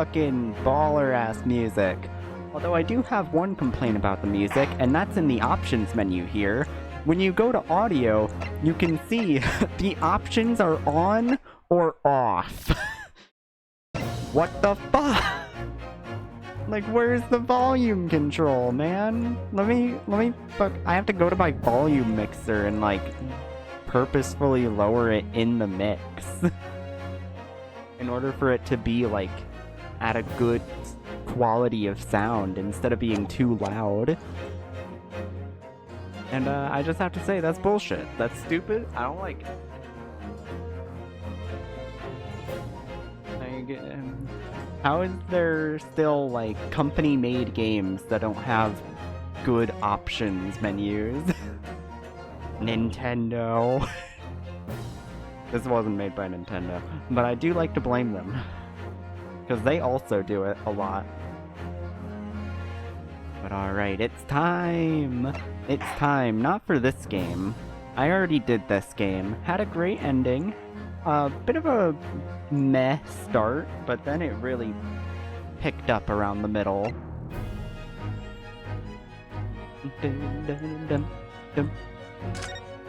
fucking baller-ass music. Although I do have one complaint about the music, and that's in the options menu here. When you go to audio, you can see the options are on or off. What the fuck? Like, where's the volume control, man? Let me, fuck, I have to go to my volume mixer and, like, purposefully lower it in the mix. In order for it to be, like, at a good quality of sound instead of being too loud. And, I just have to say, that's bullshit. That's stupid. I don't like it. How is there still, like, company-made games that don't have good options menus? Nintendo. This wasn't made by Nintendo, but I do like to blame them. Because they also do it a lot. But alright, it's time! It's time, not for this game. I already did this game. Had a great ending. Bit of a meh start, but then it really picked up around the middle.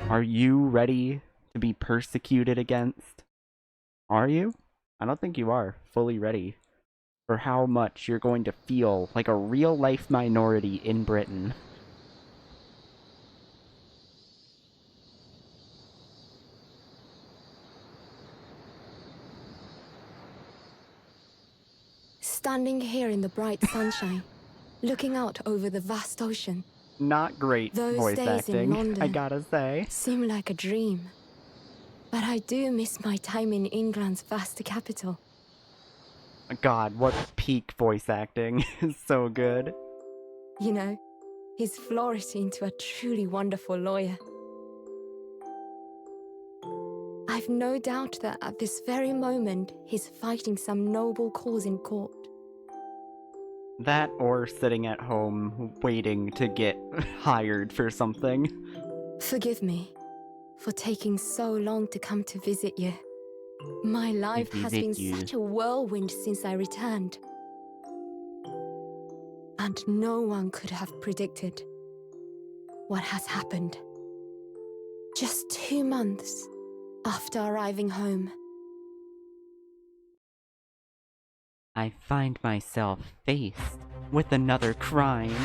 Are you ready to be persecuted against? Are you? I don't think you are fully ready for how much you're going to feel like a real-life minority in Britain. Standing here in the bright sunshine, looking out over the vast ocean. Not great Those voice days acting, in London I gotta say. seem like a dream. But I do miss my time in England's vast capital. God, what peak voice acting is so good. You know, he's flourished into a truly wonderful lawyer. I've no doubt that at this very moment, he's fighting some noble cause in court. That or sitting at home waiting to get hired for something. Forgive me for taking so long to come to visit you. My life has been such a whirlwind since I returned. And no one could have predicted what has happened. Just 2 months after arriving home. I find myself faced with another crime.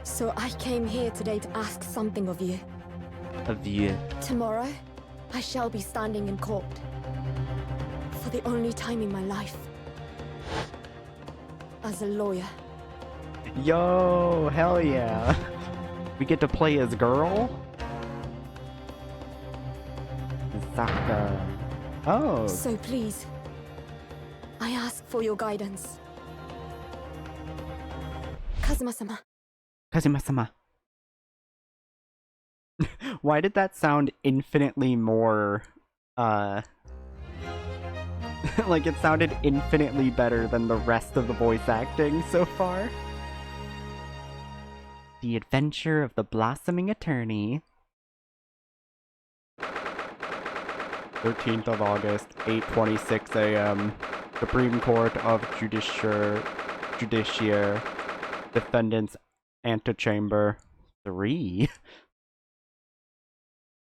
So I came here today to ask something of you. Of you. Tomorrow, I shall be standing in court. For the only time in my life. As a lawyer. Yo, hell yeah. We get to play as girl? Zaka. Oh. So please, I ask for your guidance. Kazuma-sama. Kazuma-sama. Why did that sound infinitely more, like it sounded infinitely better than the rest of the voice acting so far? The Adventure of the Blossoming Attorney. 13th of August, 8:26 a.m. Supreme Court of Judiciary. Defendants Antechamber 3.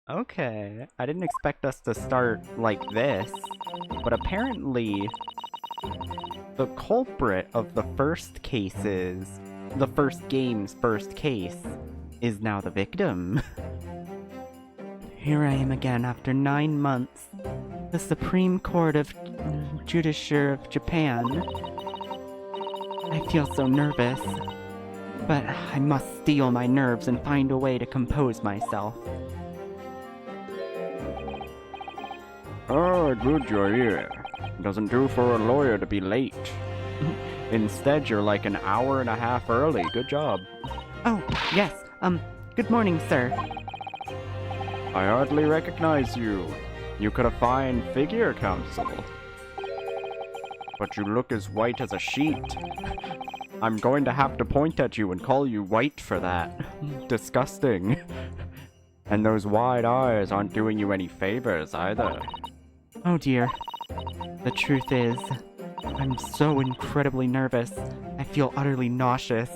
Okay, I didn't expect us to start like this, but apparently the culprit of the first cases, the first game's first case, is now the victim. Here I am again after 9 months. The Supreme Court of Judiciary of Japan. I feel so nervous, but I must steel my nerves and find a way to compose myself. Oh, good you're here. Doesn't do for a lawyer to be late. Instead, you're like an hour and a half early. Good job. Oh, yes. Good morning, sir. I hardly recognize you. You could have fine figure, counsel. But you look as white as a sheet. I'm going to have to point at you and call you white for that. Disgusting. And those wide eyes aren't doing you any favors either. Oh dear. The truth is, I'm so incredibly nervous. I feel utterly nauseous.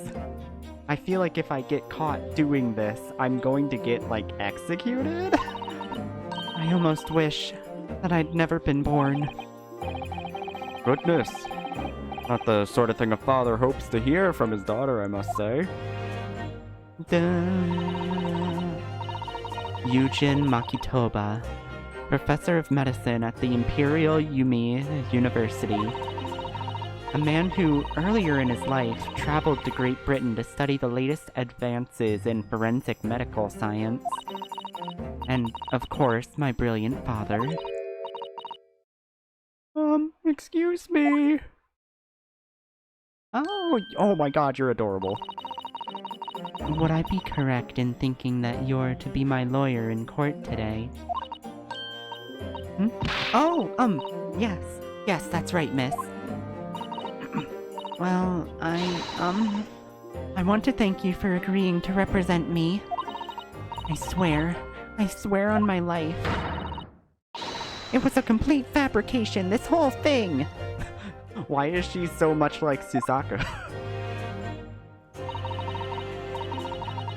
I feel like if I get caught doing this, I'm going to get, like, executed? I almost wish that I'd never been born. Goodness. Not the sort of thing a father hopes to hear from his daughter, I must say. Yujin Makitoba, professor of medicine at the Imperial Yumi University. A man who, earlier in his life, traveled to Great Britain to study the latest advances in forensic medical science. And, of course, my brilliant father. Excuse me. Oh my god, you're adorable. Would I be correct in thinking that you're to be my lawyer in court today? Yes, that's right, miss. Well, I want to thank you for agreeing to represent me. I swear on my life. It was a complete fabrication, this whole thing! Why is she so much like Susaka?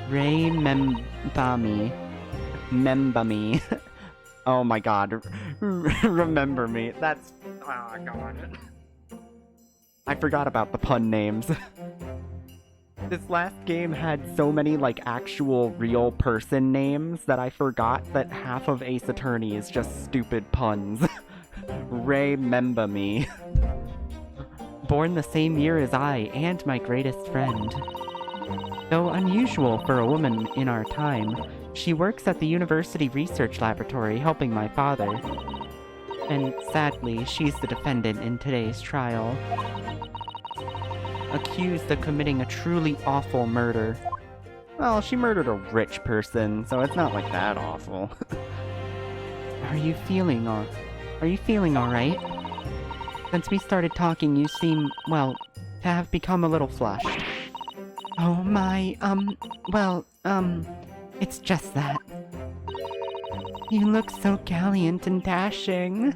Rei Membami. Oh my god. Remember me. That's... oh god. I forgot about the pun names. This last game had so many, like, actual real person names that I forgot that half of Ace Attorney is just stupid puns. Remember me. Born the same year as I and my greatest friend. Though unusual for a woman in our time, she works at the university research laboratory helping my father. And sadly, she's the defendant in today's trial. Accused of committing a truly awful murder. Well, she murdered a rich person, so it's not like that awful. Are you feeling alright? Since we started talking, you seem, well, to have become a little flushed. Oh my, it's just that. You look so gallant and dashing.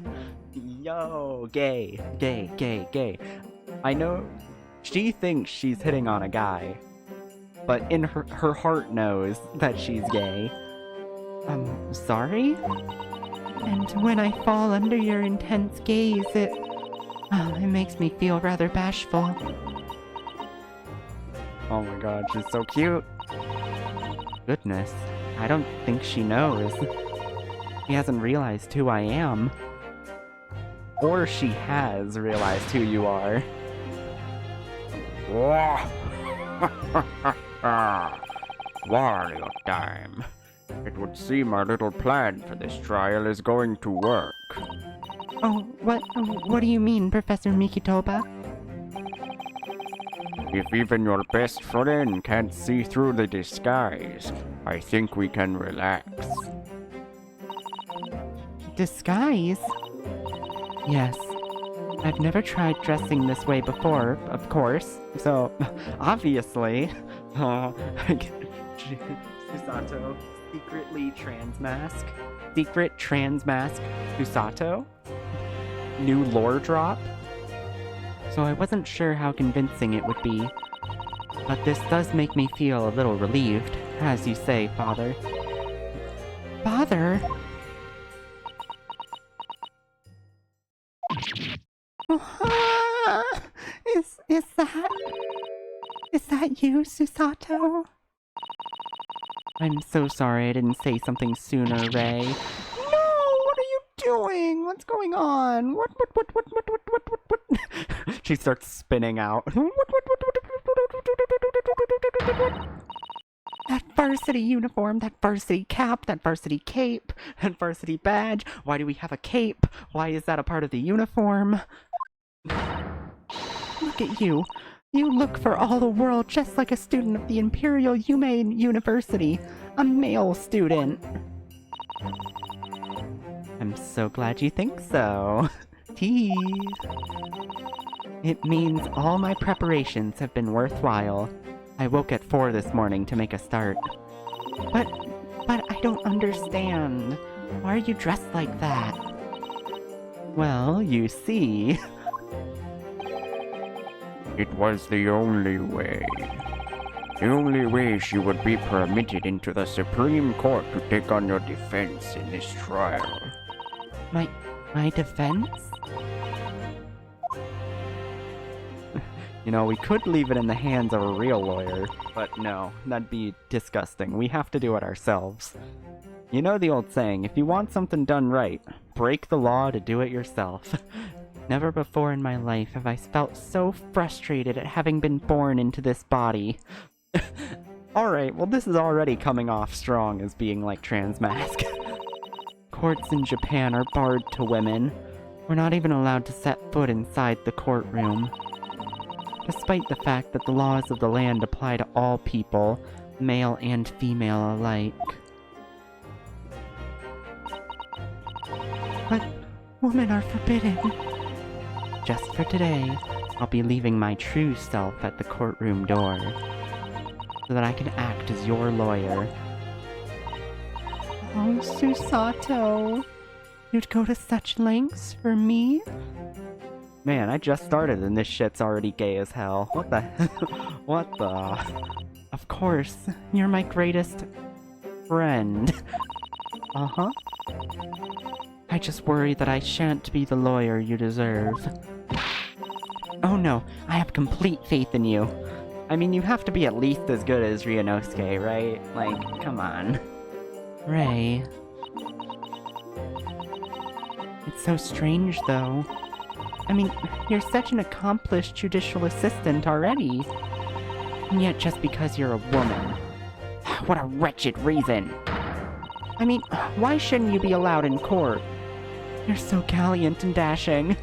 Yo, gay. I know she thinks she's hitting on a guy, but in her heart knows that she's gay. Sorry? And when I fall under your intense gaze, it makes me feel rather bashful. Oh my god, she's so cute. Goodness, I don't think she knows. She hasn't realized who I am. Or she has realized who you are. Wario time. It would seem our little plan for this trial is going to work. Oh, what do you mean, Professor Mikitoba? If even your best friend can't see through the disguise, I think we can relax. Disguise? Yes. I've never tried dressing this way before, of course, so obviously. Susato, secretly transmask. Secret transmask Susato? New lore drop? So I wasn't sure how convincing it would be. But this does make me feel a little relieved, as you say, Father. Father? Is that you, Susato? I'm so sorry I didn't say something sooner, Rei. No! What are you doing? What's going on? What? She starts spinning out. That varsity uniform, that varsity cap, that varsity cape, that varsity badge. Why do we have a cape? Why is that a part of the uniform? Look at you. You look for all the world just like a student of the Imperial Yumi University. A male student. I'm so glad you think so. Tease. It means all my preparations have been worthwhile. I woke at 4 this morning to make a start. But I I don't understand. Why are you dressed like that? Well, you see... It was the only way. The only way she would be permitted into the Supreme Court to take on your defense in this trial. My defense? You know, we could leave it in the hands of a real lawyer, but no, that'd be disgusting. We have to do it ourselves. You know the old saying, if you want something done right, break the law to do it yourself. Never before in my life have I felt so frustrated at having been born into this body. Alright, well this is already coming off strong as being like Transmask. Courts in Japan are barred to women. We're not even allowed to set foot inside the courtroom. Despite the fact that the laws of the land apply to all people, male and female alike. But women are forbidden. Just for today, I'll be leaving my true self at the courtroom door, so that I can act as your lawyer. Oh, Susato, you'd go to such lengths for me? Man, I just started and this shit's already gay as hell. What the what the... Of course, you're my greatest friend. Uh-huh. I just worry that I shan't be the lawyer you deserve. Oh no, I have complete faith in you. I mean, you have to be at least as good as Ryunosuke, right? Like, come on. Ray. It's so strange, though. I mean, you're such an accomplished judicial assistant already. And yet just because you're a woman. What a wretched reason. I mean, why shouldn't you be allowed in court? You're so gallant and dashing.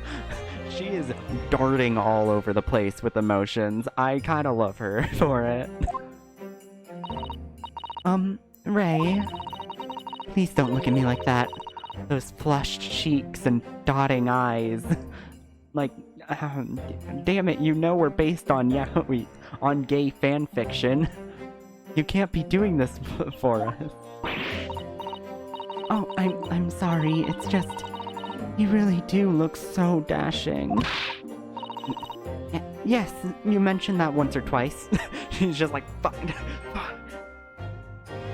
She is darting all over the place with emotions. I kinda love her for it. Ray. Please don't look at me like that. Those flushed cheeks and dotting eyes. Like, damn it, you know we're based on yaoi, on gay fanfiction. You can't be doing this for us. Oh, I'm sorry, it's just... You really do look so dashing. Yes, you mentioned that once or twice. She's just like, fuck.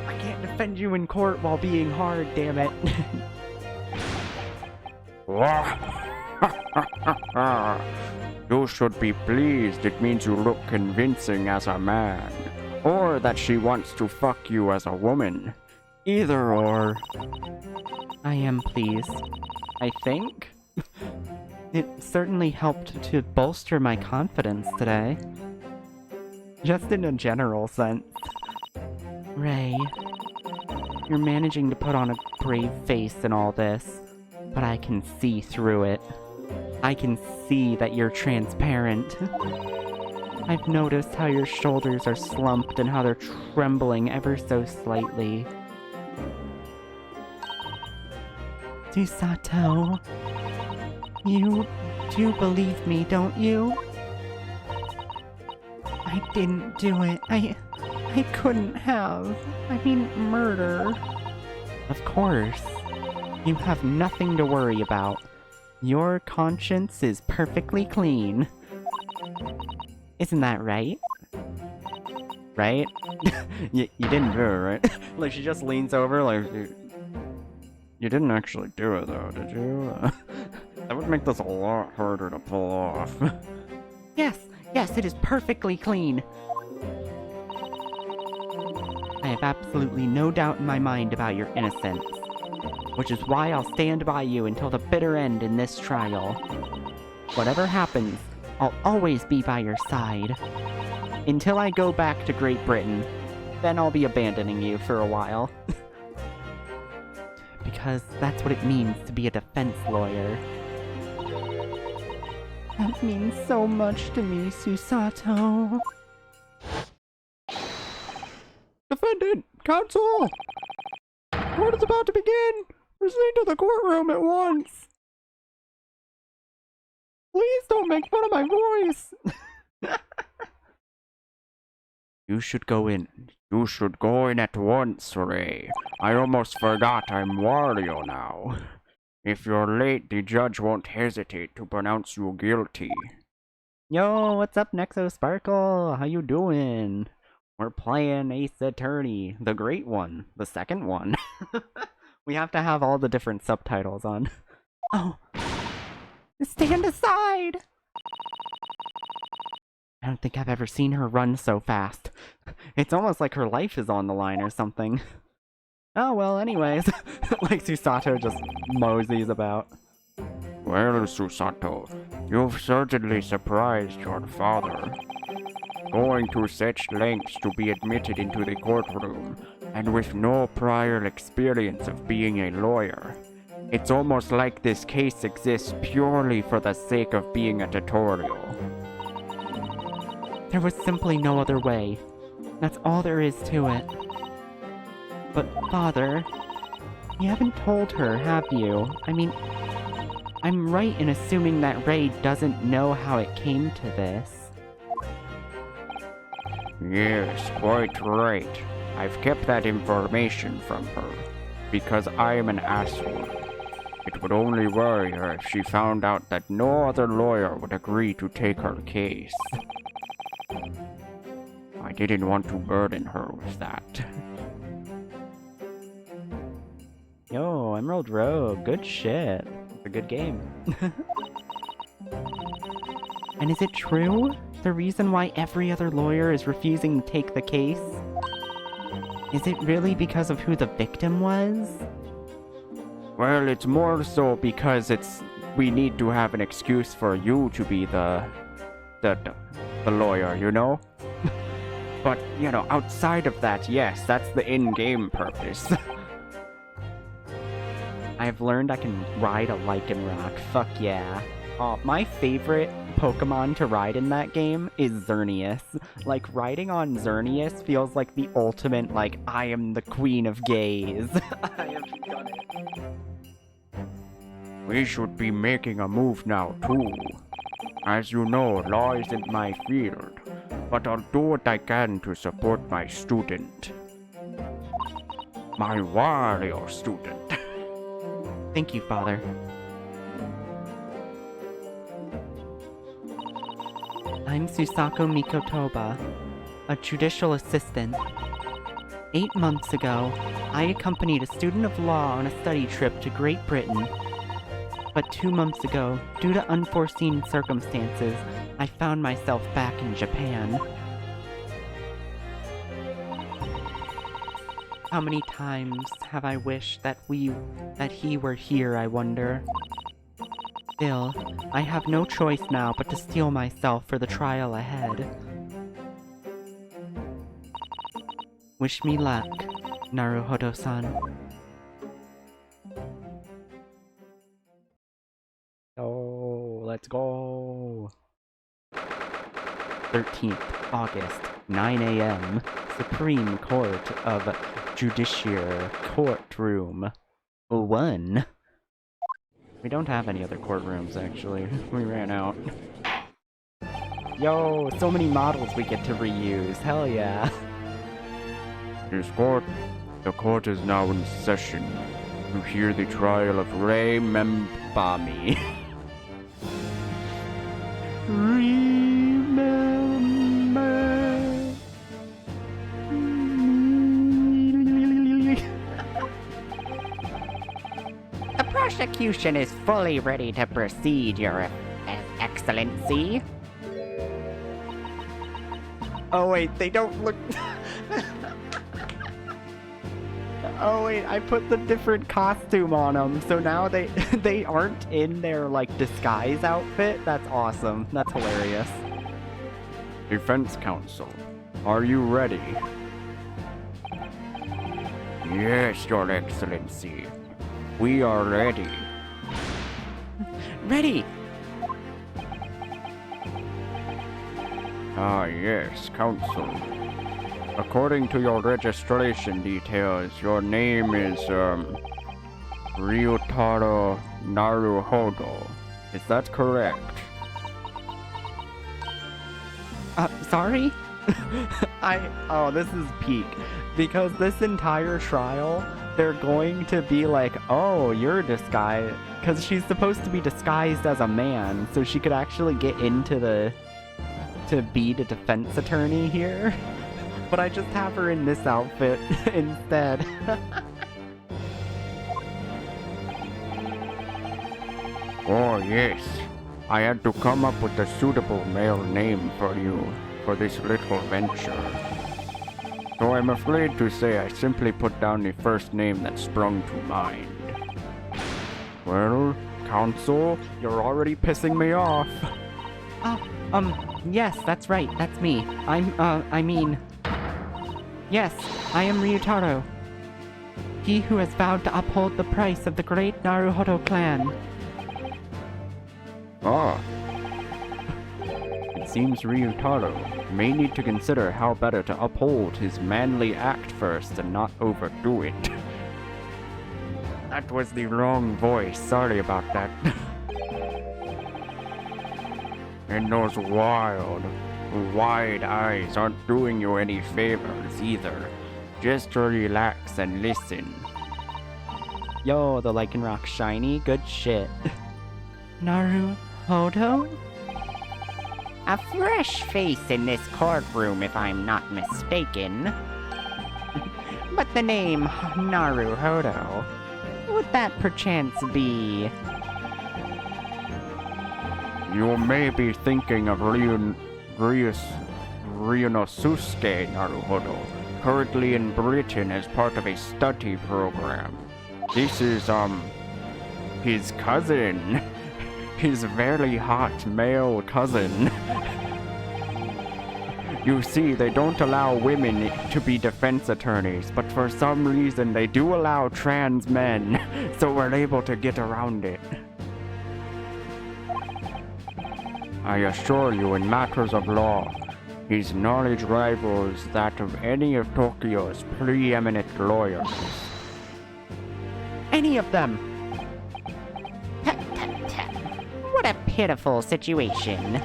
I can't defend you in court while being hard, damn it. You should be pleased. It means you look convincing as a man. Or that she wants to fuck you as a woman. Either or. I am pleased. I think. It certainly helped to bolster my confidence today. Just in a general sense. Ray, you're managing to put on a brave face in all this, but I can see through it. I can see that you're transparent. I've noticed how your shoulders are slumped and how they're trembling ever so slightly. Susato, you do believe me, don't you? I didn't do it. I couldn't have. I mean, murder. Of course. You have nothing to worry about. Your conscience is perfectly clean. Isn't that right? Right? you didn't do it, right? Like, she just leans over, like... You didn't actually do it, though, did you? That would make this a lot harder to pull off. Yes, it is perfectly clean. I have absolutely no doubt in my mind about your innocence, which is why I'll stand by you until the bitter end in this trial. Whatever happens, I'll always be by your side. Until I go back to Great Britain, then I'll be abandoning you for a while. Because that's what it means to be a defense lawyer. That means so much to me, Susato. Defendant! Counsel! Court is about to begin! Proceed to the courtroom at once! Please don't make fun of my voice! You should go in. You should go in at once, Ray. I almost forgot I'm Wario now. If you're late, the judge won't hesitate to pronounce you guilty. Yo, what's up, Nexo Sparkle? How you doing? We're playing Ace Attorney, the great one, the second one. We have to have all the different subtitles on. Oh, stand aside! I don't think I've ever seen her run so fast. It's almost like her life is on the line or something. Oh, well, anyways. Like Susato just moseys about. Well, Susato, you've certainly surprised your father. Going to such lengths to be admitted into the courtroom, and with no prior experience of being a lawyer. It's almost like this case exists purely for the sake of being a tutorial. There was simply no other way. That's all there is to it. But, Father, you haven't told her, have you? I mean, I'm right in assuming that Ray doesn't know how it came to this. Yes, quite right. I've kept that information from her, because I am an asshole. It would only worry her if she found out that no other lawyer would agree to take her case. I didn't want to burden her with that. Yo, Emerald Rogue, good shit. It's a good game. And is it true? The reason why every other lawyer is refusing to take the case? Is it really because of who the victim was? Well, it's more so because we need to have an excuse for you to be the lawyer, you know? But, you know, outside of that, yes, that's the in-game purpose. I've learned I can ride a Lycanroc. Fuck yeah. Oh, my favorite Pokemon to ride in that game is Xerneas. Like, riding on Xerneas feels like the ultimate, like, I am the queen of gays. I have done it. We should be making a move now, too. As you know, law isn't my field, but I'll do what I can to support my student. My Wario student. Thank you, Father. I'm Susako Mikotoba, a judicial assistant. 8 months ago, I accompanied a student of law on a study trip to Great Britain. But 2 months ago, due to unforeseen circumstances, I found myself back in Japan. How many times have I wished that he were here, I wonder? Still, I have no choice now but to steel myself for the trial ahead. Wish me luck, Naruhodo-san. Oh, let's go! 13th August, 9 a.m. Supreme Court of Judiciary Courtroom 1. We don't have any other courtrooms, actually. We ran out. Yo, so many models we get to reuse. Hell yeah. The court is now in session to hear the trial of Ray Membami. The prosecution is fully ready to proceed, Your Excellency. Oh wait, they don't look... Oh wait, I put the different costume on them, so now they aren't in their, like, disguise outfit? That's awesome. That's hilarious. Defense counsel, are you ready? Yes, Your Excellency. We are ready. Ready! Ah, yes, counsel. According to your registration details, your name is, Ryutaro Naruhodo. Is that correct? Sorry? Oh, this is peak. Because this entire trial, they're going to be like, oh, you're disguised. Because she's supposed to be disguised as a man, so she could actually get into to be the defense attorney here. But I just have her in this outfit instead. Oh yes, I had to come up with a suitable male name for you, for this little venture. So I'm afraid to say I simply put down the first name that sprung to mind. Well, counsel, You're already pissing me off. Yes, that's right, that's me. Yes, I am Ryutaro. He who has vowed to uphold the price of the great Naruhodo clan. ah, It seems Ryutaro may need to consider how better to uphold his manly act first and not overdo it. That was the wrong voice, sorry about that. and those wild, wide eyes aren't doing you any favors either. Just relax and listen. Yo, the Lycanroc shiny, good shit. Naruhodo? A fresh face in this courtroom, if I'm not mistaken. But the name Naruhodo, would that perchance be... You may be thinking of Ryunosuke Naruhodo, currently in Britain as part of a study program. This is, his cousin. His very hot male cousin. You see, they don't allow women to be defense attorneys, but for some reason they do allow trans men, so we're able to get around it. I assure you, in matters of law, his knowledge rivals that of any of Tokyo's preeminent lawyers. Any of them! Tut, tut, tut. What a pitiful situation.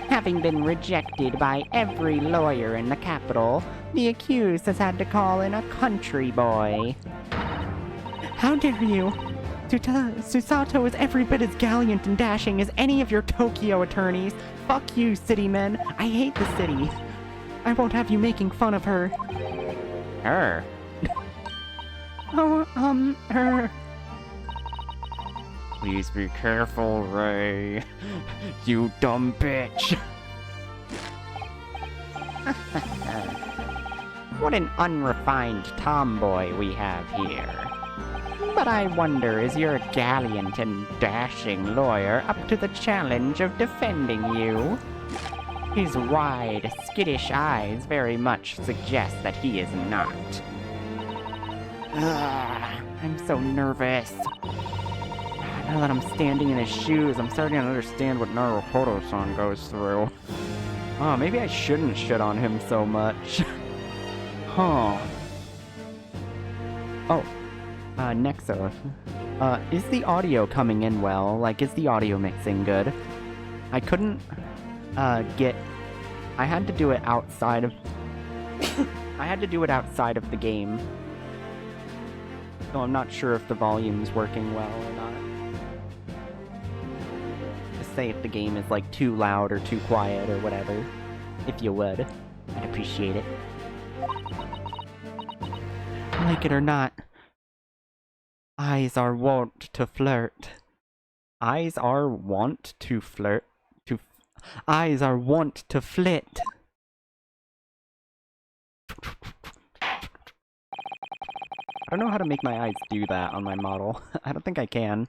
Having been rejected by every lawyer in the capital, the accused has had to call in a country boy. How dare you! Susato is every bit as gallant and dashing as any of your Tokyo attorneys. Fuck you, city men. I hate the city. I won't have you making fun of her. Her. Oh, her. Please be careful, Ray. You dumb bitch. What an unrefined tomboy we have here. But I wonder, is your gallant and dashing lawyer up to the challenge of defending you? His wide, skittish eyes very much suggest that he is not. Ugh, I'm so nervous. Now that I'm standing in his shoes, I'm starting to understand what Naruhodo-san goes through. Oh, maybe I shouldn't shit on him so much. Huh. Oh. Nexo. Is the audio coming in well? Like, is the audio mixing good? I couldn't, I had to do it outside of... I had to do it outside of the game. So I'm not sure if the volume's working well or not. Just say if the game is, like, too loud or too quiet or whatever. If you would. I'd appreciate it. Like it or not, eyes are wont to flirt. Eyes are wont to flirt. Eyes are wont to flit. I don't know how to make my eyes do that on my model. I don't think I can.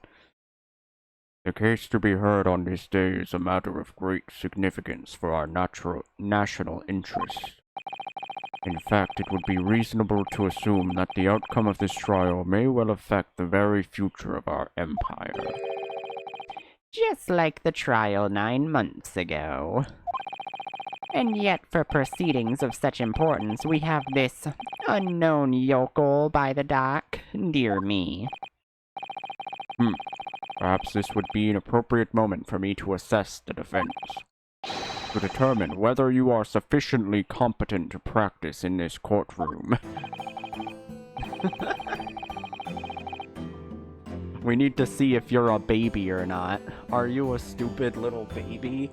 The case to be heard on this day is a matter of great significance for our national interest. In fact, it would be reasonable to assume that the outcome of this trial may well affect the very future of our empire. Just like the trial 9 months ago. And yet, for proceedings of such importance, we have this unknown yokel by the dock. Dear me. Perhaps this would be an appropriate moment for me to assess the defense. to determine whether you are sufficiently competent to practice in this courtroom. We need to see if you're a baby or not. Are you a stupid little baby?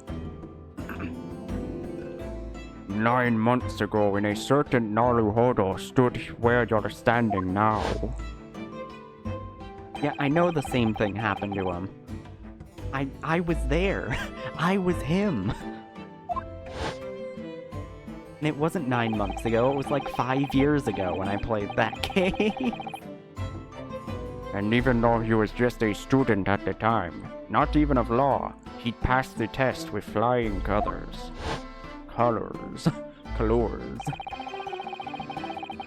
9 months ago, when a certain Naruhodo stood where you're standing now. Yeah, I know the same thing happened to him. I was there. I was him. And it wasn't 9 months ago, it was like 5 years ago when I played that game. And even though he was just a student at the time, not even of law, he'd passed the test with flying colors. Colors.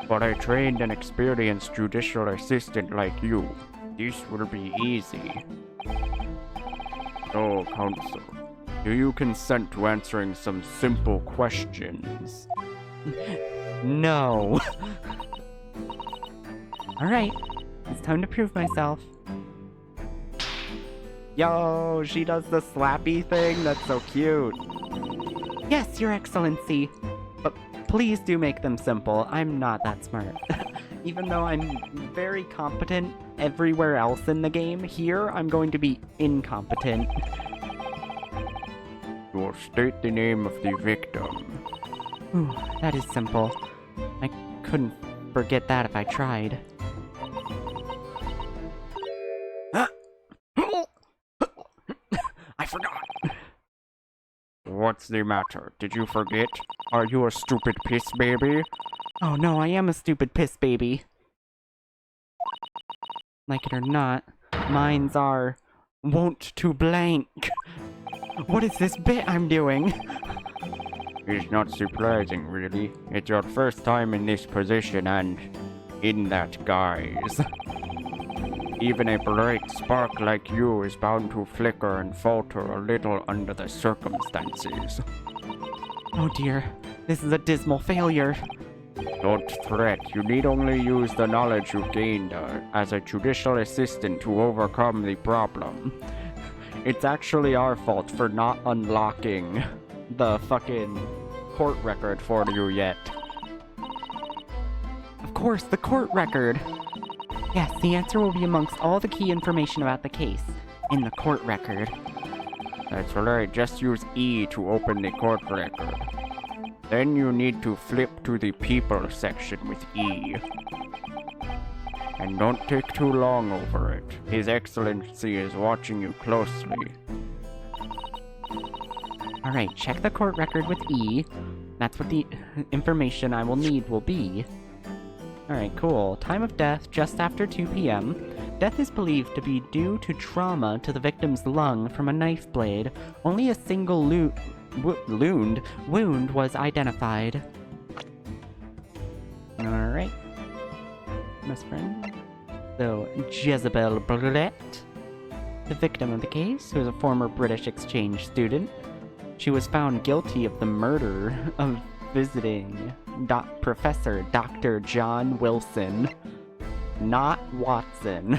For a trained and experienced judicial assistant like you, this will be easy. So, counsel, do you consent to answering some simple questions? No. Alright, it's time to prove myself. Yo, she does the slappy thing? That's so cute. Yes, Your Excellency. But please do make them simple. I'm not that smart. Even though I'm very competent everywhere else in the game, here I'm going to be incompetent. You'll state the name of the victim. Ooh, that is simple. I couldn't forget that if I tried. I forgot. What's the matter? Did you forget? Are you a stupid piss baby? Oh no, I am a stupid piss baby. Like it or not, mines are wont to blank. What is this bit I'm doing? It's not surprising, really. It's your first time in this position and in that guise. Even a bright spark like you is bound to flicker and falter a little under the circumstances. Oh dear, this is a dismal failure. Don't fret, you need only use the knowledge you've gained as a judicial assistant to overcome the problem. It's actually our fault for not unlocking the fucking court record for you yet. Of course, the court record. Yes, the answer will be amongst all the key information about the case in the court record. That's right, just use E to open the court record. Then you need to flip to the people section with E. And don't take too long over it. His Excellency is watching you closely. Alright, check the court record with E. That's what the information I will need will be. Alright, cool. Time of death, just after 2 p.m. Death is believed to be due to trauma to the victim's lung from a knife blade. Only a single wound was identified. Alright. Best friend. So, Jezebel Brett, the victim of the case, who is a former British exchange student. She was found guilty of the murder of visiting Professor Dr. John Wilson, not Watson.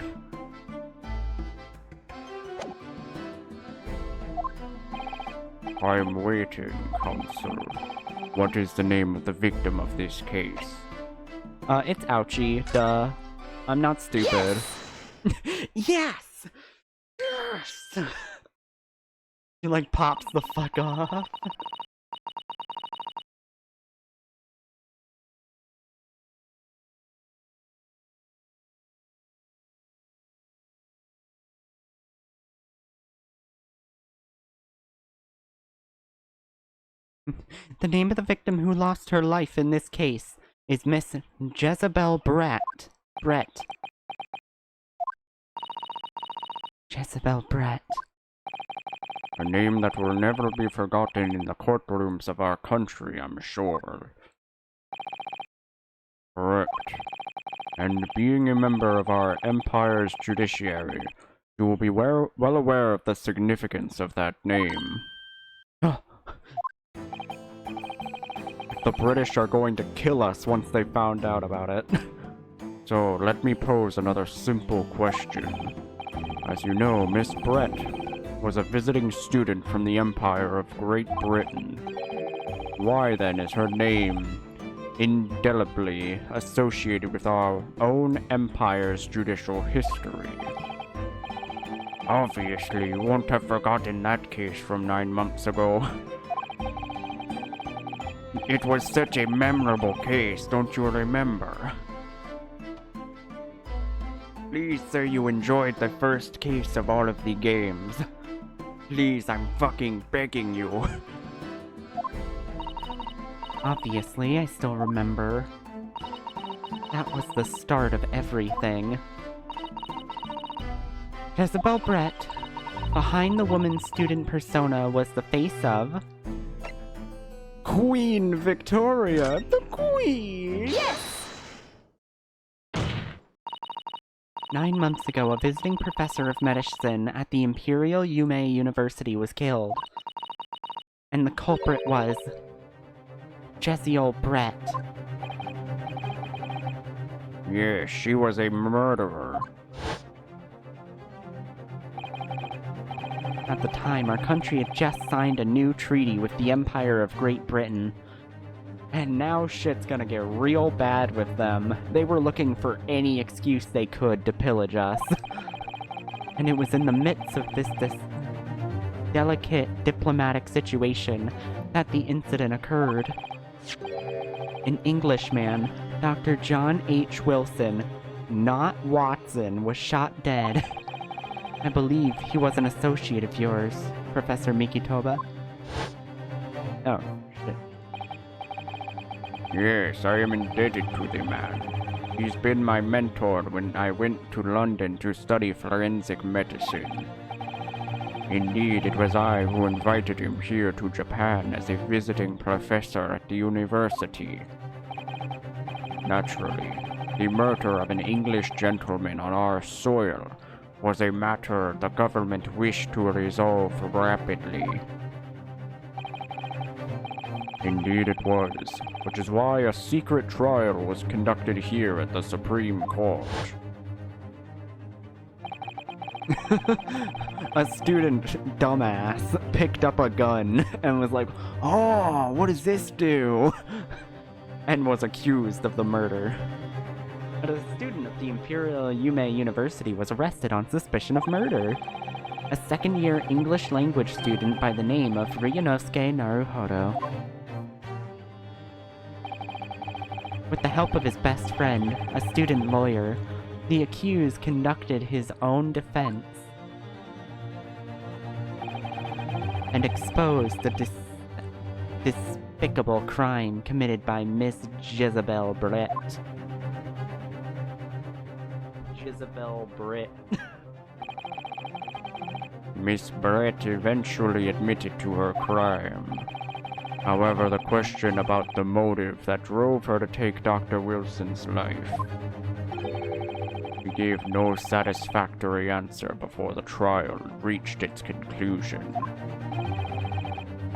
I'm waiting, counsel. What is the name of the victim of this case? It's Ouchie, duh. I'm not stupid. Yes! Yes! He like pops the fuck off. The name of the victim who lost her life in this case is Miss Jezebel Brett. Jezebel Brett. A name that will never be forgotten in the courtrooms of our country, I'm sure. Correct. And being a member of our empire's judiciary, you will be well aware of the significance of that name. The British are going to kill us once they found out about it. So, let me pose another simple question. As you know, Miss Brett, was a visiting student from the Empire of Great Britain. Why then is her name indelibly associated with our own empire's judicial history? Obviously, you won't have forgotten that case from 9 months ago. It was such a memorable case, don't you remember? Please say you enjoyed the first case of all of the games. Please, I'm fucking begging you. Obviously, I still remember. That was the start of everything. Jezebel Brett. Behind the woman student persona was the face of... Queen Victoria, the Queen! 9 months ago, a visiting professor of medicine at the Imperial Yume University was killed. And the culprit was... Jezebel Brett. Yes, she was a murderer. At the time, our country had just signed a new treaty with the Empire of Great Britain. And now shit's gonna get real bad with them. They were looking for any excuse they could to pillage us. And it was in the midst of this delicate diplomatic situation that the incident occurred. An Englishman, Dr. John H. Wilson, not Watson, was shot dead. I believe he was an associate of yours, Professor Mikitoba. Oh, shit. Yes, I am indebted to the man. He's been my mentor when I went to London to study forensic medicine. Indeed, it was I who invited him here to Japan as a visiting professor at the university. Naturally, the murder of an English gentleman on our soil was a matter the government wished to resolve rapidly. Indeed it was, which is why a secret trial was conducted here at the Supreme Court. A student dumbass picked up a gun and was like, "Oh, what does this do?" and was accused of the murder. But a student of the Imperial Yume University was arrested on suspicion of murder. A second-year English language student by the name of Ryunosuke Naruhodo. With the help of his best friend, a student lawyer, the accused conducted his own defense and exposed the despicable crime committed by Miss Jezebel Brett. Jezebel Britt. Miss Brett eventually admitted to her crime. However, the question about the motive that drove her to take Dr. Wilson's life. She gave no satisfactory answer before the trial reached its conclusion.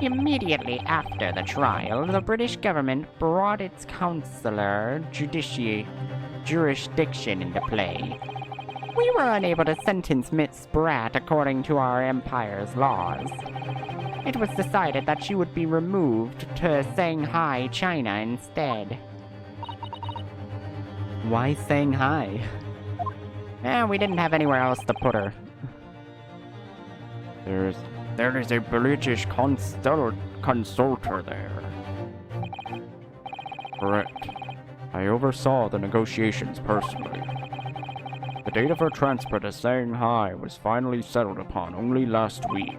Immediately after the trial, the British government brought its consular jurisdiction into play. We were unable to sentence Miss Bratt according to our empire's laws. It was decided that she would be removed to Shanghai, China instead. Why Shanghai? We didn't have anywhere else to put her. There is a British consultor there. Correct. I oversaw the negotiations personally. The date of her transfer to Shanghai was finally settled upon only last week.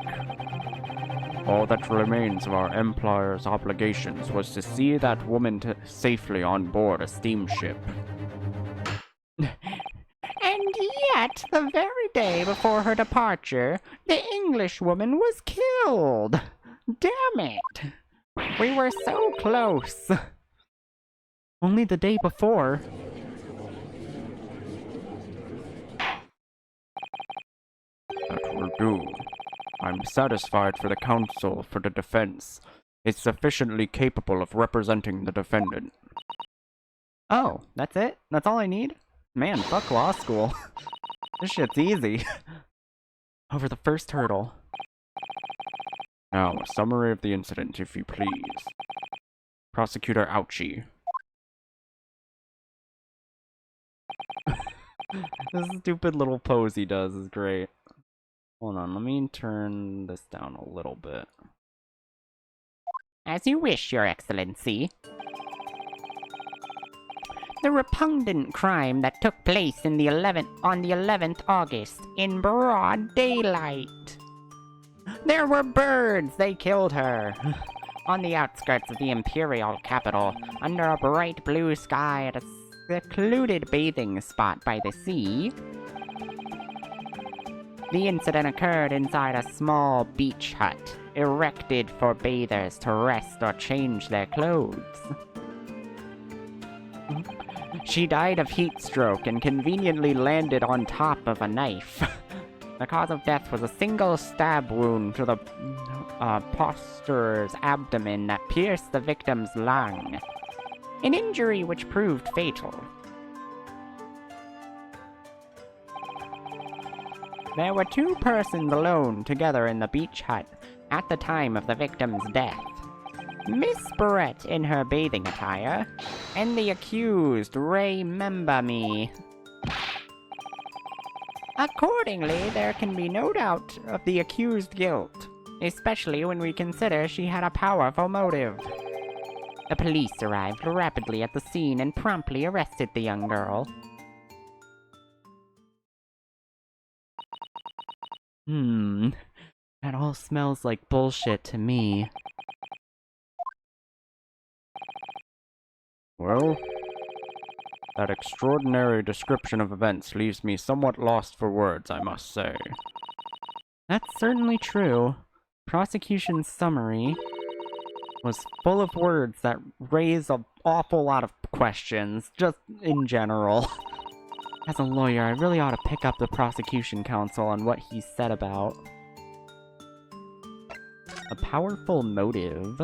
All that remains of our empire's obligations was to see that woman safely on board a steamship. And yet, the very day before her departure, the English woman was killed. Damn it. We were so close. Only the day before. That will do. I'm satisfied for the counsel for the defense is sufficiently capable of representing the defendant. Oh, that's it? That's all I need? Man, fuck law school. This shit's easy. Over the first hurdle. Now, a summary of the incident, if you please. Prosecutor Ouchie. This stupid little pose he does is great. Hold on, let me turn this down a little bit. As you wish, Your Excellency. The repugnant crime that took place on the 11th August in broad daylight. There were birds, they killed her. On the outskirts of the imperial capital, under a bright blue sky at a secluded bathing spot by the sea. The incident occurred inside a small beach hut, erected for bathers to rest or change their clothes. She died of heat stroke and conveniently landed on top of a knife. The cause of death was a single stab wound to the poster's abdomen that pierced the victim's lung. An injury which proved fatal. There were 2 persons alone together in the beach hut at the time of the victim's death. Miss Barrett in her bathing attire, and the accused, Ray Membamy. Accordingly, there can be no doubt of the accused guilt, especially when we consider she had a powerful motive. The police arrived rapidly at the scene and promptly arrested the young girl. That all smells like bullshit to me. Well, that extraordinary description of events leaves me somewhat lost for words, I must say. That's certainly true. Prosecution's summary was full of words that raise an awful lot of questions, just in general. As a lawyer, I really ought to pick up the prosecution counsel on what he said about a powerful motive.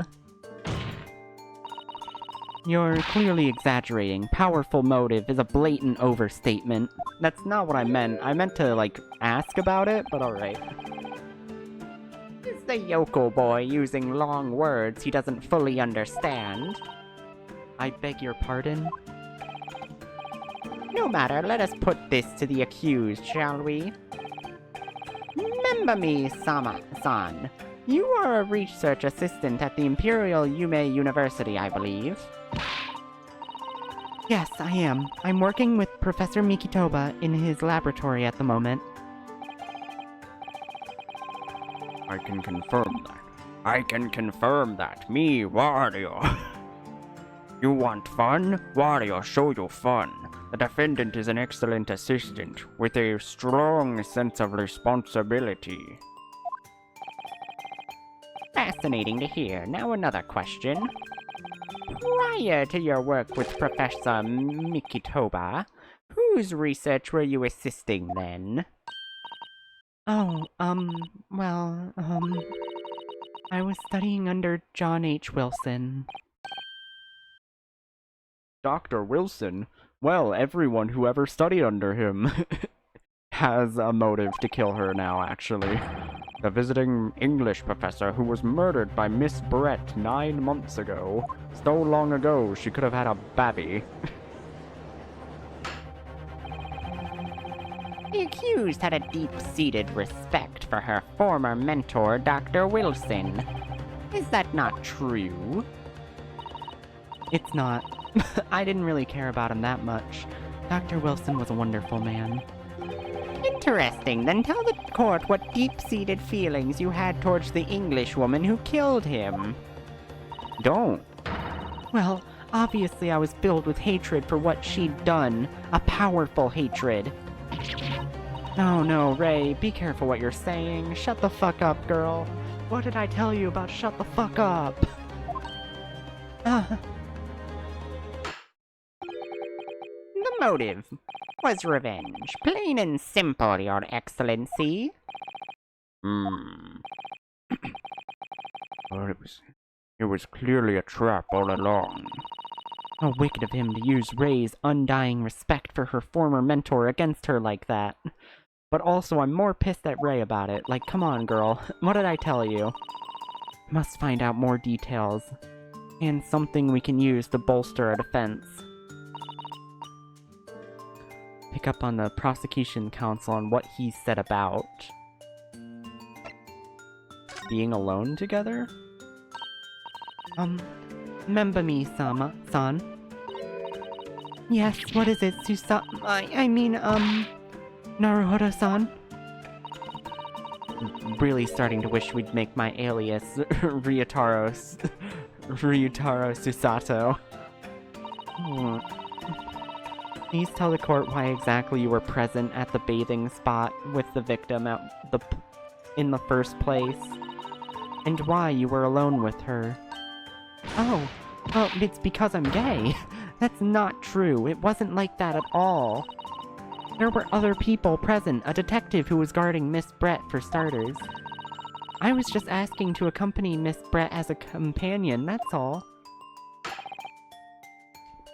You're clearly exaggerating. Powerful motive is a blatant overstatement. That's not what I meant. I meant to, like, ask about it, but alright. Is the yokel boy using long words he doesn't fully understand? I beg your pardon? No matter, let us put this to the accused, shall we? Remember me, Sama-san. You are a research assistant at the Imperial Yume University, I believe. Yes, I am. I'm working with Professor Mikitoba in his laboratory at the moment. I can confirm that. I can confirm that. Me, Wario. You want fun? Wario, show you fun. The defendant is an excellent assistant, with a strong sense of responsibility. Fascinating to hear. Now another question. Prior to your work with Professor Mikitoba, whose research were you assisting then? Oh, I was studying under John H. Wilson. Dr. Wilson? Well, everyone who ever studied under him has a motive to kill her now, actually. The visiting English professor who was murdered by Miss Brett 9 months ago. So long ago, she could have had a babby. The accused had a deep-seated respect for her former mentor, Dr. Wilson. Is that not true? It's not. I didn't really care about him that much. Dr. Wilson was a wonderful man. Interesting. Then tell the court what deep-seated feelings you had towards the English woman who killed him. Don't. Well, obviously I was filled with hatred for what she'd done. A powerful hatred. No, Ray, be careful what you're saying. Shut the fuck up, girl. What did I tell you about shut the fuck up? The motive was revenge. Plain and simple, Your Excellency. Well, it was clearly a trap all along. How wicked of him to use Ray's undying respect for her former mentor against her like that. But also, I'm more pissed at Ray about it. Like, come on, girl. What did I tell you? Must find out more details. And something we can use to bolster our defense. Pick up on the prosecution counsel on what he said about being alone together? Remember me, san? Yes, what is it, Naruhodo-san? Really starting to wish we'd make my alias Ryutaro Susato. Please tell the court why exactly you were present at the bathing spot with the victim in the first place, and why you were alone with her. Oh, well, it's because I'm gay. That's not true. It wasn't like that at all. There were other people present, a detective who was guarding Miss Brett for starters. I was just asking to accompany Miss Brett as a companion, that's all.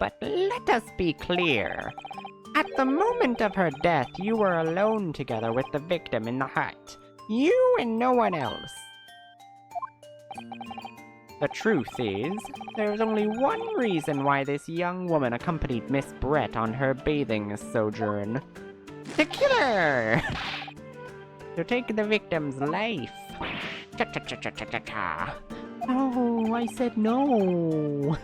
But let us be clear. At the moment of her death, you were alone together with the victim in the hut. You and no one else. The truth is, there's only one reason why this young woman accompanied Miss Brett on her bathing sojourn. To kill her! To take the victim's life. Cha-cha-cha-cha-cha-cha. No, I said no.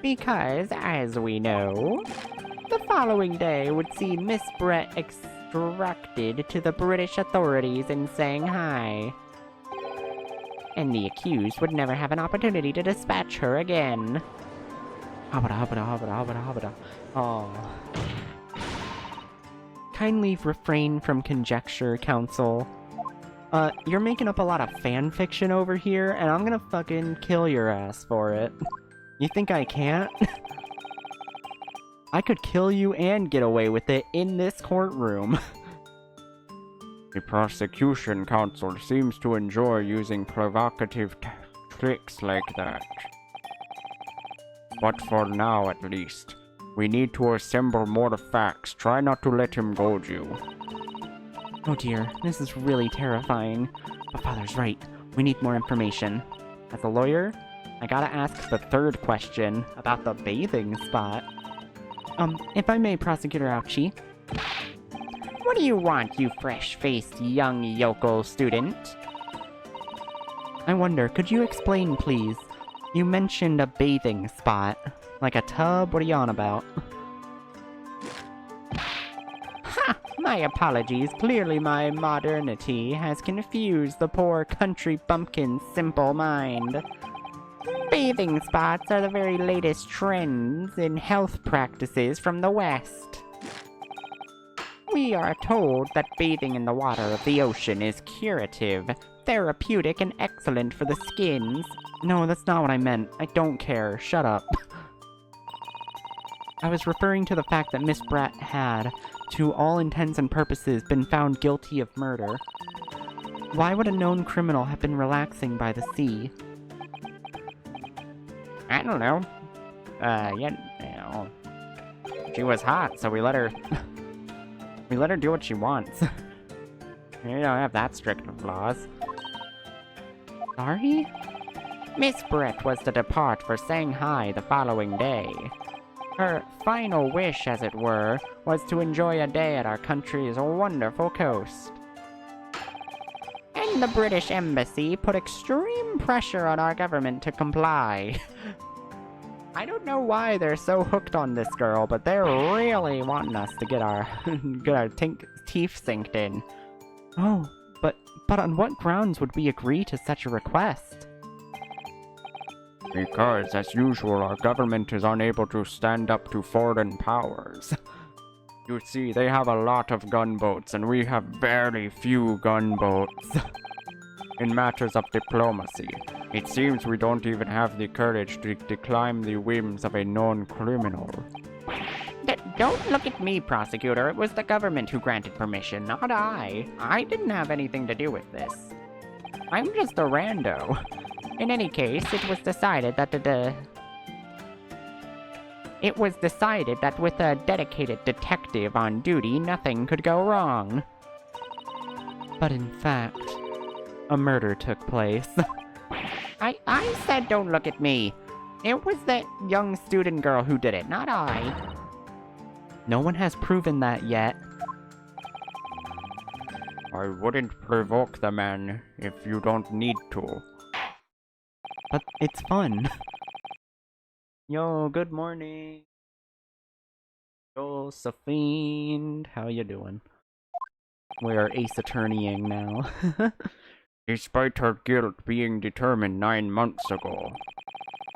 Because, as we know, the following day would see Miss Brett extracted to the British authorities in Shanghai. And the accused would never have an opportunity to dispatch her again. Oh. Kindly refrain from conjecture, counsel. You're making up a lot of fan fiction over here, and I'm gonna fucking kill your ass for it. You think I can't? I could kill you and get away with it in this courtroom. The prosecution counsel seems to enjoy using provocative tricks like that. But for now, at least, we need to assemble more facts. Try not to let him goad you. Oh dear, this is really terrifying. But Father's right. We need more information. As a lawyer, I gotta ask the third question about the bathing spot. If I may, Prosecutor Ouchi. What do you want, you fresh-faced young yokel student? I wonder, could you explain, please? You mentioned a bathing spot. Like a tub? What are you on about? Ha! My apologies. Clearly my modernity has confused the poor country bumpkin's simple mind. Bathing spots are the very latest trends in health practices from the West. We are told that bathing in the water of the ocean is curative, therapeutic, and excellent for the skins. No, that's not what I meant. I don't care. Shut up. I was referring to the fact that Miss Brett had, to all intents and purposes, been found guilty of murder. Why would a known criminal have been relaxing by the sea? I don't know. She was hot, so we let her... we let her do what she wants. We don't have that strict of laws. Sorry? Miss Brett was to depart for Shanghai the following day. Her final wish, as it were, was to enjoy a day at our country's wonderful coast. And the British Embassy put extreme pressure on our government to comply. I don't know why they're so hooked on this girl, but they're really wanting us to get our teeth synced in. Oh, but on what grounds would we agree to such a request? Because, as usual, our government is unable to stand up to foreign powers. You see, they have a lot of gunboats, and we have very few gunboats. In matters of diplomacy, it seems we don't even have the courage to decline the whims of a known criminal. Don't look at me, prosecutor. It was the government who granted permission, not I. I didn't have anything to do with this. I'm just a rando. In any case, it was decided that with a dedicated detective on duty, nothing could go wrong. But in fact, a murder took place. I said don't look at me. It was that young student girl who did it, not I. No one has proven that yet. I wouldn't provoke the man if you don't need to. But it's fun. Yo, good morning. Josephine, how you doing? We are Ace Attorneying now. Despite her guilt being determined 9 months ago,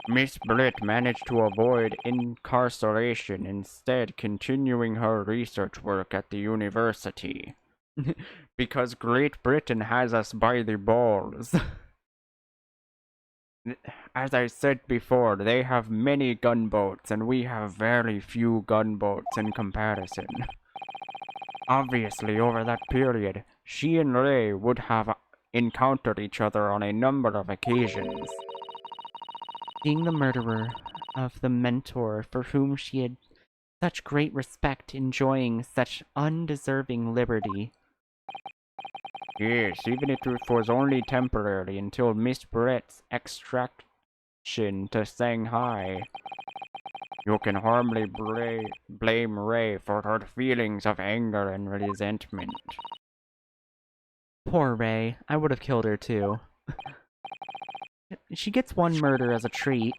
Miss Britt managed to avoid incarceration, instead continuing her research work at the university. Because Great Britain has us by the balls. As I said before, they have many gunboats, and we have very few gunboats in comparison. Obviously, over that period, she and Ray would have encountered each other on a number of occasions. Being the murderer of the mentor for whom she had such great respect, enjoying such undeserving liberty. Yes, even if it was only temporary until Miss Brett's extraction to Shanghai. You can hardly blame Ray for her feelings of anger and resentment. Poor Ray, I would have killed her too. She gets one murder as a treat.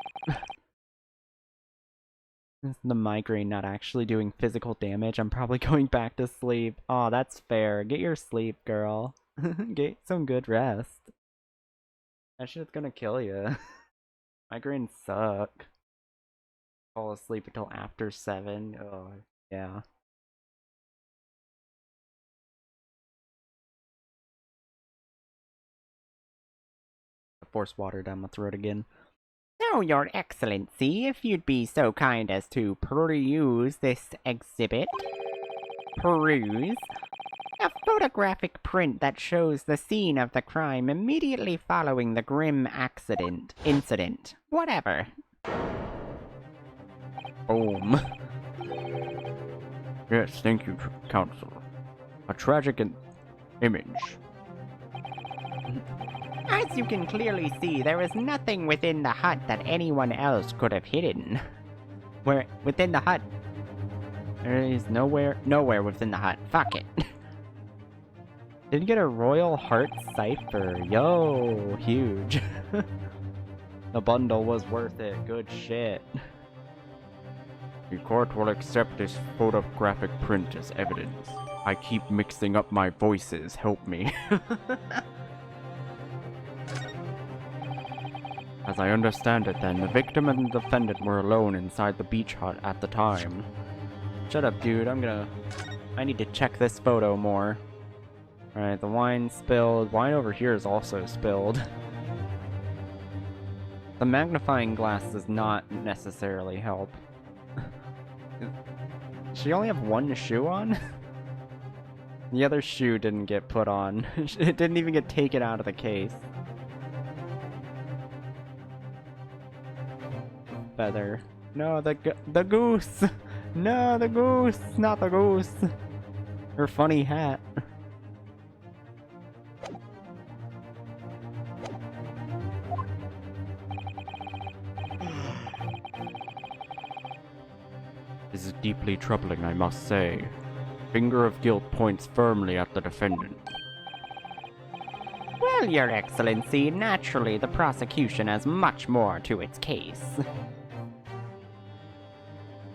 The migraine not actually doing physical damage. I'm probably going back to sleep. Aw, that's fair. Get your sleep, girl. Get some good rest. That shit's gonna kill you. Migraines suck. Fall asleep until after 7. Oh, yeah. Force water down my throat again. No, Your Excellency, if you'd be so kind as to peruse this exhibit. Peruse? A photographic print that shows the scene of the crime immediately following the grim incident, whatever. Boom. Yes, thank you, Counselor. A tragic image. As you can clearly see, there is nothing within the hut that anyone else could have hidden. Where, within the hut? There is nowhere within the hut. Fuck it. Did you get a Royal Heart Cipher? Yo, huge. The bundle was worth it. Good shit. The court will accept this photographic print as evidence. I keep mixing up my voices. Help me. As I understand it then, the victim and the defendant were alone inside the beach hut at the time. Shut up, dude. I need to check this photo more. Alright, the wine spilled. Wine over here is also spilled. The magnifying glass does not necessarily help. Does she only have one shoe on? The other shoe didn't get put on. It didn't even get taken out of the case. Feather. No, the goose! No, the goose! Not the goose! Her funny hat. This is deeply troubling, I must say. Finger of guilt points firmly at the defendant. Well, Your Excellency, naturally the prosecution has much more to its case.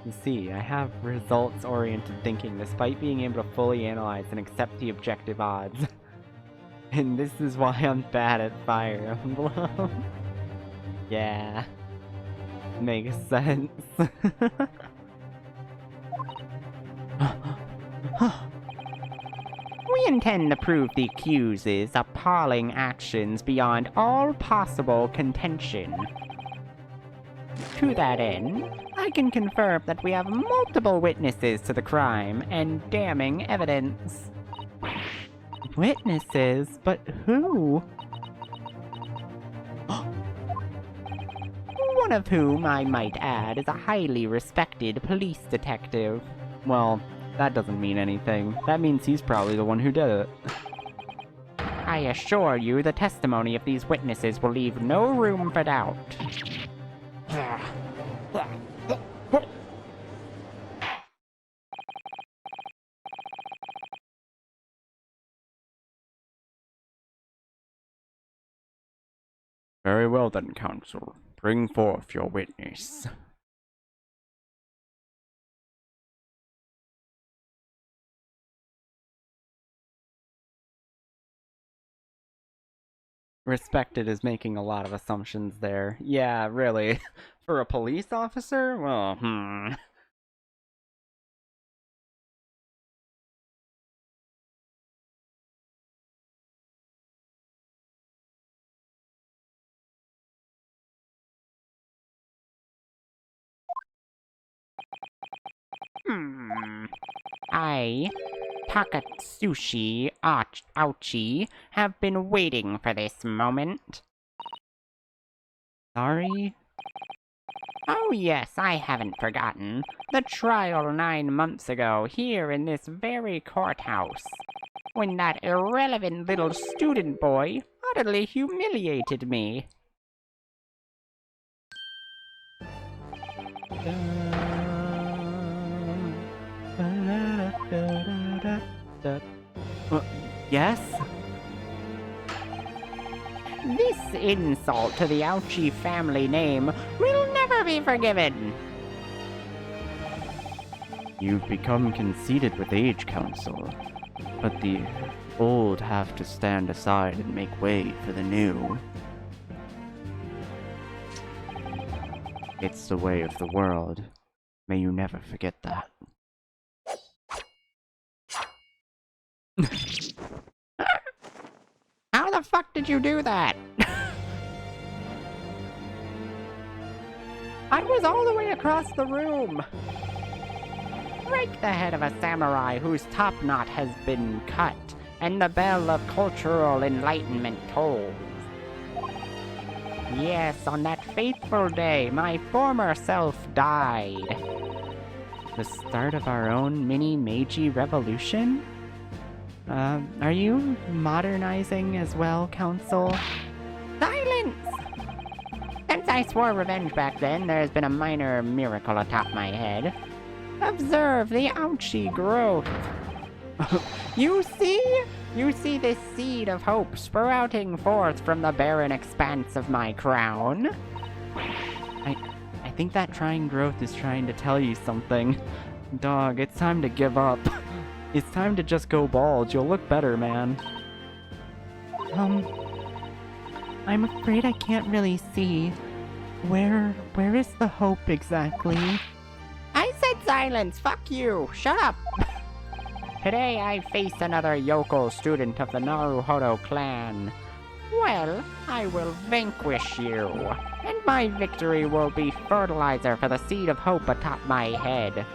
You see, I have results-oriented thinking despite being able to fully analyze and accept the objective odds. And this is why I'm bad at Fire Emblem. Yeah. Makes sense. We intend to prove the accused's appalling actions beyond all possible contention. To that end, I can confirm that we have multiple witnesses to the crime and damning evidence. Witnesses? But who? One of whom, I might add, is a highly respected police detective. Well, that doesn't mean anything. That means he's probably the one who did it. I assure you the testimony of these witnesses will leave no room for doubt. Very well then, counsel. Bring forth your witness. Respected is making a lot of assumptions there. Yeah, really. For a police officer? Well, I, Takatsushi Ouchi, have been waiting for this moment. Sorry? Oh yes, I haven't forgotten. The trial 9 months ago, here in this very courthouse. When that irrelevant little student boy utterly humiliated me. Yes? This insult to the Ouchi family name will never be forgiven. You've become conceited with age, counsel. But the old have to stand aside and make way for the new. It's the way of the world. May you never forget that. How the fuck did you do that? I was all the way across the room! Break the head of a samurai whose top knot has been cut, and the bell of cultural enlightenment tolls. Yes, on that fateful day, my former self died. The start of our own mini Meiji revolution? Are you modernizing as well, counsel? Silence! Since I swore revenge back then, there's been a minor miracle atop my head. Observe the Ouchi growth. You see? You see this seed of hope sprouting forth from the barren expanse of my crown? I think that trying growth is trying to tell you something. Dog, it's time to give up. It's time to just go bald. You'll look better, man. I'm afraid I can't really see. Where is the hope exactly? I said silence! Fuck you! Shut up! Today I face another yokel student of the Naruhodo clan. Well, I will vanquish you, and my victory will be fertilizer for the seed of hope atop my head.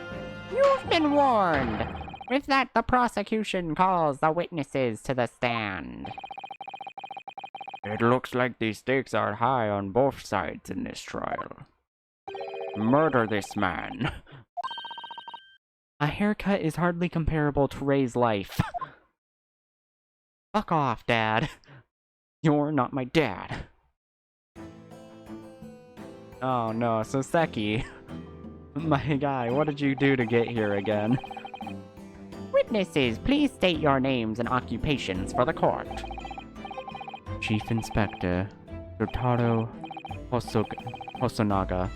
You've been warned! With that, the prosecution calls the witnesses to the stand. It looks like the stakes are high on both sides in this trial. Murder this man. A haircut is hardly comparable to Ray's life. Fuck off, Dad. You're not my dad. Oh no, Soseki. My guy, what did you do to get here again? Witnesses, please state your names and occupations for the court. Chief Inspector Yotaro Hosonaga,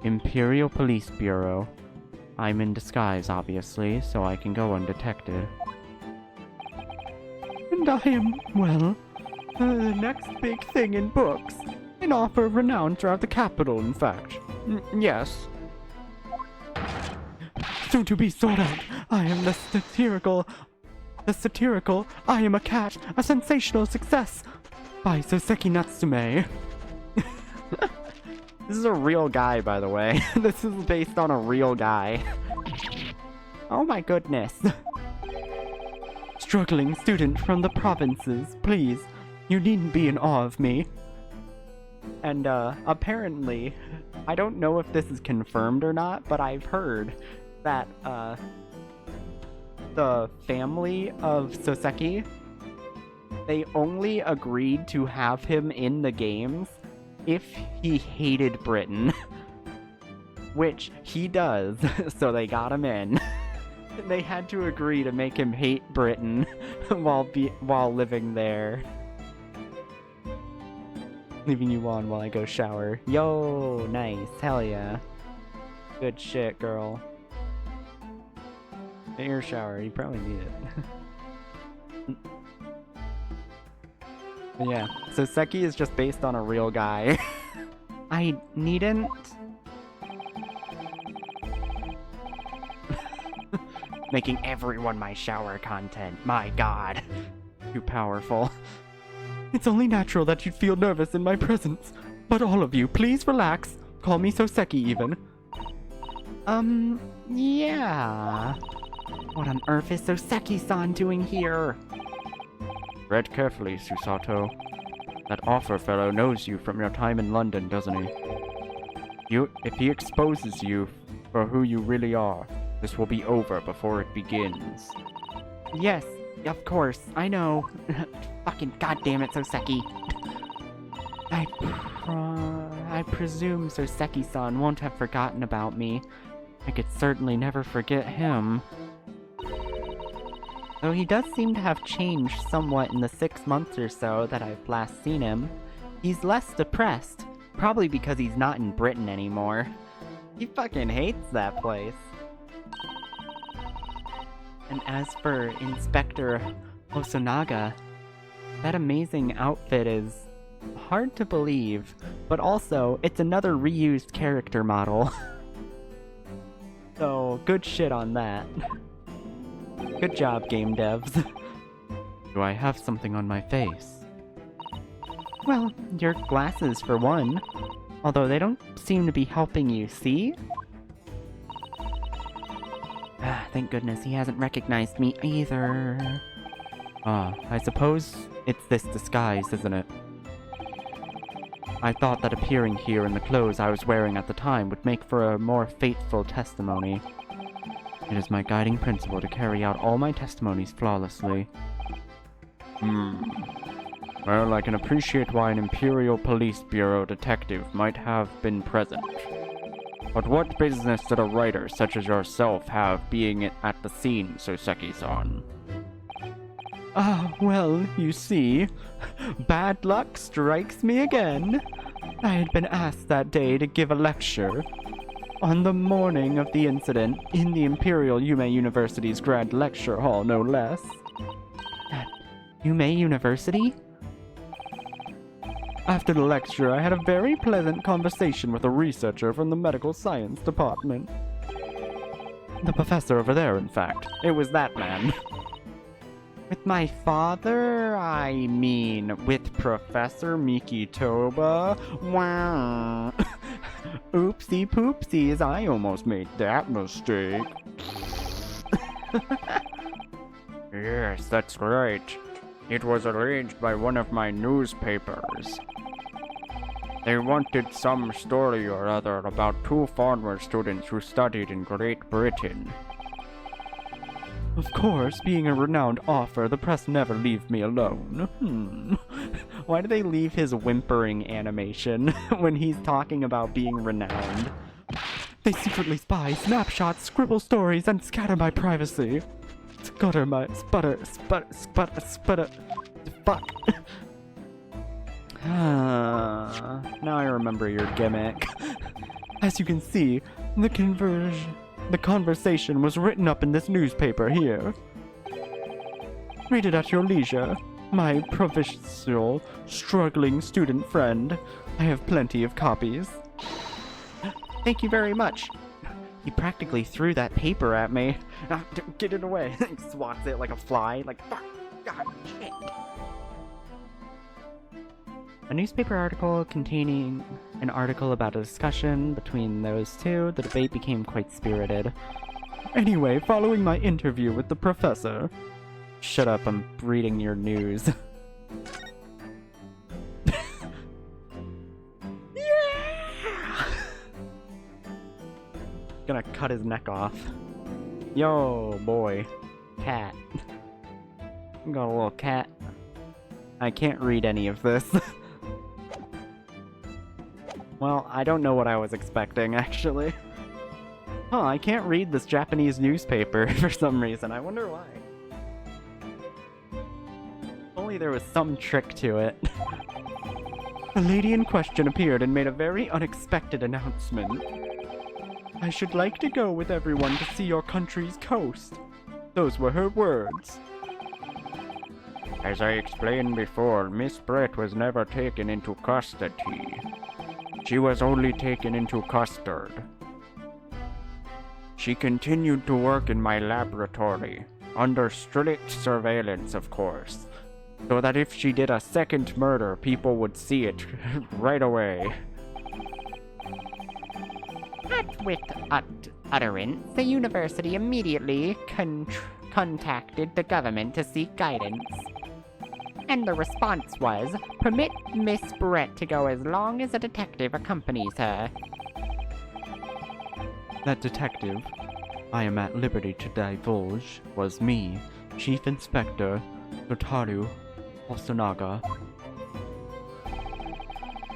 Imperial Police Bureau. I'm in disguise, obviously, so I can go undetected. And I am, well, the next big thing in books. An offer of renown throughout the capital, in fact. Yes. Soon to be sold out. I am the satirical, I am a cat, a sensational success. By Soseki Natsume. This is a real guy, by the way. This is based on a real guy. Oh my goodness. Struggling student from the provinces, please. You needn't be in awe of me. And apparently, I don't know if this is confirmed or not, but I've heard that the family of Soseki they only agreed to have him in the games if he hated Britain. Which he does, so they got him in. They had to agree to make him hate Britain while living there. Leaving you on while I go shower. Yo, nice, hell yeah. Good shit, girl. Get your shower, you probably need it. But yeah, so Seki is just based on a real guy. I needn't... Making everyone my shower content, my god. Too powerful. It's only natural that you'd feel nervous in my presence. But all of you, please relax. Call me Soseki even. Yeah. What on earth is Soseki-san doing here? Tread carefully, Susato. That author fellow knows you from your time in London, doesn't he? If he exposes you for who you really are, this will be over before it begins. Yes, of course, I know. Fucking goddamn it, Soseki. I presume Soseki-san won't have forgotten about me. I could certainly never forget him. Though he does seem to have changed somewhat in the 6 months or so that I've last seen him. He's less depressed, probably because he's not in Britain anymore. He fucking hates that place. And as for Inspector Hosonaga, that amazing outfit is hard to believe, but also it's another reused character model. So, good shit on that. Good job, game devs. Do I have something on my face? Well, your glasses for one. Although they don't seem to be helping you see. Thank goodness he hasn't recognized me either. I suppose it's this disguise, isn't it? I thought that appearing here in the clothes I was wearing at the time would make for a more faithful testimony. It is my guiding principle to carry out all my testimonies flawlessly. Well, I can appreciate why an Imperial Police Bureau detective might have been present. But what business did a writer such as yourself have being at the scene, Soseki-san? Well, you see, bad luck strikes me again. I had been asked that day to give a lecture. On the morning of the incident, in the Imperial Yume University's Grand Lecture Hall, no less. At Yume University? After the lecture, I had a very pleasant conversation with a researcher from the medical science department. The professor over there, in fact. It was that man. With my father? I mean, with Professor Mikitoba? Wow. Oopsie poopsies, I almost made that mistake. Yes, that's right. It was arranged by one of my newspapers. They wanted some story or other about 2 foreign students who studied in Great Britain. Of course, being a renowned author, the press never leave me alone. Why do they leave his whimpering animation when he's talking about being renowned? They secretly spy, snapshot, scribble stories, and scatter my privacy. Sputter my... Sputter... Fuck. Now I remember your gimmick. As you can see, the conversation was written up in this newspaper here. Read it at your leisure. My provincial, struggling student friend. I have plenty of copies. Thank you very much. He practically threw that paper at me. Get it away. He swats it like a fly. Like, fuck. God, shit. A newspaper article containing an article about a discussion between those two. The debate became quite spirited. Anyway, following my interview with the professor... Shut up, I'm reading your news. Gonna cut his neck off. Yo, boy. Cat. Got a little cat. I can't read any of this. Well, I don't know what I was expecting, actually. Huh, I can't read this Japanese newspaper for some reason. I wonder why. If only there was some trick to it. The lady in question appeared and made a very unexpected announcement. I should like to go with everyone to see your country's coast. Those were her words. As I explained before, Miss Brett was never taken into custody. She was only taken into custard. She continued to work in my laboratory, under strict surveillance, of course, so that if she did a second murder, people would see it right away. With utterance, the university immediately contacted the government to seek guidance. And the response was, permit Miss Brett to go as long as a detective accompanies her. That detective, I am at liberty to divulge, was me, Chief Inspector Notaru Hosonaga.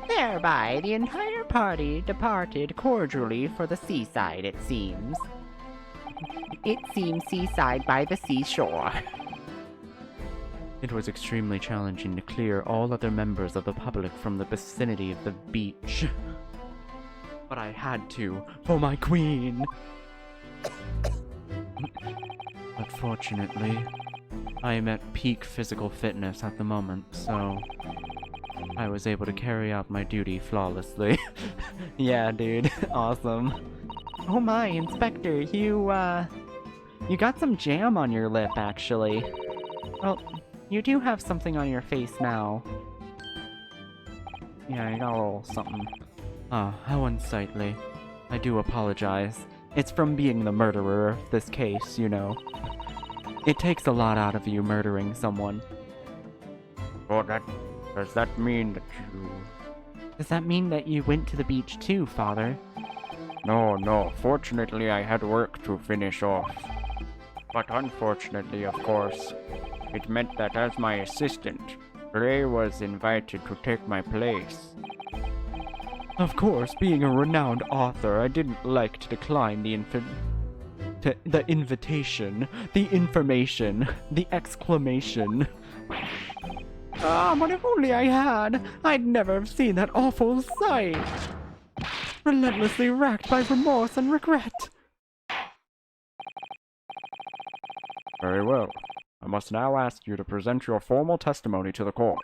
Thereby, the entire party departed cordially for the seaside, it seems. It seems seaside by the seashore. It was extremely challenging to clear all other members of the public from the vicinity of the beach. But I had to, for my queen! But fortunately, I am at peak physical fitness at the moment, so I was able to carry out my duty flawlessly. Yeah, dude. Awesome. Oh my, Inspector, you got some jam on your lip, actually. Well, you do have something on your face now. Yeah, you got a little something. Ah, how unsightly. I do apologize. It's from being the murderer of this case, you know. It takes a lot out of you murdering someone. Oh, does that mean that you... Does that mean that you went to the beach too, Father? No. Fortunately, I had work to finish off. But unfortunately, of course, it meant that as my assistant, Gray was invited to take my place. Of course, being a renowned author, I didn't like to decline the invitation, the information, the exclamation. Ah, but if only I had, I'd never have seen that awful sight. Relentlessly racked by remorse and regret. Very well. I must now ask you to present your formal testimony to the court.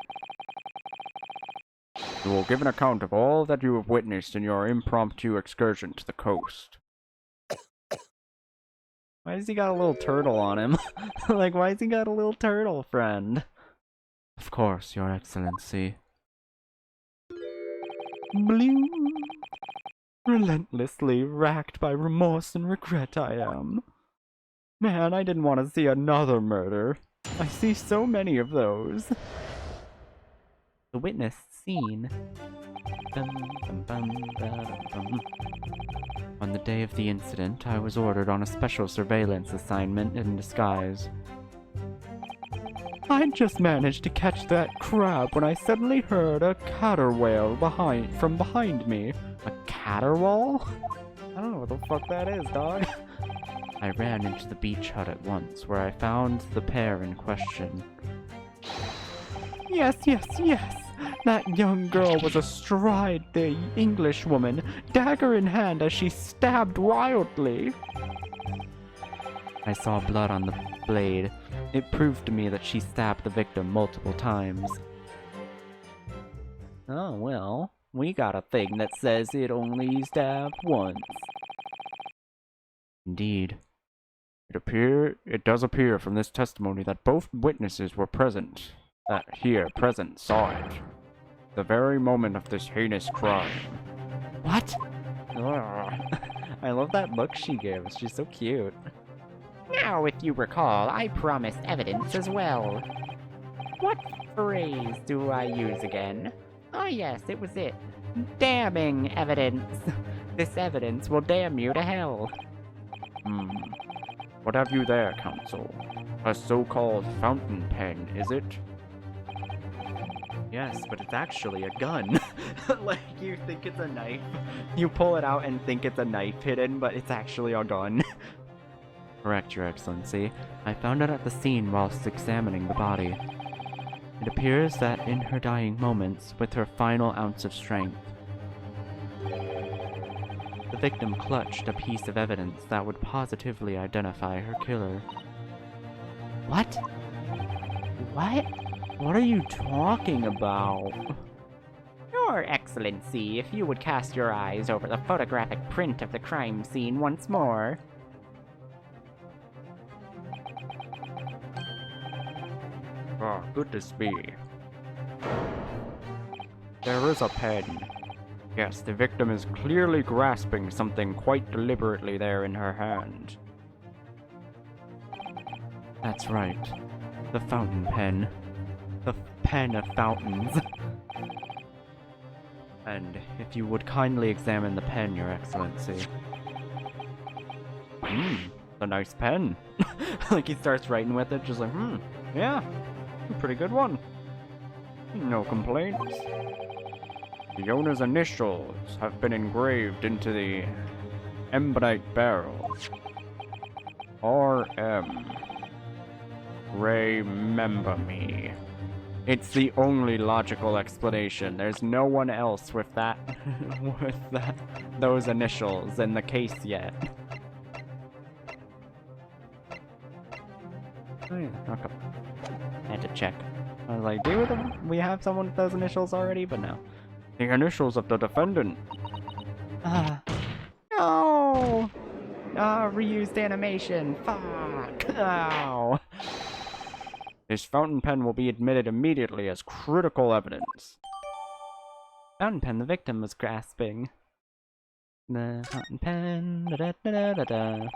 You will give an account of all that you have witnessed in your impromptu excursion to the coast. Why has he got a little turtle on him? Like, why has he got a little turtle friend? Of course, Your Excellency. Bloom. Relentlessly racked by remorse and regret I am. Man, I didn't want to see another murder. I see so many of those. The witness scene. On the day of the incident, I was ordered on a special surveillance assignment in disguise. I just managed to catch that crab when I suddenly heard a caterwaul from behind me. A caterwaul? I don't know what the fuck that is, dog. I ran into the beach hut at once, where I found the pair in question. Yes! That young girl was astride the Englishwoman, dagger in hand as she stabbed wildly. I saw blood on the blade. It proved to me that she stabbed the victim multiple times. Oh well, we got a thing that says it only stabbed once. Indeed. It does appear from this testimony that both witnesses were present, saw it. The very moment of this heinous crime. What? I love that look she gives. She's so cute. Now, if you recall, I promised evidence as well. What phrase do I use again? Ah, yes, it was it. Damning evidence. This evidence will damn you to hell. What have you there, counsel? A so-called fountain pen, is it? Yes, but it's actually a gun. Like, you think it's a knife. You pull it out and think it's a knife hidden, but it's actually a gun. Correct, Your Excellency. I found it at the scene whilst examining the body. It appears that in her dying moments, with her final ounce of strength, the victim clutched a piece of evidence that would positively identify her killer. What? What? What are you talking about? Your Excellency, if you would cast your eyes over the photographic print of the crime scene once more. Ah, goodness me. There is a pen. Yes, the victim is clearly grasping something quite deliberately there in her hand. That's right. The fountain pen. The pen of fountains. And if you would kindly examine the pen, Your Excellency. A nice pen. Like, he starts writing with it, just like, yeah, pretty good one. No complaints. The owner's initials have been engraved into the ebonite barrel. R.M. Remember me. It's the only logical explanation. There's no one else with that, those initials in the case yet. Oh yeah, okay. I had to check. I was like, we have someone with those initials already? But no. The initials of the defendant. No! Reused animation. Fuck. Ow. This fountain pen will be admitted immediately as critical evidence. Fountain pen the victim was grasping. The fountain pen. Da-da-da-da-da-da.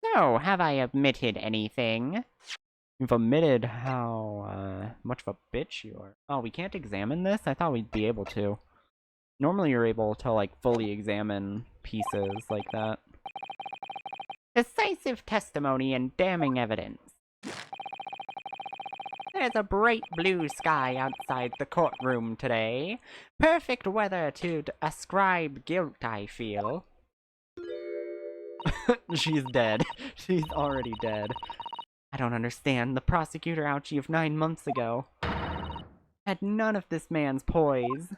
So, have I omitted anything? You've omitted how much of a bitch you are. Oh, we can't examine this? I thought we'd be able to. Normally you're able to, like, fully examine pieces like that. Decisive testimony and damning evidence. There's a bright blue sky outside the courtroom today. Perfect weather to ascribe guilt, I feel. She's dead. She's already dead. I don't understand. The prosecutor ouchie of 9 months ago had none of this man's poise.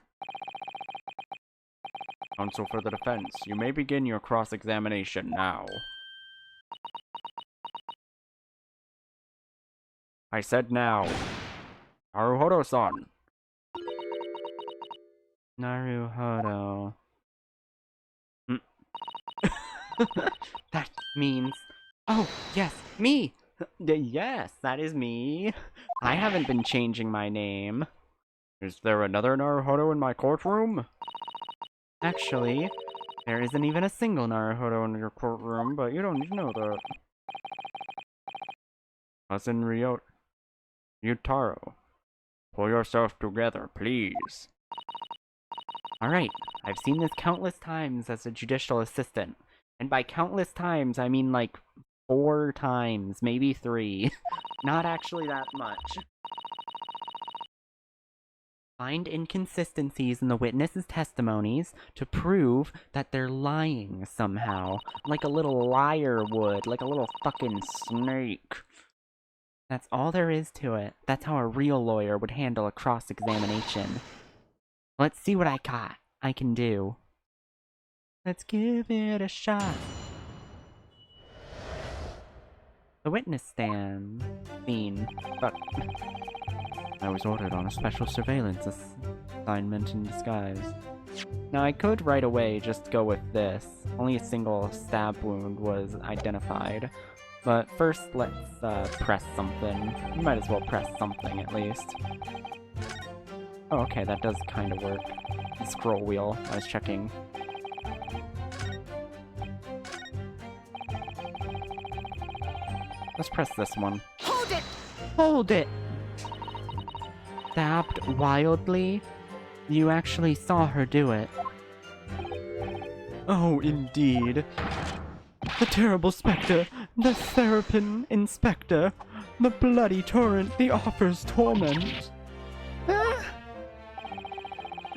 Counsel for the defense, you may begin your cross-examination now. I said now. Naruhodo-san. Naruhodo. That means... Oh, yes, me! Yes, that is me. I haven't been changing my name. Is there another Naruhodo in my courtroom? Actually, there isn't even a single Naruhodo in your courtroom, but you don't need to know that. Cousin Ryutaro, pull yourself together, please. Alright, I've seen this countless times as a judicial assistant. And by countless times, I mean like 4 times, maybe 3. Not actually that much. Find inconsistencies in the witnesses' testimonies to prove that they're lying somehow. Like a little liar would, like a little fucking snake. That's all there is to it. That's how a real lawyer would handle a cross-examination. Let's see what I can do. Let's give it a shot. The witness stand. Scene. But I was ordered on a special surveillance assignment in disguise. now I could right away just go with this. Only a single stab wound was identified. But first, let's press something. You might as well press something at least. Oh, okay, that does kind of work. The scroll wheel, I was checking. Let's press this one. Hold it! Hold it! Stabbed wildly? You actually saw her do it. Oh, indeed. The terrible spectre, the Therapin Inspector, the bloody torrent, the offer's torment.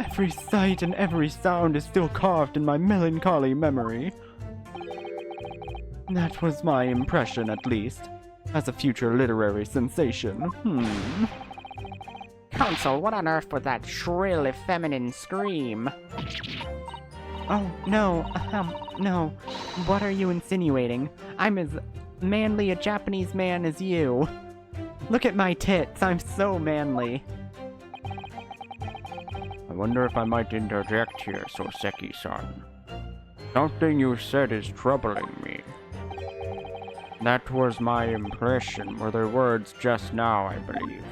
Every sight and every sound is still carved in my melancholy memory. That was my impression, at least, as a future literary sensation. Counsel, what on earth was that shrill, feminine scream? Oh, no, no. What are you insinuating? I'm as manly a Japanese man as you. Look at my tits, I'm so manly. I wonder if I might interject here, Soseki-san. Something you said is troubling me. That was my impression, were the words just now, I believe.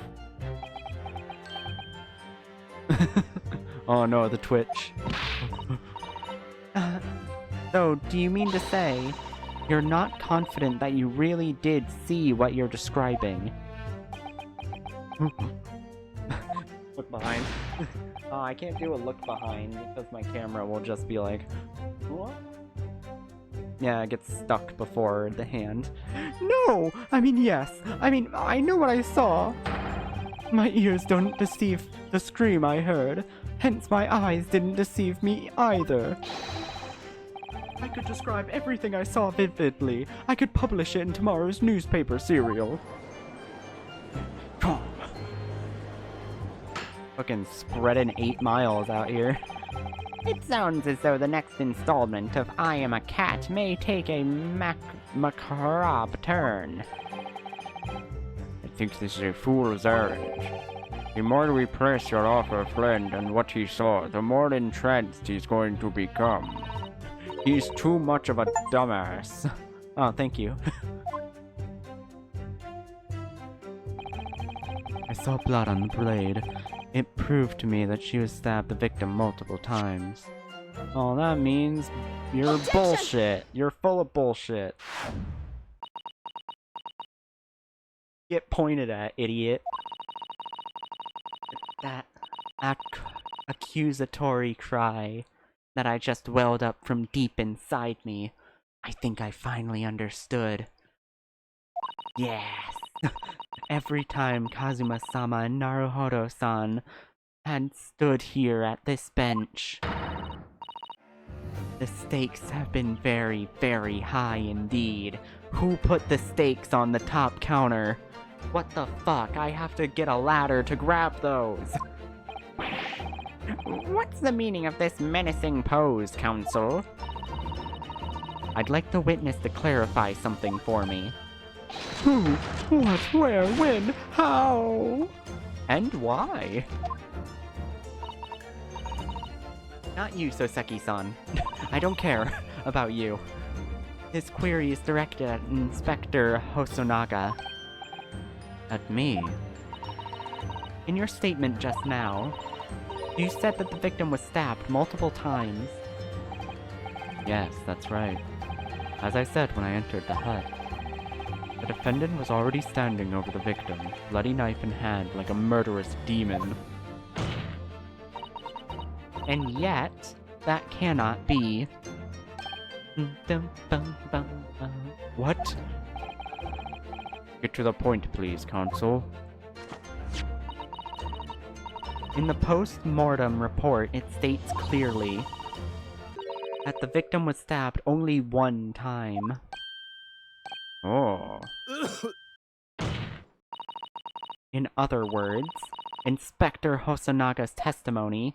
Oh no, the twitch. So, do you mean to say you're not confident that you really did see what you're describing? Look behind. Oh, I can't do a look behind because my camera will just be like, what? Yeah, it gets stuck before the hand. No! I mean, yes. I know what I saw. My ears don't deceive the scream I heard. Hence my eyes didn't deceive me either. I could describe everything I saw vividly. I could publish it in tomorrow's newspaper serial. Fucking spreading 8 miles out here. It sounds as though the next installment of I Am a Cat may take a macabre turn. I think this is a fool's errand. The more we press your offer friend on what he saw, the more entranced he's going to become. He's too much of a dumbass. Oh, thank you. I saw blood on the blade. It proved to me that she was stabbed the victim multiple times. Oh, that means you're bullshit. You're full of bullshit. Get pointed at, idiot. That accusatory cry that I just welled up from deep inside me. I think I finally understood. Yes! Every time Kazuma-sama and Naruhodo-san had stood here at this bench, the stakes have been very, very high indeed. Who put the stakes on the top counter? What the fuck? I have to get a ladder to grab those. What's the meaning of this menacing pose, Counsel? I'd like the witness to clarify something for me. Who? What? Where? When? How? And why? Not you, Soseki-san. I don't care about you. This query is directed at Inspector Hosonaga. At me? In your statement just now, you said that the victim was stabbed multiple times. Yes, that's right. As I said when I entered the hut. The defendant was already standing over the victim, bloody knife in hand like a murderous demon. And yet, that cannot be. What? Get to the point, please, Counsel. In the post-mortem report, it states clearly that the victim was stabbed only one time. Oh. In other words, Inspector Hosanaga's testimony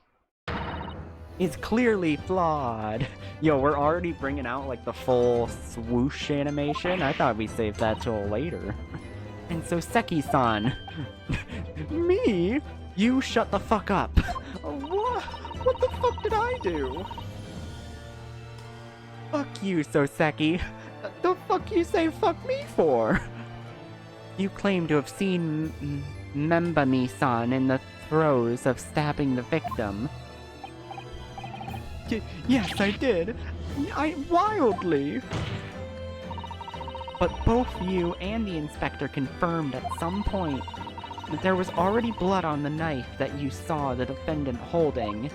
is clearly flawed. Yo, we're already bringing out like the full swoosh animation. I thought we saved that till later. And so Seki-san, Me? You shut the fuck up. What? What the fuck did I do? fuck you, Soseki. The fuck you say fuck me for? You claim to have seen Membami-san in the throes of stabbing the victim. Yes, I did. Wildly. But both you and the inspector confirmed at some point that there was already blood on the knife that you saw the defendant holding.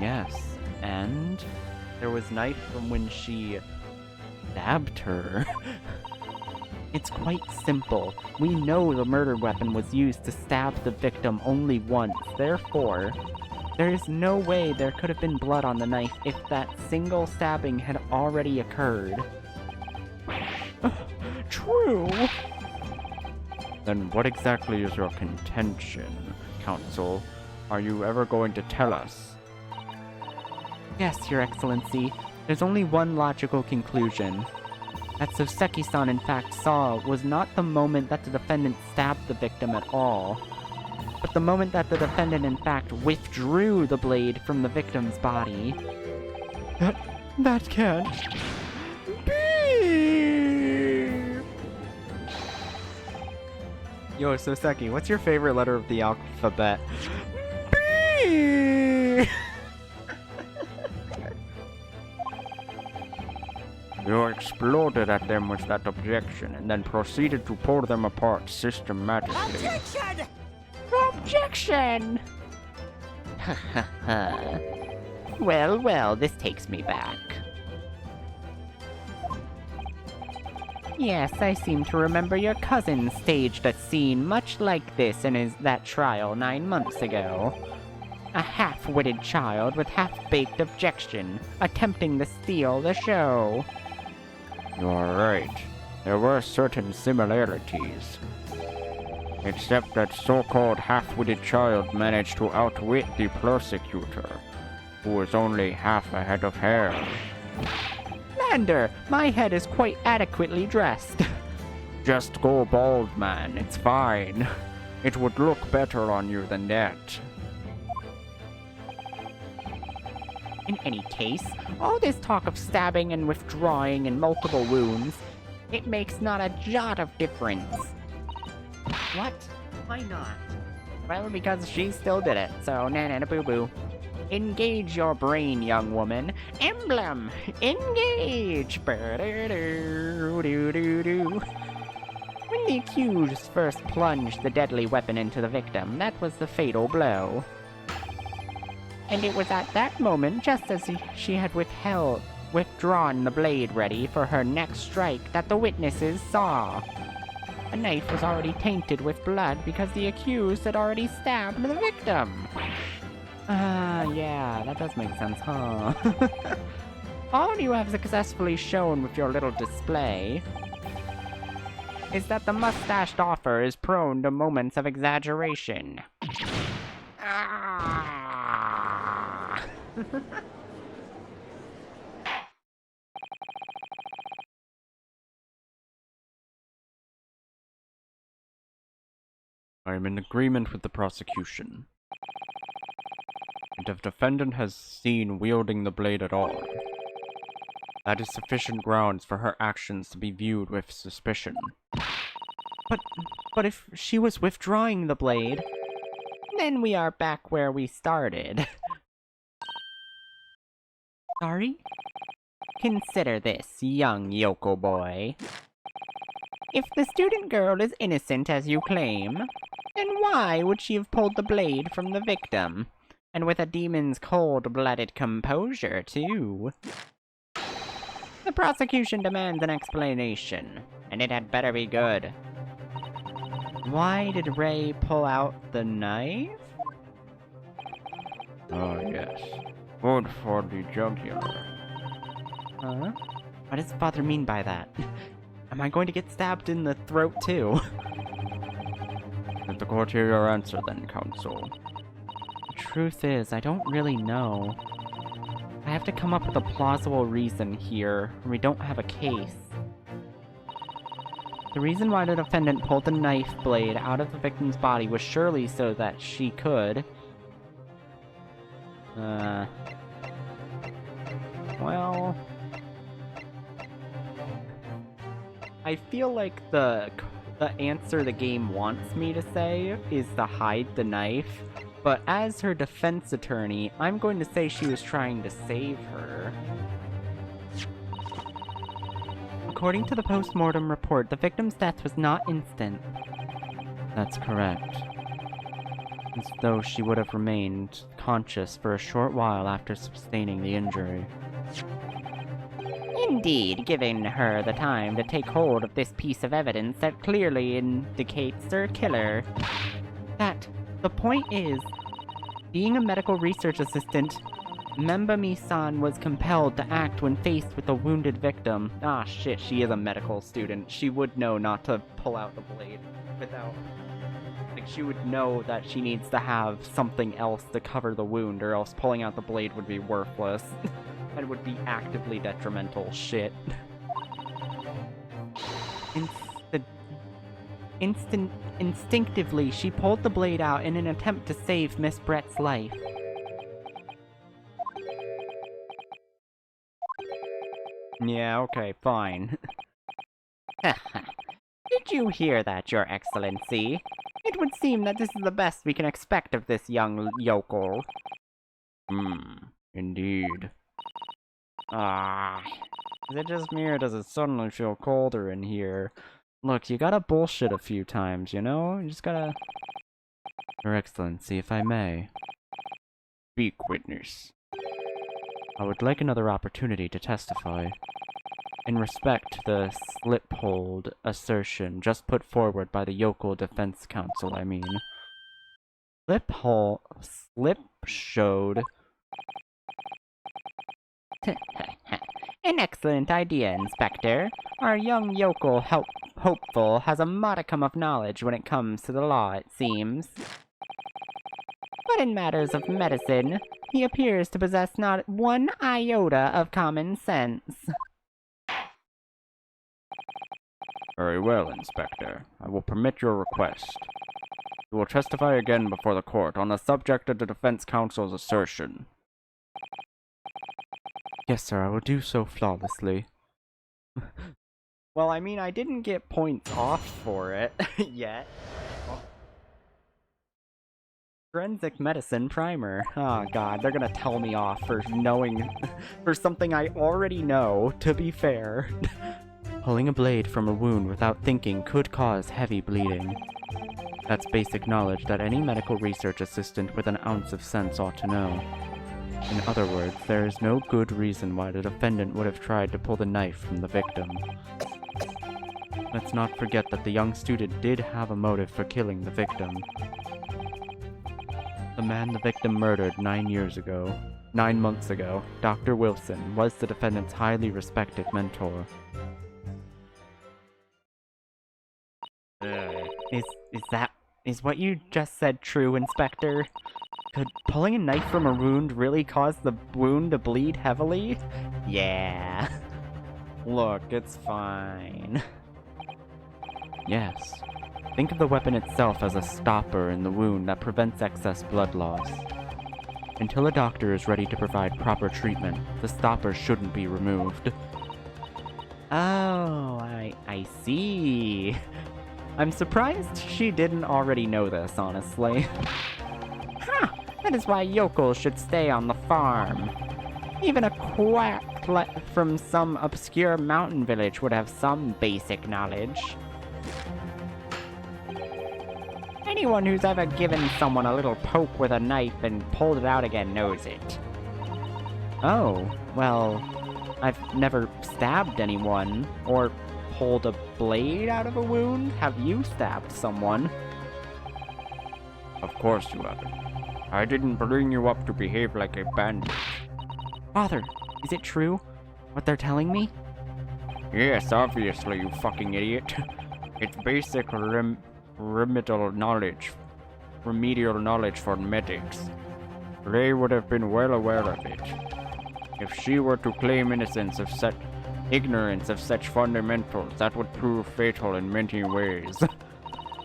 Yes, and there was knife from when she stabbed her. It's quite simple. We know the murder weapon was used to stab the victim only once. Therefore, there is no way there could have been blood on the knife if that single stabbing had already occurred. True. Then what exactly is your contention, Counsel? Are you ever going to tell us? Yes, Your Excellency. There's only one logical conclusion. That Soseki-san in fact saw was not the moment that the defendant stabbed the victim at all, but the moment that the defendant in fact withdrew the blade from the victim's body. That can't be. Yo, Soseki, what's your favorite letter of the alphabet? B. You exploded at them with that objection and then proceeded to pull them apart systematically. Objection! Well, well, this takes me back. Yes, I seem to remember your cousin staged a scene much like this in that trial 9 months ago. A half-witted child with half-baked objection, attempting to steal the show. You are right. There were certain similarities. Except that so-called half-witted child managed to outwit the prosecutor, who was only half a head of hair. Lander, my head is quite adequately dressed. Just go bald, man. It's fine. It would look better on you than that. In any case, all this talk of stabbing and withdrawing and multiple wounds, it makes not a jot of difference. What? Why not? Well, because she still did it, so na-na-na-boo-boo. Engage your brain, young woman. Emblem! Engage! Ba-da-da-doo-doo-doo-doo. When the accused first plunged the deadly weapon into the victim, that was the fatal blow. And it was at that moment, just as she had withdrawn the blade ready for her next strike, that the witnesses saw. The knife was already tainted with blood because the accused had already stabbed the victim. Yeah, that does make sense, huh? All you have successfully shown with your little display is that the mustached offer is prone to moments of exaggeration. Ah! I am in agreement with the prosecution. And if defendant has seen wielding the blade at all, that is sufficient grounds for her actions to be viewed with suspicion. But if she was withdrawing the blade, Then we are back where we started. sorry? Consider this, young Yoko boy. If the student girl is innocent as you claim, then why would she have pulled the blade from the victim? And with a demon's cold-blooded composure, too. The prosecution demands an explanation, and it had better be good. Why did Ray pull out the knife? Oh yes. Good for the jugular. Huh? What does father mean by that? Am I going to get stabbed in the throat too? Let the court hear your answer then, counsel. The truth is, I don't really know. I have to come up with a plausible reason here, or we don't have a case. The reason why the defendant pulled the knife blade out of the victim's body was surely so that she could... Well... I feel like the answer the game wants me to say is to hide the knife, but as her defense attorney, I'm going to say she was trying to save her. According to the post-mortem report, the victim's death was not instant. That's correct. As though she would have remained conscious for a short while after sustaining the injury. Indeed, giving her the time to take hold of this piece of evidence that clearly indicates their killer. The point is, being a medical research assistant, Membami-san was compelled to act when faced with a wounded victim. Ah, shit, she is a medical student. She would know not to pull out the blade without... Like, she would know that she needs to have something else to cover the wound, or else pulling out the blade would be worthless. And would be actively detrimental. Shit. Instinctively, she pulled the blade out in an attempt to save Miss Brett's life. Yeah, okay, fine. Did you hear that, Your Excellency? It would seem that this is the best we can expect of this young yokel. Indeed. Ah. Is it just me, or does it suddenly feel colder in here? Look, you gotta bullshit a few times, you know? You just gotta... Your Excellency, if I may. Speak, witness. I would like another opportunity to testify. In respect to the slip-hold assertion just put forward by the Yokel Defense Council, I mean. Slip-showed... An excellent idea, Inspector. Our young yokel hopeful has a modicum of knowledge when it comes to the law, it seems. But in matters of medicine, he appears to possess not one iota of common sense. Very well, Inspector. I will permit your request. You will testify again before the court on the subject of the Defense Counsel's assertion. Yes, sir, I will do so flawlessly. Well, I mean, I didn't get points off for it yet. Forensic Medicine Primer. Oh god, they're gonna tell me off for knowing... for something I already know, to be fair. Pulling a blade from a wound without thinking could cause heavy bleeding. That's basic knowledge that any medical research assistant with an ounce of sense ought to know. In other words, there is no good reason why the defendant would have tried to pull the knife from the victim. Let's not forget that the young student did have a motive for killing the victim. The man the victim murdered 9 months ago, Dr. Wilson, was the defendant's highly respected mentor. Is what you just said true, Inspector? Could pulling a knife from a wound really cause the wound to bleed heavily? Yeah. Look, it's fine. Yes. Think of the weapon itself as a stopper in the wound that prevents excess blood loss. Until a doctor is ready to provide proper treatment, the stopper shouldn't be removed. Oh, I see. I'm surprised she didn't already know this, honestly. That is why yokels should stay on the farm. Even a quack from some obscure mountain village would have some basic knowledge. Anyone who's ever given someone a little poke with a knife and pulled it out again knows it. Oh, well, I've never stabbed anyone, or pulled a blade out of a wound. Have you stabbed someone? Of course you haven't. I didn't bring you up to behave like a bandit. Father, is it true? What they're telling me? Yes, obviously, you fucking idiot. It's basic remedial knowledge for medics. Ray would have been well aware of it. If she were to claim ignorance of such fundamentals, that would prove fatal in many ways.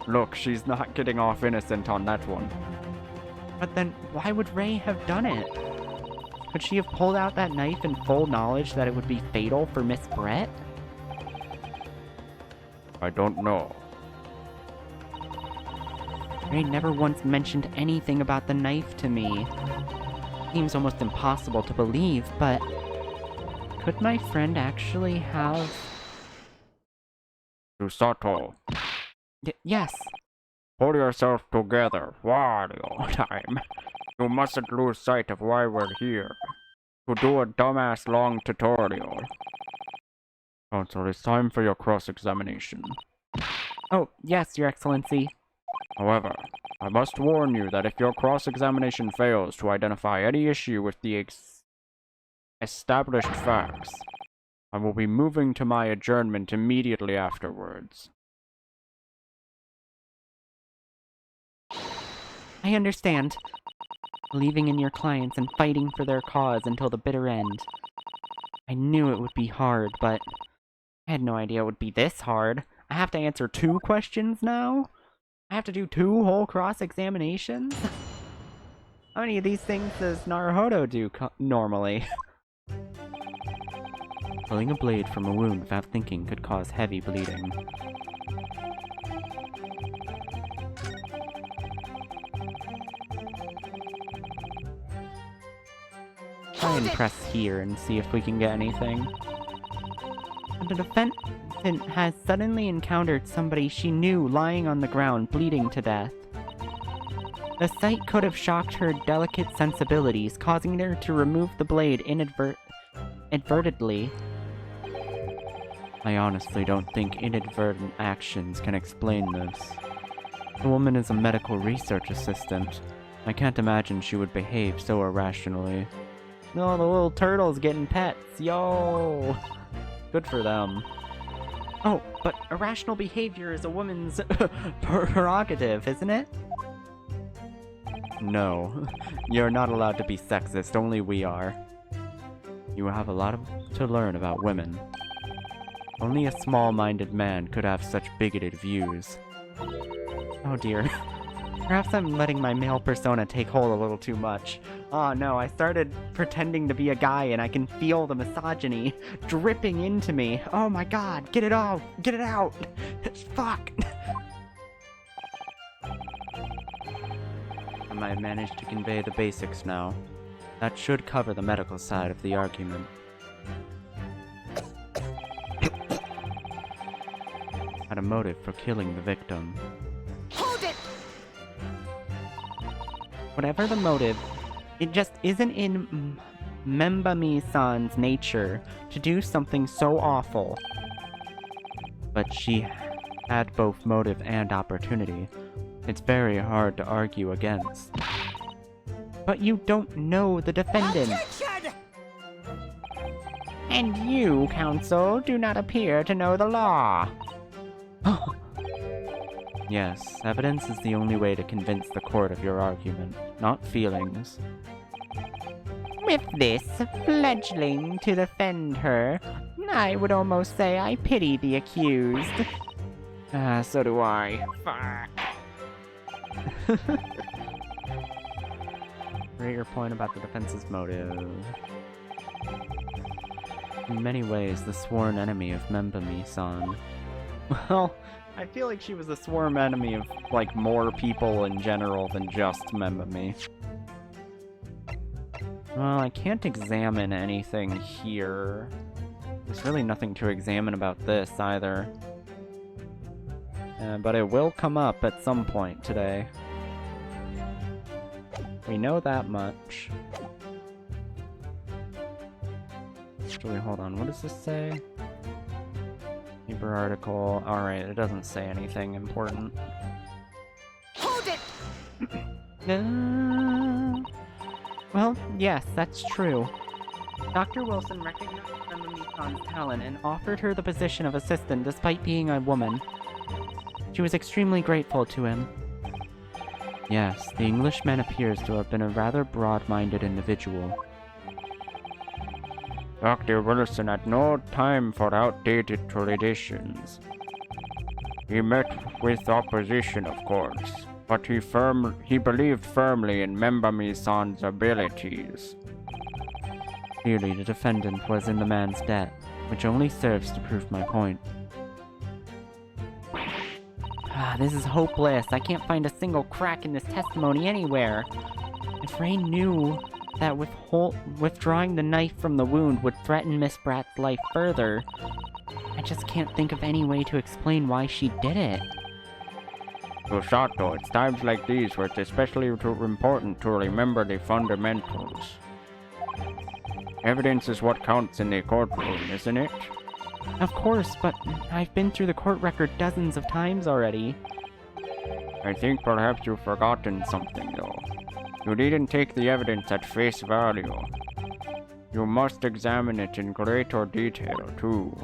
Look, she's not getting off innocent on that one. But then, why would Ray have done it? Could she have pulled out that knife in full knowledge that it would be fatal for Miss Brett? I don't know. Ray never once mentioned anything about the knife to me. Seems almost impossible to believe, but... could my friend actually have... Susato. Yes. Pull yourself together, Wario time. You mustn't lose sight of why we're here. To do a dumbass long tutorial. Counsel, it's time for your cross-examination. Oh, yes, Your Excellency. However, I must warn you that if your cross-examination fails to identify any issue with the established facts, I will be moving to my adjournment immediately afterwards. I understand. Believing in your clients and fighting for their cause until the bitter end. I knew it would be hard, but I had no idea it would be this hard. I have to answer 2 questions now? I have to do 2 whole cross-examinations? How many of these things does Naruhodo do normally? Pulling a blade from a wound without thinking could cause heavy bleeding. Try and press here and see if we can get anything. The defendant has suddenly encountered somebody she knew lying on the ground bleeding to death. The sight could have shocked her delicate sensibilities, causing her to remove the blade inadvertently. I honestly don't think inadvertent actions can explain this. The woman is a medical research assistant. I can't imagine she would behave so irrationally. No, the little turtle's getting pets, yo! Good for them. Oh, but irrational behavior is a woman's prerogative, isn't it? No, you're not allowed to be sexist, only we are. You have a lot to learn about women. Only a small-minded man could have such bigoted views. Oh dear. Perhaps I'm letting my male persona take hold a little too much. Oh no, I started pretending to be a guy and I can feel the misogyny dripping into me. Oh my god, get it all, get it out. Fuck. I might manage to convey the basics now. That should cover the medical side of the argument. Had a motive for killing the victim. Hold it! Whatever the motive, it just isn't in Membami-san's nature to do something so awful. But she had both motive and opportunity. It's very hard to argue against. But you don't know the defendant. Objection! And you, counsel, do not appear to know the law. Yes, evidence is the only way to convince the court of your argument, not feelings. With this fledgling to defend her, I would almost say I pity the accused. So do I. Fuck. Rate your point about the defense's motive. In many ways, the sworn enemy of Membami-san. Well, I feel like she was a sworn enemy of, like, more people in general than just Membami. Well, I can't examine anything here. There's really nothing to examine about this either. But it will come up at some point today. We know that much. Actually, hold on, what does this say? Paper article. Alright, it doesn't say anything important. Hold it! Well, yes, that's true. Dr. Wilson recognized Membami-san's talent and offered her the position of assistant despite being a woman. She was extremely grateful to him. Yes, the Englishman appears to have been a rather broad-minded individual. Dr. Wilson had no time for outdated traditions. He met with opposition, of course, but he believed firmly in Membami-san's abilities. Clearly, the defendant was in the man's debt, which only serves to prove my point. This is hopeless. I can't find a single crack in this testimony anywhere. If Rain knew that withdrawing the knife from the wound would threaten Miss Bratt's life further, I just can't think of any way to explain why she did it. Susato, it's times like these where it's especially important to remember the fundamentals. Evidence is what counts in the courtroom, isn't it? Of course, but I've been through the court record dozens of times already. I think perhaps you've forgotten something, though. You didn't take the evidence at face value. You must examine it in greater detail, too.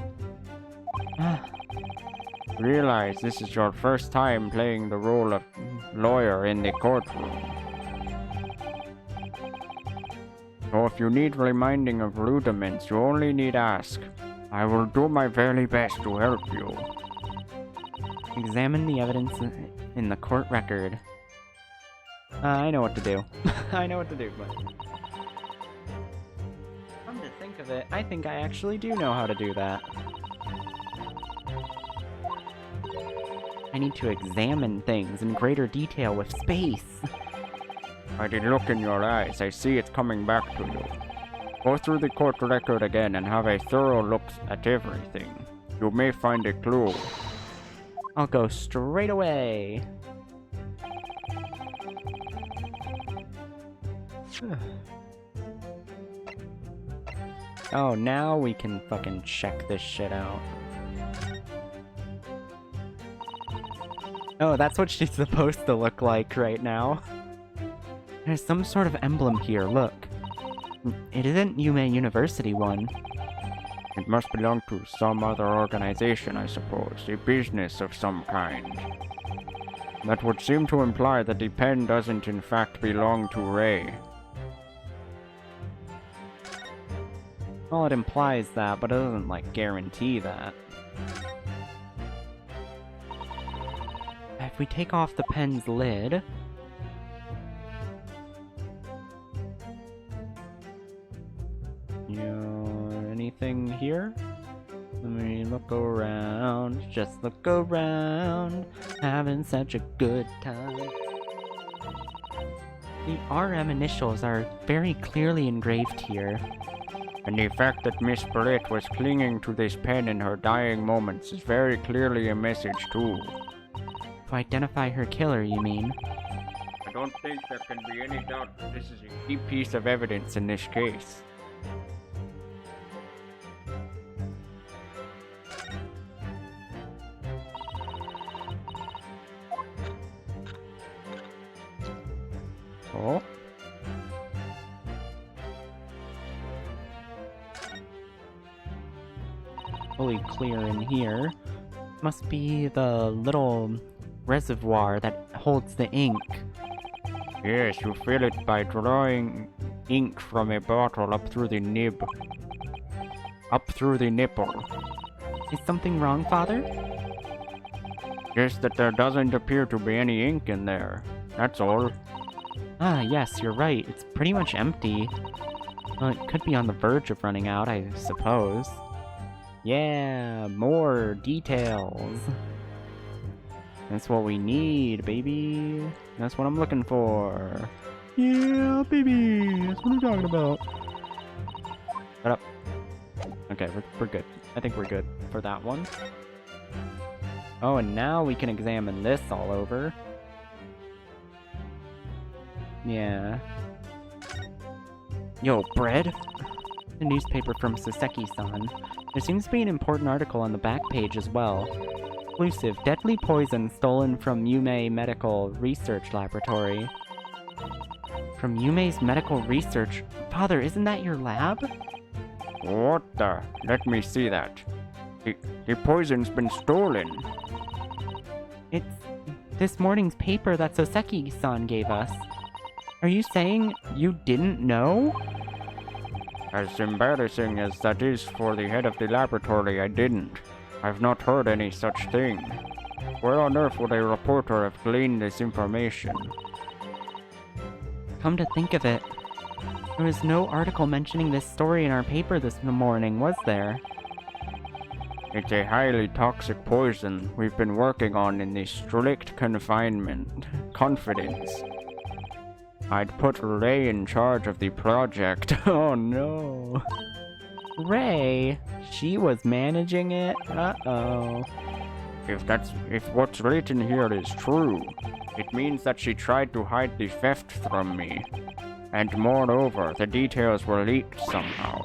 Realize this is your first time playing the role of lawyer in the courtroom. So if you need reminding of rudiments, you only need ask. I will do my very best to help you. Examine the evidence in the court record. I know what to do. I know what to do, but... Come to think of it, I think I actually do know how to do that. I need to examine things in greater detail with space. I did look in your eyes. I see it's coming back to you. Go through the court record again and have a thorough look at everything. You may find a clue. I'll go straight away. Oh, now we can fucking check this shit out. Oh, that's what she's supposed to look like right now. There's some sort of emblem here, look. It isn't Yume University one. It must belong to some other organization, I suppose. A business of some kind. That would seem to imply that the pen doesn't in fact belong to Ray. Well, it implies that, but it doesn't, like, guarantee that. If we take off the pen's lid... anything here? Let me look around, just look around, having such a good time. The RM initials are very clearly engraved here. And the fact that Miss Britt was clinging to this pen in her dying moments is very clearly a message too. To identify her killer, you mean? I don't think there can be any doubt that this is a key piece of evidence in this case. Oh. Fully clear in here. Must be the little reservoir that holds the ink. Yes, you fill it by drawing ink from a bottle up through the nib. Up through the nipple. Is something wrong, Father? Just that there doesn't appear to be any ink in there. That's all. Ah, yes, you're right. It's pretty much empty. Well, it could be on the verge of running out, I suppose. Yeah, more details. That's what we need, baby. That's what I'm looking for. Yeah, baby. That's what I'm talking about. Shut up. Okay, we're good. I think we're good for that one. Oh, and now we can examine this all over. Yeah. Yo, bread? The newspaper from Soseki-san. There seems to be an important article on the back page as well. Exclusive, deadly poison stolen from Yume Medical Research Laboratory. From Yume's Medical Research? Father, isn't that your lab? What the? Let me see that. The poison's been stolen. It's this morning's paper that Soseki-san gave us. Are you saying you didn't know? As embarrassing as that is for the head of the laboratory, I didn't. I've not heard any such thing. Where on earth would a reporter have gleaned this information? Come to think of it, there was no article mentioning this story in our paper this morning, was there? It's a highly toxic poison we've been working on in the strict confinement. Confidence. I'd put Ray in charge of the project. Oh no. Ray? She was managing it? Uh-oh. If what's written here is true, it means that she tried to hide the theft from me. And moreover, the details were leaked somehow.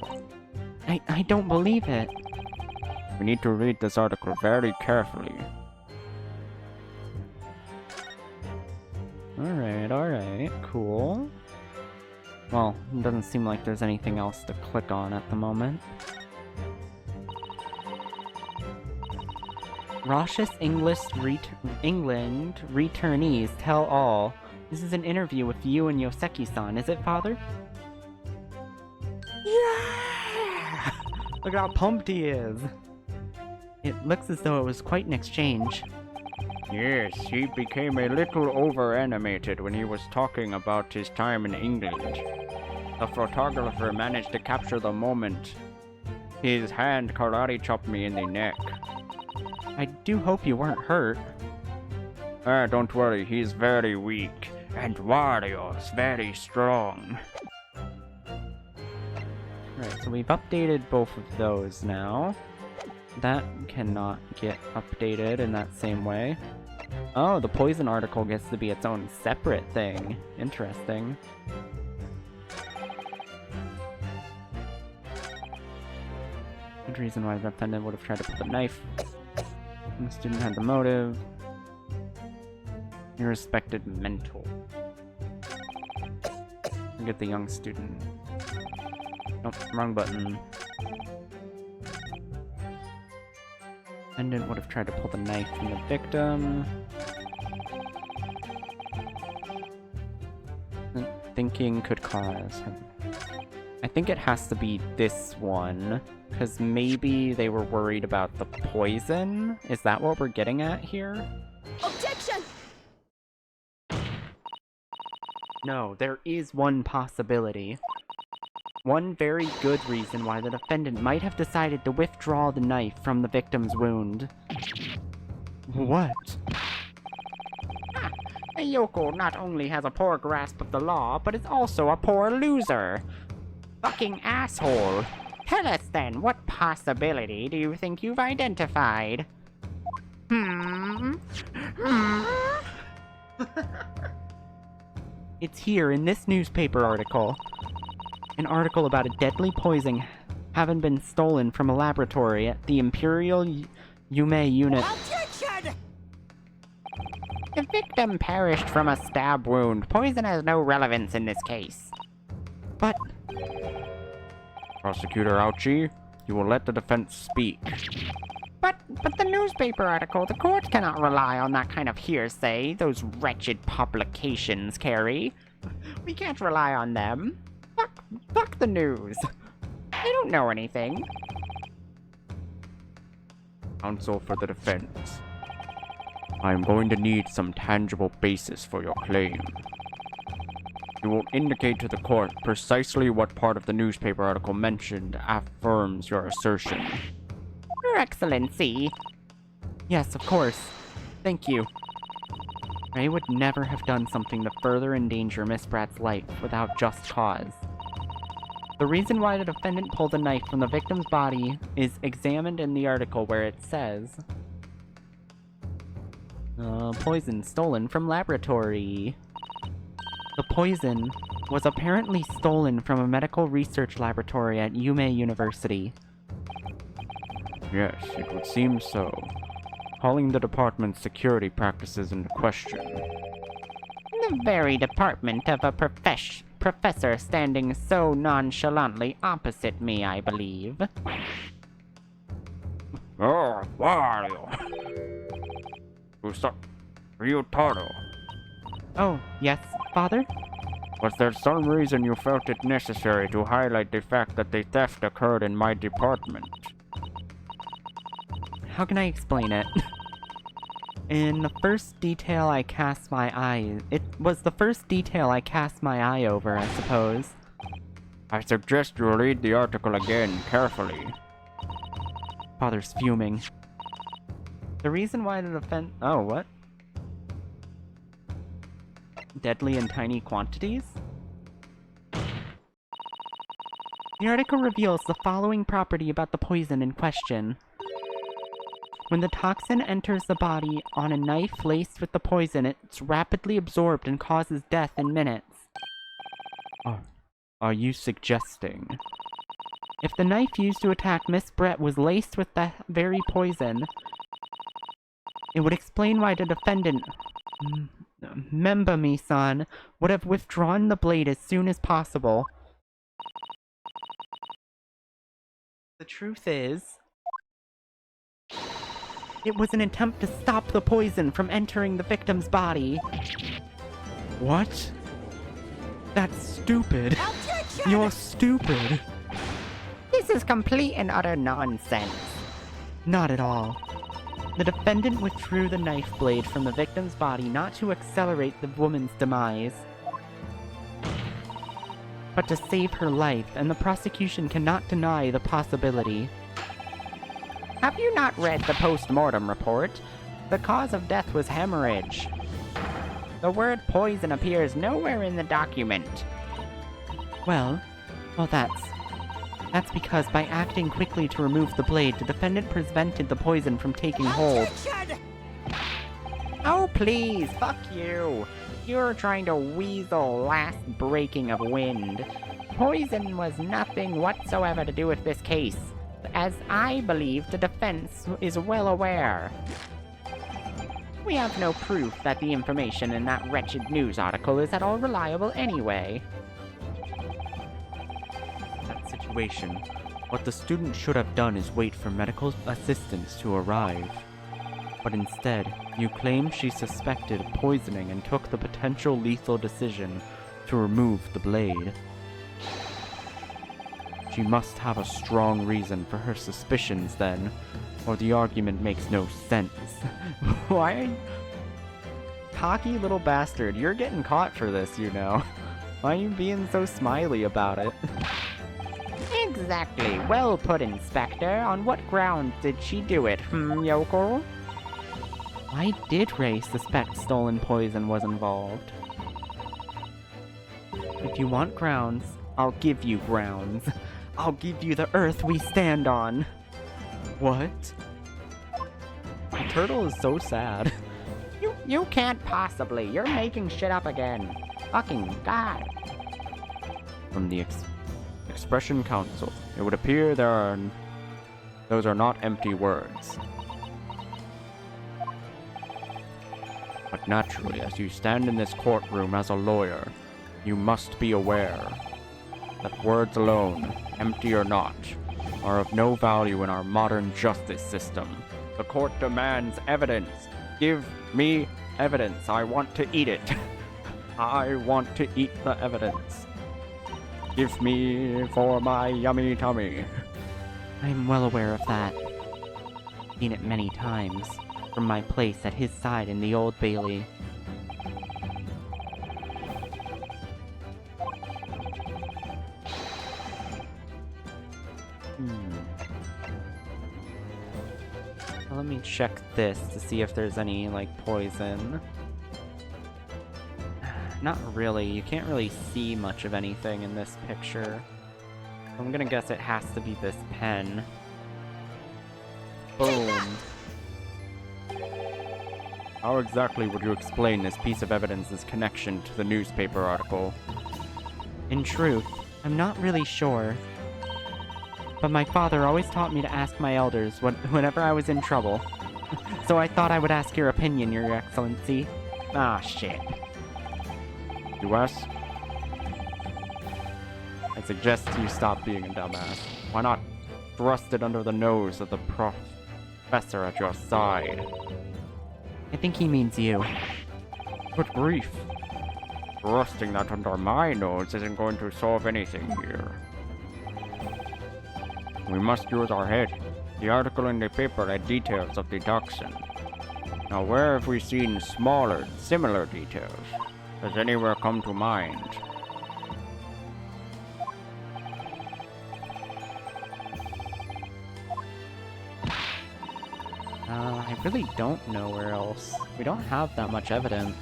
I don't believe it. We need to read this article very carefully. Alright, cool. Well, it doesn't seem like there's anything else to click on at the moment. Raucous England returnees tell all. This is an interview with you and Yoseki-san, is it, father? Yeah! Look how pumped he is! It looks as though it was quite an exchange. Yes, he became a little over-animated when he was talking about his time in England. The photographer managed to capture the moment. His hand karate chopped me in the neck. I do hope you weren't hurt. Don't worry, he's very weak. And Wario's very strong. Right, so we've updated both of those now. That cannot get updated in that same way. Oh, the poison article gets to be its own separate thing. Interesting. Good reason why the defendant would have tried to put the knife. The student had the motive. Irrespected mental. Get the young student. Nope, wrong button. Defendant would have tried to pull the knife from the victim. Thinking could cause him. I think it has to be this one, because maybe they were worried about the poison? Is that what we're getting at here? Objection! No, there is one possibility. One very good reason why the defendant might have decided to withdraw the knife from the victim's wound. What? Ayoko not only has a poor grasp of the law, but is also a poor loser. Fucking asshole. Tell us then, what possibility do you think you've identified? It's here in this newspaper article. An article about a deadly poison having been stolen from a laboratory at the Imperial Yume unit. Objection! The victim perished from a stab wound. Poison has no relevance in this case. But Prosecutor Ouchi, you will let the defense speak. But the newspaper article, the court cannot rely on that kind of hearsay those wretched publications carry. We can't rely on them. Fuck the news. They don't know anything. Counsel for the defense. I am going to need some tangible basis for your claim. You will indicate to the court precisely what part of the newspaper article mentioned affirms your assertion. Your Excellency. yes, of course. Thank you. I would never have done something to further endanger Miss Brat's life without just cause. The reason why the defendant pulled a knife from the victim's body is examined in the article where it says, poison stolen from laboratory. The poison was apparently stolen from a medical research laboratory at Yume University. Yes, it would seem so. Calling the department's security practices into question. The very department of a professor standing so nonchalantly opposite me, I believe. Oh, Wario! Ryutaro, Oh, yes, father? was there some reason you felt it necessary to highlight the fact that the theft occurred in my department? How can I explain it? In the first detail I cast my eye... It was the first detail I cast my eye over, I suppose. I suggest you read the article again carefully. Father's fuming. The reason why the defense... Oh, what? Deadly in tiny quantities? The article reveals the following property about the poison in question. When the toxin enters the body on a knife laced with the poison, it's rapidly absorbed and causes death in minutes. Are you suggesting If the knife used to attack Miss Brett was laced with that very poison, it would explain why the defendant, Membami-san, would have withdrawn the blade as soon as possible. The truth is, it was an attempt to stop the poison from entering the victim's body. What? That's stupid. Objection! You're stupid. This is complete and utter nonsense. Not at all. The defendant withdrew the knife blade from the victim's body not to accelerate the woman's demise, but to save her life, and the prosecution cannot deny the possibility. Have you not read the post-mortem report? The cause of death was hemorrhage. The word poison appears nowhere in the document. Well, that's because by acting quickly to remove the blade, the defendant prevented the poison from taking hold. Objection! Oh, please, fuck you. You're trying to weasel last breaking of wind. Poison was nothing whatsoever to do with this case, as I believe the defense is well aware. We have no proof that the information in that wretched news article is at all reliable anyway. That situation, what the student should have done is wait for medical assistance to arrive. But instead, you claim she suspected poisoning and took the potential lethal decision to remove the blade. She must have a strong reason for her suspicions then, or the argument makes no sense. Why? Cocky little bastard, you're getting caught for this, you know. Why are you being so smiley about it? Exactly. Well put, Inspector. On what grounds did she do it, Yoko? Why did Ray suspect stolen poison was involved? If you want grounds, I'll give you grounds. I'll give you the earth we stand on. What? The turtle is so sad. You can't possibly. You're making shit up again. Fucking God. From the Expression Council, it would appear those are not empty words. But naturally, as you stand in this courtroom as a lawyer, you must be aware that words alone, empty or not, are of no value in our modern justice system. The court demands evidence. Give me evidence. I want to eat it. I want to eat the evidence. Give me for my yummy tummy. I'm well aware of that. Seen it many times, from my place at his side in the Old Bailey. Well, let me check this to see if there's any, like, poison. Not really. You can't really see much of anything in this picture. I'm gonna guess it has to be this pen. Boom. How exactly would you explain this piece of evidence's connection to the newspaper article? In truth, I'm not really sure. But my father always taught me to ask my elders whenever I was in trouble. So I thought I would ask your opinion, Your Excellency. Ah, shit. US? I suggest you stop being a dumbass. Why not thrust it under the nose of the professor at your side? I think he means you. Good grief. Thrusting that under my nose isn't going to solve anything here. We must use our head. The article in the paper had details of the dachshund. Now where have we seen smaller, similar details? Does anywhere come to mind? I really don't know where else. We don't have that much evidence.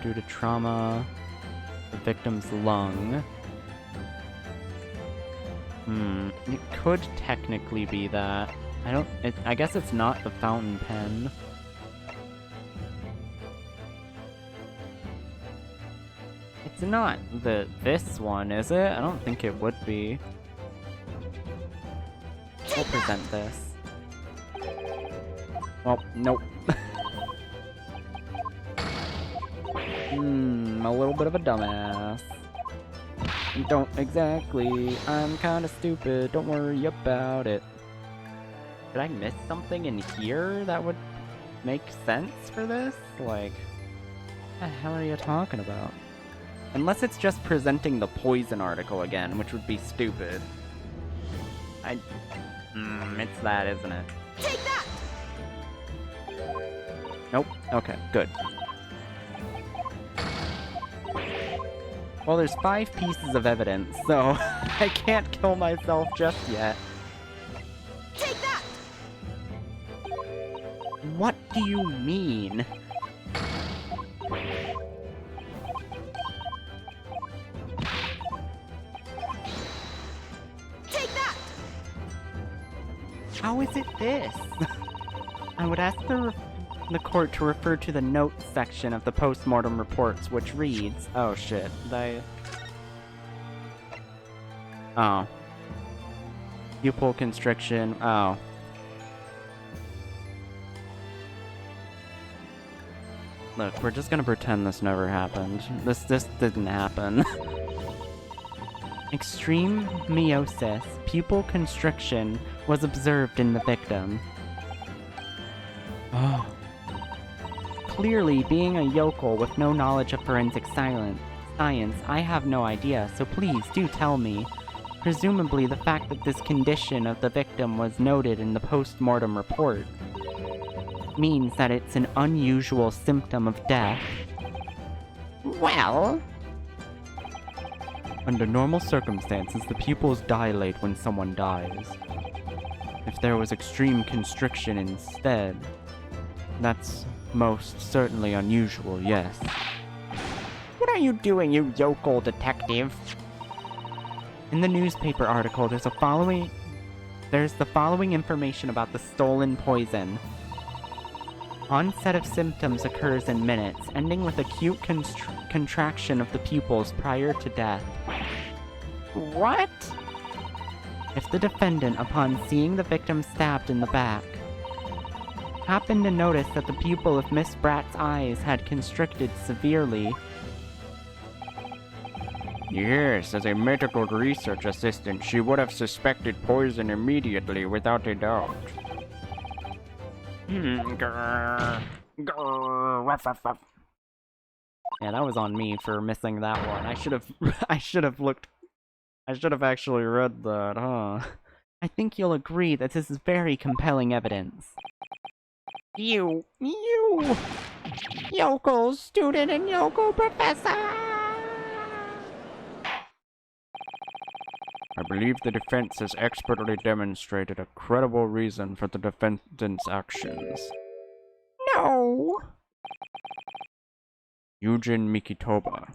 Due to trauma, the victim's lung. It could technically be that. I guess it's not the fountain pen. It's not this one, is it? I don't think it would be. We'll present this. Well, nope. A little bit of a dumbass. Don't exactly. I'm kinda stupid. Don't worry about it. Did I miss something in here that would make sense for this? Like, what the hell are you talking about? Unless it's just presenting the poison article again, which would be stupid. It's that, isn't it? Take that! Nope. Okay, good. Well, there's 5 pieces of evidence, so I can't kill myself just yet. Take that! What do you mean? Take that! How is it this? I would ask the court to refer to the notes section of the post-mortem reports, which reads... Oh shit, Oh. Pupil constriction, oh. Look, we're just gonna pretend this never happened. This didn't happen. Extreme meiosis, pupil constriction, was observed in the victim. Oh. Clearly, being a yokel with no knowledge of forensic science, I have no idea, so please do tell me. Presumably, the fact that this condition of the victim was noted in the post-mortem report means that it's an unusual symptom of death. Well, Under normal circumstances, the pupils dilate when someone dies. If there was extreme constriction instead, that's most certainly unusual, yes. what are you doing, you yokel detective? In the newspaper article, there's the following information about the stolen poison. Onset of symptoms occurs in minutes, ending with acute contraction of the pupils prior to death. What? If the defendant, upon seeing the victim stabbed in the back, happened to notice that the pupil of Miss Bratt's eyes had constricted severely... Yes, as a medical research assistant, she would have suspected poison immediately without a doubt. Grrr. Grrr. Ruff, ruff, ruff. Yeah, that was on me for missing that one. I should have actually read that, huh? I think you'll agree that this is very compelling evidence. You yokel student and yokel professor! I believe the defense has expertly demonstrated a credible reason for the defendant's actions. No! Eugen Mikitoba.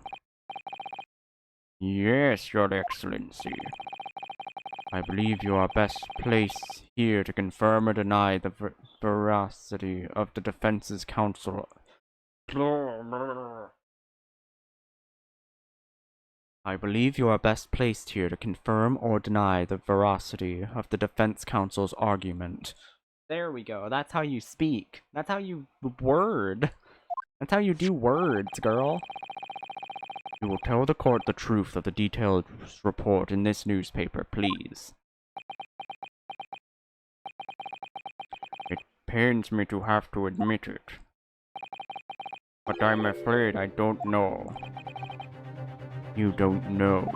Yes, Your Excellency. I believe you are best placed here to confirm or deny the veracity of the defense's counsel. I believe you are best placed here to confirm or deny the veracity of the defense counsel's argument. There we go. That's how you speak. That's how you word. That's how you do words, girl. You will tell the court the truth of the detailed report in this newspaper, please. It pains me to have to admit it, but I'm afraid I don't know. You don't know.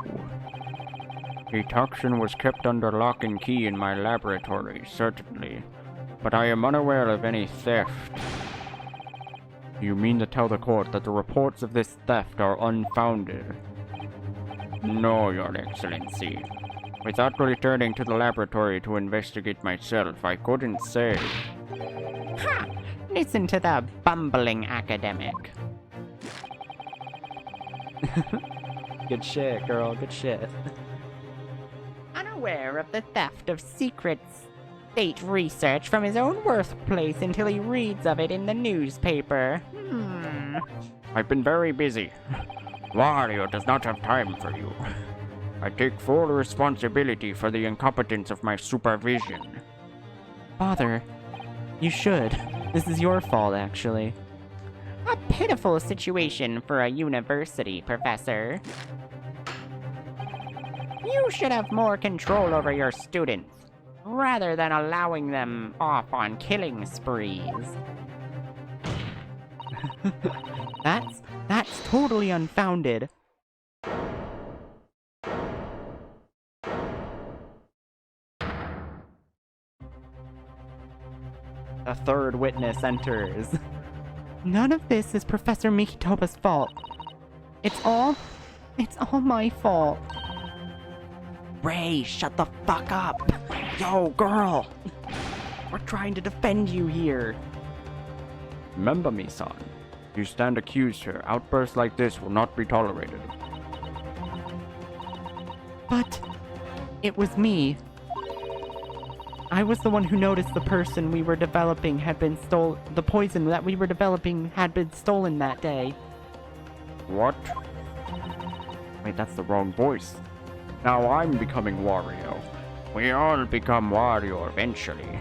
The toxin was kept under lock and key in my laboratory, certainly, but I am unaware of any theft. You mean to tell the court that the reports of this theft are unfounded? No, Your Excellency. Without returning to the laboratory to investigate myself, I couldn't say. Ha! Listen to the bumbling academic. Good shit, girl. Good shit. Unaware of the theft of secret state research from his own birthplace until he reads of it in the newspaper. I've been very busy. Wario does not have time for you. I take full responsibility for the incompetence of my supervision. Father, you should. This is your fault, actually. A pitiful situation for a university professor. You should have more control over your students, rather than allowing them off on killing sprees. That's totally unfounded. A third witness enters. None of this is Professor Mikitoba's fault. It's all my fault. Ray, shut the fuck up! Yo, girl! We're trying to defend you here. Remember me, son. You stand accused here. Outbursts like this will not be tolerated. But it was me. I was the one who noticed the person we were developing had been the poison that we were developing had been stolen that day. What? Wait, that's the wrong voice. Now I'm becoming Wario. We all become Wario eventually.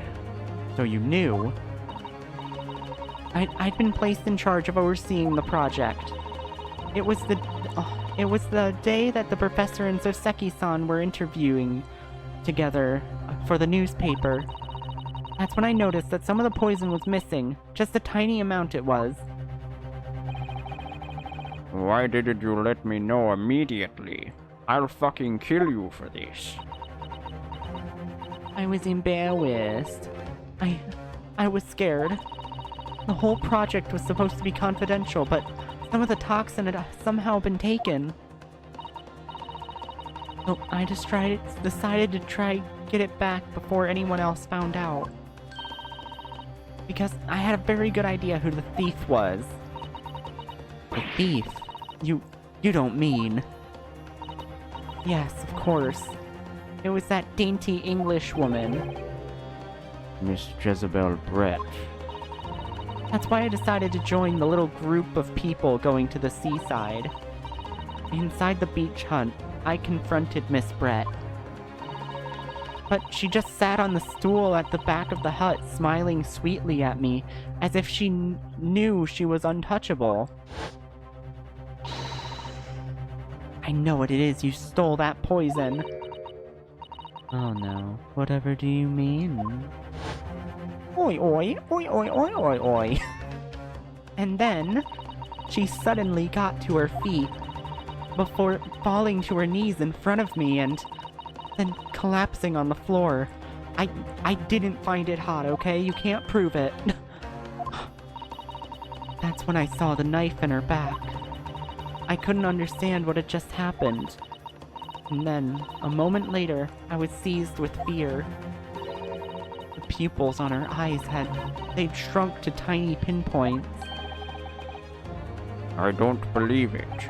So you knew? I'd been placed in charge of overseeing the project. It was the day that the professor and Zoseki-san were interviewing together for the newspaper. That's when I noticed that some of the poison was missing. Just a tiny amount it was. Why didn't you let me know immediately? I'll fucking kill you for this. I was embarrassed. I was scared. The whole project was supposed to be confidential, but some of the toxin had somehow been taken. So I just decided to try get it back before anyone else found out. Because I had a very good idea who the thief was. The thief? You don't mean... Yes, of course. It was that dainty English woman. Miss Jezebel Brett. That's why I decided to join the little group of people going to the seaside. Inside the beach hut, I confronted Miss Brett. But she just sat on the stool at the back of the hut, smiling sweetly at me, as if she knew she was untouchable. I know what it is, you stole that poison. Oh no, whatever do you mean? Oi oi, oi oi oi oi oi. And then, she suddenly got to her feet, before falling to her knees in front of me and then collapsing on the floor. I didn't find it hot, okay? You can't prove it. That's when I saw the knife in her back. I couldn't understand what had just happened. And then, a moment later, I was seized with fear. The pupils on her eyes they'd shrunk to tiny pinpoints. I don't believe it.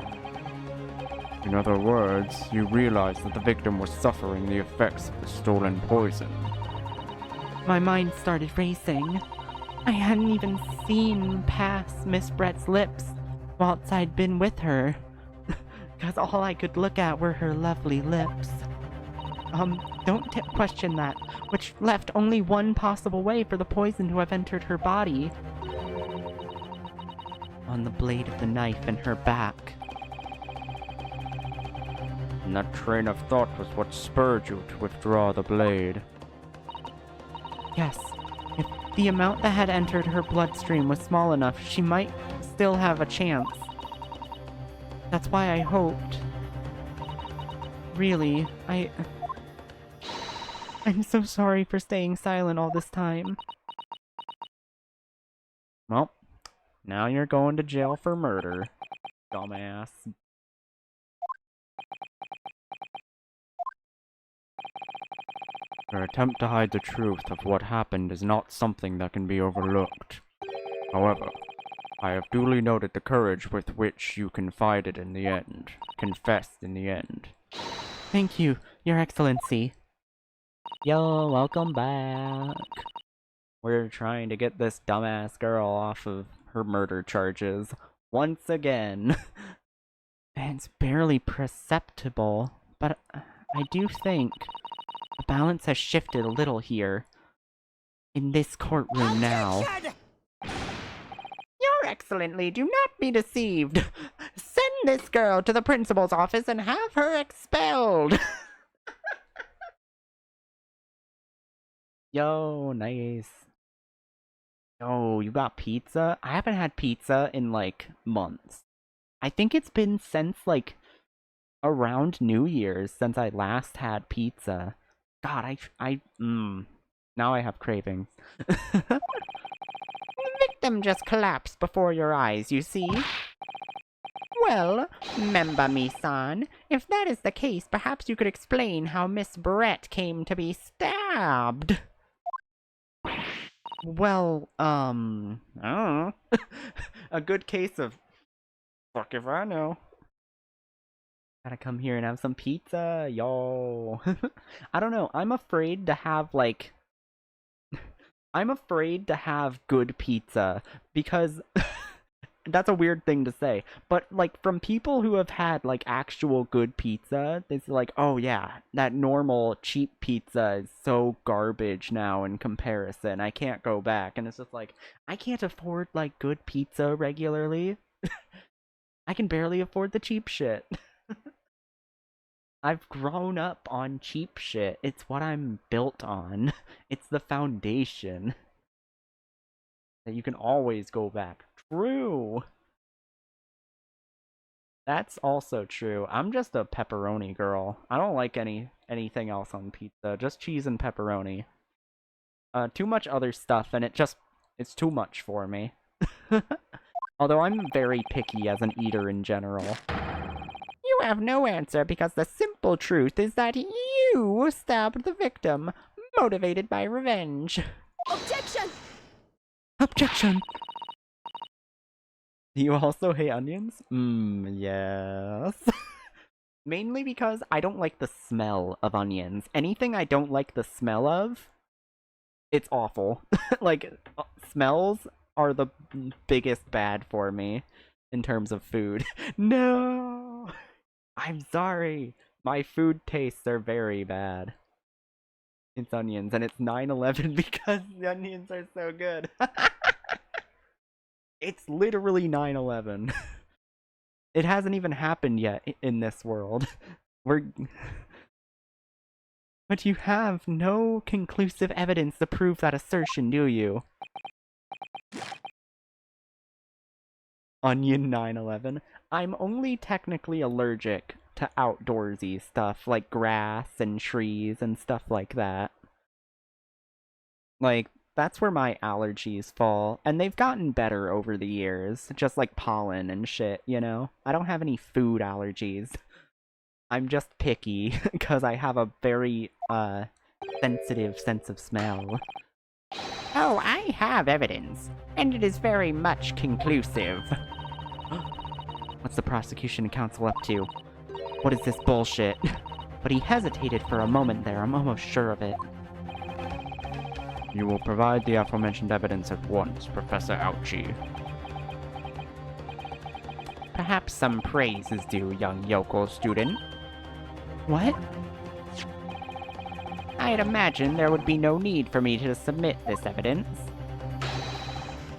In other words, you realized that the victim was suffering the effects of the stolen poison. My mind started racing. I hadn't even seen past Miss Brett's lips whilst I'd been with her, because all I could look at were her lovely lips. Don't question that, which left only one possible way for the poison to have entered her body. On the blade of the knife in her back. And that train of thought was what spurred you to withdraw the blade. Yes, if the amount that had entered her bloodstream was small enough, she might still have a chance. That's why I hoped. Really, I'm so sorry for staying silent all this time. Well, now you're going to jail for murder, dumbass. Your attempt to hide the truth of what happened is not something that can be overlooked. However, I have duly noted the courage with which you confessed in the end. Thank you, Your Excellency. Yo, welcome back. We're trying to get this dumbass girl off of her murder charges once again. It's barely perceptible, but I do think the balance has shifted a little here. In this courtroom now. Your Excellency, do not be deceived. Send this girl to the principal's office and have her expelled. Yo, nice. Yo, you got pizza? I haven't had pizza in like months. I think it's been since like around New Year's since I last had pizza. God, now I have cravings. The victim just collapsed before your eyes, you see. Well, remember me, son. If that is the case, perhaps you could explain how Miss Brett came to be stabbed. Well, I don't know. A good case of fuck if I know. Gotta come here and have some pizza, yo. I don't know. I'm afraid to have like I'm afraid to have good pizza because that's a weird thing to say, but like from people who have had like actual good pizza, it's like, oh yeah, that normal cheap pizza is so garbage now in comparison. I can't go back. And it's just like, I can't afford like good pizza regularly. I can barely afford the cheap shit. I've grown up on cheap shit. It's what I'm built on. It's the foundation that you can always go back. True. That's also true. I'm just a pepperoni girl. I don't like anything else on pizza. Just cheese and pepperoni. Too much other stuff, and it's too much for me. Although I'm very picky as an eater in general. You have no answer because the simple truth is that you stabbed the victim, motivated by revenge. Objection! Objection! Do you also hate onions? Yes. Mainly because I don't like the smell of onions. Anything I don't like the smell of, it's awful. Like, smells are the biggest bad for me in terms of food. No! I'm sorry. My food tastes are very bad. It's onions, and it's 9/11 because the onions are so good. It's literally 9/11. It hasn't even happened yet in this world. But you have no conclusive evidence to prove that assertion, do you? Onion 9/11. I'm only technically allergic to outdoorsy stuff like grass and trees and stuff like that. Like, that's where my allergies fall, and they've gotten better over the years, just like pollen and shit, you know? I don't have any food allergies. I'm just picky, because I have a very, sensitive sense of smell. Oh, I have evidence, and it is very much conclusive. What's the prosecution counsel up to? What is this bullshit? But he hesitated for a moment there, I'm almost sure of it. You will provide the aforementioned evidence at once, Professor Ouchie. Perhaps some praise is due, young yokel student. What? I'd imagine there would be no need for me to submit this evidence.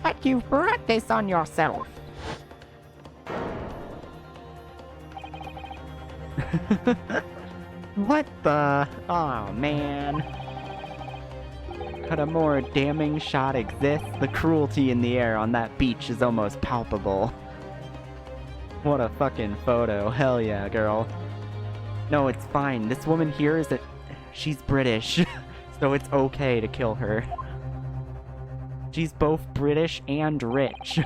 But you've brought this on yourself. What the? Oh man. Could a more damning shot exist? The cruelty in the air on that beach is almost palpable. What a fucking photo. Hell yeah, girl. No, it's fine. This woman here is she's British, so it's okay to kill her. She's both British and rich.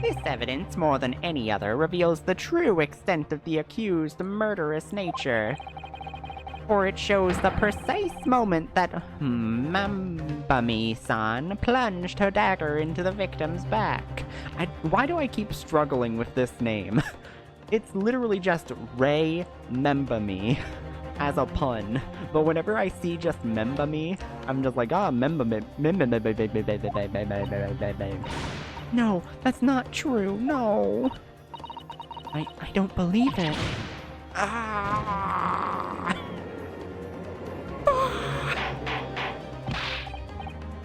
This evidence, more than any other, reveals the true extent of the accused's murderous nature. For it shows the precise moment that Mambami-san plunged her dagger into the victim's back. Why do I keep struggling with this name? It's literally just Ray Membami as a pun. But whenever I see just Membami, I'm just like, ah, Membami. No, that's not true. No. I don't believe it. Ah!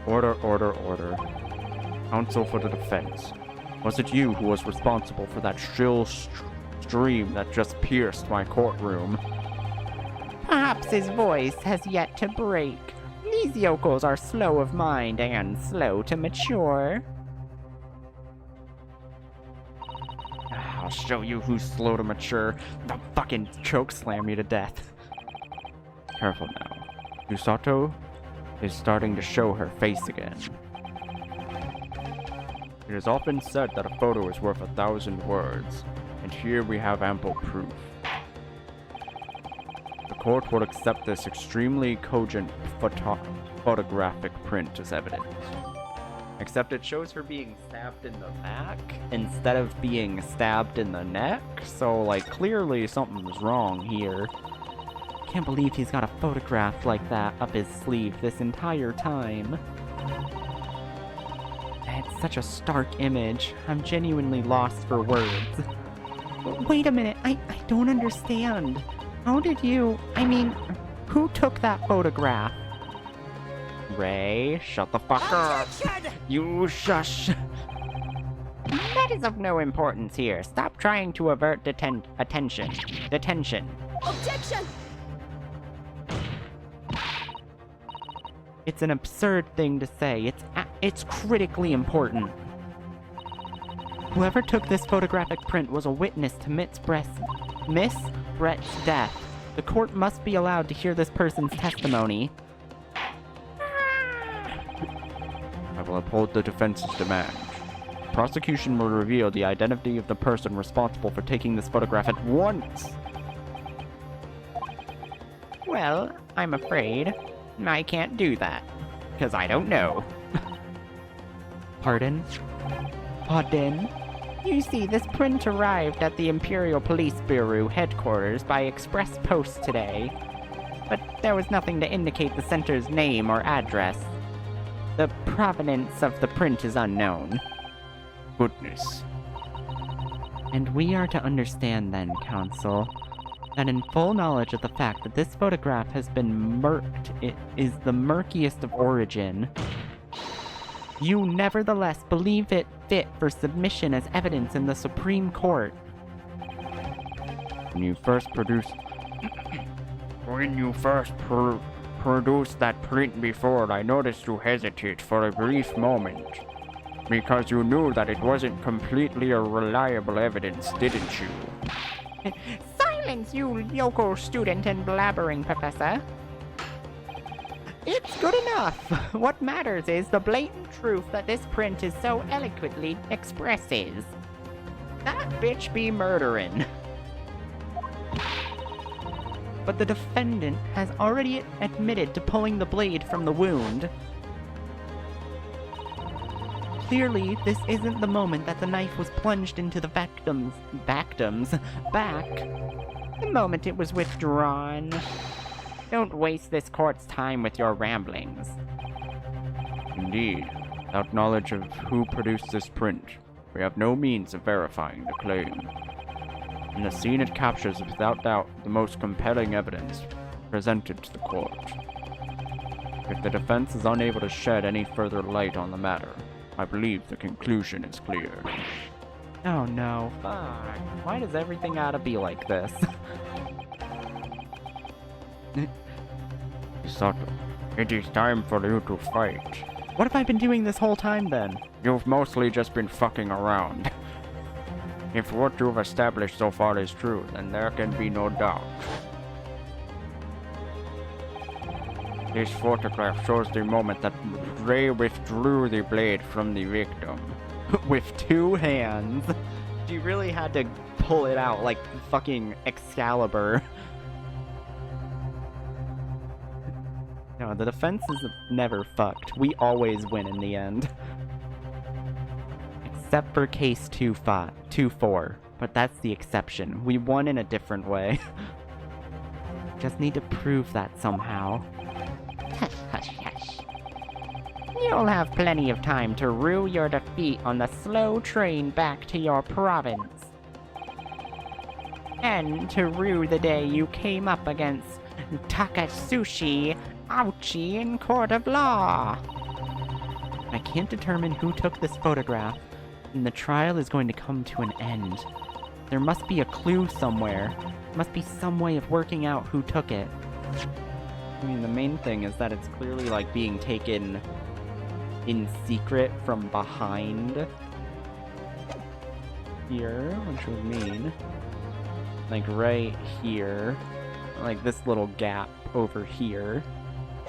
Order, order, order. Counsel for the defense. Was it you who was responsible for that shrill stream that just pierced my courtroom? Perhaps his voice has yet to break. These yokels are slow of mind and slow to mature. I'll show you who's slow to mature. They'll fucking chokeslam you to death. Careful now. Usato is starting to show her face again. It is often said that a photo is worth 1,000 words, and here we have ample proof. The court will accept this extremely cogent photographic print as evidence. Except it shows her being stabbed in the back instead of being stabbed in the neck, so like clearly something's wrong here. Can't believe he's got a photograph like that up his sleeve this entire time. It's such a stark image. I'm genuinely lost for words. Wait a minute, I don't understand. How did you... I mean, who took that photograph? Ray, shut the fuck up! You shush! That is of no importance here. Stop trying to avert attention. Detention. Objection! It's an absurd thing to say. It's critically important. Whoever took this photographic print was a witness to Miss Brett's death. The court must be allowed to hear this person's testimony. I will uphold the defense's demand. Prosecution will reveal the identity of the person responsible for taking this photograph at once! Well, I'm afraid I can't do that, because I don't know. Pardon? Pardon? You see, this print arrived at the Imperial Police Bureau headquarters by express post today, but there was nothing to indicate the center's name or address. The provenance of the print is unknown. Goodness. And we are to understand then, Counsel, that in full knowledge of the fact that this photograph has been murked, it is the murkiest of origin, you nevertheless believe it fit for submission as evidence in the Supreme Court. When you first produced that print before, I noticed you hesitate for a brief moment. Because you knew that it wasn't completely a reliable evidence, didn't you? Silence, you yokel student and blabbering professor. It's good enough. What matters is the blatant truth that this print is so eloquently expresses. That bitch be murdering. But the defendant has already admitted to pulling the blade from the wound. Clearly, this isn't the moment that the knife was plunged into the victim's back. The moment it was withdrawn. Don't waste this court's time with your ramblings. Indeed, without knowledge of who produced this print, we have no means of verifying the claim. In the scene it captures without doubt the most compelling evidence presented to the court. If the defense is unable to shed any further light on the matter, I believe the conclusion is clear. Oh no. Fuck. Why does everything gotta be like this? Misato, it is time for you to fight. What have I been doing this whole time then? You've mostly just been fucking around. If what you've established so far is true, then there can be no doubt. This photograph shows the moment that Ray withdrew the blade from the victim. With two hands. She really had to pull it out like fucking Excalibur. No, the defense is never fucked. We always win in the end. Except for case 2-4. But that's the exception. We won in a different way. Just need to prove that somehow. Hush, hush, hush. You'll have plenty of time to rue your defeat on the slow train back to your province. And to rue the day you came up against Takatsuchi Ouchi in court of law. I can't determine who took this photograph, and the trial is going to come to an end. There must be a clue somewhere. Must be some way of working out who took it. I mean, the main thing is that it's clearly, like, being taken in secret from behind here, which would mean, like, right here, like, this little gap over here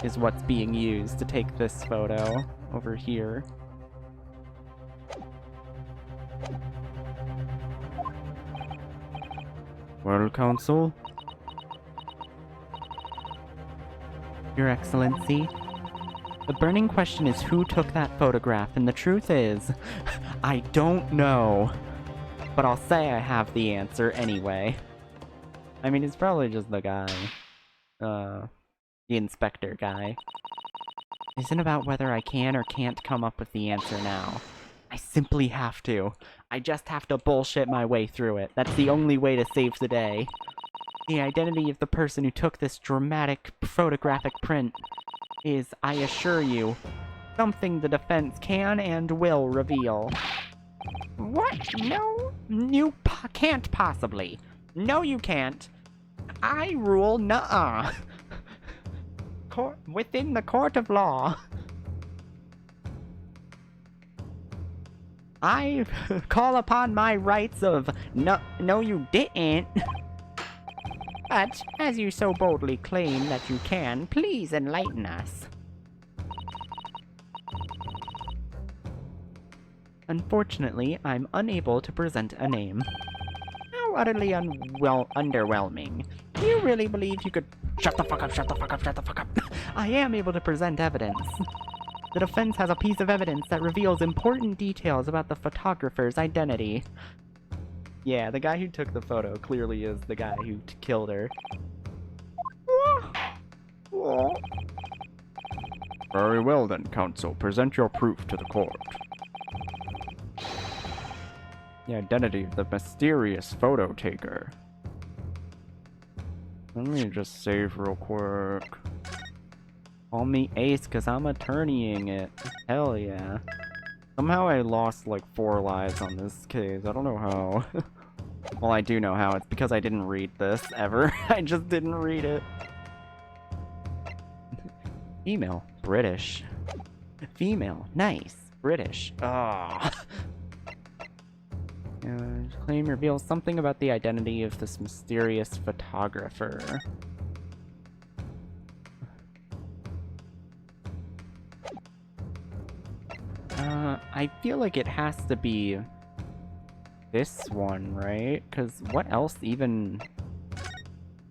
is what's being used to take this photo over here. Well, Counsel? Your Excellency, the burning question is who took that photograph, and the truth is, I don't know. But I'll say I have the answer anyway. I mean, it's probably just the guy. The inspector guy. Isn't about whether I can or can't come up with the answer now. I simply have to. I just have to bullshit my way through it. That's the only way to save the day. The identity of the person who took this dramatic photographic print is, I assure you, something the defense can and will reveal. What? No, you can't possibly. No, you can't. I rule nuh-uh. Within the court of law. I call upon my rights of no you didn't. But, as you so boldly claim that you can, please enlighten us. Unfortunately, I'm unable to present a name. How utterly underwhelming. You really believe you could— Shut the fuck up, shut the fuck up, shut the fuck up. I am able to present evidence. The defense has a piece of evidence that reveals important details about the photographer's identity. Yeah, the guy who took the photo clearly is the guy who killed her. Very well then, Counsel. Present your proof to the court. The identity of the mysterious photo taker. Let me just save real quick. Call me Ace, cause I'm attorneying it. Hell yeah. Somehow I lost like 4 lives on this case. I don't know how. Well, I do know how. It's because I didn't read this ever. I just didn't read it. Female, British. Female, nice, British. Ah. Claim reveals something about the identity of this mysterious photographer. I feel like it has to be this one, right? Because what else even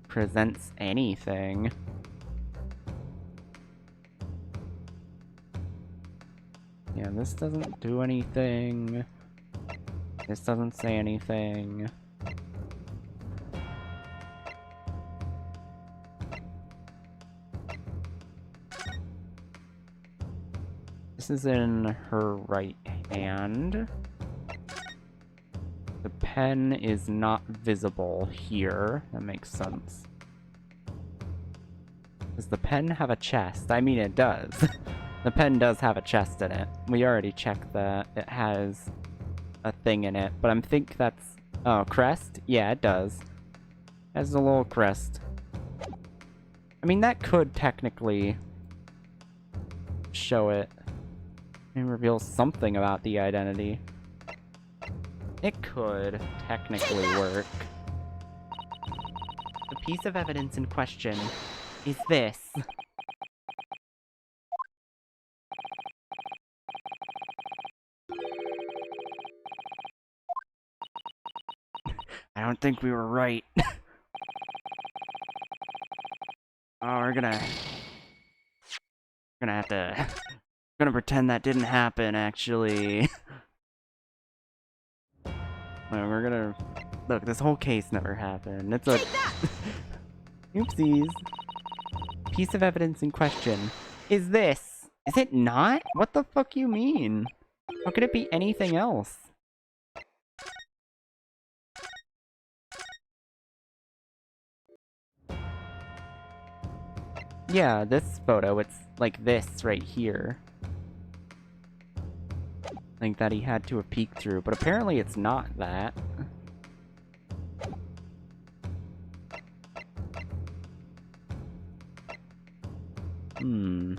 presents anything? Yeah, this doesn't do anything. This doesn't say anything. This is in her right hand. The pen is not visible here. That makes sense. Does the pen have a chest? I mean, it does. The pen does have a chest in it. We already checked that. It has a thing in it, but I think that's... Oh, crest? Yeah, it does. It has a little crest. I mean, that could technically show it and reveal something about the identity. It could technically work. The piece of evidence in question is this. I don't think we were right. Oh, we're gonna have to... gonna pretend that didn't happen, actually. No, we're gonna... Look, this whole case never happened. It's a... Oopsies. Piece of evidence in question is this. Is it not? What the fuck you mean? How could it be anything else? Yeah, this photo, it's like this right here. Like that he had to have peeked through, but apparently it's not that. Hmm.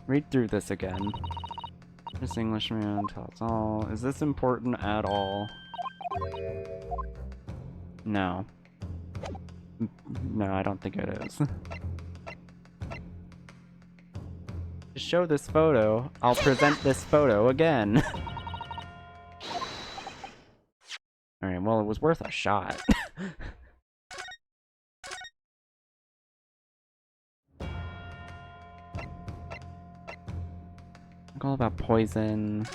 Read through this again. This Englishman tells all. Is this important at all? No. No, I don't think it is. To show this photo, I'll present this photo again. Alright, well, it was worth a shot. All about poison.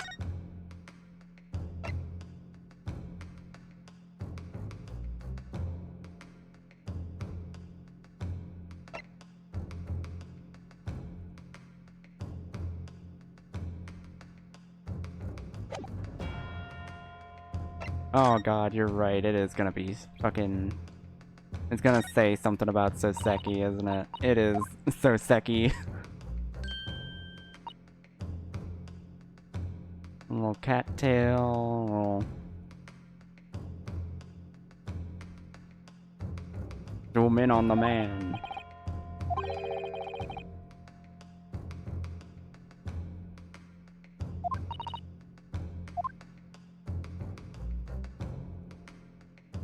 Oh god, you're right. It is gonna be fucking... It's gonna say something about Soseki, isn't it? It is Soseki. A little cattail, zoom in on the man.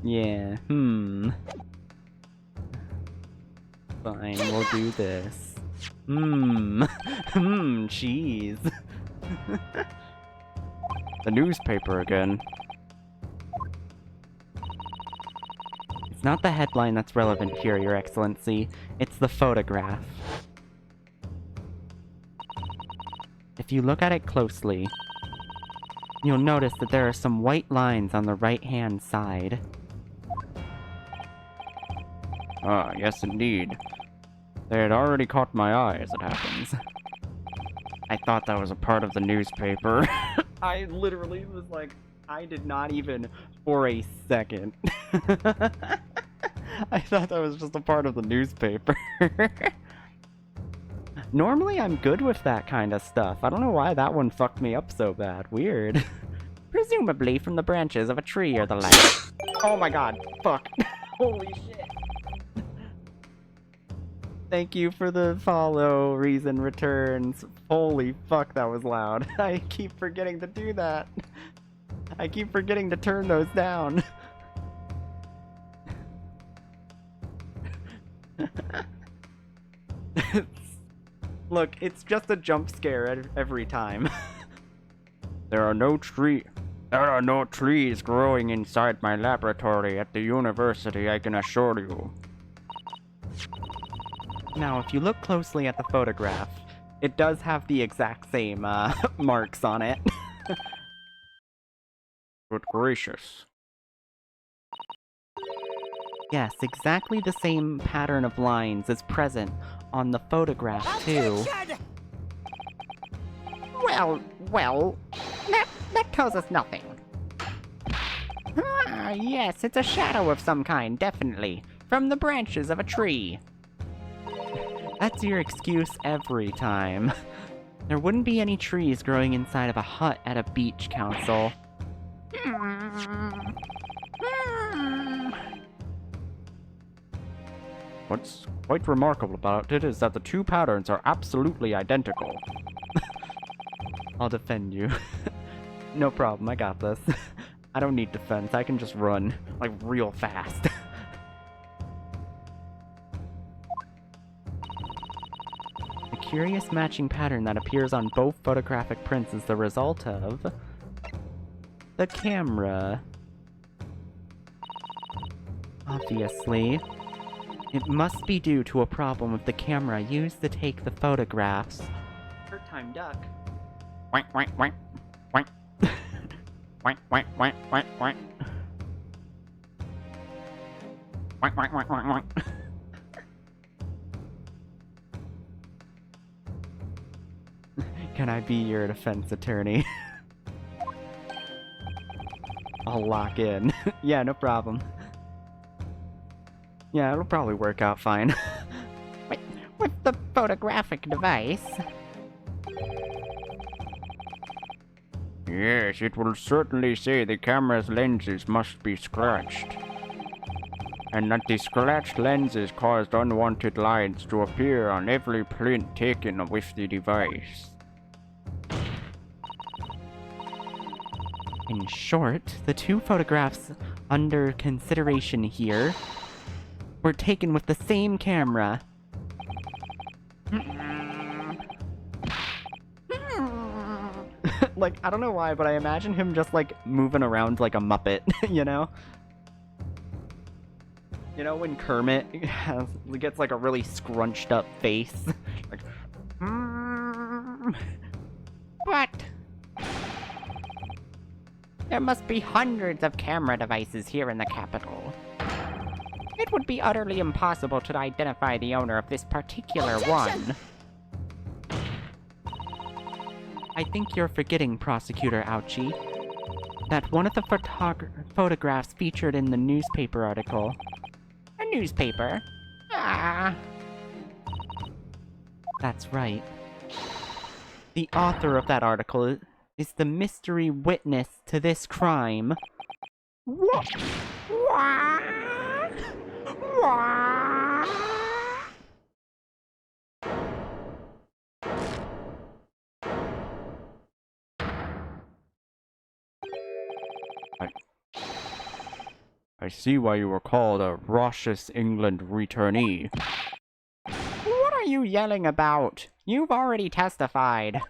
Yeah, Fine, we'll do this. Cheese. The newspaper again. It's not the headline that's relevant here, Your Excellency. It's the photograph. If you look at it closely, you'll notice that there are some white lines on the right-hand side. Ah, yes indeed. They had already caught my eye, as it happens. I thought that was a part of the newspaper. I literally was like, I did not even for a second. I thought that was just a part of the newspaper. Normally I'm good with that kind of stuff. I don't know why that one fucked me up so bad. Weird. Presumably from the branches of a tree or the like. Oh my god. Fuck. Holy shit. Thank you for the follow, Reason Returns. Holy fuck, that was loud. I keep forgetting to do that. I keep forgetting to turn those down. Look, it's just a jump scare every time. There are no trees growing inside my laboratory at the university, I can assure you. Now, if you look closely at the photograph, it does have the exact same marks on it. Good gracious. Yes, exactly the same pattern of lines is present on the photograph, too. Well, that tells us nothing. Ah, yes, it's a shadow of some kind, definitely. From the branches of a tree. That's your excuse every time. There wouldn't be any trees growing inside of a hut at a beach council. What's quite remarkable about it is that the two patterns are absolutely identical. I'll defend you. No problem, I got this. I don't need defense, I can just run, like, real fast. The curious matching pattern that appears on both photographic prints is the result of... the camera. Obviously. It must be due to a problem with the camera used to take the photographs. Third time duck. Wank, wank, wank, wank. Wank, wank, wank, wank, wank. Wank, wank, wank, wank, wank. Can I be your defense attorney? I'll lock in. Yeah, no problem. Yeah, it'll probably work out fine. With the photographic device. Yes, it will certainly say the camera's lenses must be scratched, and that the scratched lenses caused unwanted lines to appear on every print taken with the device. In short, the 2 photographs under consideration here were taken with the same camera. Like, I don't know why, but I imagine him just, like, moving around like a Muppet, you know? You know when Kermit gets, like, a really scrunched up face? Like, But there must be hundreds of camera devices here in the capital. It would be utterly impossible to identify the owner of this particular one. I think you're forgetting, Prosecutor Ouchie, that one of the photographs featured in the newspaper article. A newspaper? Ah, That's right. The author of that article is the mystery witness to this crime. what? What? What? I see why you were called a Rochus England returnee. What are you yelling about? You've already testified.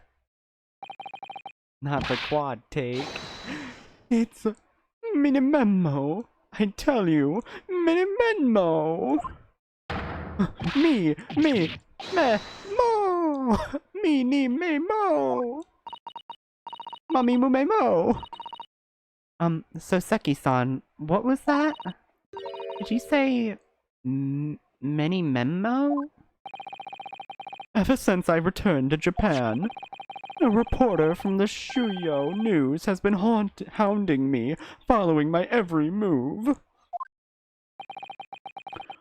Not the quad take. It's a mini-memo. I tell you, mini-memo. Me, mo. Me, ni, me, mo. Mommy, mu, me, mo. Soseki-san, what was that? Did you say many memo? Ever since I returned to Japan, a reporter from the Shuyo News has been hounding me, following my every move.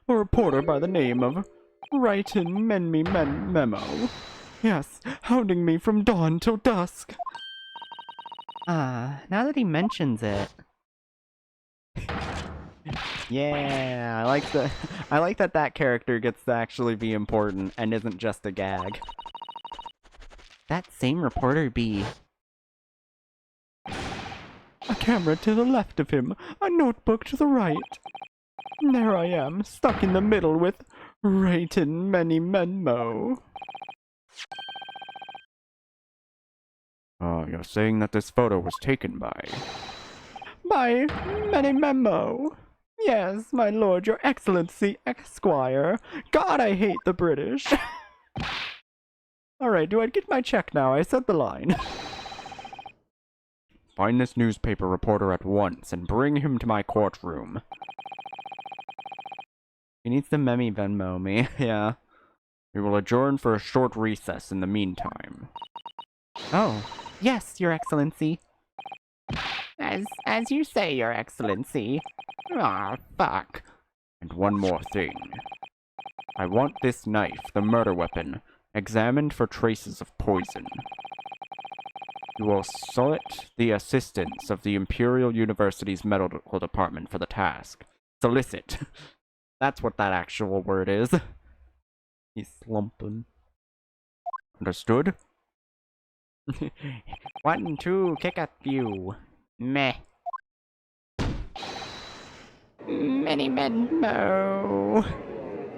A reporter by the name of Writin Menmi Memo. Yes, hounding me from dawn till dusk. Now that he mentions it. Yeah, I like that character gets to actually be important and isn't just a gag. That same reporter be a camera to the left of him, a notebook to the right. There I am, stuck in the middle with Rayton Many Menmo. You're saying that this photo was taken by... By Many Memo. Yes, my lord, your excellency, Esquire. God, I hate the British. Alright, do I get my check now? I said the line. Find this newspaper reporter at once and bring him to my courtroom. He needs to Memi Venmo me, yeah. We will adjourn for a short recess in the meantime. Oh, yes, your excellency. As you say, Your Excellency. Ah, fuck. And one more thing. I want this knife, the murder weapon, examined for traces of poison. You will solicit the assistance of the Imperial University's medical department for the task. Solicit. That's what that actual word is. He's slumping. Understood? 1, 2, kick at you. Meh. Many Venmo.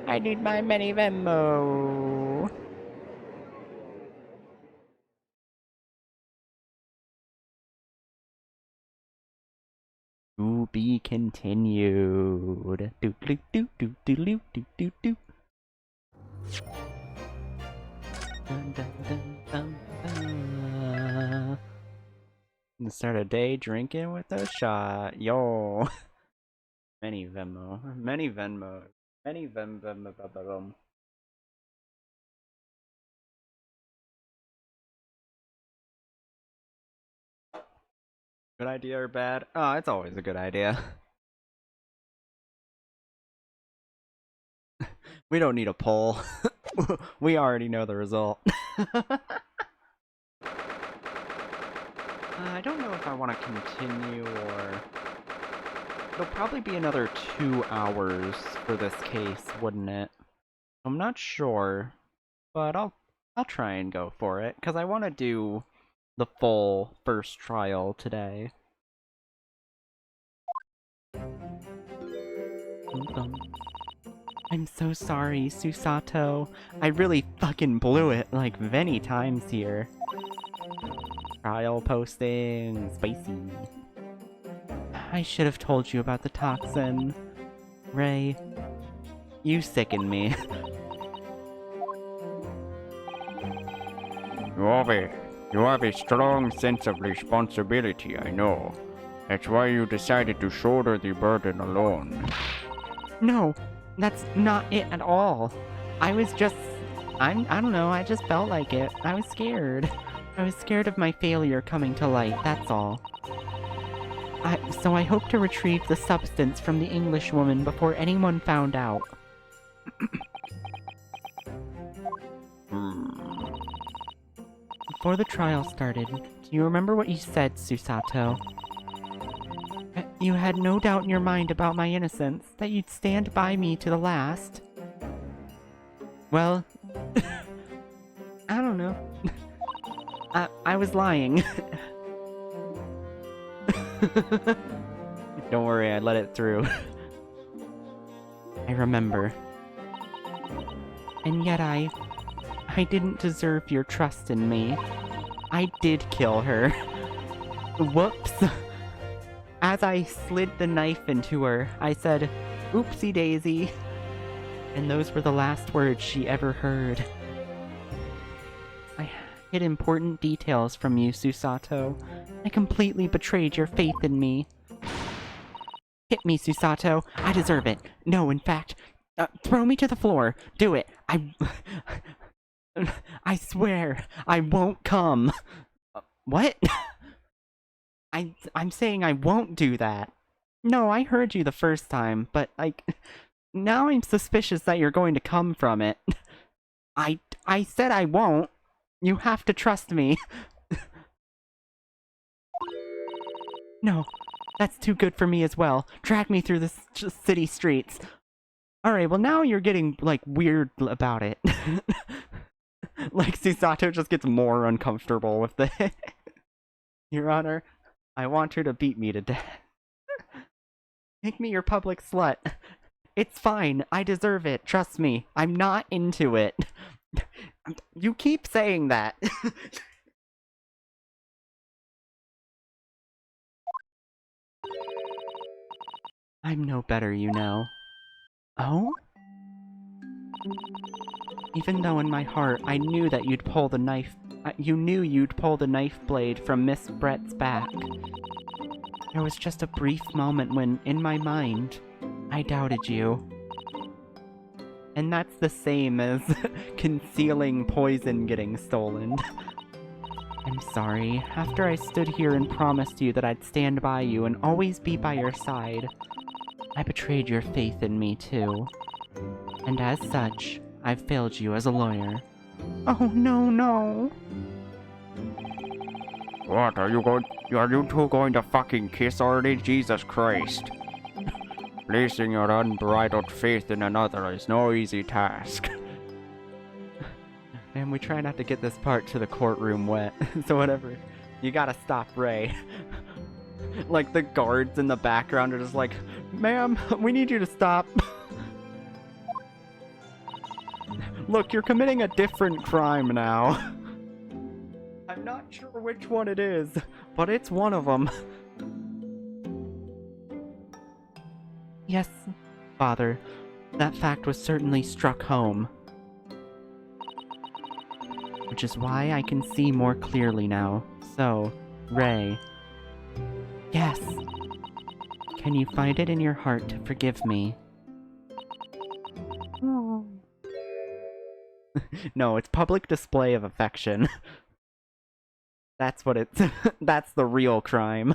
I need my many Venmo. To be continued. Do do do do do do do do do. Dun, dun, dun, dun, dun. Start a day drinking with a shot. Yo. Many Venmo. Many Venmo. Many Venmo. Good idea or bad? Oh, it's always a good idea. We don't need a poll. We already know the result. I don't know if I want to continue or... It'll probably be another 2 hours for this case, wouldn't it? I'm not sure, but I'll try and go for it, because I want to do the full first trial today. I'm so sorry, Susato. I really fucking blew it like many times here. Trial posting, spicy. I should have told you about the toxin. Ray, You sicken me. You have a strong sense of responsibility, I know. That's why you decided to shoulder the burden alone. no, that's not it at all. I was just... I don't know, I just felt like it. I was scared. I was scared of my failure coming to light, that's all. So I hope to retrieve the substance from the Englishwoman before anyone found out. Before the trial started, do you remember what you said, Susato? You had no doubt in your mind about my innocence, that you'd stand by me to the last. Well, I don't know. I was lying. Don't worry, I let it through. I remember. And yet I didn't deserve your trust in me. I did kill her. Whoops. As I slid the knife into her, I said, "Oopsie daisy." And those were the last words she ever heard. I hid important details from you, Susato. I completely betrayed your faith in me. Hit me, Susato. I deserve it. No, in fact, throw me to the floor. Do it. I swear, I won't come. What? I'm saying I won't do that. No, I heard you the first time, but, like, now I'm suspicious that you're going to come from it. I said I won't. You have to trust me. No, that's too good for me as well. Drag me through the city streets. Alright, well now you're getting, like, weird about it. Like, Susato just gets more uncomfortable with it. Your Honor, I want her to beat me to death. Make me your public slut. It's fine. I deserve it. Trust me. I'm not into it. You keep saying that. I'm no better, you know. Oh? Even though in my heart I knew that you'd pull the knife, you knew you'd pull the knife blade from Miss Brett's back. There was just a brief moment when, in my mind, I doubted you. And that's the same as concealing poison getting stolen. I'm sorry. After I stood here and promised you that I'd stand by you and always be by your side, I betrayed your faith in me too. And as such, I've failed you as a lawyer. Oh, no, no. What, are you two going to fucking kiss already? Jesus Christ. Placing your unbridled faith in another is no easy task. And we try not to get this part to the courtroom wet, so whatever. You gotta stop Ray. Like, the guards in the background are just like, "Ma'am, we need you to stop." Look, you're committing a different crime now. I'm not sure which one it is, but it's one of them. Yes, Father, that fact was certainly struck home. Which is why I can see more clearly now. So, Ray. Yes. Can you find it in your heart to forgive me? No, it's public display of affection. That's what it's. That's the real crime.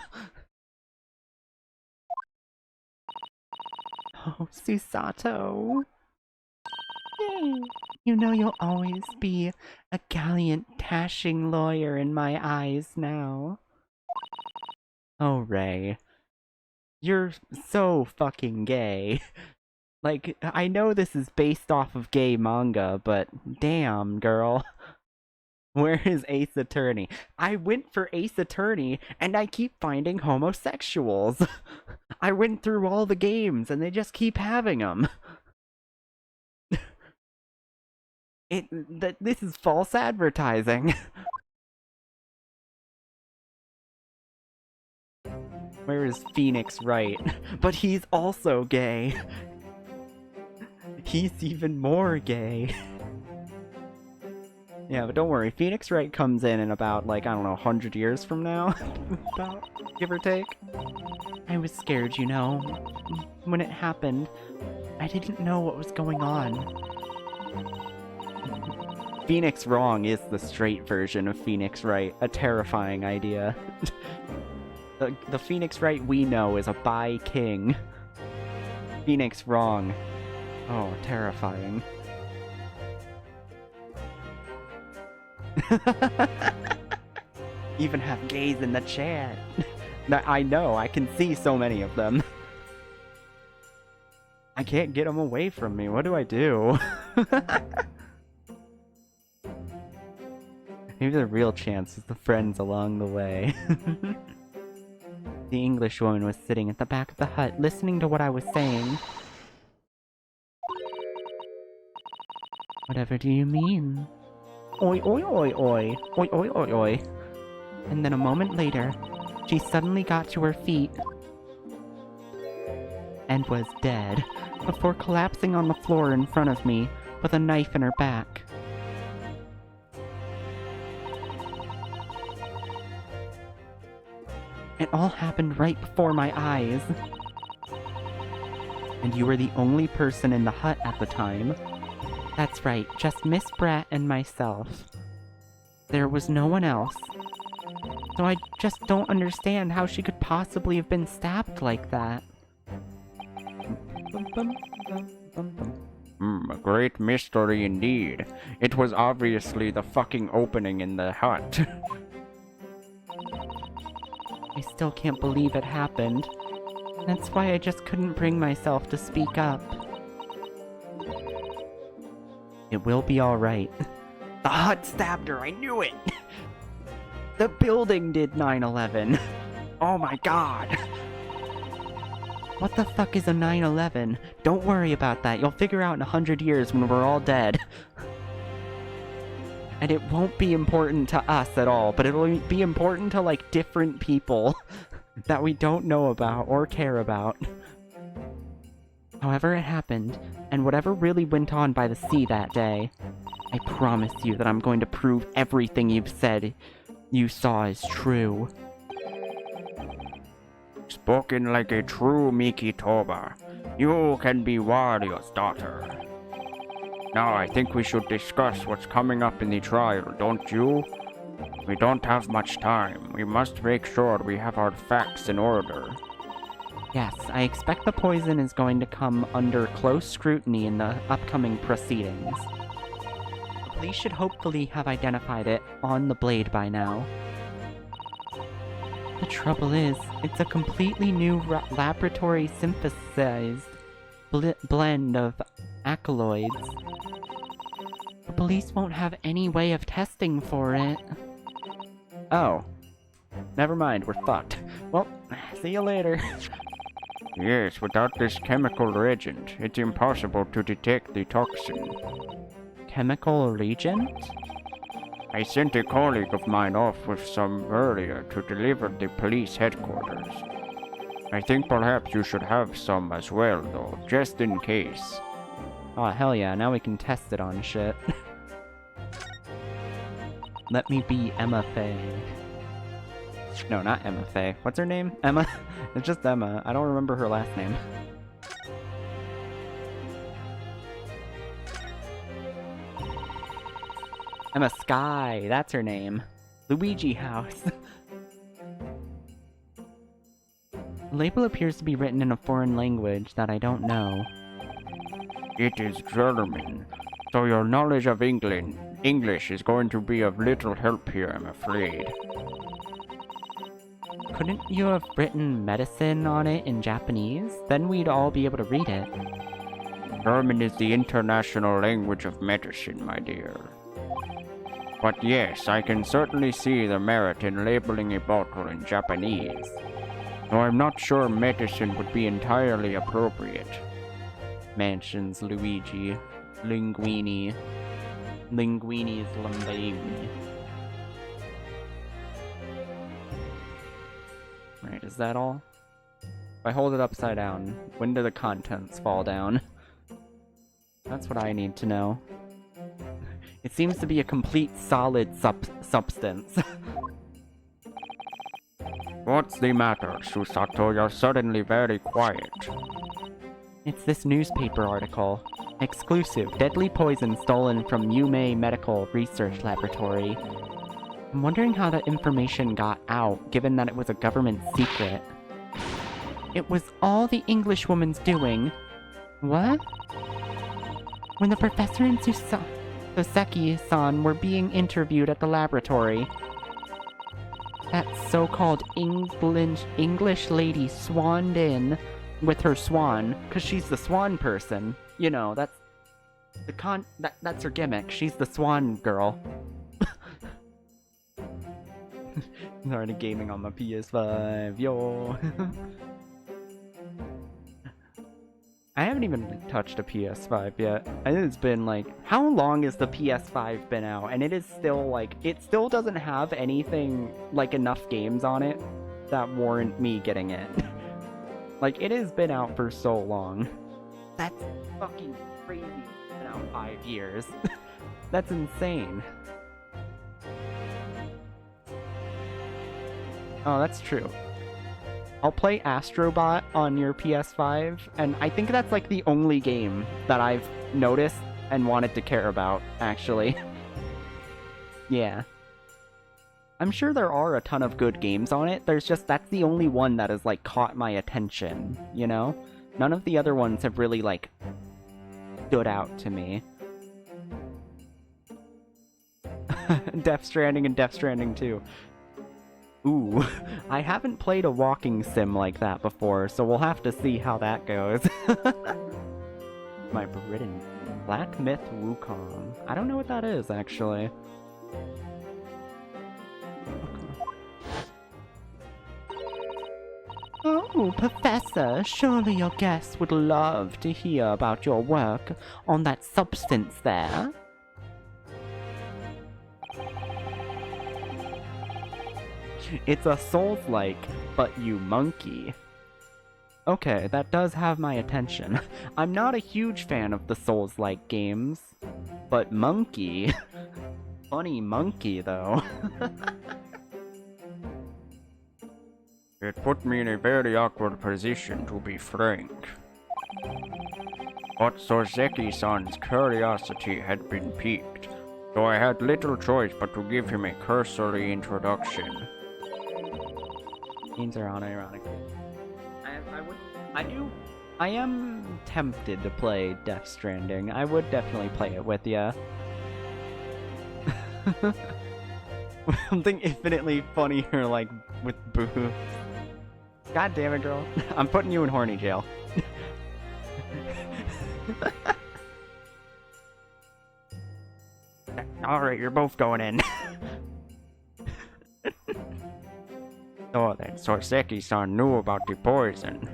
Oh, Susato. Yay. You know you'll always be a gallant, dashing lawyer in my eyes now. Oh, Ray. You're so fucking gay. Like, I know this is based off of gay manga, but damn, girl. Where is Ace Attorney? I went for Ace Attorney, and I keep finding homosexuals. I went through all the games, and they just keep having them. This is false advertising. Where is Phoenix Wright? But he's also gay. He's even more gay. Yeah, but don't worry, Phoenix Wright comes in about, like, I don't know, 100 years from now? About, give or take. I was scared, you know. When it happened, I didn't know what was going on. Phoenix Wrong is the straight version of Phoenix Wright, a terrifying idea. The Phoenix Wright we know is a bi king. Phoenix Wrong. Oh, terrifying. Even have gays in the chat. I know, I can see so many of them. I can't get them away from me. What do I do? Maybe the real chance is the friends along the way. The English woman was sitting at the back of the hut, listening to what I was saying. Whatever do you mean? Oi, oi, oi, oi. Oi, oi, oi, oi. And then a moment later, she suddenly got to her feet and was dead, before collapsing on the floor in front of me with a knife in her back. It all happened right before my eyes. And you were the only person in the hut at the time. That's right, just Miss Bratt and myself. There was no one else. So I just don't understand how she could possibly have been stabbed like that. A great mystery indeed. It was obviously the fucking opening in the hut. I still can't believe it happened. That's why I just couldn't bring myself to speak up. It will be alright. The hut stabbed her, I knew it! The building did 9/11. Oh my god. What the fuck is a 9/11? Don't worry about that. You'll figure out in 100 years when we're all dead. And it won't be important to us at all, but it'll be important to, like, different people that we don't know about or care about. However it happened, and whatever really went on by the sea that day, I promise you that I'm going to prove everything you've said you saw is true. Spoken like a true Miki Toba. You can be Wario's daughter. Now I think we should discuss what's coming up in the trial, don't you? We don't have much time. We must make sure we have our facts in order. Yes, I expect the poison is going to come under close scrutiny in the upcoming proceedings. The police should hopefully have identified it on the blade by now. The trouble is, it's a completely new laboratory synthesized blend of alkaloids. The police won't have any way of testing for it. Oh. Never mind, we're fucked. Well, see you later. Yes, without this chemical reagent, it's impossible to detect the toxin. Chemical reagent? I sent a colleague of mine off with some earlier to deliver the police headquarters. I think perhaps you should have some as well, though, just in case. Oh, hell yeah, now we can test it on shit. Let me be Emma Faye. No, not Emma Faye. What's her name? Emma? It's just Emma. I don't remember her last name. Emma Sky, that's her name. Luigi House. The label appears to be written in a foreign language that I don't know. It is German, so your knowledge of English is going to be of little help here, I'm afraid. Couldn't you have written medicine on it in Japanese? Then we'd all be able to read it. German is the international language of medicine, my dear. But yes, I can certainly see the merit in labeling a bottle in Japanese, though I'm not sure medicine would be entirely appropriate. Mansions, Luigi. Linguini. Linguini's Lambini. Right, is that all? If I hold it upside down, when do the contents fall down? That's what I need to know. It seems to be a complete solid substance. What's the matter, Susato? You're suddenly very quiet. It's this newspaper article. Exclusive. Deadly poison stolen from Yume Medical Research Laboratory. I'm wondering how that information got out, given that it was a government secret. It was all the Englishwoman's doing. What? When the professor and Soseki-san were being interviewed at the laboratory, that so-called English lady swanned in with her swan, because she's the swan person. You know, that's the that's her gimmick. She's the swan girl. I'm already gaming on my PS5, yo. I haven't even touched a PS5 yet. I think it's been like, how long has the PS5 been out? And it is still like, it still doesn't have anything, like enough games on it that warrant me getting it. Like, it has been out for so long. That's fucking crazy. It's been out 5 years. That's insane. Oh, that's true. I'll play Astrobot on your PS5, and I think that's like the only game that I've noticed and wanted to care about, actually. Yeah. I'm sure there are a ton of good games on it, there's just, that's the only one that has like caught my attention, you know? None of the other ones have really like stood out to me. Death Stranding and Death Stranding 2. Ooh, I haven't played a walking sim like that before, so we'll have to see how that goes. My Britain. Black Myth Wukong. I don't know what that is, actually. Oh, Professor, surely your guests would love to hear about your work on that substance there. It's a Souls-like, but you monkey. Okay, that does have my attention. I'm not a huge fan of the Souls-like games, but monkey... Funny monkey, though. It put me in a very awkward position, to be frank. But Soseki-san's curiosity had been piqued, so I had little choice but to give him a cursory introduction. Games are unironically. I am tempted to play Death Stranding. I would definitely play it with ya. Something infinitely funnier, like, with boobs. God damn it, girl. I'm putting you in horny jail. Alright, you're both going in. So then, Soseki-san knew about the poison.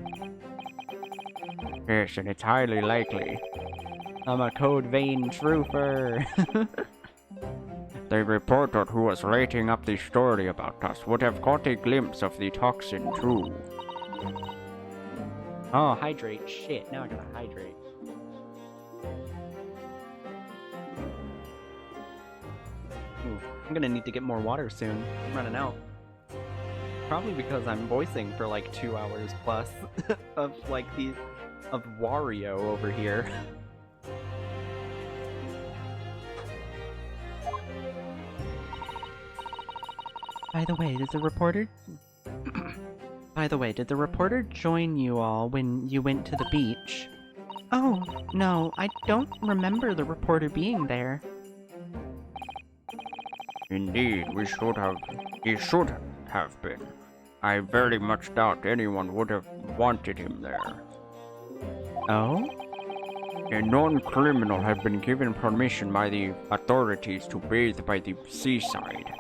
Yes, and it's highly likely. I'm a code vein trooper. The reporter who was writing up the story about us would have caught a glimpse of the toxin too. Oh, hydrate. Shit, now I gotta hydrate. Ooh, I'm gonna need to get more water soon. I'm running out. Probably because I'm voicing for like 2 hours plus of like of Wario over here. By the way, did the reporter... By the way, did the reporter join you all when you went to the beach? Oh, no, I don't remember the reporter being there. Indeed, he should have been. I very much doubt anyone would have wanted him there. Oh? A non-criminal had been given permission by the authorities to bathe by the seaside.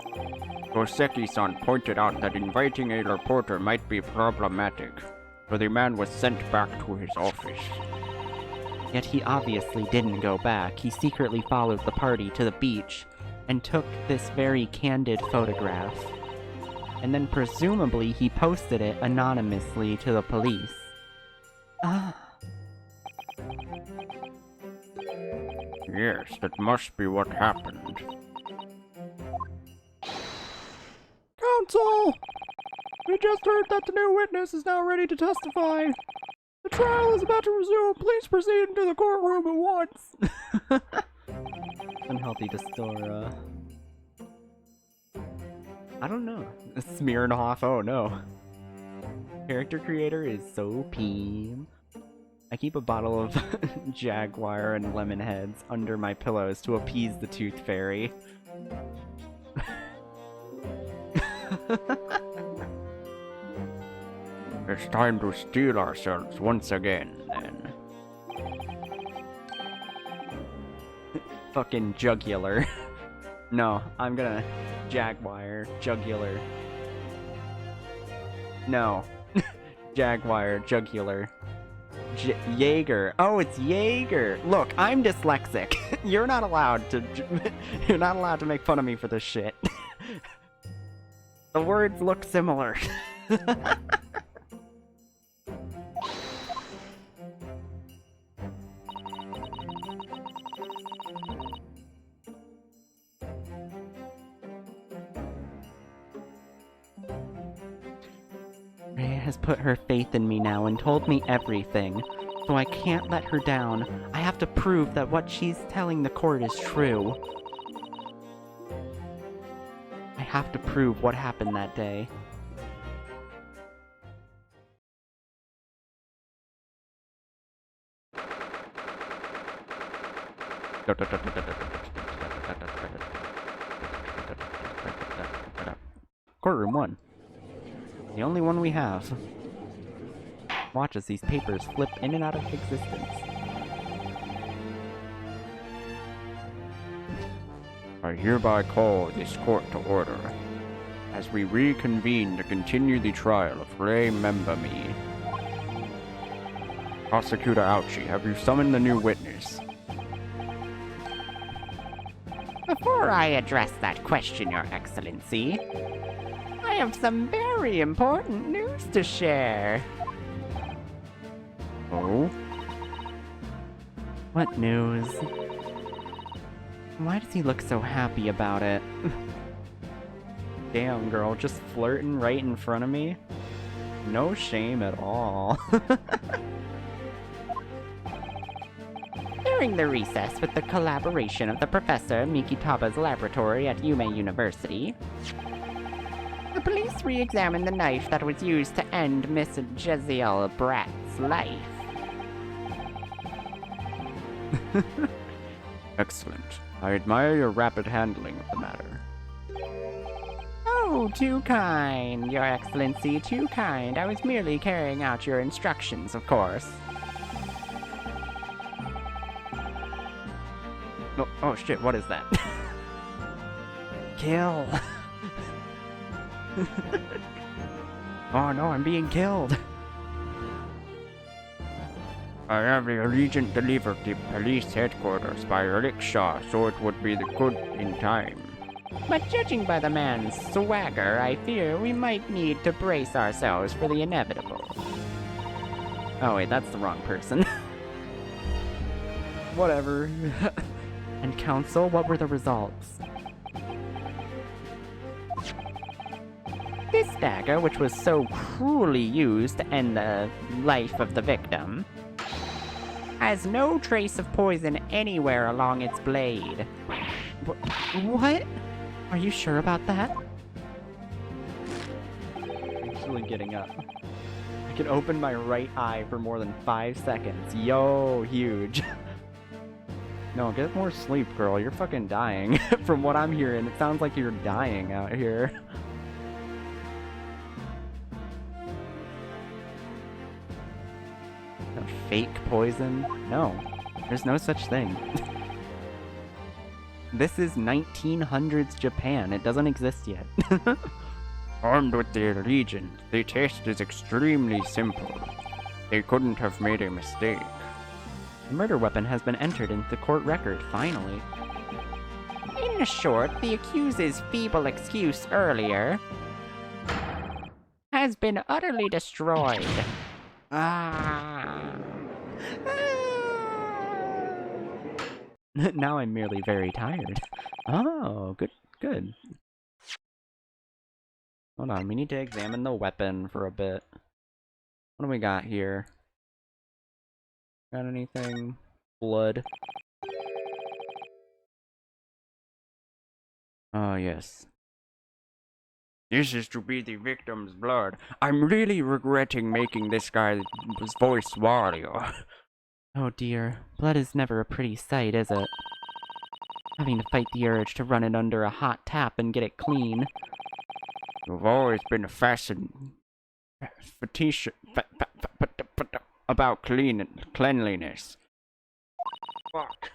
Goseki-san pointed out that inviting a reporter might be problematic, so the man was sent back to his office. Yet he obviously didn't go back. He secretly followed the party to the beach and took this very candid photograph. And then presumably he posted it anonymously to the police. Ah. Yes, that must be what happened. Counsel! We just heard that the new witness is now ready to testify. The trial is about to resume. Please proceed into the courtroom at once. Unhealthy Destora. I don't know. Smirnoff, oh no. Character creator is so peen. I keep a bottle of Jaguar and lemon heads under my pillows to appease the Tooth Fairy. It's time to steel ourselves once again, then. Fucking jugular. No, I'm gonna Jaguar, jugular. No. Jaguar, jugular. Jaeger. Oh, it's Jaeger. Look, I'm dyslexic. You're not allowed to make fun of me for this shit. The words look similar. Rhea has put her faith in me now and told me everything, so I can't let her down. I have to prove that what she's telling the court is true. I have to prove what happened that day. Courtroom 1. The only one we have. Watch as these papers flip in and out of existence. I hereby call this court to order, as we reconvene to continue the trial of Rei Membami. Prosecutor Ouchi, have you summoned the new witness? Before I address that question, Your Excellency, I have some very important news to share. Oh? What news? Why does he look so happy about it? Damn, girl, just flirting right in front of me? No shame at all. During the recess with the collaboration of the Professor Mikitaba's laboratory at Yume University, the police re-examined the knife that was used to end Miss Jeziel Bratt's life. Excellent. I admire your rapid handling of the matter. Oh, too kind, Your Excellency, too kind. I was merely carrying out your instructions, of course. Oh shit, what is that? Kill! Oh no, I'm being killed! I have the Regent delivered the police headquarters by rickshaw, so it would be good in time. But judging by the man's swagger, I fear we might need to brace ourselves for the inevitable. Oh wait, that's the wrong person. Whatever. And counsel, what were the results? This dagger, which was so cruelly used to end the life of the victim, has no trace of poison anywhere along its blade. What? Are you sure about that? actually getting up. I can open my right eye for more than 5 seconds. Yo, huge. No, get more sleep, girl. You're fucking dying. From what I'm hearing, it sounds like you're dying out here. A fake poison? No. There's no such thing. This is 1900s Japan. It doesn't exist yet. Armed with their legion, the test is extremely simple. They couldn't have made a mistake. The murder weapon has been entered into the court record, finally. In short, the accused's feeble excuse earlier has been utterly destroyed. Ah. Now I'm merely very tired. Oh, good, good. Hold on, we need to examine the weapon for a bit. What do we got here? Got anything? Blood. Oh, yes. This is to be the victim's blood. I'm really regretting making this guy's voice Wario. Oh dear, blood is never a pretty sight, is it? Having to fight the urge to run it under a hot tap and get it clean. You've always been fascinated about cleanliness. Fuck.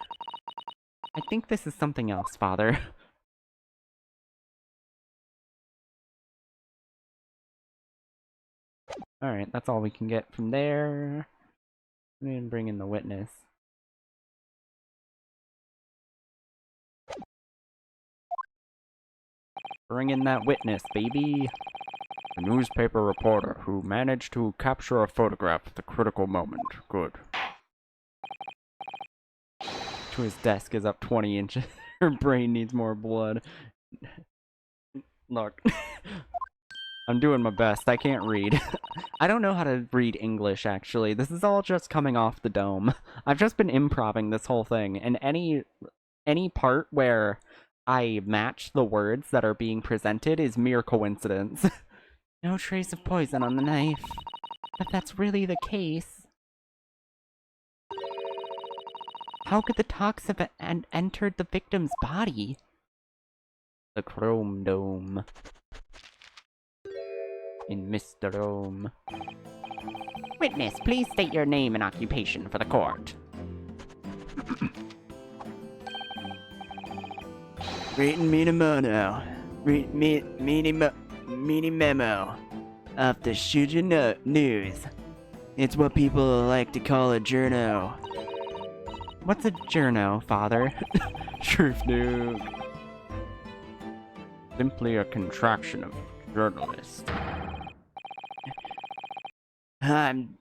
I think this is something else, Father. Alright, that's all we can get from there. We didn't bring in the witness. Bring in that witness, baby! A newspaper reporter who managed to capture a photograph at the critical moment. Good. To his desk is up 20 inches. Her brain needs more blood. Look. I'm doing my best. I can't read. I don't know how to read English, actually. This is all just coming off the dome. I've just been improvising this whole thing, and any part where I match the words that are being presented is mere coincidence. No trace of poison on the knife. But that's really the case. How could the tox have entered the victim's body? The Chrome Dome. In Mr. Dome. Witness, please state your name and occupation for the court. Reading Minamono. Mini memo. Off the Shuja News. It's what people like to call a journo. What's a journo, Father? Truth Nuke. Simply a contraction of journalist. I'm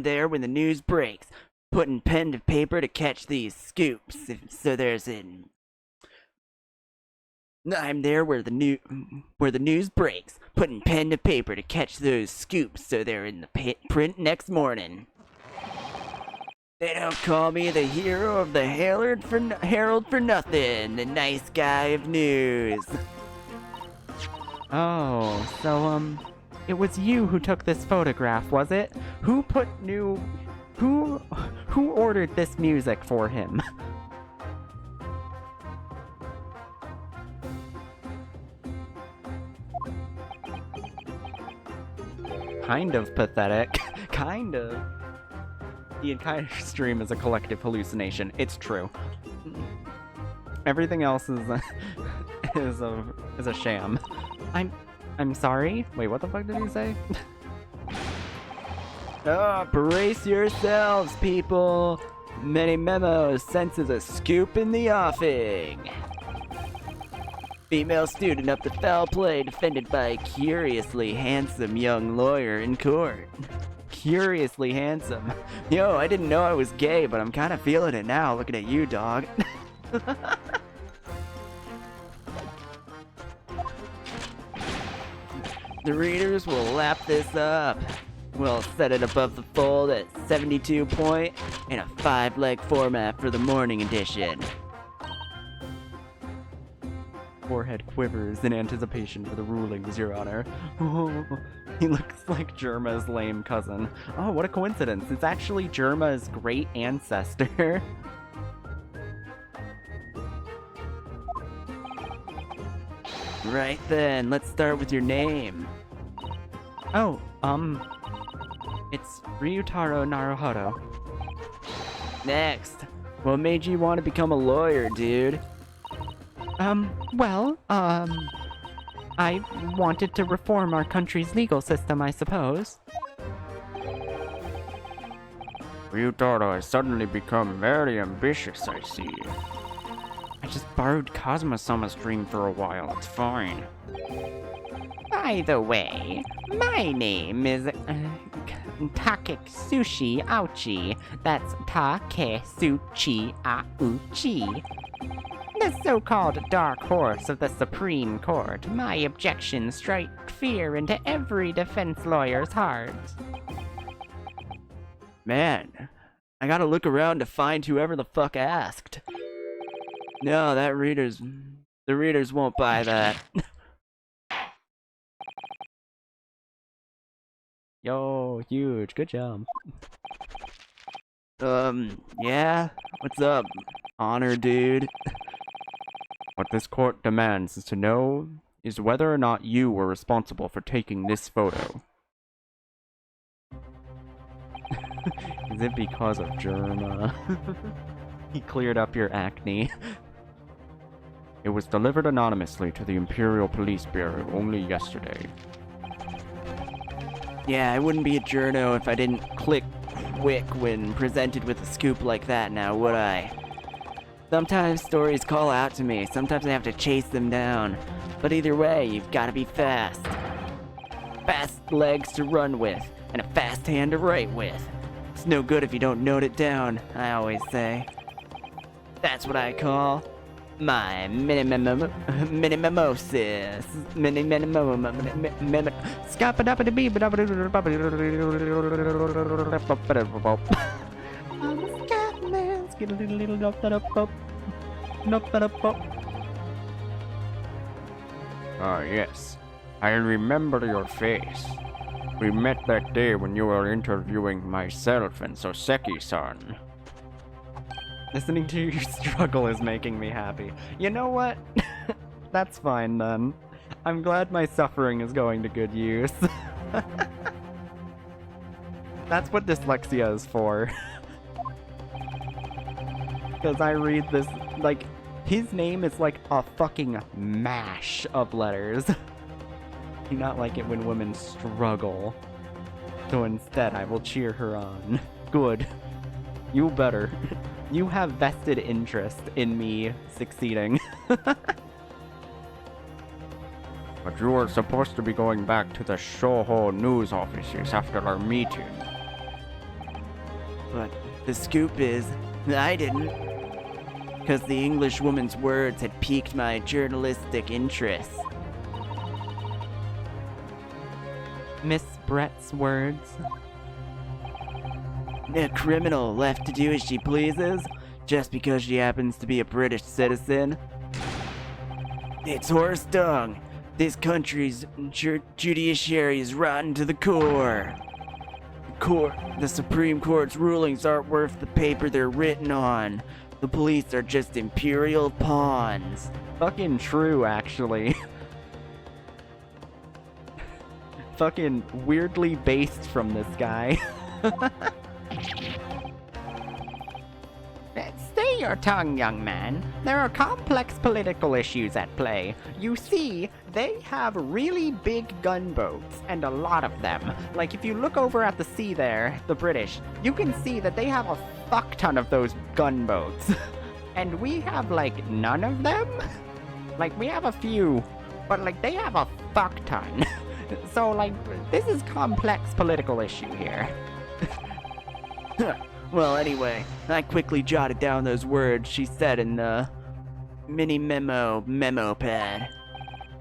there when the news breaks, putting pen to paper to catch these scoops. So there's an. I'm there where the news breaks, putting pen to paper to catch those scoops. So they're in the print next morning. They don't call me the hero of the Herald for nothing. The nice guy of news. Oh, so, it was you who took this photograph, was it? Who ordered this music for him? Kind of pathetic. Kind of. The entire stream is a collective hallucination. It's true. Everything else is a sham. I'm sorry? Wait, what the fuck did he say? Brace yourselves, people. Many memos senses a scoop in the offing. Female student up to foul play defended by a curiously handsome young lawyer in court. Curiously handsome. Yo, I didn't know I was gay, but I'm kind of feeling it now looking at you, dog. The readers will lap this up. We'll set it above the fold at 72 point in a 5-leg format for the morning edition. forehead quivers in anticipation for the rulings, Your Honor. Oh, he looks like Germa's lame cousin. Oh, what a coincidence. It's actually Germa's great ancestor. Right then, let's start with your name. Oh, it's Ryutaro Naruhodo. Next, what made you want to become a lawyer, dude? Well, I wanted to reform our country's legal system, I suppose. Ryutaro has suddenly become very ambitious, I see. I just borrowed Kazuma-sama's dream for a while, it's fine. By the way, my name is Taketsuchi Auchi. That's Taketsuchi Auchi. The so-called dark horse of the Supreme Court. My objections strike fear into every defense lawyer's heart. Man, I gotta look around to find whoever the fuck asked. No, the readers won't buy that. Yo, huge. Good job. Yeah? What's up, honor dude? What this court demands is to know is whether or not you were responsible for taking this photo. Is it because of Germa? He cleared up your acne. It was delivered anonymously to the Imperial Police Bureau only yesterday. Yeah, I wouldn't be a journo if I didn't click quick when presented with a scoop like that now, would I? Sometimes stories call out to me, sometimes I have to chase them down. But either way, you've gotta be fast. Fast legs to run with, and a fast hand to write with. It's no good if you don't note it down, I always say. That's what I call my minimimosis. Ah, yes. I remember your face. We met that day when you were interviewing myself and Soseki-san. Listening to your struggle is making me happy. You know what? That's fine then. I'm glad my suffering is going to good use. That's what dyslexia is for. Because I read this, like, his name is like a fucking mash of letters. Do not like it when women struggle. So instead, I will cheer her on. Good. You better. You have vested interest in me succeeding. But you were supposed to be going back to the Shoho news offices after our meeting. But the scoop is, I didn't. Because the English woman's words had piqued my journalistic interest. Miss Brett's words. A criminal left to do as she pleases, just because she happens to be a British citizen. It's horse dung. This country's judiciary is rotten to the core. The Supreme Court's rulings aren't worth the paper they're written on. The police are just imperial pawns. Fucking true, actually. Fucking weirdly based from this guy. Stay your tongue, young man. There are complex political issues at play. You see, they have really big gunboats, and a lot of them. Like, if you look over at the sea there, the British, you can see that they have a fuck ton of those gunboats. And we have, like, none of them? Like, we have a few, but, like, they have a fuck ton. So, like, this is complex political issue here. Well, anyway, I quickly jotted down those words she said in the mini memo pad.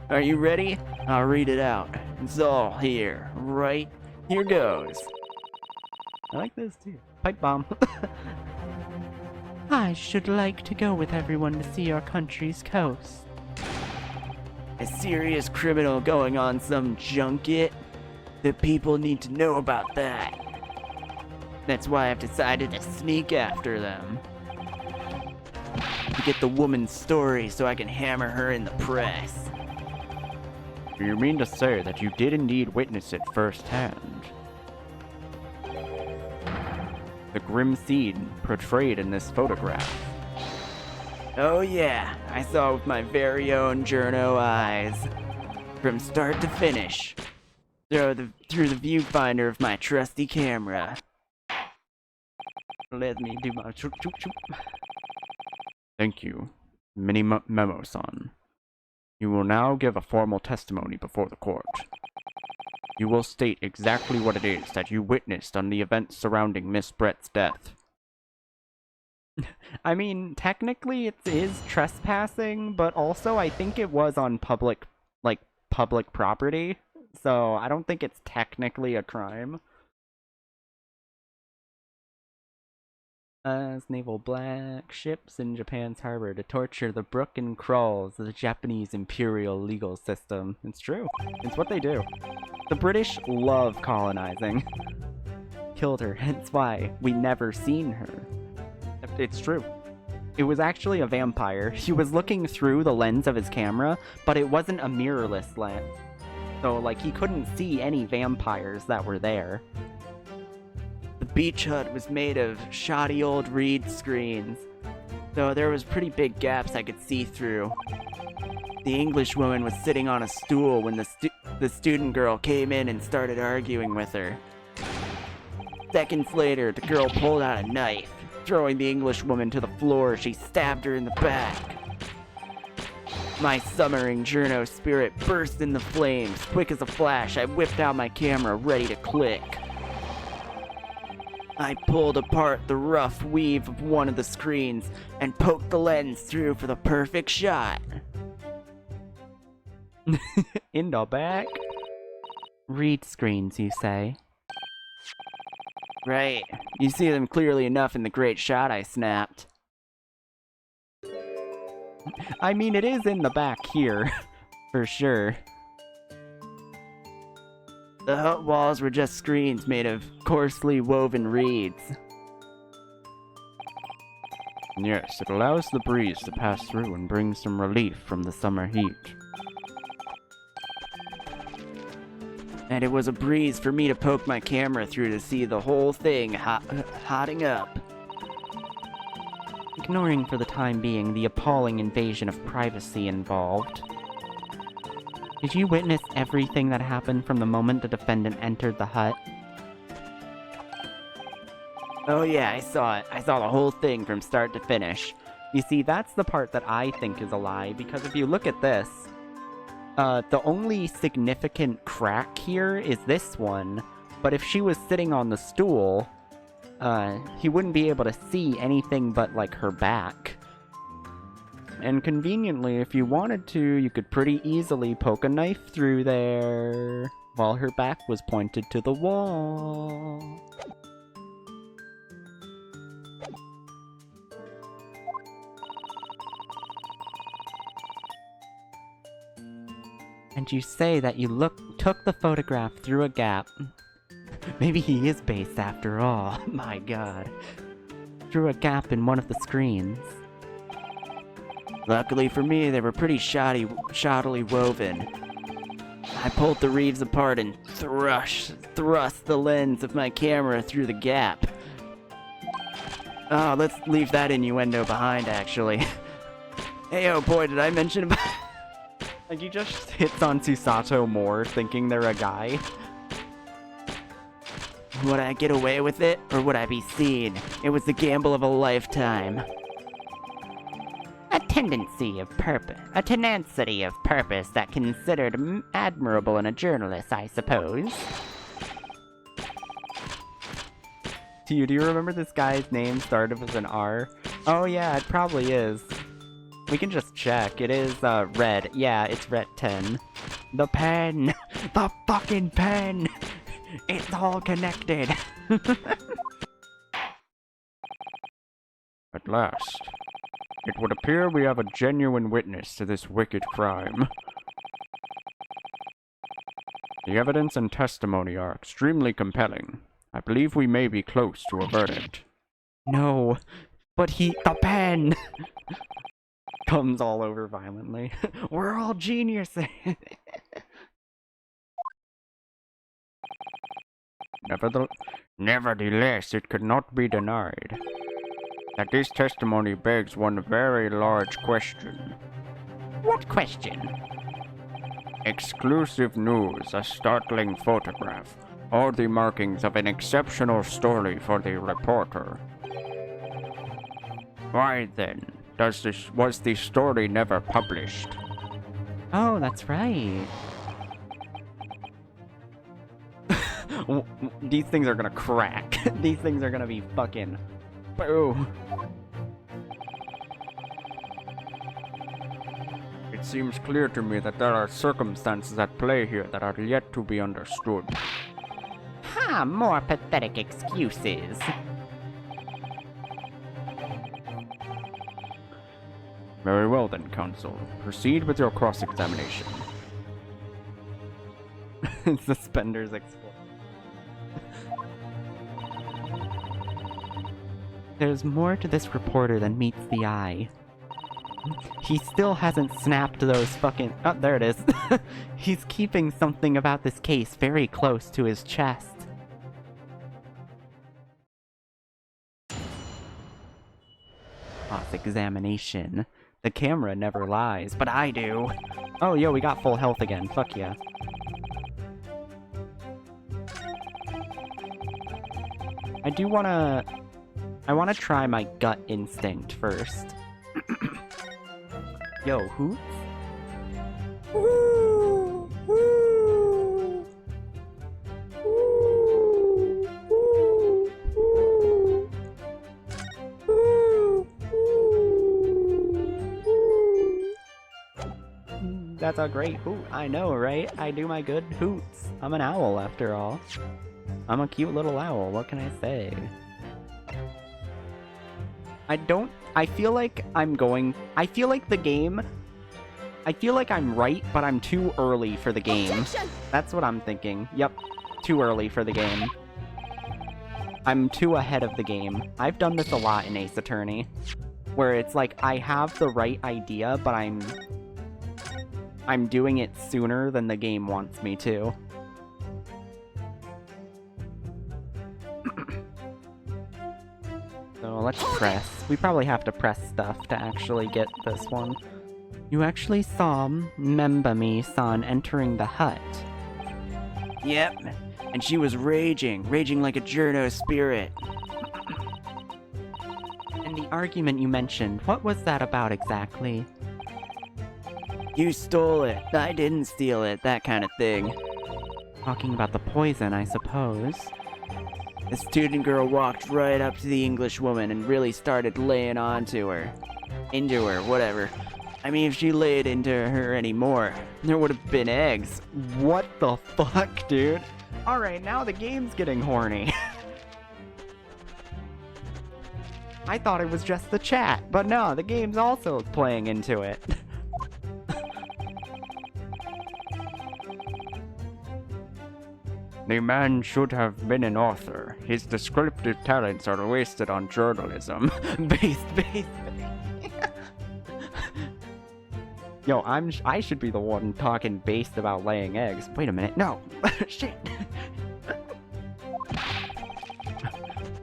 Are you ready? I'll read it out. It's all here, right? Here goes. I like this too. Pipe bomb. I should like to go with everyone to see our country's coast. a serious criminal going on some junket, the people need to know about that. That's why I've decided to sneak after them. To get the woman's story so I can hammer her in the press. You mean to say that you did indeed witness it firsthand? The grim scene portrayed in this photograph. Oh yeah, I saw it with my very own journo eyes. From start to finish. Through the viewfinder of my trusty camera. Let me do my choop choop choop. Thank you, Memo-san. You will now give a formal testimony before the court. You will state exactly what it is that you witnessed on the events surrounding Miss Brett's death. I mean, technically it is trespassing, but also I think it was on public property, so I don't think it's technically a crime. As naval black ships in Japan's harbor to torture the broken crawls of the Japanese imperial legal system. It's true. It's what they do. The British love colonizing. Killed her, hence why we never seen her. It's true. It was actually a vampire. He was looking through the lens of his camera, but it wasn't a mirrorless lens. So, like, he couldn't see any vampires that were there. The beach hut was made of shoddy old reed screens, so there was pretty big gaps I could see through. The English woman was sitting on a stool when the student girl came in and started arguing with her. Seconds later, the girl pulled out a knife. Throwing the English woman to the floor, she stabbed her in the back. My summoning journo spirit burst into flames. Quick as a flash, I whipped out my camera, ready to click. I pulled apart the rough weave of one of the screens and poked the lens through for the perfect shot. In the back? Read screens, you say? Right. You see them clearly enough in the great shot I snapped. I mean, it is in the back here, for sure. The hut walls were just screens made of coarsely woven reeds. Yes, it allows the breeze to pass through and bring some relief from the summer heat. And it was a breeze for me to poke my camera through to see the whole thing hotting up. Ignoring for the time being the appalling invasion of privacy involved. Did you witness everything that happened from the moment the defendant entered the hut? Oh yeah, I saw it. I saw the whole thing from start to finish. You see, that's the part that I think is a lie, because if you look at this, the only significant crack here is this one, but if she was sitting on the stool, he wouldn't be able to see anything but, like, her back. And conveniently, if you wanted to, you could pretty easily poke a knife through there, while her back was pointed to the wall. And you say that you took the photograph through a gap. Maybe he is based after all. My god. Through a gap in one of the screens. Luckily for me, they were pretty shoddily woven. I pulled the reeds apart and thrust the lens of my camera through the gap. Oh, let's leave that innuendo behind, actually. Hey, oh boy, did I mention about... Like, he just hits on Susato more, thinking they're a guy. Would I get away with it, or would I be seen? It was the gamble of a lifetime. A tendency of purpose, a tenacity of purpose that considered admirable in a journalist, I suppose. Do you remember this guy's name started with an R? Oh yeah, it probably is. We can just check. It is, Red. Yeah, it's Red 10. The pen! The fucking pen! It's all connected! At last, it would appear we have a genuine witness to this wicked crime. The evidence and testimony are extremely compelling. I believe we may be close to a verdict. No, but the pen comes all over violently. We're all geniuses. Nevertheless, it could not be denied that this testimony begs one very large question. What question? Exclusive news, a startling photograph, all the markings of an exceptional story for the reporter. Why then, was the story never published? Oh, that's right. These things are gonna crack. These things are gonna be fucking... Boo. It seems clear to me that there are circumstances at play here that are yet to be understood. Ha! More pathetic excuses. Very well then, counsel. Proceed with your cross-examination. Suspenders explode. There's more to this reporter than meets the eye. He still hasn't snapped those fucking... Oh, there it is. He's keeping something about this case very close to his chest. Cross-examination. The camera never lies, but I do. Oh, yo, we got full health again. Fuck yeah. I wanna try my gut instinct first. Yo, Hoots? That's a great hoot. I know, right? I do my good hoots. I'm an owl, after all. I'm a cute little owl. What can I say? I feel like the game... I feel like I'm right, but I'm too early for the game. Objection! That's what I'm thinking. Yep. Too early for the game. I'm too ahead of the game. I've done this a lot in Ace Attorney. Where it's like, I have the right idea, but I'm doing it sooner than the game wants me to. So let's press. We probably have to press stuff to actually get this one. You actually saw Membami-san entering the hut. Yep, and she was raging like a Journo spirit. And the argument you mentioned, what was that about exactly? You stole it, I didn't steal it, that kind of thing. Talking about the poison, I suppose. The student girl walked right up to the English woman and really started laying onto her. Into her, whatever. I mean, if she laid into her anymore, there would have been eggs. What the fuck, dude? Alright, now the game's getting horny. I thought it was just the chat, but no, the game's also playing into it. The man should have been an author. His descriptive talents are wasted on journalism. Based. Yo, I should be the one talking based about laying eggs. Wait a minute, no! Shit!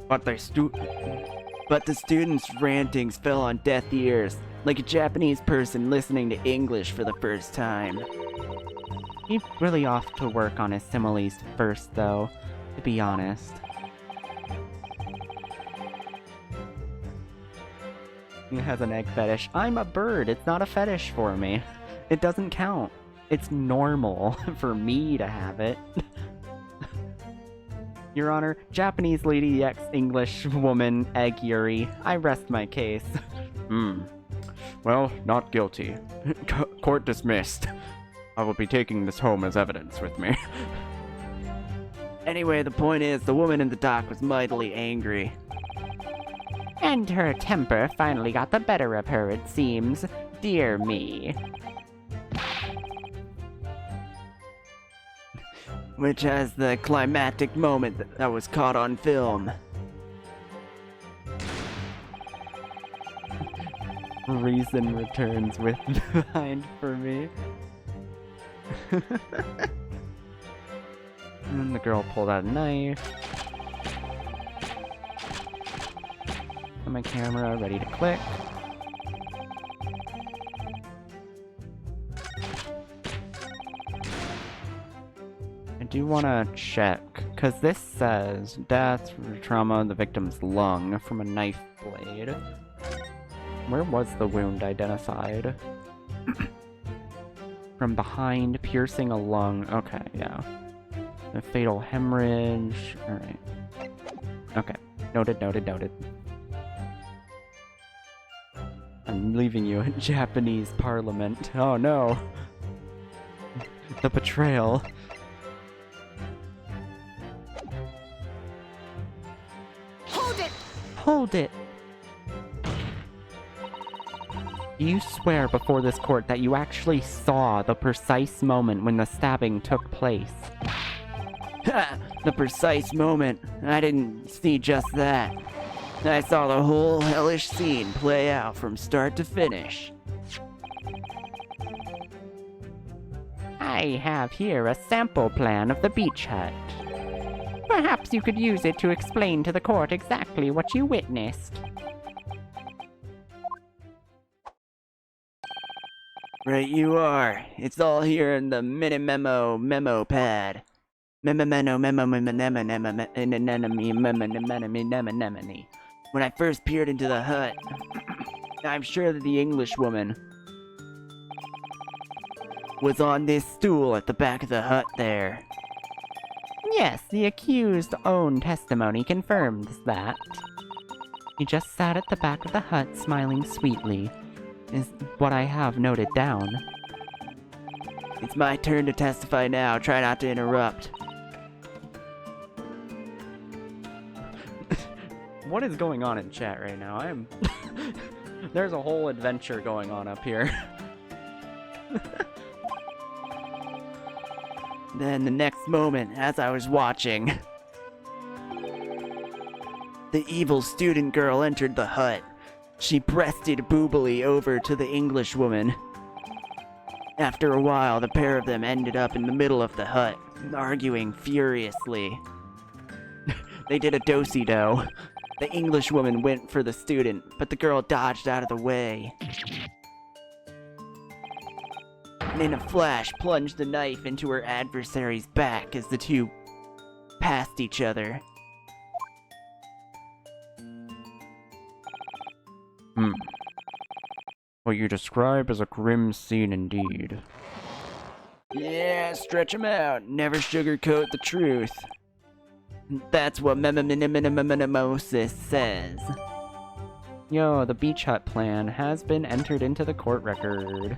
But the student's rantings fell on deaf ears, like a Japanese person listening to English for the first time. He's really off to work on his similes first, though, to be honest. He has an egg fetish. I'm a bird. It's not a fetish for me. It doesn't count. It's normal for me to have it. Your Honor, Japanese lady X English woman egg Yuri. I rest my case. Well, not guilty. Court dismissed. I will be taking this home as evidence with me. Anyway, the point is, the woman in the dock was mightily angry. And her temper finally got the better of her, it seems. Dear me. which has the climactic moment that was caught on film. Reason returns with behind for me. And the girl pulled out a knife. And my camera ready to click. I do want to check, because this says death, trauma, the victim's lung from a knife blade. Where was the wound identified? From behind, piercing a lung. Okay, yeah. A fatal hemorrhage. Alright. Okay. Noted, noted, noted. I'm leaving you in Japanese parliament. Oh no! The betrayal. Hold it! Hold it! You swear before this court that you actually saw the precise moment when the stabbing took place. Ha! The precise moment. I didn't see just that. I saw the whole hellish scene play out from start to finish. I have here a sample plan of the beach hut. Perhaps you could use it to explain to the court exactly what you witnessed. Right you are. It's all here in the memo pad. When I first peered into the hut, I'm sure that the Englishwoman was on this stool at the back of the hut there. Yes, the accused's own testimony confirms that. He just sat at the back of the hut smiling sweetly, is what I have noted down. It's my turn to testify now. Try not to interrupt. What is going on in chat right now? I'm... There's a whole adventure going on up here. Then the next moment, as I was watching, the evil student girl entered the hut. She breasted boobily over to the Englishwoman. After a while, the pair of them ended up in the middle of the hut, arguing furiously. They did a do-si-do. The Englishwoman went for the student, but the girl dodged out of the way. And in a flash, plunged the knife into her adversary's back as the two passed each other. What you describe as a grim scene indeed. Yeah, stretch 'em out. Never sugarcoat the truth. That's what Moses says. Yo, the beach hut plan has been entered into the court record.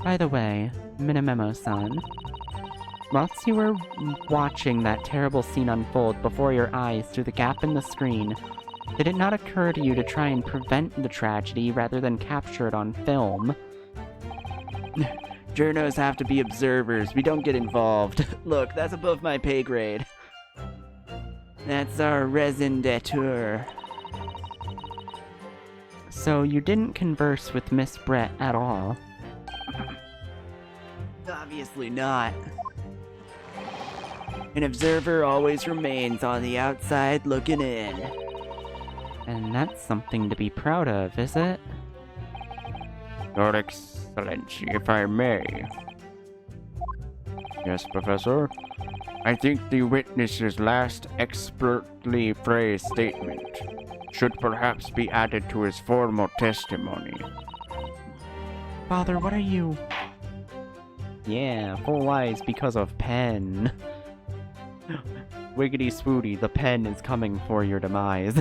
By the way, Minamemo-san, whilst you were watching that terrible scene unfold before your eyes through the gap in the screen, did it not occur to you to try and prevent the tragedy rather than capture it on film? Journos have to be observers. We don't get involved. Look, that's above my pay grade. That's our raison d'etre. So you didn't converse with Miss Brett at all? Obviously not. An observer always remains on the outside looking in. And that's something to be proud of, is it? Your Excellency, if I may. Yes, Professor? I think the witness's last expertly phrased statement should perhaps be added to his formal testimony. Father, what are you... Yeah, full lies because of pen. Wiggity swooty, the pen is coming for your demise.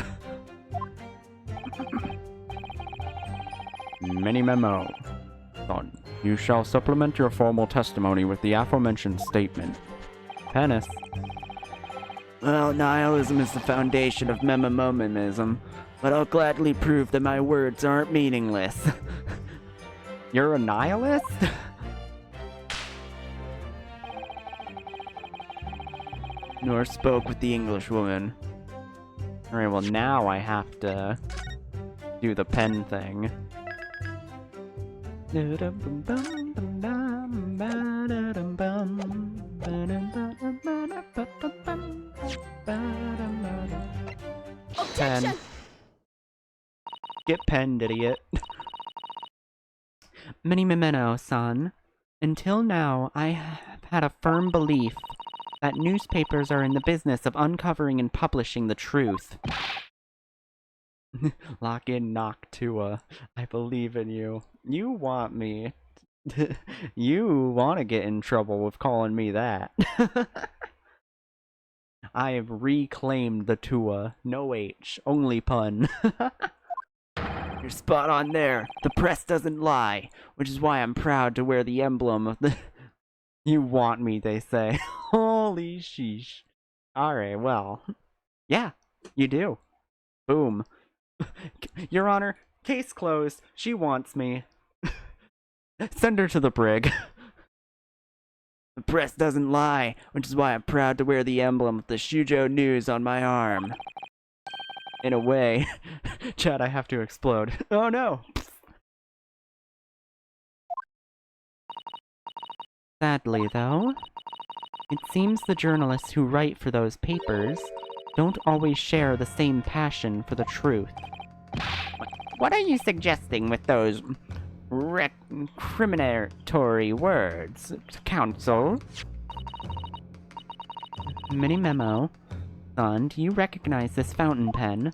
Many memo. Son, you shall supplement your formal testimony with the aforementioned statement. Penis. Well, nihilism is the foundation of memomomism, but I'll gladly prove that my words aren't meaningless. You're a nihilist? nor spoke with the Englishwoman. Alright, well now I have to do the pen thing. Objection! Get penned, idiot. Mini Memento, son. Until now, I have had a firm belief that newspapers are in the business of uncovering and publishing the truth. Lock in Noctua. I believe in you. You want me. You want to get in trouble with calling me that. I have reclaimed the Tua. No H, only pun. You're spot on there. The press doesn't lie, which is why I'm proud to wear the emblem of the... You want me, they say. Holy sheesh. Alright, well. Yeah, you do. Boom. Your Honor, case closed. She wants me. Send her to the brig. The press doesn't lie, which is why I'm proud to wear the emblem of the Shujo News on my arm. In a way. Chad, I have to explode. Oh no! Sadly, though, it seems the journalists who write for those papers don't always share the same passion for the truth. What are you suggesting with those recriminatory words, counsel? Mini Memo, son, do you recognize this fountain pen?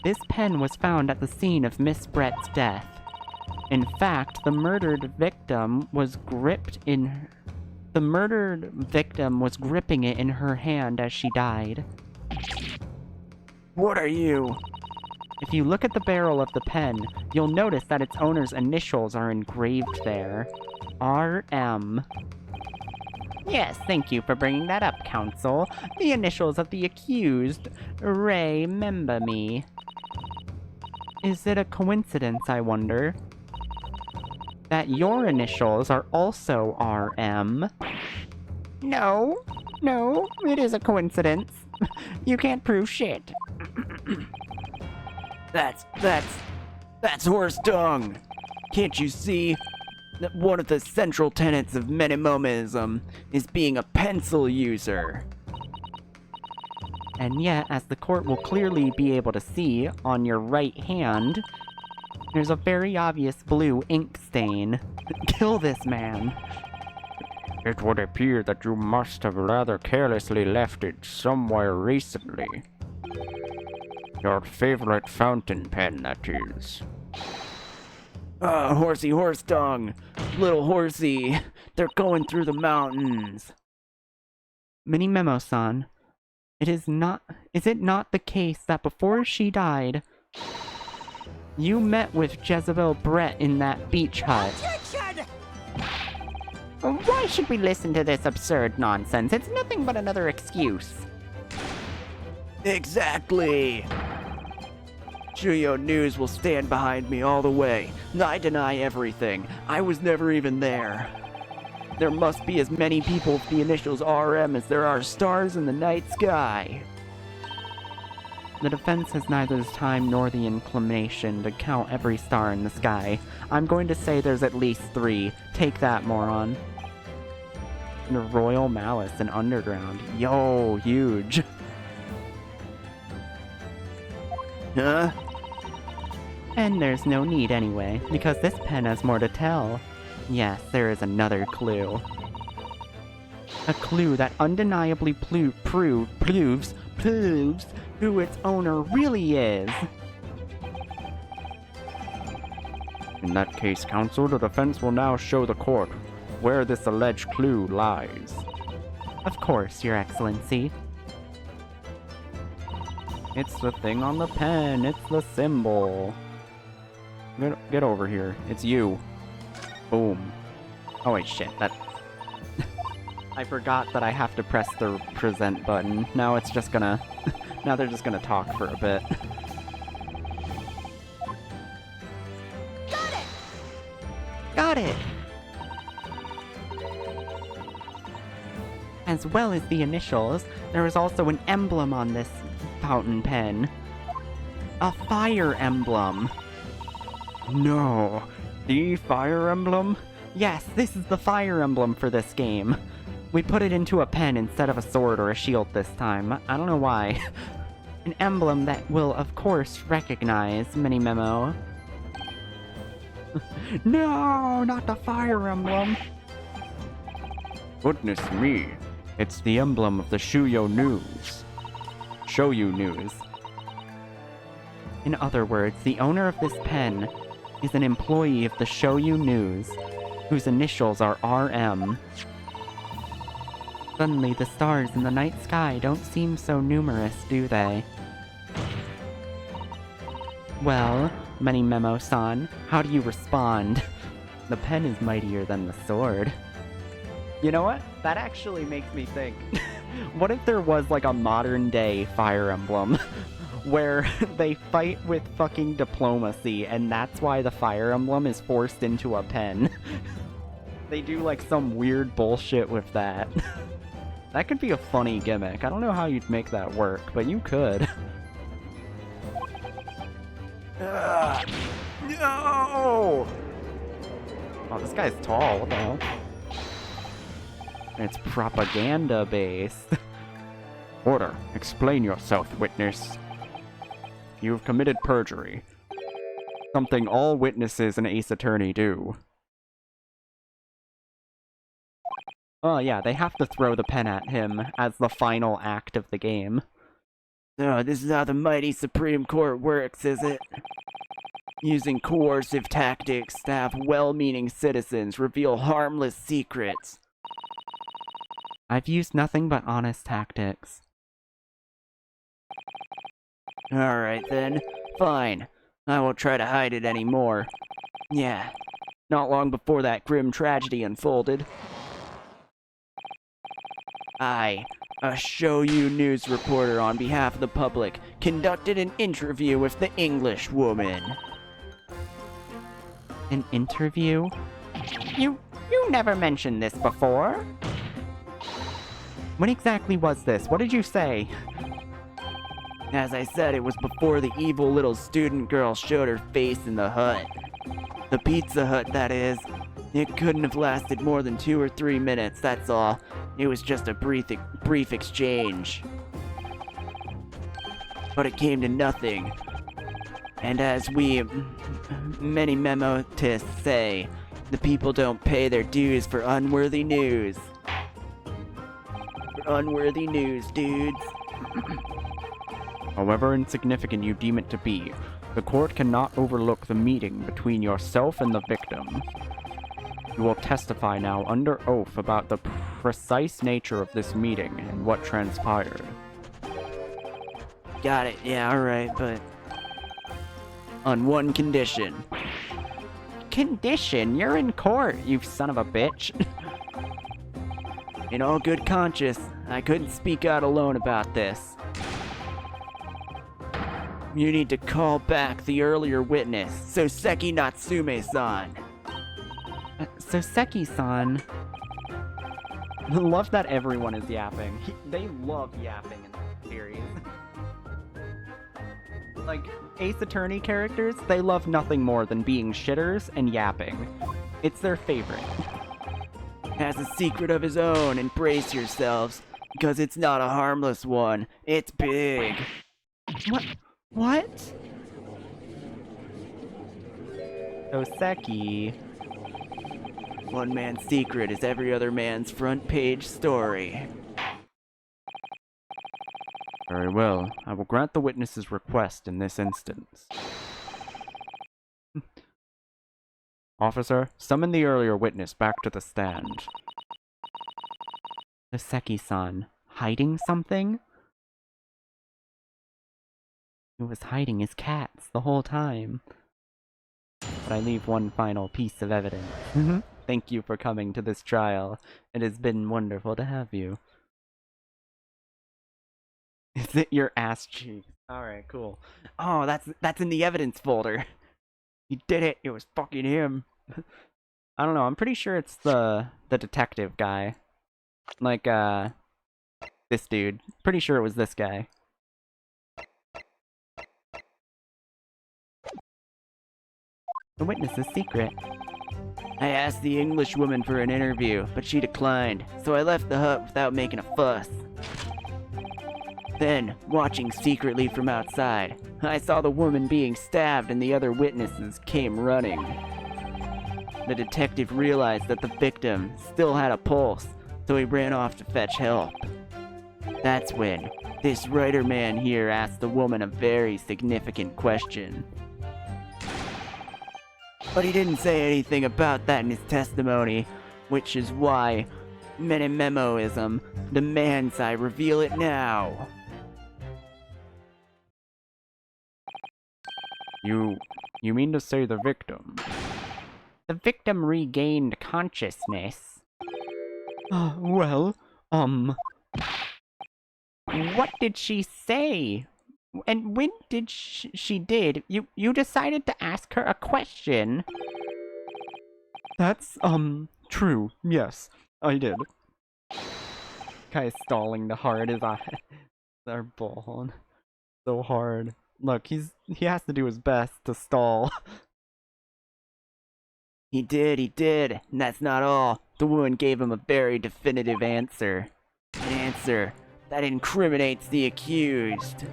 This pen was found at the scene of Miss Brett's death. In fact, the murdered victim was gripping it in her hand as she died. What are you? If you look at the barrel of the pen, you'll notice that its owner's initials are engraved there. R.M. Yes, thank you for bringing that up, counsel. The initials of the accused. Remember me. Is it a coincidence, I wonder, that your initials are also R.M.? No, it is a coincidence. You can't prove shit. That's horse dung. Can't you see that one of the central tenets of Minimomism is being a pencil user? And yet, as the court will clearly be able to see on your right hand, there's a very obvious blue ink stain. Kill this man. It would appear that you must have rather carelessly left it somewhere recently. Your favorite fountain pen, that is. Horsey horse dung. Little horsey. They're going through the mountains. Mini Memo-san, is it not the case that before she died, you met with Jezebel Brett in that beach hut? Why should we listen to this absurd nonsense? It's nothing but another excuse. Exactly. Shuyo News will stand behind me all the way. I deny everything. I was never even there. There must be as many people with the initials RM as there are stars in the night sky. The defense has neither the time nor the inclination to count every star in the sky. I'm going to say there's at least 3. Take that, moron. And Royal Malice and Underground. Yo, huge. Huh? And there's no need anyway, because this pen has more to tell. Yes, there is another clue. A clue that undeniably proves who its owner really is. In that case, counsel, the defense will now show the court where this alleged clue lies. Of course, Your Excellency. It's the thing on the pen. It's the symbol. Get over here. It's you. Boom. Oh wait, shit. That... I forgot that I have to press the present button. Now it's just gonna... now they're just gonna talk for a bit. Got it! As well as the initials, there is also an emblem on this fountain pen. A fire emblem. No. The fire emblem? Yes, this is the fire emblem for this game. We put it into a pen instead of a sword or a shield this time. I don't know why. An emblem that will, of course, recognize Mini Memo. No, not the fire emblem. Goodness me. It's the emblem of the Shuyo News. Shoyu News. In other words, the owner of this pen is an employee of the Shoyu News, whose initials are RM. Suddenly, the stars in the night sky don't seem so numerous, do they? Well, Mini Memo-san, how do you respond? The pen is mightier than the sword. You know what? That actually makes me think. What if there was like a modern day Fire Emblem where they fight with fucking diplomacy and that's why the Fire Emblem is forced into a pen? They do like some weird bullshit with that. That could be a funny gimmick. I don't know how you'd make that work, but you could. No! Oh, this guy's tall. What the hell? It's propaganda based. Order. Explain yourself, witness. You've committed perjury. Something all witnesses and Ace Attorney do. Oh yeah, they have to throw the pen at him as the final act of the game. Oh, this is how the mighty Supreme Court works, is it? Using coercive tactics to have well-meaning citizens reveal harmless secrets. I've used nothing but honest tactics. Alright then, fine. I won't try to hide it anymore. Yeah, not long before that grim tragedy unfolded, I, a Shoyu News reporter on behalf of the public, conducted an interview with the English woman. An interview? You never mentioned this before. When exactly was this? What did you say? As I said, it was before the evil little student girl showed her face in the hut. The Pizza Hut, that is. It couldn't have lasted more than 2 or 3 minutes, that's all. It was just a brief exchange. But it came to nothing. And as we, many memotists say, the people don't pay their dues for unworthy news. For unworthy news, dudes. However insignificant you deem it to be, the court cannot overlook the meeting between yourself and the victim. You will testify now under oath about the precise nature of this meeting and what transpired. Got it, yeah, alright, but on one condition. Condition? You're in court, you son of a bitch. In all good conscience, I couldn't speak out alone about this. You need to call back the earlier witness, Soseki Natsume-san. Soseki-san. I love that everyone is yapping. They love yapping in this series. Like, Ace Attorney characters, they love nothing more than being shitters and yapping. It's their favorite. Has a secret of his own, and brace yourselves, because it's not a harmless one. It's big. What? Soseki. One man's secret is every other man's front page story. Very well. I will grant the witness's request in this instance. Officer, summon the earlier witness back to the stand. Soseki-san. Hiding something? He was hiding his cats the whole time. But I leave one final piece of evidence. Thank you for coming to this trial. It has been wonderful to have you. Is it your ass cheeks? Alright, cool. Oh, that's in the evidence folder. He did it. It was fucking him. I don't know, I'm pretty sure it's the detective guy. Like, this dude. Pretty sure it was this guy. The witness's secret. I asked the Englishwoman for an interview, but she declined, so I left the hut without making a fuss. Then, watching secretly from outside, I saw the woman being stabbed and the other witnesses came running. The detective realized that the victim still had a pulse, so he ran off to fetch help. That's when this writer man here asked the woman a very significant question. But he didn't say anything about that in his testimony, which is why Menememoism demands I reveal it now. You mean to say the victim? The victim regained consciousness. Well, What did she say? And when did she did? You decided to ask her a question. that's, true. Yes, I did. Guy's stalling the hard his eyes are balling so hard. Look, he has to do his best to stall. He did, and that's not all. The woman gave him a very definitive answer. An answer that incriminates the accused.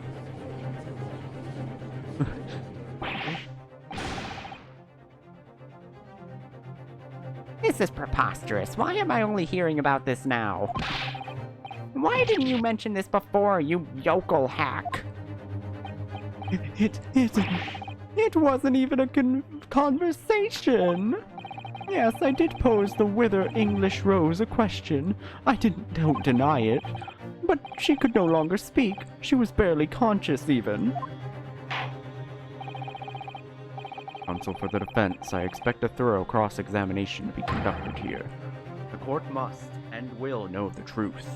This is preposterous. Why am I only hearing about this now? Why didn't you mention this before, you yokel hack? It wasn't even a conversation. Yes, I did pose the Wither English Rose a question. Don't deny it. But she could no longer speak. She was barely conscious even. Counsel for the defense, I expect a thorough cross-examination to be conducted here. The court must and will know the truth.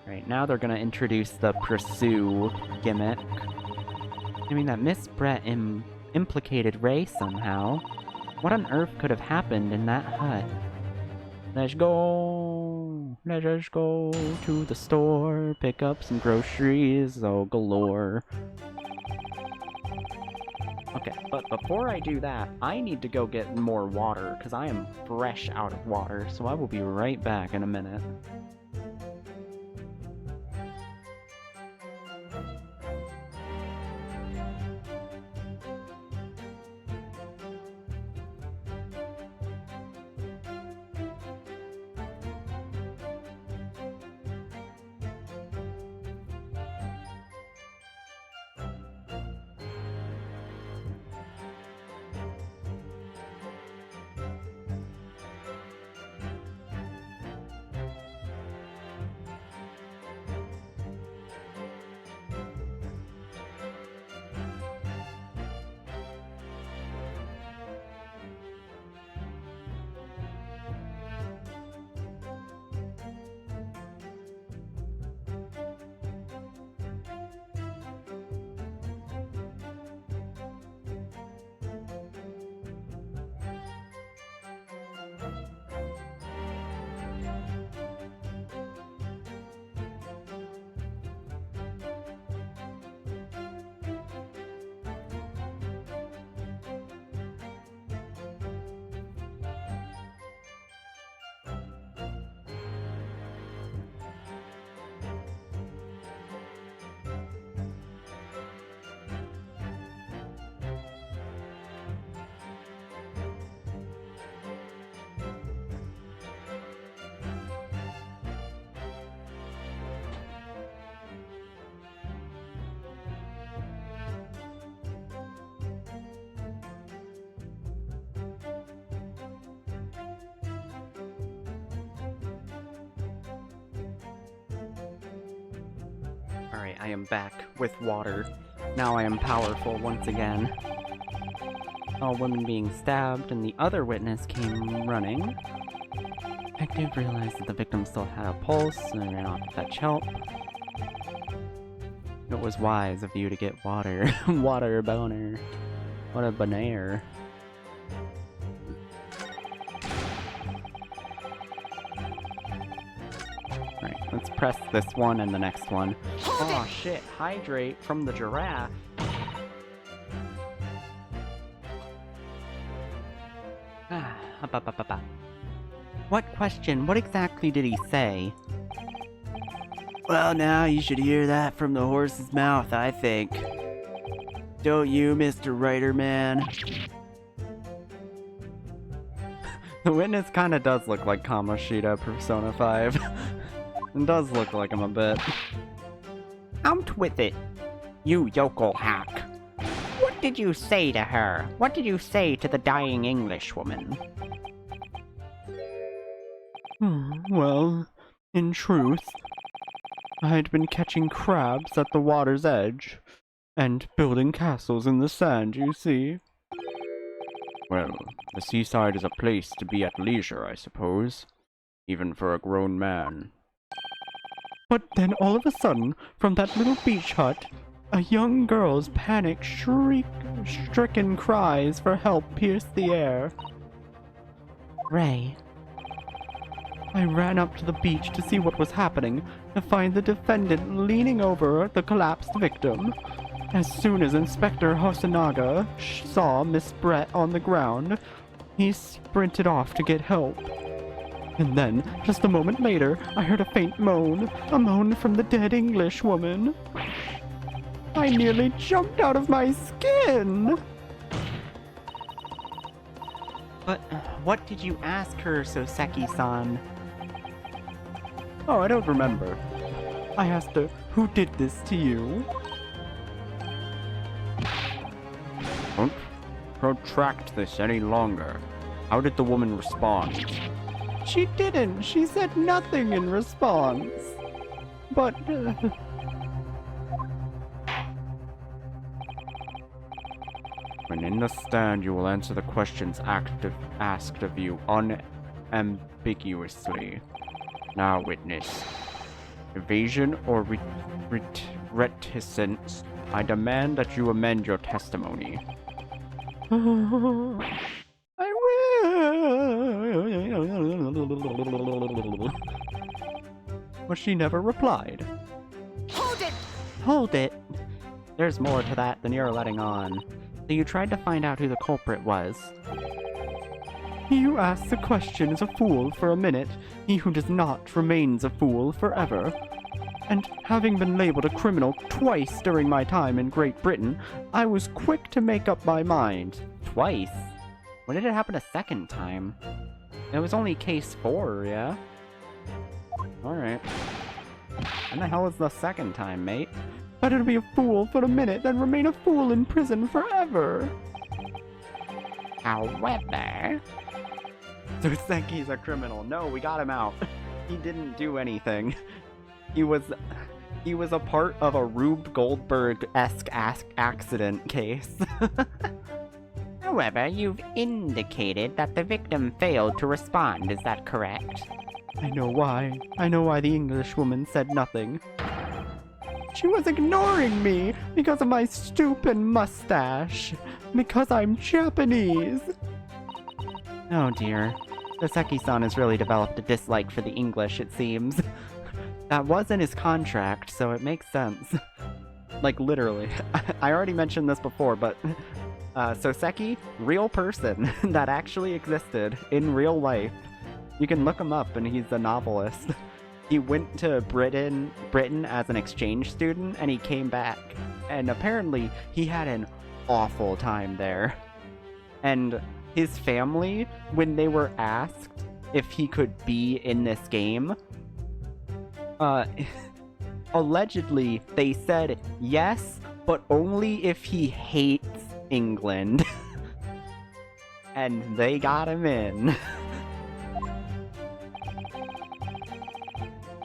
Right, now they're gonna introduce the pursue gimmick. I mean, that Miss Brett implicated Ray somehow. What on earth could have happened in that hut? Let's go. Let us go to the store, pick up some groceries, oh galore. Okay, but before I do that, I need to go get more water, because I am fresh out of water, so I will be right back in a minute. Alright, I am back with water. Now I am powerful once again. A woman being stabbed and the other witness came running. Detective realized that the victim still had a pulse and ran off to fetch help. It was wise of you to get water. Water boner. What a bonaire. Let's press this one and the next one. Oh shit, hydrate from the giraffe. What question? What exactly did he say? Well, now you should hear that from the horse's mouth, I think. Don't you, Mr. Writer Man? The witness kinda does look like Kamoshida Persona 5. It does look like him a bit. Out with it, you yokel hack. What did you say to her? What did you say to the dying Englishwoman? Well, in truth, I'd been catching crabs at the water's edge, and building castles in the sand, you see. Well, the seaside is a place to be at leisure, I suppose. Even for a grown man. But then all of a sudden, from that little beach hut, a young girl's panic, stricken cries for help pierced the air. Ray, I ran up to the beach to see what was happening, to find the defendant leaning over the collapsed victim. As soon as Inspector Hosonaga saw Miss Brett on the ground, he sprinted off to get help. And then, just a moment later, I heard a faint moan, a moan from the dead English woman. I nearly jumped out of my skin! but what did you ask her, Soseki-san? Oh, I don't remember. I asked her, who did this to you? Don't protract this any longer. How did the woman respond? She didn't. She said nothing in response. But... When in the stand, you will answer the questions asked of you unambiguously. Now, witness. Evasion or reticence, I demand that you amend your testimony. I will. But she never replied. Hold it! There's more to that than you're letting on. So you tried to find out who the culprit was. He who asks a question is a fool for a minute. He who does not remains a fool forever. And having been labeled a criminal twice during my time in Great Britain, I was quick to make up my mind. Twice? When did it happen a second time? It was only case 4, yeah? Alright. When the hell was the second time, mate? Better to be a fool for a minute than remain a fool in prison forever. However, Soseki's a criminal. No, we got him out. He didn't do anything. He was a part of a Rube Goldberg-esque accident case. however, you've indicated that the victim failed to respond, is that correct? I know why. I know why the Englishwoman said nothing. She was ignoring me because of my stupid mustache. Because I'm Japanese. Oh dear. Soseki-san has really developed a dislike for the English, it seems. That was in his contract, so it makes sense. Like, literally. I already mentioned this before, but Soseki, real person that actually existed in real life. You can look him up, and he's a novelist. He went to Britain as an exchange student, and he came back. And apparently, he had an awful time there. And his family, when they were asked if he could be in this game, allegedly, they said yes, but only if he hates England. And they got him in.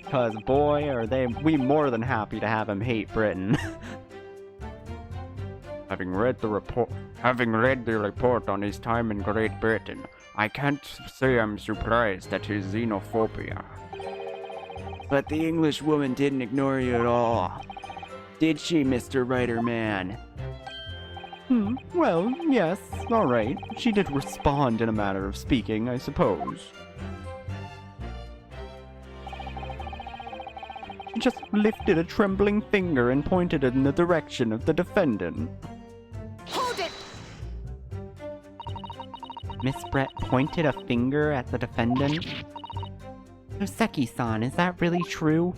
Cause boy, are we more than happy to have him hate Britain. Having read the report on his time in Great Britain, I can't say I'm surprised at his xenophobia. But the English woman didn't ignore you at all. Did she, Mr. Writer Man? Well, yes, alright. She did respond in a manner of speaking, I suppose. just lifted a trembling finger and pointed in the direction of the defendant. Hold it! Miss Brett pointed a finger at the defendant. Seki-san, is that really true?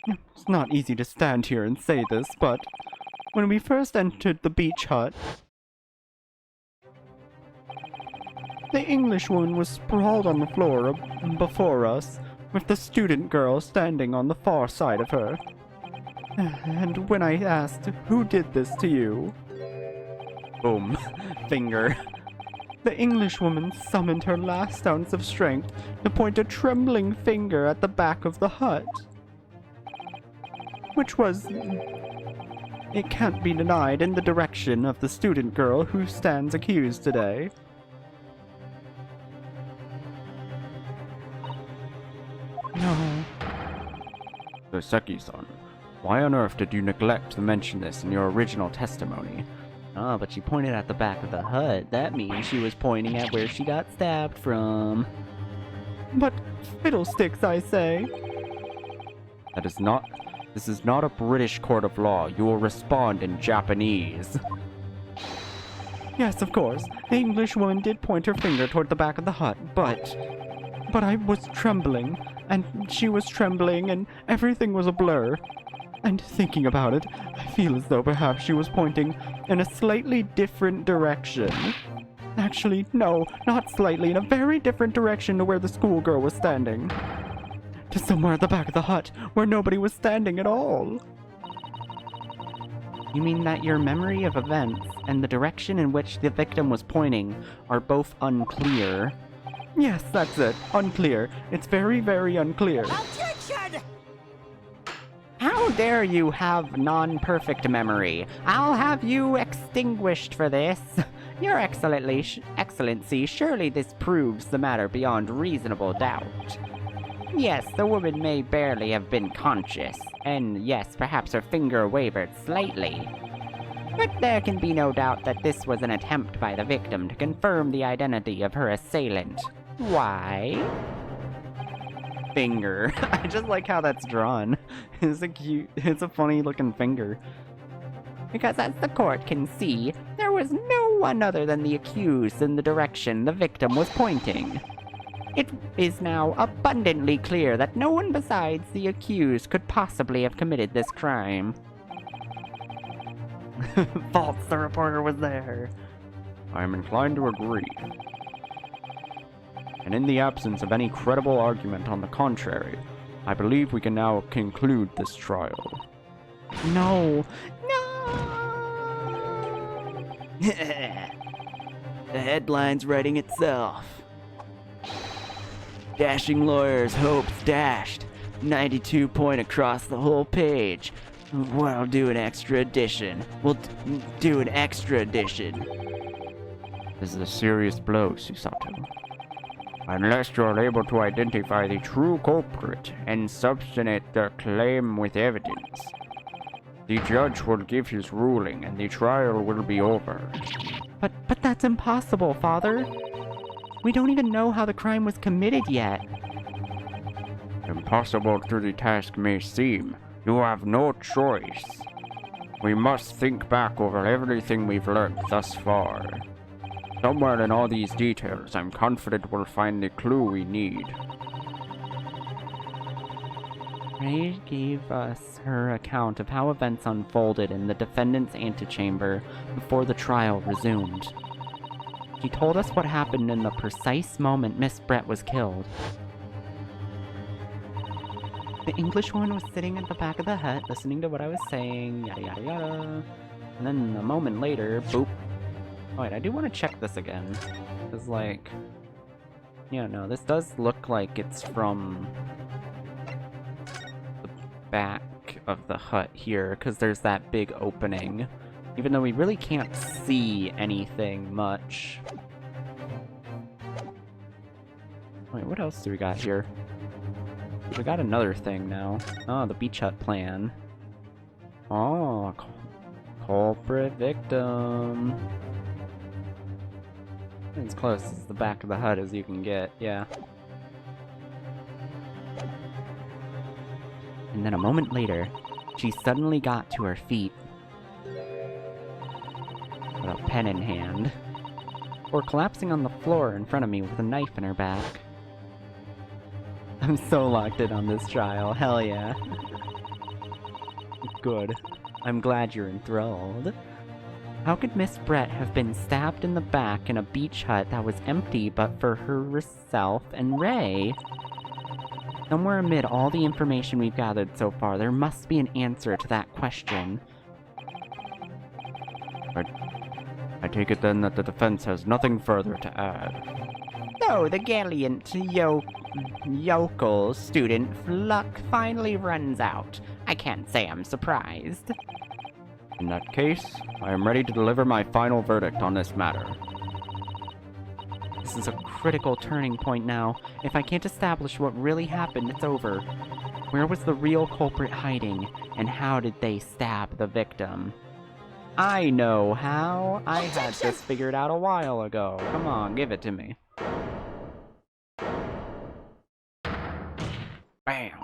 It's not easy to stand here and say this, but when we first entered the beach hut, the Englishwoman was sprawled on the floor before us, with the student girl standing on the far side of her. And when I asked, "Who did this to you?" Boom. Finger. The Englishwoman summoned her last ounce of strength to point a trembling finger at the back of the hut. Which was, it can't be denied, in the direction of the student girl who stands accused today. No. Seki-san, why on earth did you neglect to mention this in your original testimony? Oh, but she pointed at the back of the hut. That means she was pointing at where she got stabbed from. But fiddlesticks, I say. This is not a British court of law. You will respond in Japanese. Yes, of course. The Englishwoman did point her finger toward the back of the hut, but I was trembling, and she was trembling, and everything was a blur. And thinking about it, I feel as though perhaps she was pointing in a slightly different direction. Actually, no, not slightly, in a very different direction to where the schoolgirl was standing. To somewhere at the back of the hut, where nobody was standing at all. You mean that your memory of events and the direction in which the victim was pointing are both unclear? Yes, that's it. Unclear. It's very, very unclear. Objection! How dare you have non-perfect memory? I'll have you extinguished for this. Your Excellency, surely this proves the matter beyond reasonable doubt. Yes, the woman may barely have been conscious, and yes, perhaps her finger wavered slightly. But there can be no doubt that this was an attempt by the victim to confirm the identity of her assailant. Why? Finger. I just like how that's drawn. It's a funny looking finger. Because as the court can see, there was no one other than the accused in the direction the victim was pointing. It is now abundantly clear that no one besides the accused could possibly have committed this crime. False, the reporter was there. I am inclined to agree. And in the absence of any credible argument on the contrary, I believe we can now conclude this trial. No. The headline's writing itself. Dashing lawyers' hopes dashed. 92 point across the whole page. We'll do an extra edition. Do an extra edition. This is a serious blow, Susato. Unless you are able to identify the true culprit and substantiate their claim with evidence, the judge will give his ruling and the trial will be over. But that's impossible, Father. We don't even know how the crime was committed yet. Impossible to the task may seem, you have no choice. We must think back over everything we've learned thus far. Somewhere in all these details, I'm confident we'll find the clue we need. Ray gave us her account of how events unfolded in the defendant's antechamber before the trial resumed. She told us what happened in the precise moment Miss Brett was killed. The Englishwoman was sitting at the back of the hut, listening to what I was saying, yada yada yada. And then a moment later, boop. Oh, wait, I do want to check this again. Because, like... Yeah, no, this does look like it's from... the back of the hut here, because there's that big opening. Even though we really can't see anything much. Wait, what else do we got here? We got another thing now. Oh, the beach hut plan. Oh, culprit victim. As close as the back of the hut as you can get, yeah. And then a moment later, she suddenly got to her feet with a pen in hand, or collapsing on the floor in front of me with a knife in her back. I'm so locked in on this trial, hell yeah. Good. I'm glad you're enthralled. How could Miss Brett have been stabbed in the back in a beach hut that was empty but for herself and Ray? Somewhere amid all the information we've gathered so far, there must be an answer to that question. I take it then that the defense has nothing further to add. So the gallant yokel student Fluck finally runs out. I can't say I'm surprised. In that case, I am ready to deliver my final verdict on this matter. This is a critical turning point now. If I can't establish what really happened, it's over. Where was the real culprit hiding, and how did they stab the victim? I know how. I had this figured out a while ago. Come on, give it to me. Bam.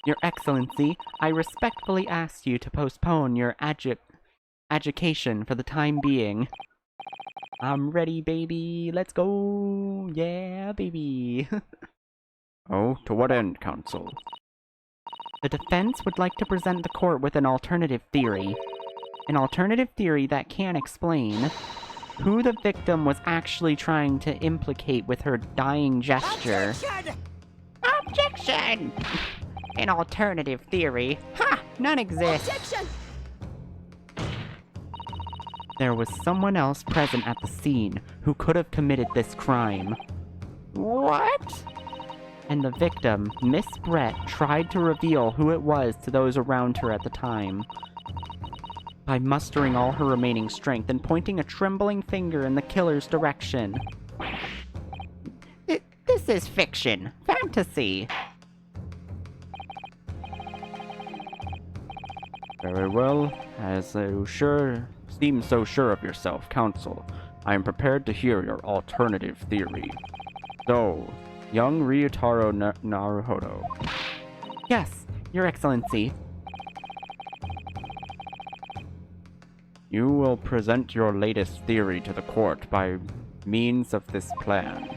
Your Excellency, I respectfully ask you to postpone your adjudication for the time being. I'm ready, baby. Let's go. Yeah, baby. Oh, to what end, counsel? The defense would like to present the court with an alternative theory. An alternative theory that can explain who the victim was actually trying to implicate with her dying gesture. Objection! An alternative theory? Ha! None exists. Objection! There was someone else present at the scene who could have committed this crime. What? And the victim, Miss Brett, tried to reveal who it was to those around her at the time. By mustering all her remaining strength and pointing a trembling finger in the killer's direction. This is fiction. Fantasy. Very well. As you seem so sure of yourself, counsel, I am prepared to hear your alternative theory. So, young Ryutaro Naruhodo. Yes, Your Excellency. You will present your latest theory to the court by means of this plan.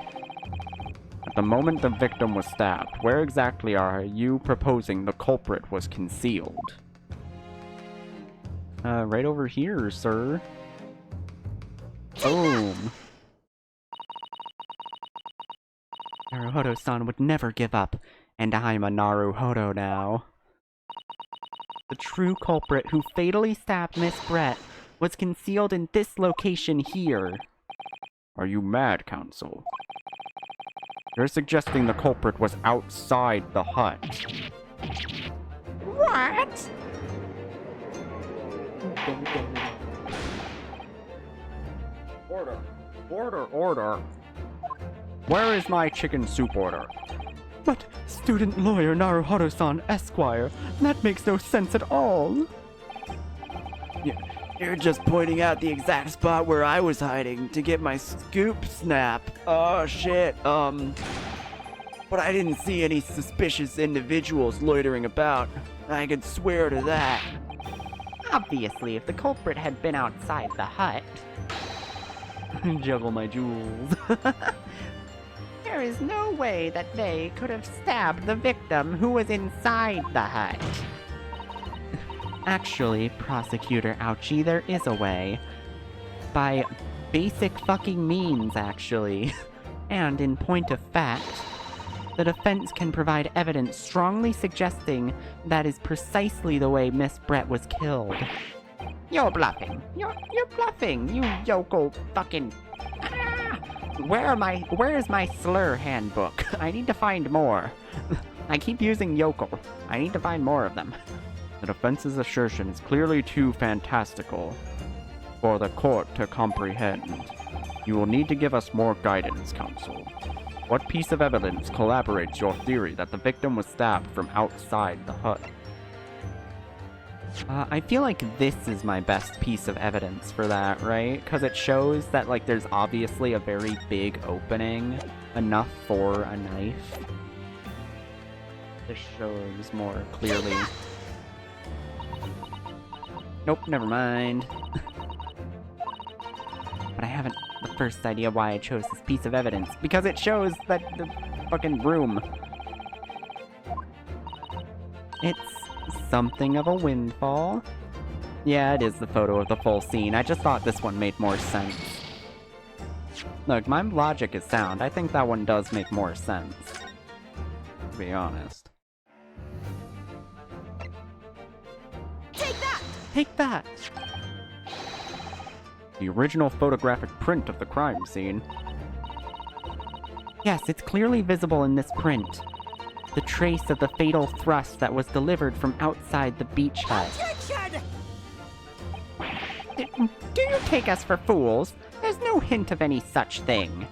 At the moment the victim was stabbed, where exactly are you proposing the culprit was concealed? Right over here, sir. Boom. Naruhodo-san would never give up, and I'm a Naruhodo now. The true culprit who fatally stabbed Miss Brett was concealed in this location here. Are you mad, counsel? You're suggesting the culprit was outside the hut. What? Order! Order! Order! Where is my chicken soup order? But, student lawyer Naruhodo-san, Esquire, that makes no sense at all. You're just pointing out the exact spot where I was hiding to get my scoop snap. Oh shit, but I didn't see any suspicious individuals loitering about. I could swear to that. Obviously, if the culprit had been outside the hut, Juggle my jewels. there is no way that they could have stabbed the victim who was inside the hut. Actually, Prosecutor Ouchie, there is a way. By basic fucking means, actually. And in point of fact, the defense can provide evidence strongly suggesting that is precisely the way Miss Brett was killed. You're bluffing. You're bluffing. You yokel fucking. Ah! Where is my slur handbook? I need to find more. I keep using yokel. I need to find more of them. The defense's assertion is clearly too fantastical for the court to comprehend. You will need to give us more guidance, counsel. What piece of evidence corroborates your theory that the victim was stabbed from outside the hut? I feel like this is my best piece of evidence for that, right? Because it shows that, like, there's obviously a very big opening, enough for a knife. This shows more clearly. Nope, never mind. But I haven't the first idea why I chose this piece of evidence. Because it shows that the fucking room. It's something of a windfall. Yeah, it is the photo of the full scene. I just thought this one made more sense. Look, my logic is sound. I think that one does make more sense. To be honest. Take that! The original photographic print of the crime scene. Yes, it's clearly visible in this print. The trace of the fatal thrust that was delivered from outside the beach hut. Do you take us for fools? There's no hint of any such thing.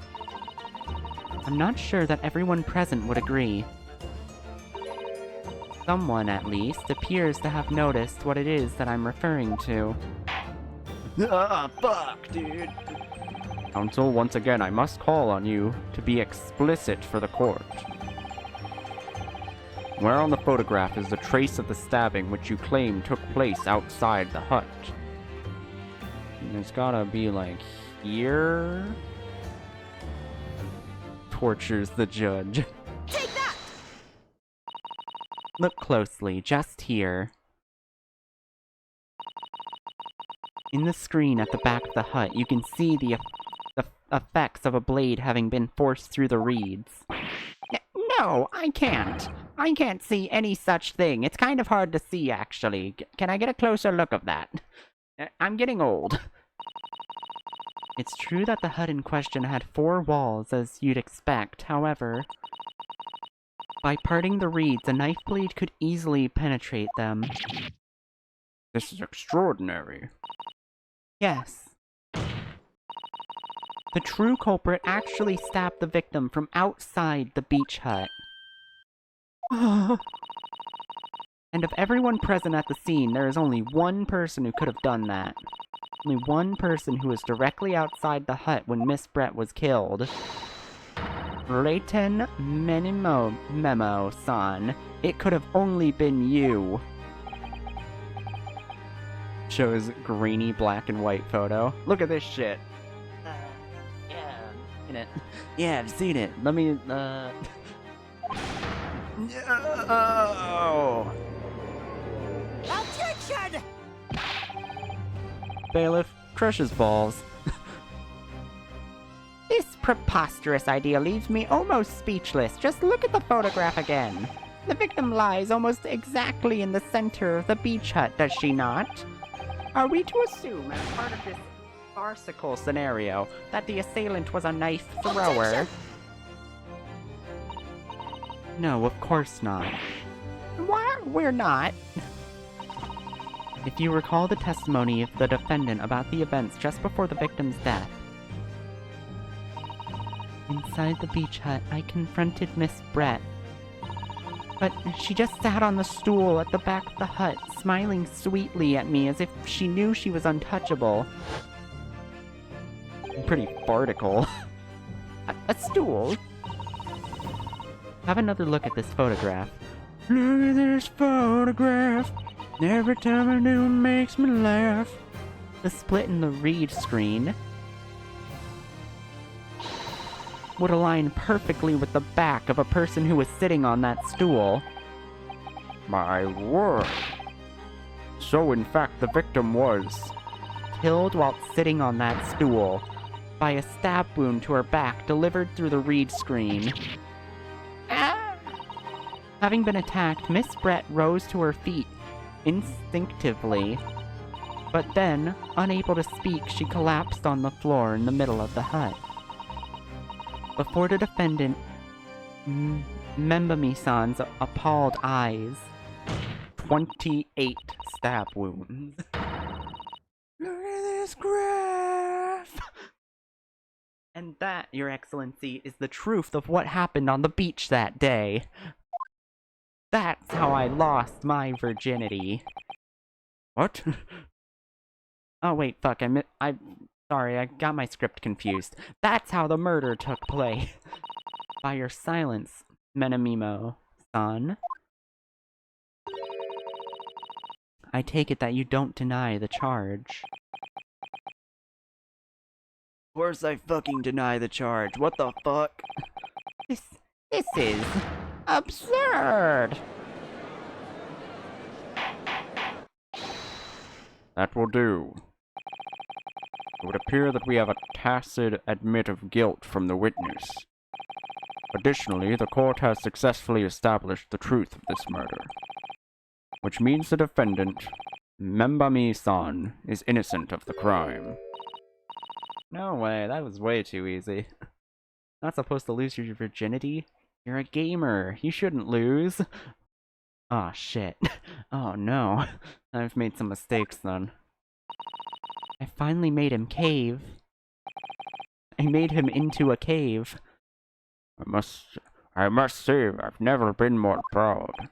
I'm not sure that everyone present would agree. Someone, at least, appears to have noticed what it is that I'm referring to. Ah, fuck, dude. Counsel, once again, I must call on you to be explicit for the court. Where on the photograph is the trace of the stabbing which you claim took place outside the hut? And there's gotta be, like, here? Tortures the judge. Look closely, just here. In the screen at the back of the hut, you can see the effects of a blade having been forced through the reeds. No, I can't. I can't see any such thing. It's kind of hard to see, actually. Can I get a closer look of that? I'm getting old. It's true that the hut in question had 4 walls, as you'd expect. However, by parting the reeds, a knife blade could easily penetrate them. This is extraordinary. Yes. The true culprit actually stabbed the victim from outside the beach hut. And of everyone present at the scene, there is only one person who could have done that. Only one person who was directly outside the hut when Miss Brett was killed. Reiten Memo-san, it could have only been you. Shows grainy black and white photo. Look at this shit. Yeah. In it. Yeah, I've seen it. Let me, No! Objection! Bailiff crushes balls. This preposterous idea leaves me almost speechless. Just look at the photograph again. The victim lies almost exactly in the center of the beach hut, does she not? Are we to assume, as part of this farcical scenario, that the assailant was a knife thrower? No, of course not. Why, we're not. If you recall the testimony of the defendant about the events just before the victim's death, inside the beach hut, I confronted Miss Brett. But she just sat on the stool at the back of the hut, smiling sweetly at me as if she knew she was untouchable. Pretty fartical. A stool? Have another look at this photograph. Look at this photograph. Every time I do it makes me laugh. The split in the reed screen would align perfectly with the back of a person who was sitting on that stool. My word. So in fact the victim was... Killed while sitting on that stool by a stab wound to her back delivered through the reed screen. Ah! Having been attacked, Miss Brett rose to her feet instinctively, but then, unable to speak, she collapsed on the floor in the middle of the hut. Before the defendant, Membami-san's appalled eyes, 28 stab wounds. Look at this graph. and that, Your Excellency, is the truth of what happened on the beach that day. That's how I lost my virginity. What? Oh wait, fuck, sorry, I got my script confused. That's how the murder took place. By your silence, Menamimo-san. I take it that you don't deny the charge. Of course I fucking deny the charge. What the fuck? This is absurd. That will do. It would appear that we have a tacit admit of guilt from the witness. Additionally, the court has successfully established the truth of this murder, which means the defendant, Membami-san, is innocent of the crime. No way, that was way too easy. Not supposed to lose your virginity? You're a gamer, you shouldn't lose. Aw, shit. Oh no, I've made some mistakes then. I finally made him cave. I made him into a cave. I must say, I've never been more proud.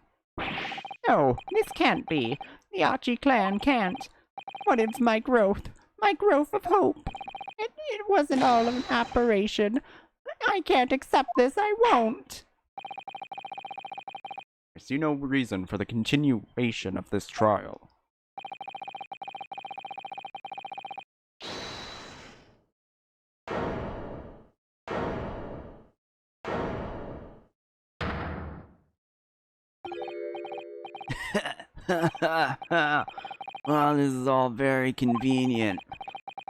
No, this can't be. The Archie clan can't. What is my growth? My growth of hope. It wasn't all an aberration. I can't accept this. I won't. I see no reason for the continuation of this trial. Well, this is all very convenient.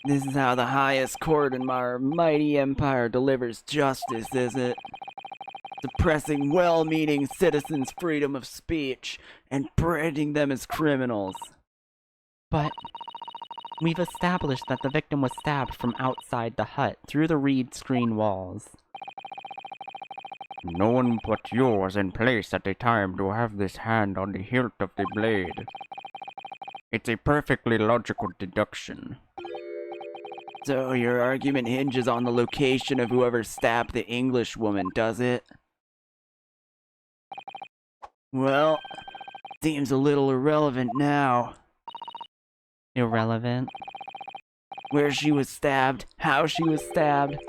This is how the highest court in our mighty empire delivers justice, is it? Suppressing well-meaning citizens' freedom of speech and branding them as criminals. But we've established that the victim was stabbed from outside the hut, through the reed screen walls. No one but you was in place at the time to have this hand on the hilt of the blade. It's a perfectly logical deduction. So your argument hinges on the location of whoever stabbed the English woman, does it? Well, seems a little irrelevant now. Irrelevant? Where she was stabbed, how she was stabbed,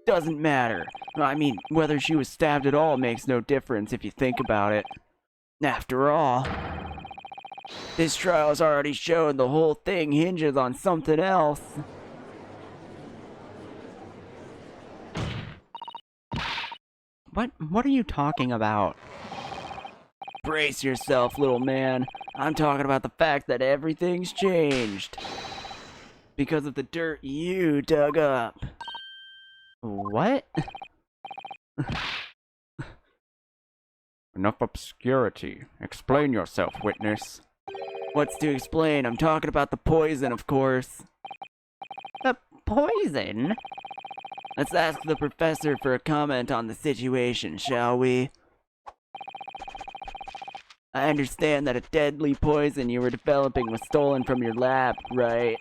doesn't matter. I mean, whether she was stabbed at all makes no difference if you think about it. After all, this trial's already shown the whole thing hinges on something else. What are you talking about? Brace yourself, little man. I'm talking about the fact that everything's changed. Because of the dirt you dug up. What? Enough obscurity. Explain yourself, witness. What's to explain? I'm talking about the poison, of course. The poison? Let's ask the professor for a comment on the situation, shall we? I understand that a deadly poison you were developing was stolen from your lab, right?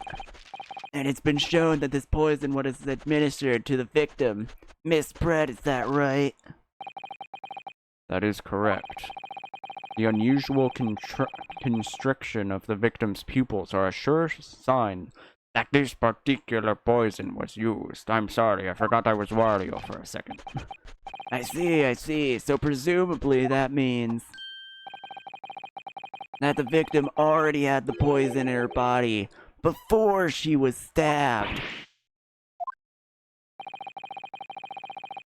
And it's been shown that this poison was administered to the victim. Miss Brett, is that right? That is correct. The unusual constriction of the victim's pupils are a sure sign that this particular poison was used. I'm sorry, I forgot I was Wario for a second. I see. So presumably that means that the victim already had the poison in her body before she was stabbed.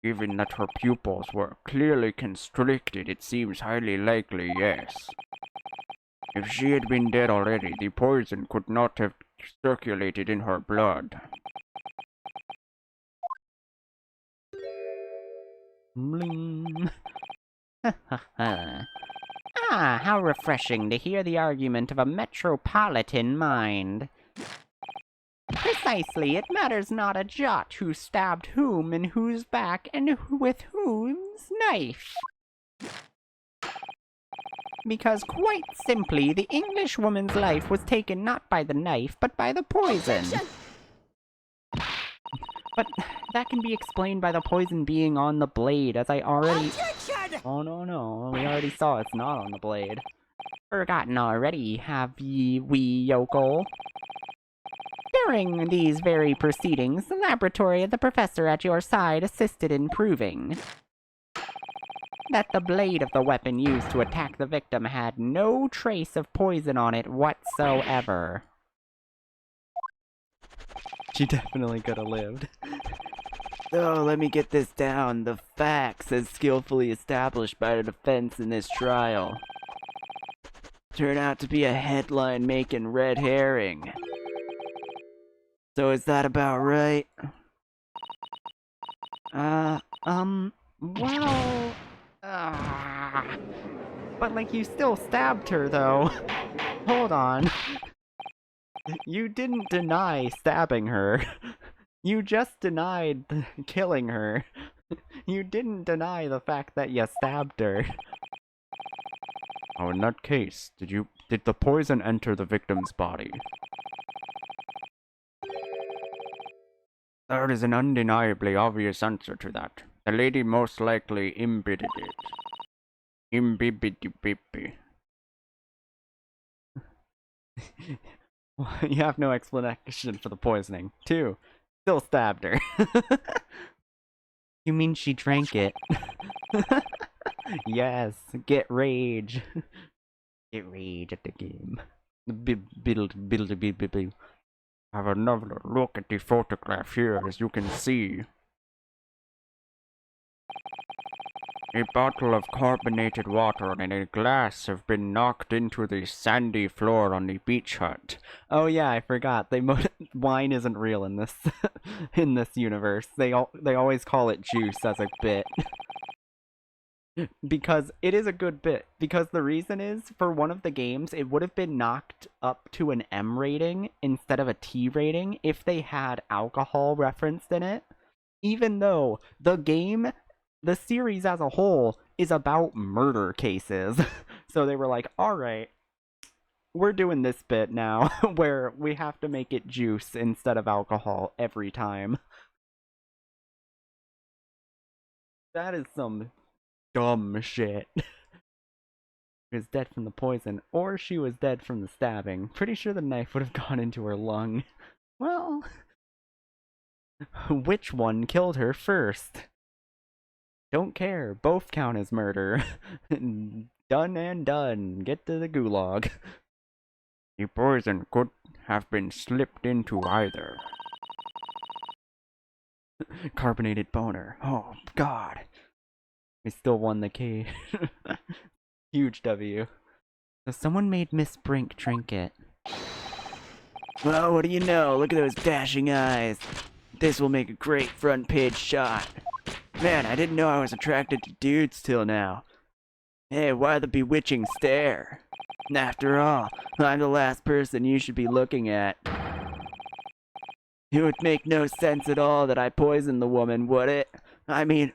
Given that her pupils were clearly constricted, it seems highly likely, yes. If she had been dead already, the poison could not have circulated in her blood. Bling. Ah, how refreshing to hear the argument of a metropolitan mind. Precisely, it matters not a jot who stabbed whom and whose back and with whose knife. Because quite simply, the English woman's life was taken not by the knife, but by the poison. But that can be explained by the poison being on the blade, as I already... Oh no, we already saw it's not on the blade. Forgotten already, have ye, wee yokel? During these very proceedings, the laboratory of the professor at your side assisted in proving that the blade of the weapon used to attack the victim had no trace of poison on it whatsoever. She definitely could have lived. So, let me get this down. The facts as skillfully established by the defense in this trial turn out to be a headline-making red herring. So is that about right? Well... But, like, you still stabbed her, though. Hold on. You didn't deny stabbing her. You just denied killing her. You didn't deny the fact that you stabbed her. Oh, in that case, did the poison enter the victim's body? There is an undeniably obvious answer to that. The lady most likely imbibed it. Imbibidi. You have no explanation for the poisoning. 2. Still stabbed her. You mean she drank it? Yes, get rage. Get rage at the game. Have another look at the photograph here, as you can see. A bottle of carbonated water and a glass have been knocked into the sandy floor on the beach hut. Oh yeah, I forgot. Wine isn't real in this in this universe. They always call it juice as a bit. Because it is a good bit. Because the reason is, for one of the games, it would have been knocked up to an M rating instead of a T rating if they had alcohol referenced in it. Even though the series as a whole is about murder cases. So they were like, alright, we're doing this bit now, where we have to make it juice instead of alcohol every time. That is some dumb shit. She was dead from the poison, or she was dead from the stabbing. Pretty sure the knife would have gone into her lung. Well, which one killed her first? Don't care. Both count as murder. Done and done. Get to the gulag. The poison could have been slipped into either. Carbonated boner. Oh, God. We still won the case. Huge W. So someone made Miss Brink drink it. Well, what do you know? Look at those dashing eyes. This will make a great front page shot. Man, I didn't know I was attracted to dudes till now. Hey, why the bewitching stare? After all, I'm the last person you should be looking at. It would make no sense at all that I poisoned the woman, would it? I mean,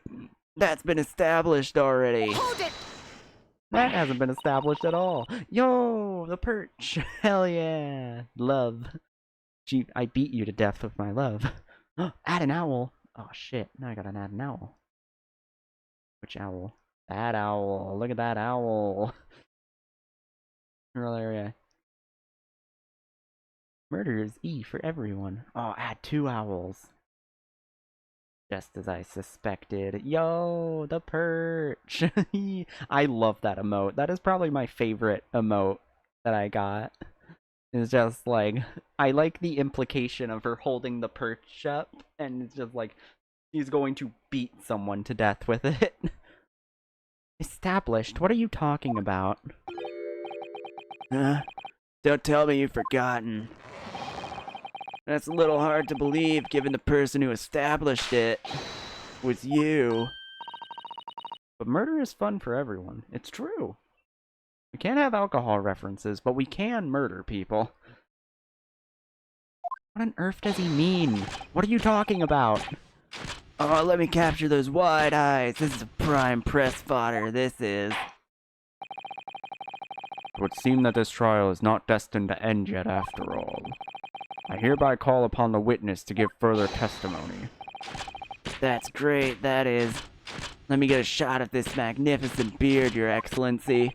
that's been established already. Hold it! That hasn't been established at all. Yo, the perch. Hell yeah. Love. I beat you to death with my love. Add an owl. Oh shit, now I gotta add an owl. Which owl? That owl. Look at that owl. Rural area. Murder is E for everyone. Oh, add 2 owls. Just as I suspected. Yo, the perch. I love that emote. That is probably my favorite emote that I got. It's just like, I like the implication of her holding the perch up, and it's just like, she's going to beat someone to death with it. Established? What are you talking about? Don't tell me you've forgotten. That's a little hard to believe, given the person who established it was you. But murder is fun for everyone. It's true. We can't have alcohol references, but we can murder people. What on earth does he mean? What are you talking about? Oh, let me capture those wide eyes. This is a prime press fodder, this is. It would seem that this trial is not destined to end yet after all. I hereby call upon the witness to give further testimony. That's great, that is. Let me get a shot at this magnificent beard, Your Excellency.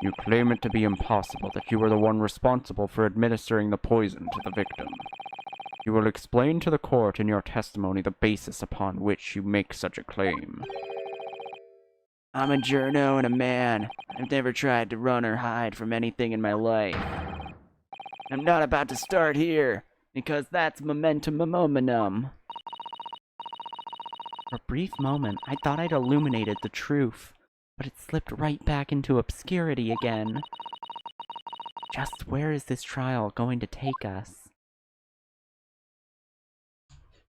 You claim it to be impossible that you were the one responsible for administering the poison to the victim. You will explain to the court in your testimony the basis upon which you make such a claim. I'm a journo and a man. I've never tried to run or hide from anything in my life. I'm not about to start here, because that's momentum momentum. For a brief moment, I thought I'd illuminated the truth, but it slipped right back into obscurity again. Just where is this trial going to take us?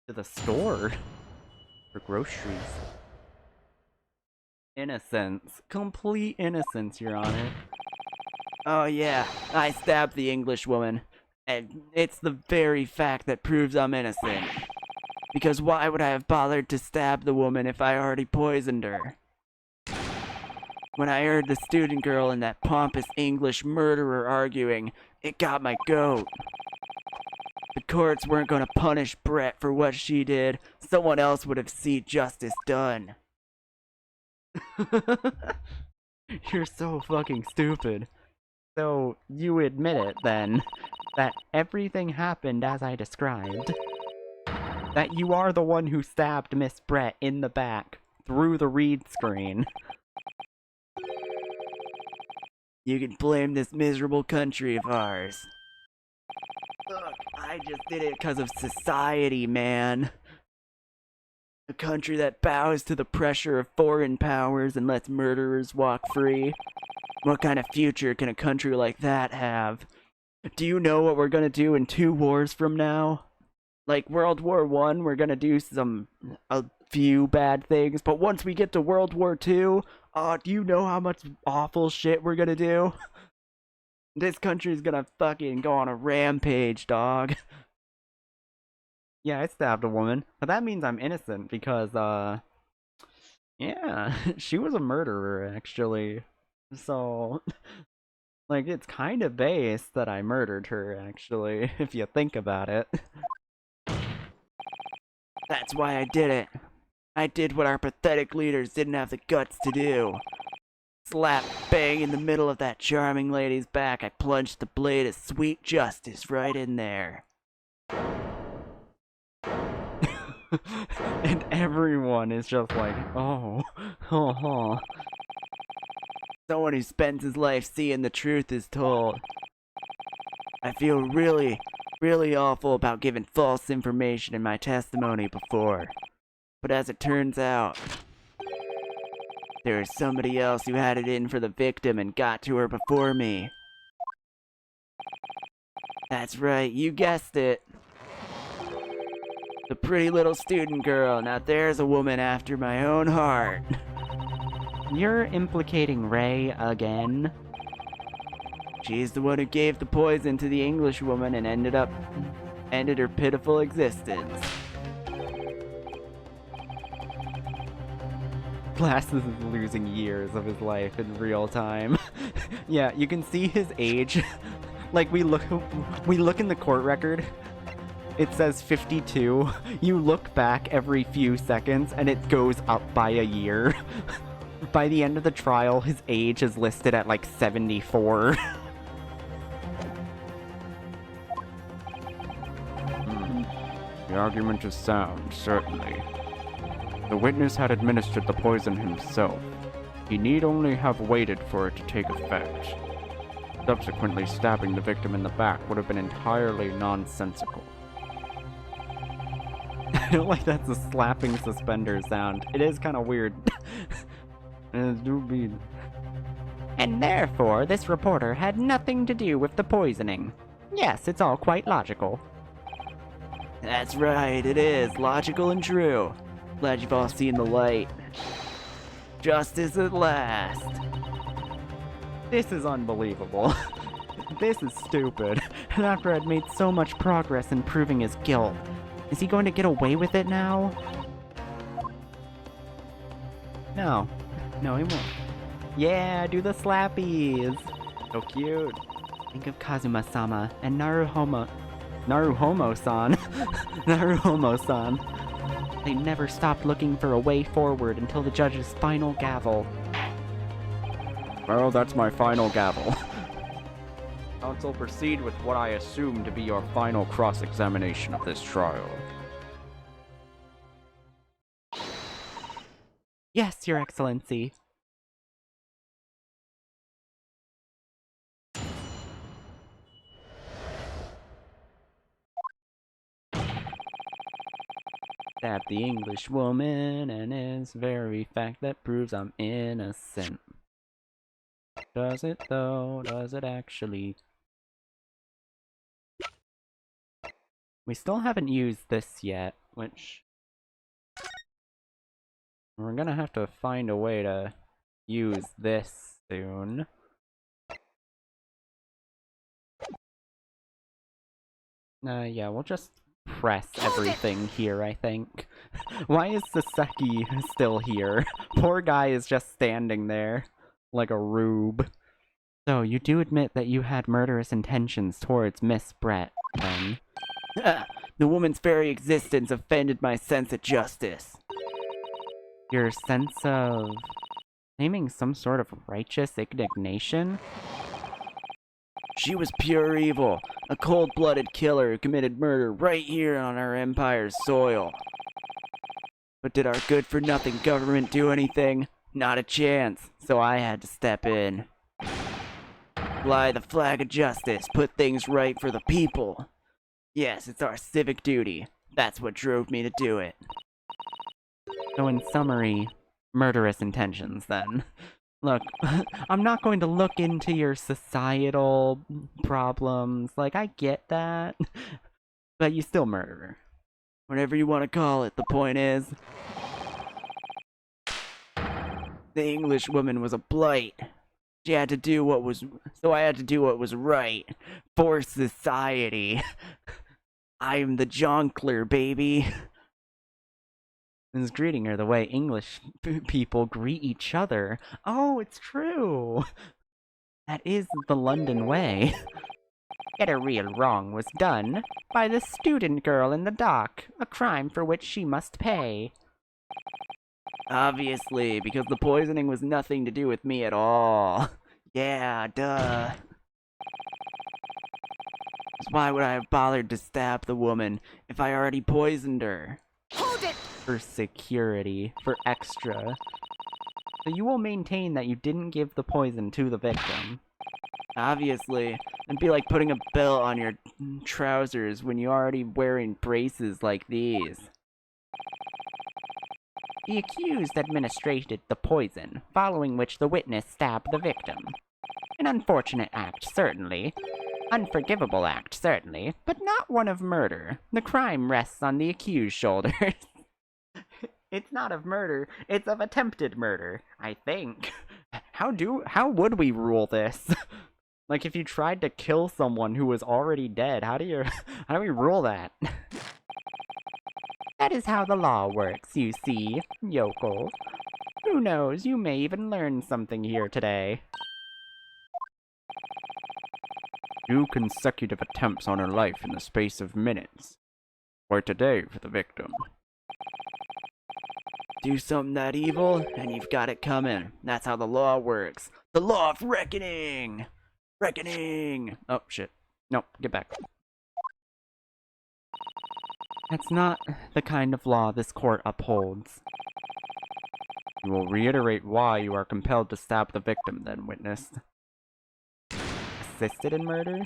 To the store. For groceries. Innocence. Complete innocence, Your Honor. Oh yeah, I stabbed the English woman. And it's the very fact that proves I'm innocent. Because why would I have bothered to stab the woman if I already poisoned her? When I heard the student girl and that pompous English murderer arguing, it got my goat. The courts weren't gonna punish Brett for what she did. Someone else would have seen justice done. You're so fucking stupid. So, you admit it, then, that everything happened as I described. That you are the one who stabbed Miss Brett in the back, through the read screen. You can blame this miserable country of ours. Look, I just did it because of society, man. A country that bows to the pressure of foreign powers and lets murderers walk free. What kind of future can a country like that have? Do you know what we're gonna do in 2 wars from now? Like World War I, we're gonna do a few bad things, but once we get to World War II, do you know how much awful shit we're gonna do? This country's gonna fucking go on a rampage, dog. Yeah, I stabbed a woman, but that means I'm innocent because, yeah, she was a murderer, actually. So, like, it's kind of base that I murdered her, actually, if you think about it. That's why I did it. I did what our pathetic leaders didn't have the guts to do. Slap bang in the middle of that charming lady's back, I plunged the blade of sweet justice right in there. And everyone is just like, oh, Someone who spends his life seeing the truth is told. I feel really, really awful about giving false information in my testimony before. But as it turns out, there is somebody else who had it in for the victim and got to her before me. That's right, you guessed it. The pretty little student girl. Now there's a woman after my own heart. You're implicating Ray again? She's the one who gave the poison to the English woman and ended her pitiful existence. Glasses is losing years of his life in real time. Yeah, you can see his age. Like, we look in the court record. It says 52. You look back every few seconds and it goes up by a year. By the end of the trial, his age is listed at like 74. The argument is sound, certainly. The witness had administered the poison himself. He need only have waited for it to take effect. Subsequently, stabbing the victim in the back would have been entirely nonsensical. I don't like that's a slapping suspender sound. It is kind of weird. It do be. And therefore, this reporter had nothing to do with the poisoning. Yes, it's all quite logical. That's right, it is. Logical and true. Glad you've all seen the light. Justice at last. This is unbelievable. This is stupid. And after I'd made so much progress in proving his guilt, is he going to get away with it now? No. No, he won't. Yeah, do the slappies. So cute. Think of Kazuma-sama and Naruhomo-san. Naruhomo-san. They never stopped looking for a way forward until the judge's final gavel. Well, that's my final gavel. Counsel, proceed with what I assume to be your final cross-examination of this trial. Yes, Your Excellency. Stabbed the English woman, and it's very fact that proves I'm innocent. Does it though? Does it actually? We still haven't used this yet, which we're gonna have to find a way to use this soon. Yeah, we'll just press everything here, I think. Why is Saseki still here? Poor guy is just standing there, like a rube. So, you do admit that you had murderous intentions towards Miss Brett, then? The woman's very existence offended my sense of justice. Your sense of... claiming some sort of righteous indignation? She was pure evil, a cold-blooded killer who committed murder right here on our empire's soil. But did our good-for-nothing government do anything? Not a chance, so I had to step in. Fly the flag of justice, put things right for the people. Yes, it's our civic duty. That's what drove me to do it. So in summary, murderous intentions, then. Look, I'm not going to look into your societal problems. Like, I get that. But you still murder her. Whatever you want to call it, the point is... the English woman was a blight. She had to do what was... so I had to do what was right. For society. I am the Jonkler, baby. Is greeting her the way English people greet each other. Oh, it's true. That is the London way. Yet a real wrong was done by the student girl in the dock, a crime for which she must pay. Obviously, because the poisoning was nothing to do with me at all. Yeah, duh. Why would I have bothered to stab the woman if I already poisoned her? Hold it! For security, for extra. So you will maintain that you didn't give the poison to the victim. Obviously. It'd be like putting a belt on your trousers when you're already wearing braces like these. The accused administered the poison, following which the witness stabbed the victim. An unfortunate act, certainly. Unforgivable act, certainly, but not one of murder. The crime rests on the accused's shoulders. It's not of murder, it's of attempted murder, I think. How would we rule this? Like, if you tried to kill someone who was already dead, how do we rule that? That is how the law works, you see, yokel. Who knows, you may even learn something here today. 2 consecutive attempts on her life in the space of minutes. Why today for the victim? Do something that evil, and you've got it coming. That's how the law works. The law of reckoning! Reckoning! Oh, shit. No, get back. That's not the kind of law this court upholds. You will reiterate why you are compelled to stab the victim, then, witness. Assisted in murder?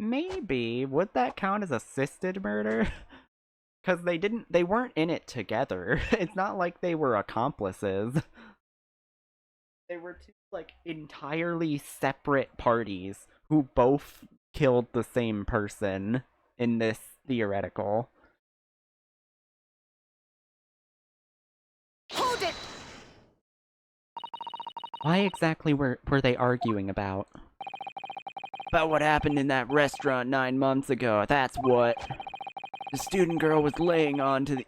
Maybe. Would that count as assisted murder? Because they weren't in it together. It's not like they were accomplices. They were 2, like, entirely separate parties who both killed the same person in this theoretical. Hold it! Why exactly were they arguing about? About what happened in that restaurant 9 months ago, that's what. The student girl was laying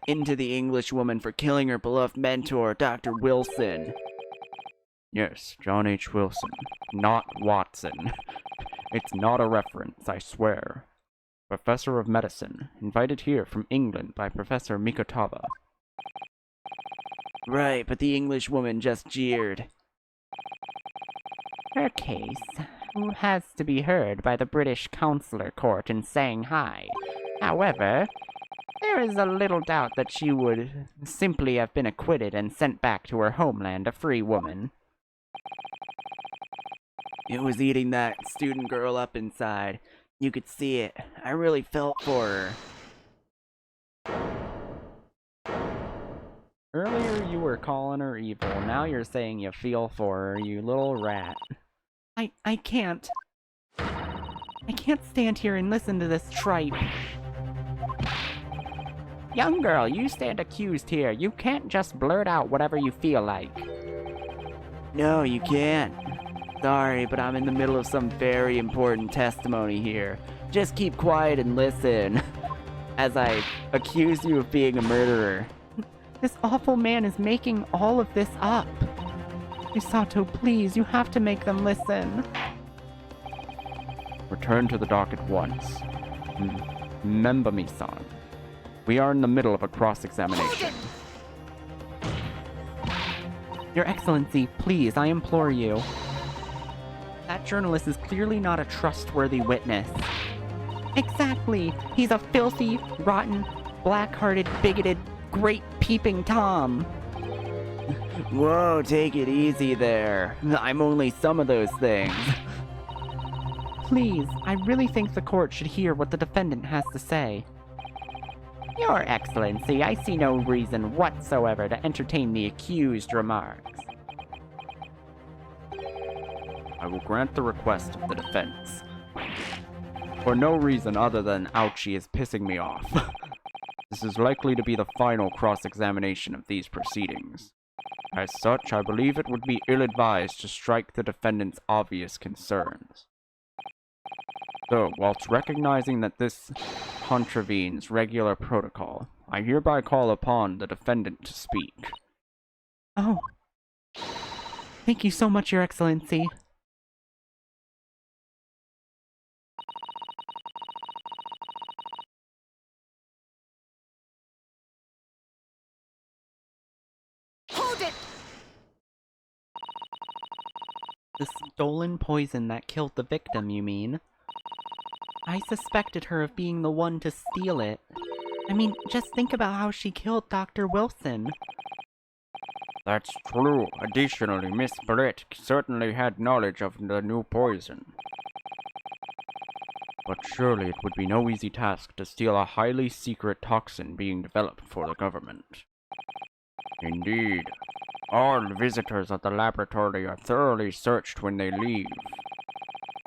into the English woman for killing her beloved mentor, Dr. Wilson. Yes, John H. Wilson, not Watson. It's not a reference, I swear. Professor of Medicine, invited here from England by Professor Mikotava. Right, but the English woman just jeered. Her case has to be heard by the British Consular Court in Shanghai. However, there is a little doubt that she would simply have been acquitted and sent back to her homeland a free woman. It was eating that student girl up inside. You could see it. I really felt for her. you were calling her evil. Now you're saying you feel for her, you little rat. I can't. I can't stand here and listen to this tripe. Young girl, you stand accused here. You can't just blurt out whatever you feel like. No, you can't. Sorry, but I'm in the middle of some very important testimony here. Just keep quiet and listen, as I accuse you of being a murderer. This awful man is making all of this up. Misato, please, you have to make them listen. Return to the dock at once. Remember me, son. We are in the middle of a cross-examination. Your Excellency, please, I implore you. That journalist is clearly not a trustworthy witness. Exactly! He's a filthy, rotten, black-hearted, bigoted, great peeping Tom. Whoa, take it easy there. I'm only some of those things. Please, I really think the court should hear what the defendant has to say. Your Excellency, I see no reason whatsoever to entertain the accused remarks. I will grant the request of the defense. For no reason other than Ouchie is pissing me off. This is likely to be the final cross-examination of these proceedings. As such, I believe it would be ill-advised to strike the defendant's obvious concerns. So, whilst recognizing that this contravenes regular protocol, I hereby call upon the defendant to speak. Oh. Thank you so much, Your Excellency. Hold it! The stolen poison that killed the victim, you mean? I suspected her of being the one to steal it. I mean, just think about how she killed Dr. Wilson. That's true. Additionally, Miss Brett certainly had knowledge of the new poison. But surely it would be no easy task to steal a highly secret toxin being developed for the government. Indeed. All visitors at the laboratory are thoroughly searched when they leave.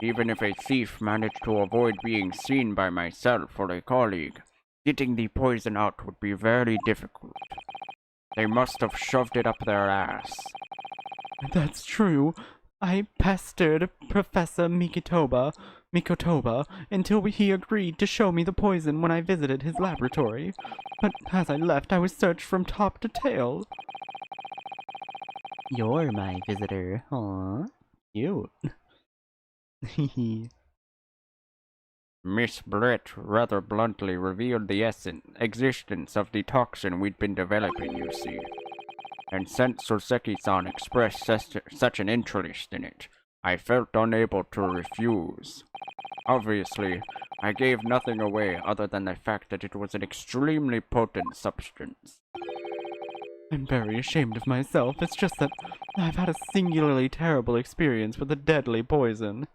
Even if a thief managed to avoid being seen by myself or a colleague, getting the poison out would be very difficult. They must have shoved it up their ass. That's true. I pestered Professor Mikotoba until he agreed to show me the poison when I visited his laboratory. But as I left, I was searched from top to tail. You're my visitor. Aw, cute. Miss Brett rather bluntly revealed the existence of the toxin we'd been developing, you see. And since Soseki-san expressed such an interest in it, I felt unable to refuse. Obviously, I gave nothing away other than the fact that it was an extremely potent substance. I'm very ashamed of myself. It's just that I've had a singularly terrible experience with a deadly poison.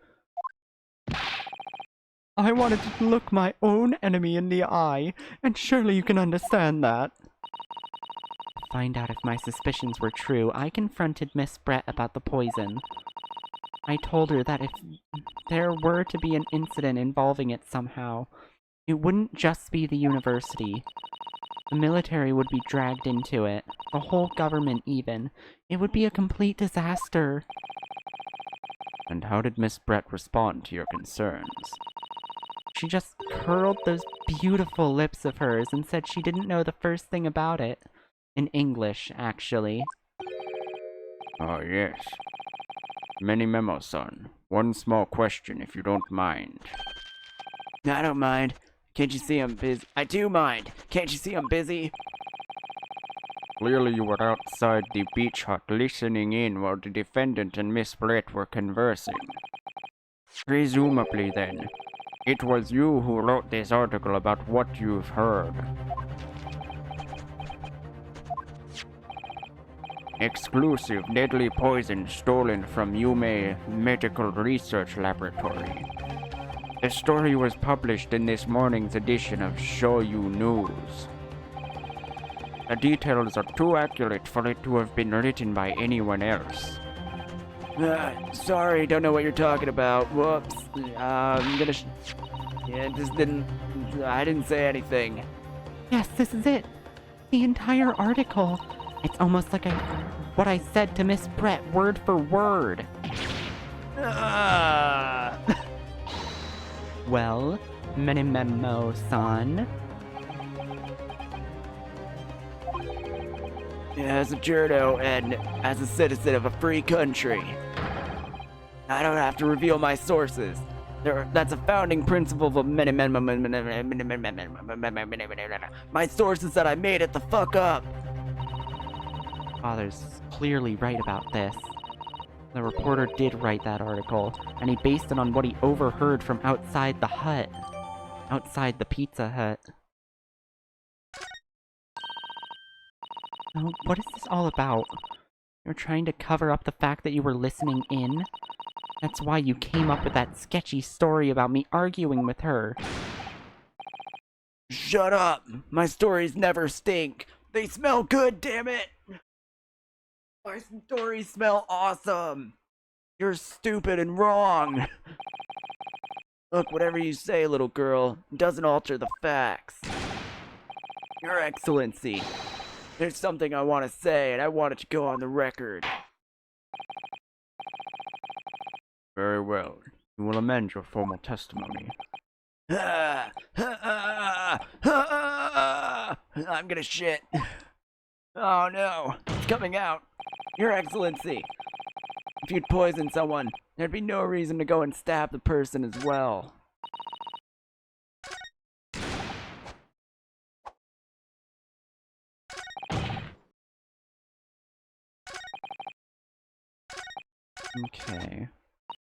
I wanted to look my own enemy in the eye, and surely you can understand that. To find out if my suspicions were true, I confronted Miss Brett about the poison. I told her that if there were to be an incident involving it somehow, it wouldn't just be the university. The military would be dragged into it, the whole government even. It would be a complete disaster. And how did Miss Brett respond to your concerns? She just curled those beautiful lips of hers and said she didn't know the first thing about it. In English, actually. Oh, yes. Many memos, son. One small question, if you don't mind. I don't mind. Can't you see I'm busy? I do mind. Can't you see I'm busy? Clearly you were outside the beach hut listening in while the defendant and Miss Brett were conversing. Presumably, then, it was you who wrote this article about what you've heard. Exclusive deadly poison stolen from Yume Medical Research Laboratory. The story was published in this morning's edition of Shoyu News. The details are too accurate for it to have been written by anyone else. Sorry, don't know what you're talking about. Whoops. I'm gonna. Yeah, just didn't. I didn't say anything. Yes, this is it. The entire article. It's almost like what I said to Miss Brett, word for word. Well, Menimemo-san. As a journo and as a citizen of a free country, I don't have to reveal my sources. That's a founding principle of my sources that I made it the fuck up. Father's clearly right about this. The reporter did write that article, and he based it on what he overheard from outside the hut. Outside the Pizza Hut. Oh, what is this all about? You're trying to cover up the fact that you were listening in? That's why you came up with that sketchy story about me arguing with her. Shut up! My stories never stink. They smell good, damn it! My stories smell awesome. You're stupid and wrong. Look, whatever you say, little girl, doesn't alter the facts. Your Excellency, there's something I want to say, and I want it to go on the record. Very well. You will amend your formal testimony. I'm gonna shit. Oh no, it's coming out. Your Excellency, if you'd poison someone, there'd be no reason to go and stab the person as well. Okay.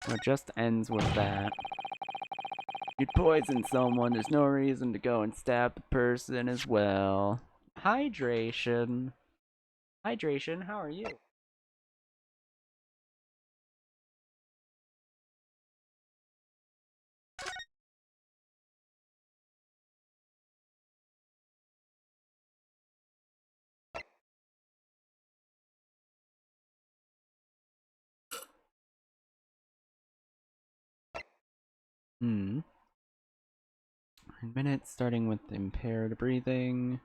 Well, it just ends with that. You'd poison someone, there's no reason to go and stab the person as well. Hydration. Hydration, how are you? Hmm. 9 minutes, starting with impaired breathing.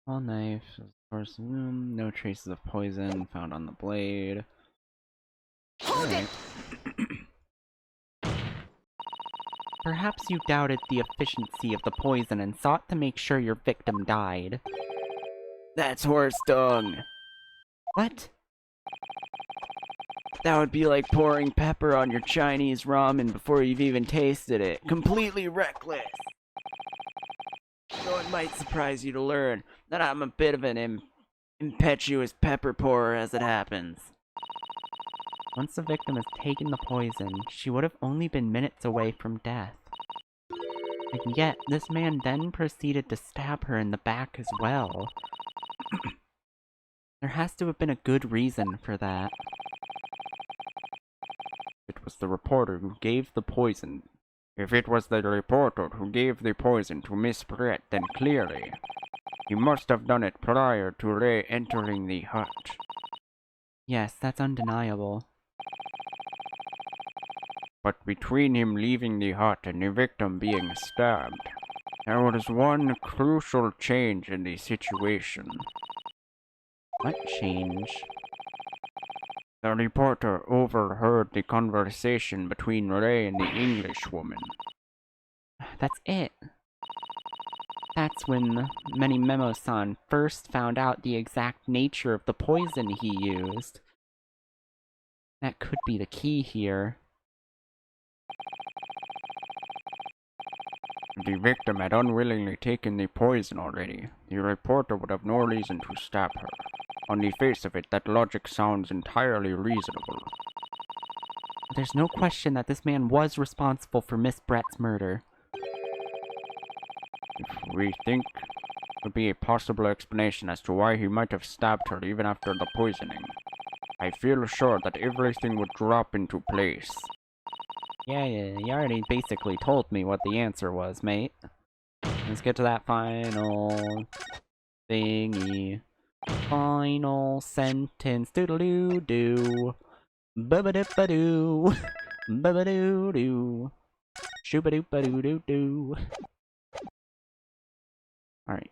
Small knife, source of wound, no traces of poison found on the blade. Hold it! Perhaps you doubted the efficiency of the poison and sought to make sure your victim died. That's horse dung. What? That would be like pouring pepper on your Chinese ramen before you've even tasted it. Completely reckless. Though it might surprise you to learn that I'm a bit of an impetuous pepper pourer as it happens. Once the victim has taken the poison, she would have only been minutes away from death. And yet, this man then proceeded to stab her in the back as well. There has to have been a good reason for that. It was the reporter who gave the poison. If it was the reporter who gave the poison to Miss Brett, then clearly he must have done it prior to Ray entering the hut. Yes, that's undeniable. But between him leaving the hut and the victim being stabbed, there was one crucial change in the situation. What change? The reporter overheard the conversation between Ray and the Englishwoman. That's it. That's when Menimemo-san first found out the exact nature of the poison he used. That could be the key here. The victim had unwillingly taken the poison already. The reporter would have no reason to stab her. On the face of it, that logic sounds entirely reasonable. There's no question that this man was responsible for Miss Brett's murder. If we think would be a possible explanation as to why he might have stabbed her even after the poisoning, I feel sure that everything would drop into place. Yeah, you already basically told me what the answer was, mate. Let's get to that final thingy. Final sentence. Doodaloo-doo. Ba-ba-dip-ba-doo. Ba-ba-doo-doo. Shoo-ba-doo-ba-doo-doo-doo. Alright.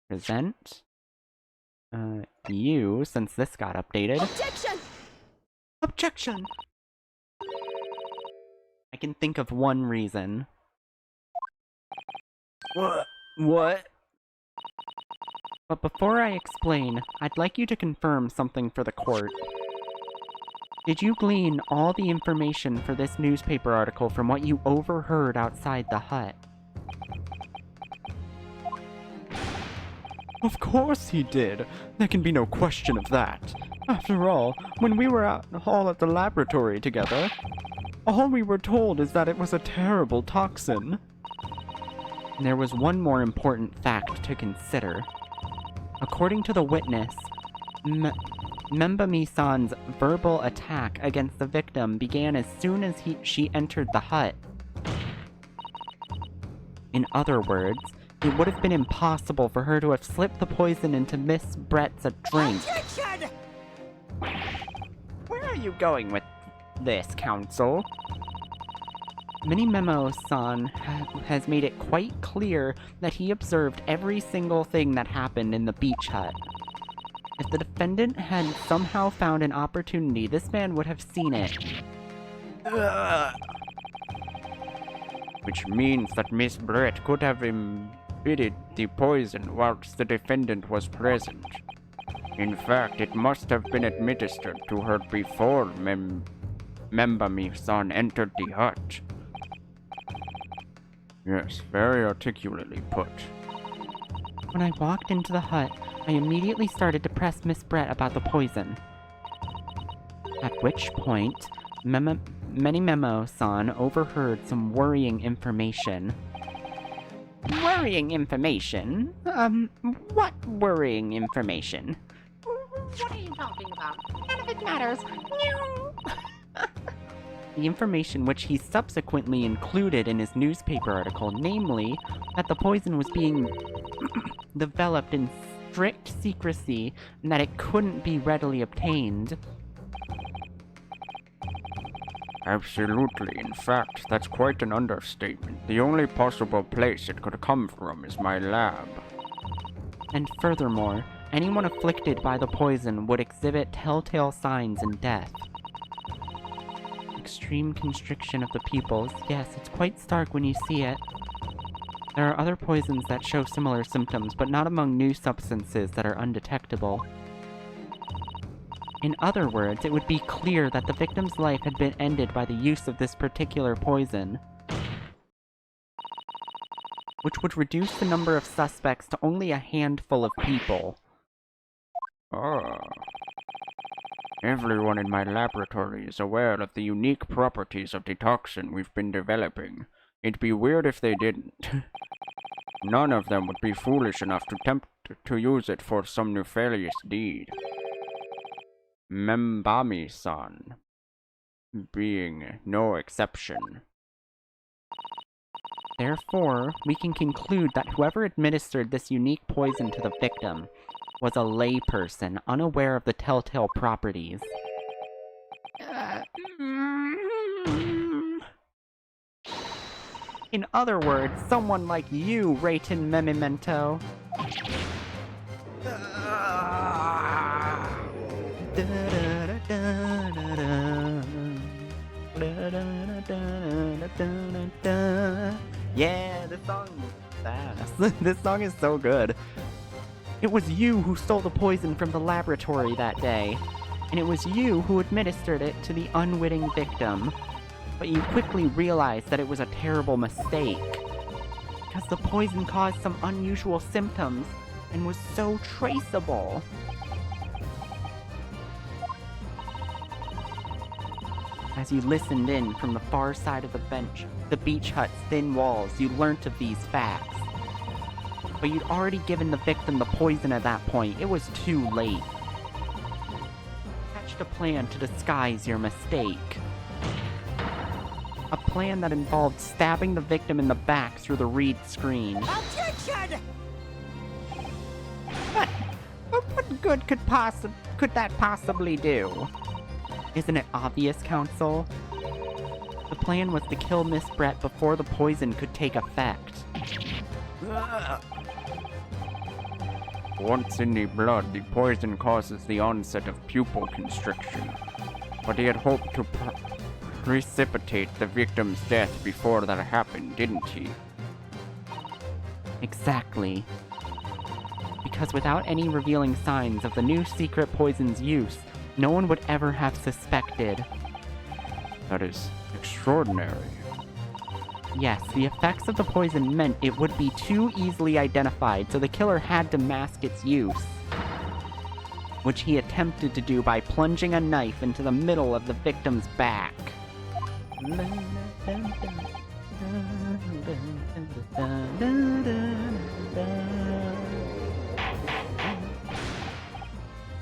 Present. You, since this got updated. Objection! Objection! I can think of one reason. What? But before I explain, I'd like you to confirm something for the court. Did you glean all the information for this newspaper article from what you overheard outside the hut? Of course he did. There can be no question of that. After all, when we were all at the laboratory together, all we were told is that it was a terrible toxin. There was one more important fact to consider. According to the witness, Membami-san's verbal attack against the victim began as soon as she entered the hut. In other words, it would have been impossible for her to have slipped the poison into Miss Brett's drink. Objection! Where are you going with this, counsel? Minimemo-san has made it quite clear that he observed every single thing that happened in the beach hut. If the defendant had somehow found an opportunity, this man would have seen it. Which means that Miss Brett could have imbibed the poison whilst the defendant was present. In fact, it must have been administered to her before Membami-san entered the hut. Yes, very articulately put. When I walked into the hut, I immediately started to press Miss Brett about the poison. At which point, Minimemo-san overheard some worrying information. Worrying information? What worrying information? What are you talking about? None of it matters. The information which he subsequently included in his newspaper article, namely, that the poison was being developed in strict secrecy and that it couldn't be readily obtained. Absolutely. In fact, that's quite an understatement. The only possible place it could come from is my lab. And furthermore, anyone afflicted by the poison would exhibit telltale signs in death. Extreme constriction of the pupils. Yes, it's quite stark when you see it. There are other poisons that show similar symptoms, but not among new substances that are undetectable. In other words, it would be clear that the victim's life had been ended by the use of this particular poison, which would reduce the number of suspects to only a handful of people. Ah. Everyone in my laboratory is aware of the unique properties of the toxin we've been developing. It'd be weird if they didn't. None of them would be foolish enough to attempt to use it for some nefarious deed. Membami-san being no exception. Therefore, we can conclude that whoever administered this unique poison to the victim was a layperson unaware of the telltale properties. In other words, someone like you, Reitan Memimento. Yeah, this song is fast. This song is so good. It was you who stole the poison from the laboratory that day, and it was you who administered it to the unwitting victim. But you quickly realized that it was a terrible mistake, because the poison caused some unusual symptoms and was so traceable. As you listened in from the far side of the bench, the beach hut's thin walls, you learnt of these facts. But you'd already given the victim the poison at that point. It was too late. Hatched a plan to disguise your mistake. A plan that involved stabbing the victim in the back through the read screen. Objection! But what good could that possibly do? Isn't it obvious, Counsel? The plan was to kill Miss Brett before the poison could take effect. Once in the blood, the poison causes the onset of pupil constriction. But he had hoped to precipitate the victim's death before that happened, didn't he? Exactly. Because without any revealing signs of the new secret poison's use, no one would ever have suspected. That is extraordinary. Yes, the effects of the poison meant it would be too easily identified, so the killer had to mask its use. Which he attempted to do by plunging a knife into the middle of the victim's back.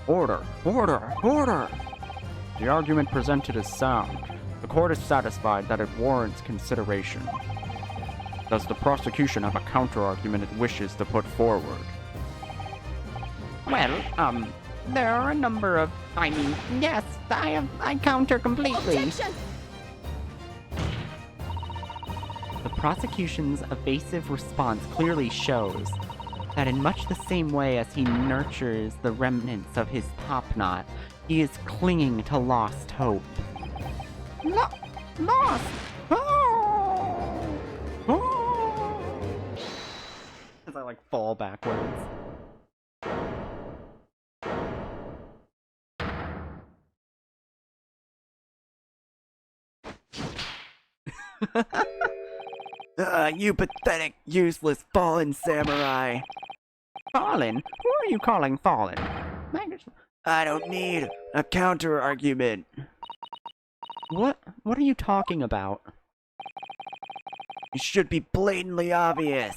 Order! Order! Order! The argument presented is sound. The court is satisfied that it warrants consideration. Does the prosecution have a counter-argument it wishes to put forward? Well, there are a number of... yes, I counter completely. Objection! The prosecution's evasive response clearly shows that in much the same way as he nurtures the remnants of his topknot, he is clinging to lost hope. Lost! Oh! Oh! As I fall backwards. You pathetic, useless, fallen samurai. Fallen? Who are you calling fallen? I don't need a counter-argument. What are you talking about? It should be blatantly obvious.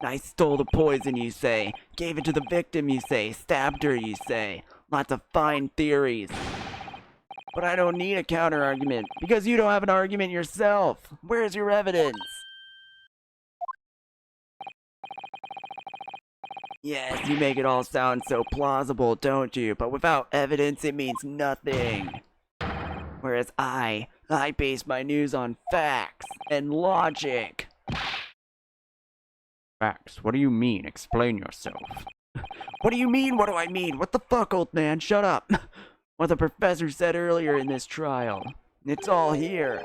I stole the poison, you say. Gave it to the victim, you say. Stabbed her, you say. Lots of fine theories. But I don't need a counter-argument, because you don't have an argument yourself. Where's your evidence? Yes, you make it all sound so plausible, don't you? But without evidence, it means nothing. Whereas I base my news on facts and logic. Facts? What do you mean? Explain yourself. What do you mean? What do I mean? What the fuck, old man? Shut up. What the professor said earlier in this trial. It's all here.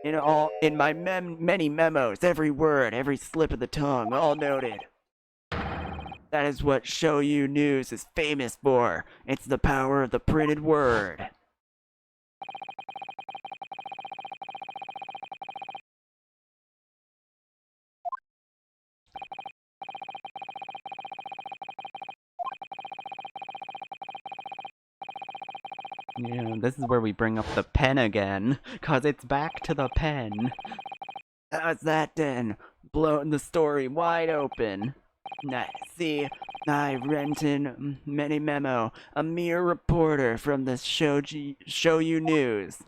In my many memos, every word, every slip of the tongue, all noted. That is what Show You News is famous for. It's the power of the printed word. Yeah, this is where we bring up the pen again, 'cause it's back to the pen. How's that then? Blowing the story wide open. Nah, see, I, Renton, many memo, a mere reporter from the Show You News.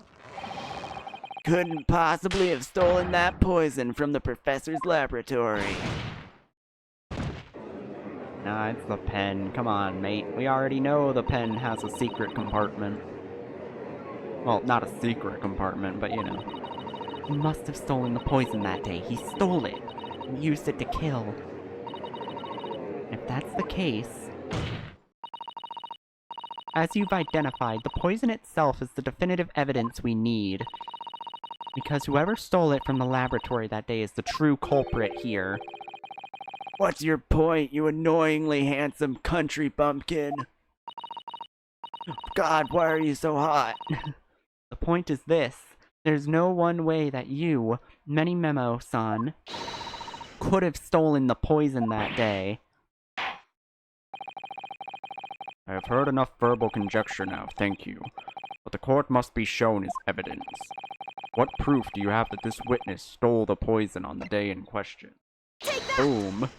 Couldn't possibly have stolen that poison from the professor's laboratory. Nah, it's the pen. Come on, mate. We already know the pen has a secret compartment. Well, not a secret compartment, but you know. He must have stolen the poison that day. He stole it and used it to kill. If that's the case, as you've identified, the poison itself is the definitive evidence we need. Because whoever stole it from the laboratory that day is the true culprit here. What's your point, you annoyingly handsome country bumpkin? God, why are you so hot? The point is this. There's no one way that you, Many Memo-san, could have stolen the poison that day. I have heard enough verbal conjecture now, thank you. What the court must be shown is evidence. What proof do you have that this witness stole the poison on the day in question? Boom.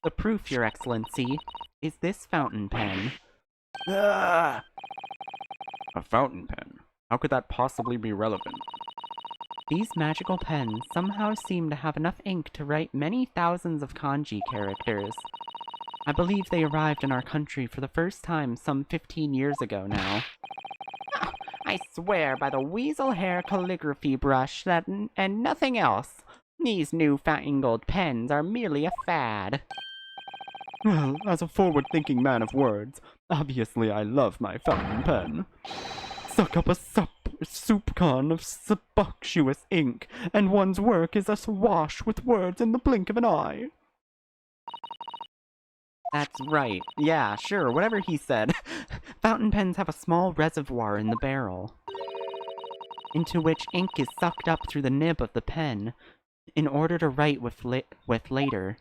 The proof, Your Excellency, is this fountain pen. Ah! A fountain pen? How could that possibly be relevant? These magical pens somehow seem to have enough ink to write many thousands of kanji characters. I believe they arrived in our country for the first time some 15 years ago now. I swear by the weasel hair calligraphy brush and nothing else. These newfangled pens are merely a fad. Well, as a forward-thinking man of words, obviously I love my fountain pen. Suck up a soup can of sumptuous ink, and one's work is awash with words in the blink of an eye. That's right. Yeah, sure, whatever he said. Fountain pens have a small reservoir in the barrel, into which ink is sucked up through the nib of the pen, in order to write with later.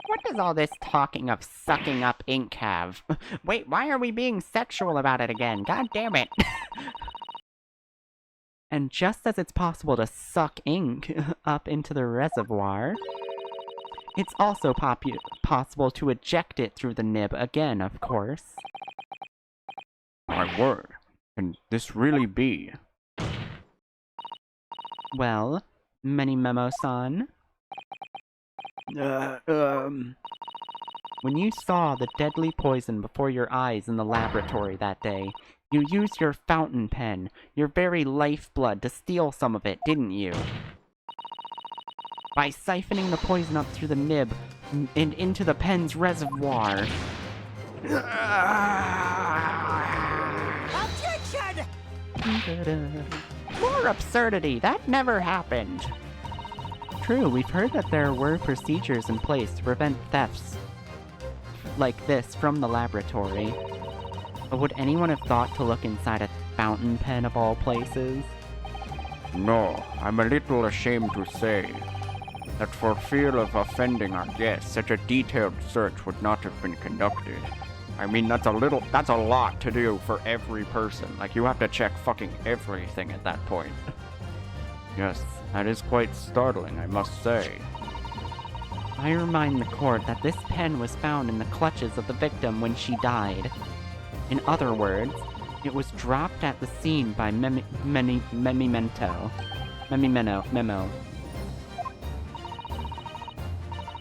What does all this talking of sucking up ink have? Wait, why are we being sexual about it again? God damn it. And just as it's possible to suck ink up into the reservoir, it's also possible to eject it through the nib again, of course. My word, can this really be? Well, Memo-san? When you saw the deadly poison before your eyes in the laboratory that day, you used your fountain pen, your very lifeblood, to steal some of it, didn't you? By siphoning the poison up through the nib and into the pen's reservoir. Objection! More absurdity. That never happened. True, we've heard that there were procedures in place to prevent thefts like this from the laboratory. But would anyone have thought to look inside a fountain pen of all places? No, I'm a little ashamed to say that for fear of offending our guests, such a detailed search would not have been conducted. I mean, that's a lot to do for every person. Like, you have to check fucking everything at that point. Yes, that is quite startling, I must say. I remind the court that this pen was found in the clutches of the victim when she died. In other words, it was dropped at the scene by Memo.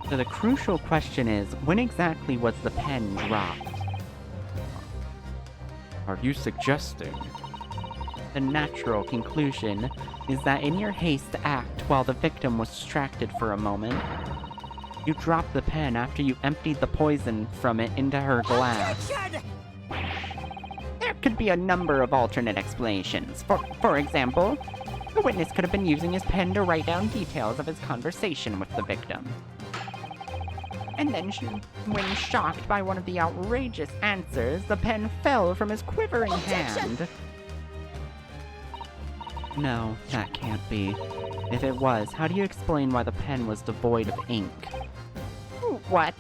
So the crucial question is, when exactly was the pen dropped? Are you suggesting? The natural conclusion is that in your haste to act while the victim was distracted for a moment, you dropped the pen after you emptied the poison from it into her glass. There could be a number of alternate explanations. For example, the witness could have been using his pen to write down details of his conversation with the victim. And then, when shocked by one of the outrageous answers, the pen fell from his quivering hand. No, that can't be. If it was, how do you explain why the pen was devoid of ink? What?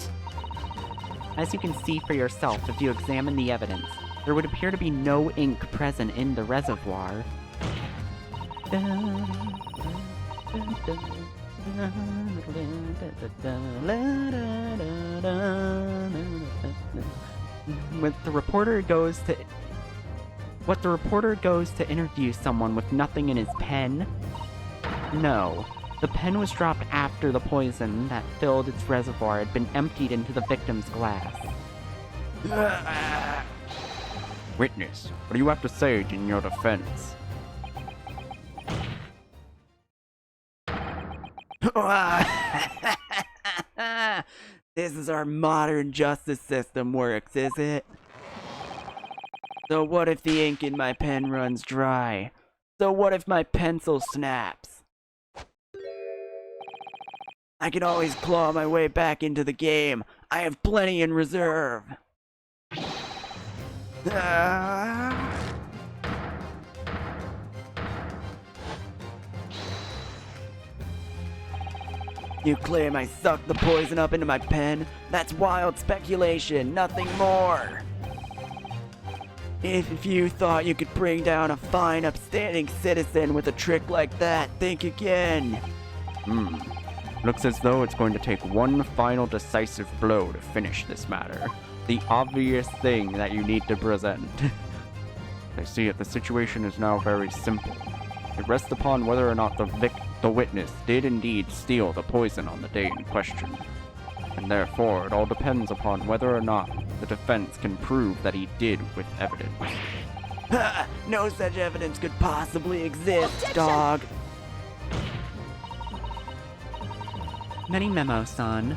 As you can see for yourself if you examine the evidence, there would appear to be no ink present in the reservoir. What the reporter goes to interview someone with nothing in his pen? No. The pen was dropped after the poison that filled its reservoir had been emptied into the victim's glass. Witness, what do you have to say in your defense? This is our modern justice system works, is it? So what if the ink in my pen runs dry? So what if my pencil snaps? I can always claw my way back into the game. I have plenty in reserve. You claim I sucked the poison up into my pen? That's wild speculation, nothing more. If you thought you could bring down a fine, upstanding citizen with a trick like that, think again. Looks as though it's going to take one final decisive blow to finish this matter. The obvious thing that you need to present. They see it, the situation is now very simple. It rests upon whether or not the witness did indeed steal the poison on the day in question. And therefore, it all depends upon whether or not the defense can prove that he did with evidence. No such evidence could possibly exist, dog. Many memo, son.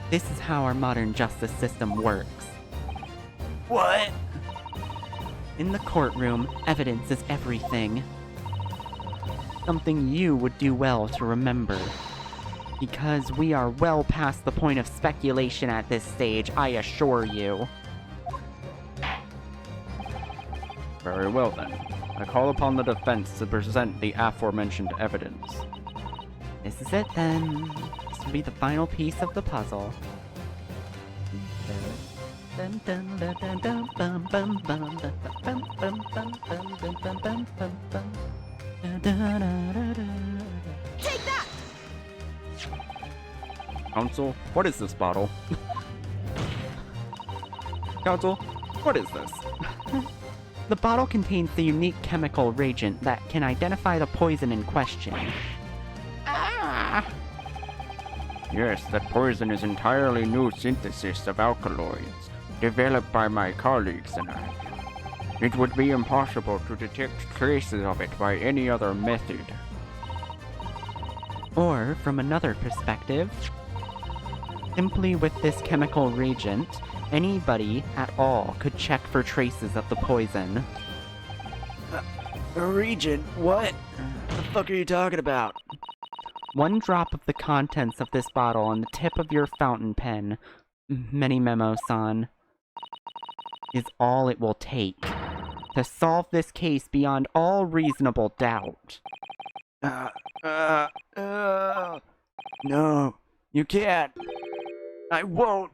This is how our modern justice system works. What? In the courtroom, evidence is everything. Something you would do well to remember. Because we are well past the point of speculation at this stage, I assure you. Very well then. I call upon the defense to present the aforementioned evidence. This is it then. This will be the final piece of the puzzle. Take that! Counsel, what is this bottle? Counsel, what is this? The bottle contains the unique chemical reagent that can identify the poison in question. Yes, that poison is entirely new synthesis of alkaloids, developed by my colleagues and I. It would be impossible to detect traces of it by any other method. Or, from another perspective, simply with this chemical reagent, anybody at all could check for traces of the poison. A regent? What? The fuck are you talking about? One drop of the contents of this bottle on the tip of your fountain pen, Many Memo-san, is all it will take to solve this case beyond all reasonable doubt. No, you can't. I won't.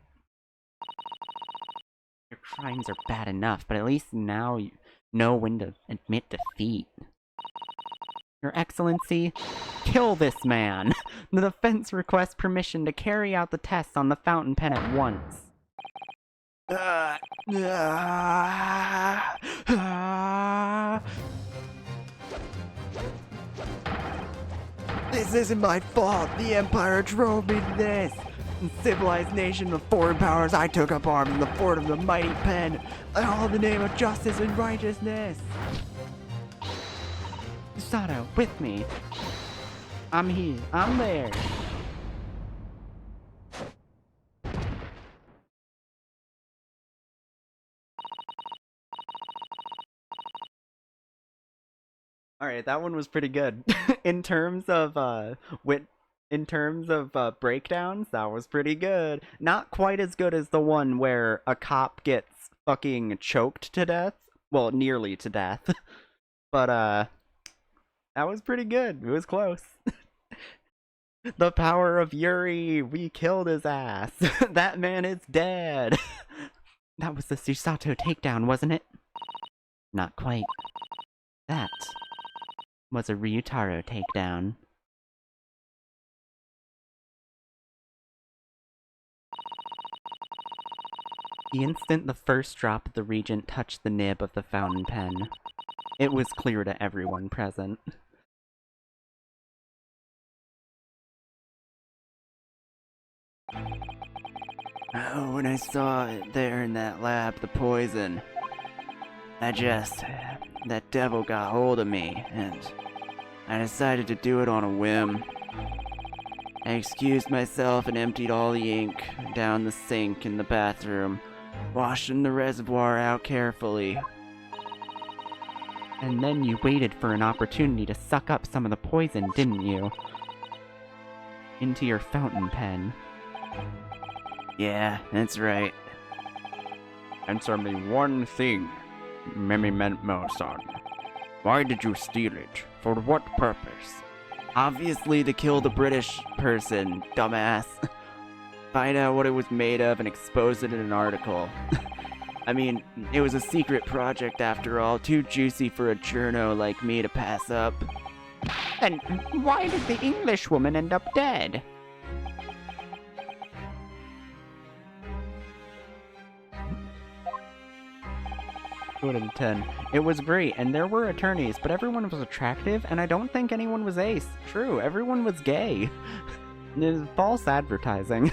Your crimes are bad enough, but at least now you know when to admit defeat. Your Excellency, kill this man! The defense requests permission to carry out the tests on the fountain pen at once. This isn't my fault. The Empire drove me to this. In civilized nation of foreign powers, I took up arms in the fort of the mighty pen, all in the name of justice and righteousness. Susato, with me. I'm here. I'm there. Alright, that one was pretty good. In terms of breakdowns, that was pretty good. Not quite as good as the one where a cop gets fucking choked to death. Well, nearly to death. But that was pretty good. It was close. The power of Yuri, we killed his ass. That man is dead. That was the Susato takedown, wasn't it? Not quite. That was a Ryutaro takedown. The instant the first drop of the Regent touched the nib of the fountain pen, it was clear to everyone present. Oh, when I saw it there in that lab, the poison, that devil got hold of me, and I decided to do it on a whim. I excused myself and emptied all the ink down the sink in the bathroom, washing the reservoir out carefully. And then you waited for an opportunity to suck up some of the poison, didn't you? Into your fountain pen. Yeah, that's right. Answer me one thing, Memo-san. Why did you steal it? For what purpose? Obviously to kill the British person, dumbass. Find out what it was made of and expose it in an article. I mean, it was a secret project after all, too juicy for a journo like me to pass up. Then why did the Englishwoman end up dead? 2 out of 10. It was great, and there were attorneys, but everyone was attractive, and I don't think anyone was ace. True, everyone was gay. It was false advertising.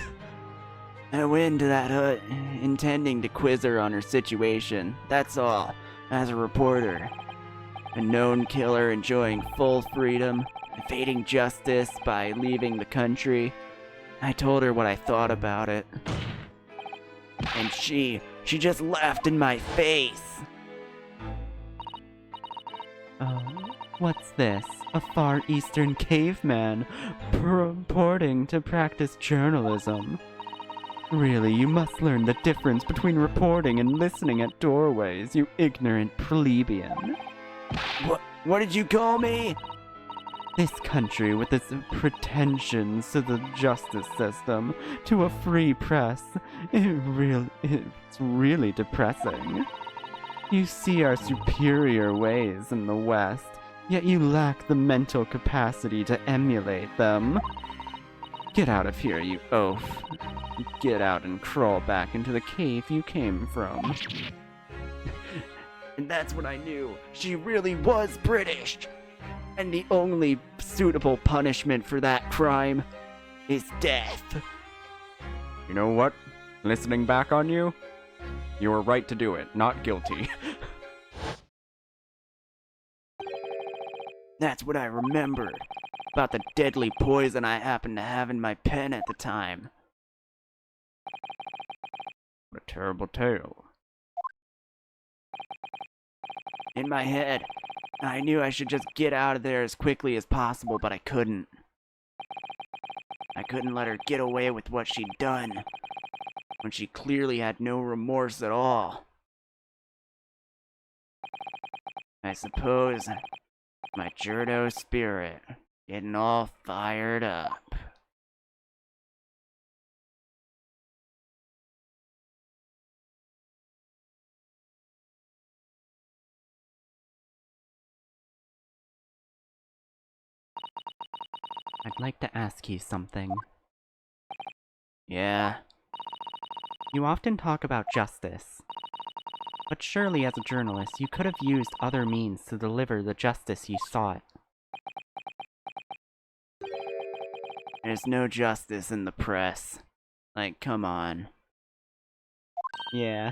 I went into that hut intending to quiz her on her situation. That's all. As a reporter. A known killer enjoying full freedom, evading justice by leaving the country. I told her what I thought about it. And she just laughed in my face. What's this? A Far Eastern caveman purporting to practice journalism. Really, you must learn the difference between reporting and listening at doorways, you ignorant plebeian. What did you call me? This country, with its pretensions to the justice system, to a free press, it's really depressing. You see our superior ways in the West, yet you lack the mental capacity to emulate them. Get out of here, you oaf. Get out and crawl back into the cave you came from. And that's when I knew she really was British. And the only suitable punishment for that crime is death. You know what? Listening back on you, you were right to do it, not guilty. That's what I remembered about the deadly poison I happened to have in my pen at the time. What a terrible tale. In my head, I knew I should just get out of there as quickly as possible, but I couldn't. I couldn't let her get away with what she'd done, when she clearly had no remorse at all. I suppose my Jurdo spirit getting all fired up. I'd like to ask you something. Yeah? You often talk about justice. But surely as a journalist, you could have used other means to deliver the justice you sought. There's no justice in the press. Like, come on. Yeah,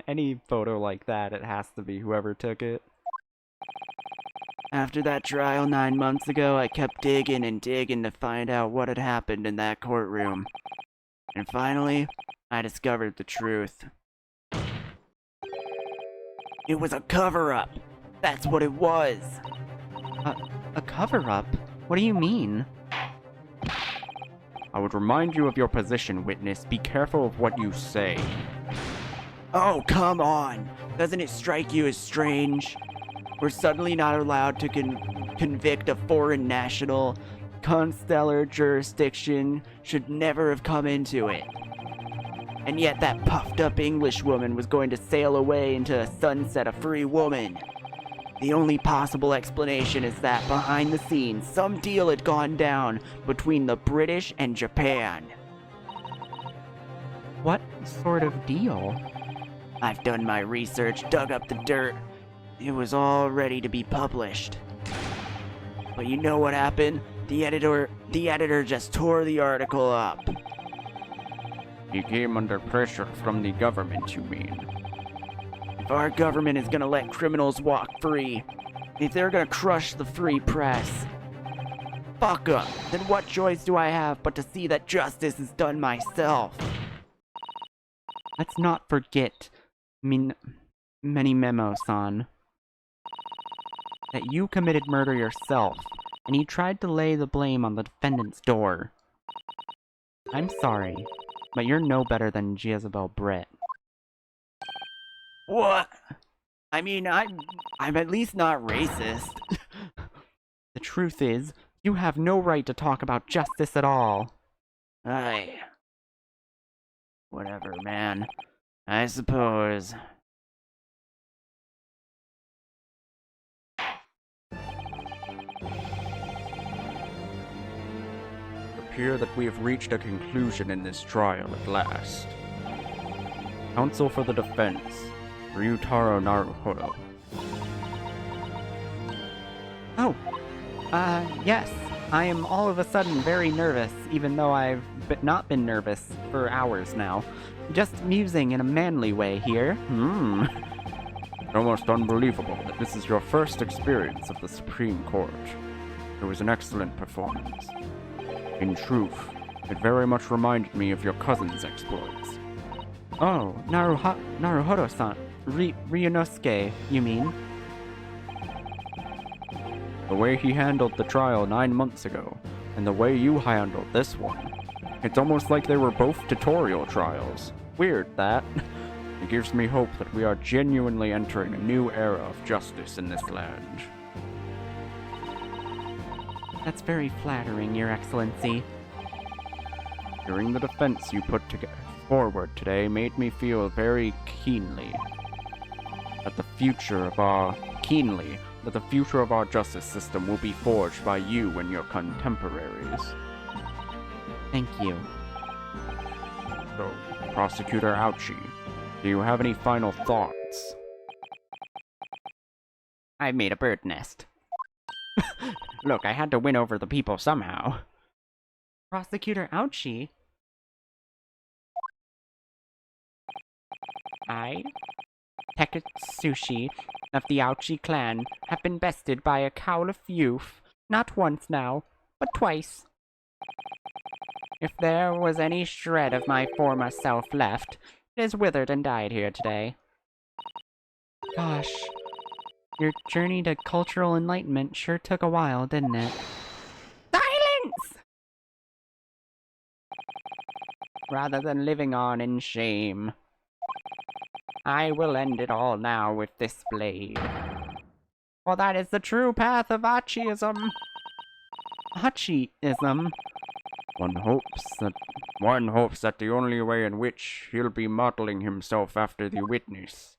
any photo like that, it has to be whoever took it. After that trial 9 months ago, I kept digging and digging to find out what had happened in that courtroom. And finally, I discovered the truth. It was a cover-up! That's what it was! A cover-up? What do you mean? I would remind you of your position, witness. Be careful of what you say. Oh, come on! Doesn't it strike you as strange? We're suddenly not allowed to convict a foreign national. Constellar jurisdiction should never have come into it. And yet that puffed-up Englishwoman was going to sail away into a sunset a free woman. The only possible explanation is that behind the scenes, some deal had gone down between the British and Japan. What sort of deal? I've done my research, dug up the dirt. It was all ready to be published. But you know what happened? The editor just tore the article up. He came under pressure from the government, you mean? If our government is gonna let criminals walk free, if they're gonna crush the free press, fuck 'em, then what choice do I have but to see that justice is done myself? Let's not forget, Many Memo-san, that you committed murder yourself, and you tried to lay the blame on the defendant's door. I'm sorry, but you're no better than Jezebel Britt. What? I mean, I'm at least not racist. The truth is, you have no right to talk about justice at all. Whatever, man. I suppose. Appear that we have reached a conclusion in this trial at last. Counsel for the defense, Ryutaro Naruhodo. Oh, yes. I am all of a sudden very nervous, even though I've not been nervous for hours now. Just musing in a manly way here. Almost unbelievable that this is your first experience of the Supreme Court. It was an excellent performance. In truth, it very much reminded me of your cousin's exploits. Oh, Naruhodo-san. Ryunosuke, you mean? The way he handled the trial 9 months ago, and the way you handled this one. It's almost like they were both tutorial trials. Weird, that. It gives me hope that we are genuinely entering a new era of justice in this land. That's very flattering, Your Excellency. Hearing the defense you put forward today made me feel very keenly that the future of our justice system will be forged by you and your contemporaries. Thank you. So, Prosecutor Ouchi, do you have any final thoughts? I made a bird nest. Look, I had to win over the people somehow. Prosecutor Ouchi? I, Tekatsushi, of the Ouchi clan, have been bested by a cowl of youth, not once now, but twice. If there was any shred of my former self left, it has withered and died here today. Gosh, your journey to cultural enlightenment sure took a while, didn't it? Silence! Rather than living on in shame, I will end it all now with this blade. For that is the true path of Achiism. Hachiism? One hopes that the only way in which he'll be modeling himself after the witness.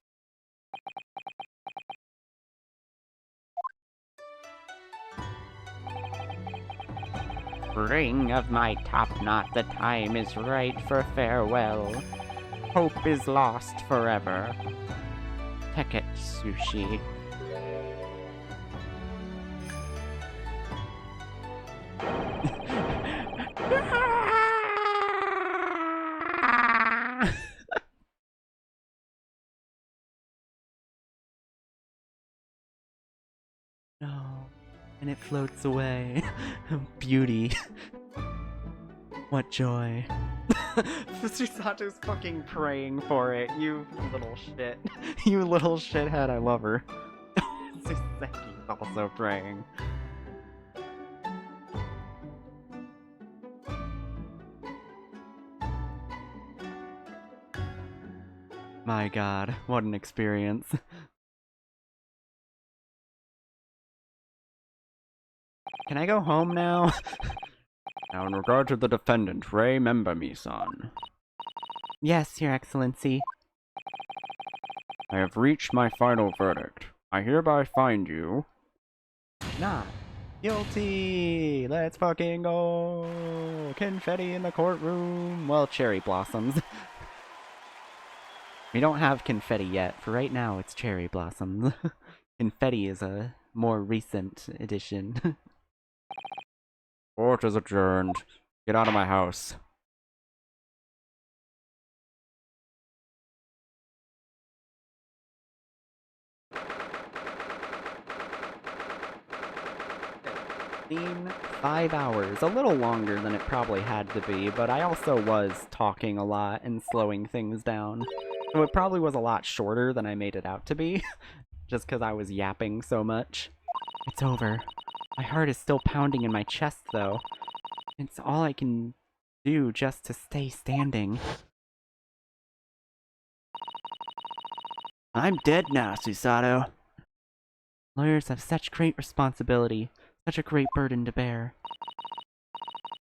Ring of my top knot, the time is right for farewell. Hope is lost forever. Tekatsushi. No. And it floats away. Beauty. What joy. Susato's fucking praying for it, you little shit. You little shithead, I love her. Susaki's also praying. My god, what an experience. Can I go home now? Now, in regard to the defendant, remember me, son. Yes, Your Excellency. I have reached my final verdict. I hereby find you Not guilty! Let's fucking go! Confetti in the courtroom! Well, cherry blossoms. We don't have confetti yet. For right now, it's cherry blossoms. Confetti is a more recent addition. Court is adjourned. Get out of my house. Been 5 hours, a little longer than it probably had to be, but I also was talking a lot and slowing things down. So it probably was a lot shorter than I made it out to be, just because I was yapping so much. It's over. My heart is still pounding in my chest, though. It's all I can do just to stay standing. I'm dead now, Susato. Lawyers have such great responsibility, such a great burden to bear.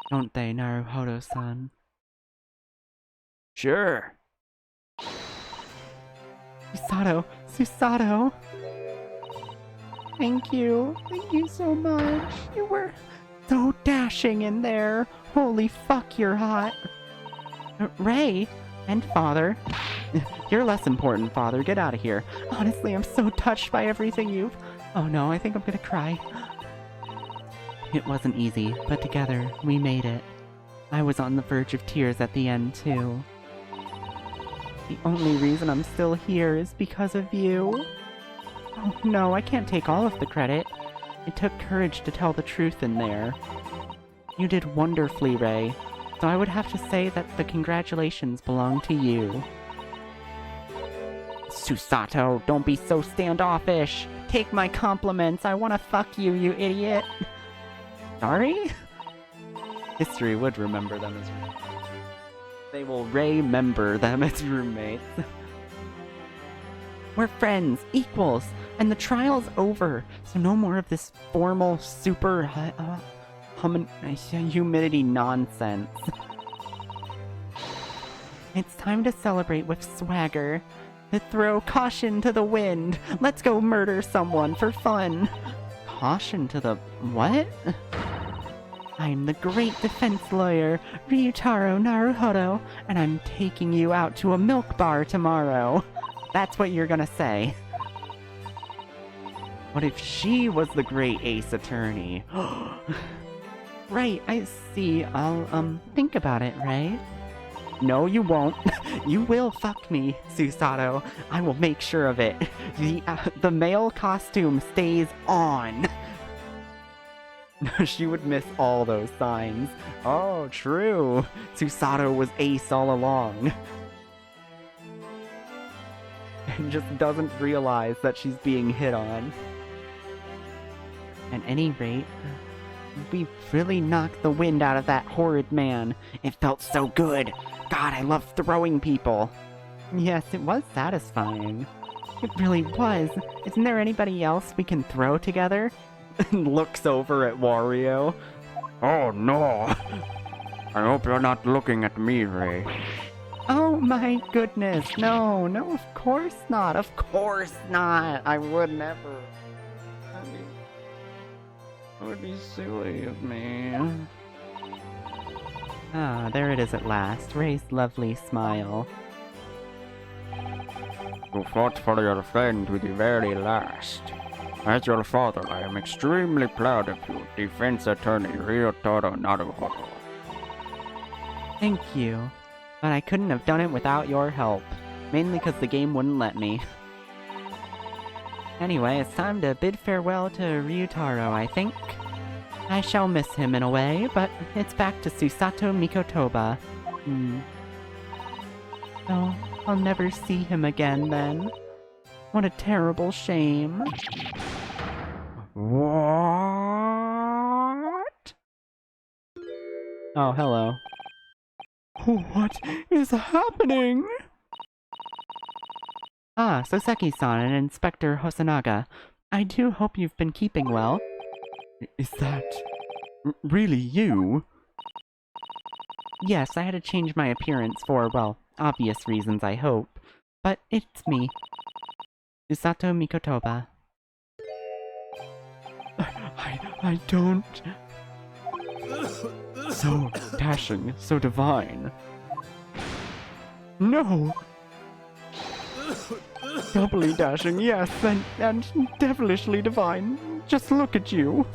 Don't they, Naruhodo-san? Sure. Susato! Susato! Thank you. Thank you so much. You were so dashing in there. Holy fuck, you're hot. Ray, And Father. You're less important, Father. Get out of here. Honestly, I'm so touched by everything you've... Oh no, I think I'm gonna cry. It wasn't easy, but together, we made it. I was on the verge of tears at the end, too. The only reason I'm still here is because of you. Oh no, I can't take all of the credit. It took courage to tell the truth in there. You did wonderfully, Ray. So I would have to say that the congratulations belong to you. Susato, don't be so standoffish. Take my compliments. I want to fuck you, you idiot. Sorry? History would remember them as roommates. They will remember them as roommates. We're friends, equals, and the trial's over, so no more of this formal, super humidity nonsense. It's time to celebrate with swagger. To throw caution to the wind. Let's go murder someone for fun. Caution to the... what? I'm the great defense lawyer, Ryutaro Naruhodo, and I'm taking you out to a milk bar tomorrow. That's what you're gonna say. What if she was the great ace attorney? Right, I see. I'll, think about it, right? No, you won't. You will fuck me, Susato. I will make sure of it. The male costume stays on. She would miss all those signs. Oh, true. Susato was ace all along. And just doesn't realize that she's being hit on. At any rate, we really knocked the wind out of that horrid man. It felt so good. God, I love throwing people. Yes, it was satisfying. It really was. Isn't there anybody else we can throw together? Looks over at Wario. Oh no! I hope you're not looking at me, Ray. Oh my goodness, no, of course not, of course not. I would never. It would be silly of me. Ah, there it is at last, Ray's lovely smile. You fought for your friend to the very last. As your father, I am extremely proud of you, defense attorney Ryutaro Naruhodo. Thank you, but I couldn't have done it without your help, mainly because the game wouldn't let me. Anyway, it's time to bid farewell to Ryutaro, I think. I shall miss him in a way, but it's back to Susato Mikotoba. So, I'll never see him again then. What a terrible shame. What? Oh, hello. What is happening? Ah, Soseki-san and Inspector Hosonaga. I do hope you've been keeping well. Is that really you? Yes, I had to change my appearance for, well, obvious reasons, I hope. But it's me. Susato Mikotoba. I don't... So dashing, so divine. No! Doubly dashing, yes, and devilishly divine. Just look at you.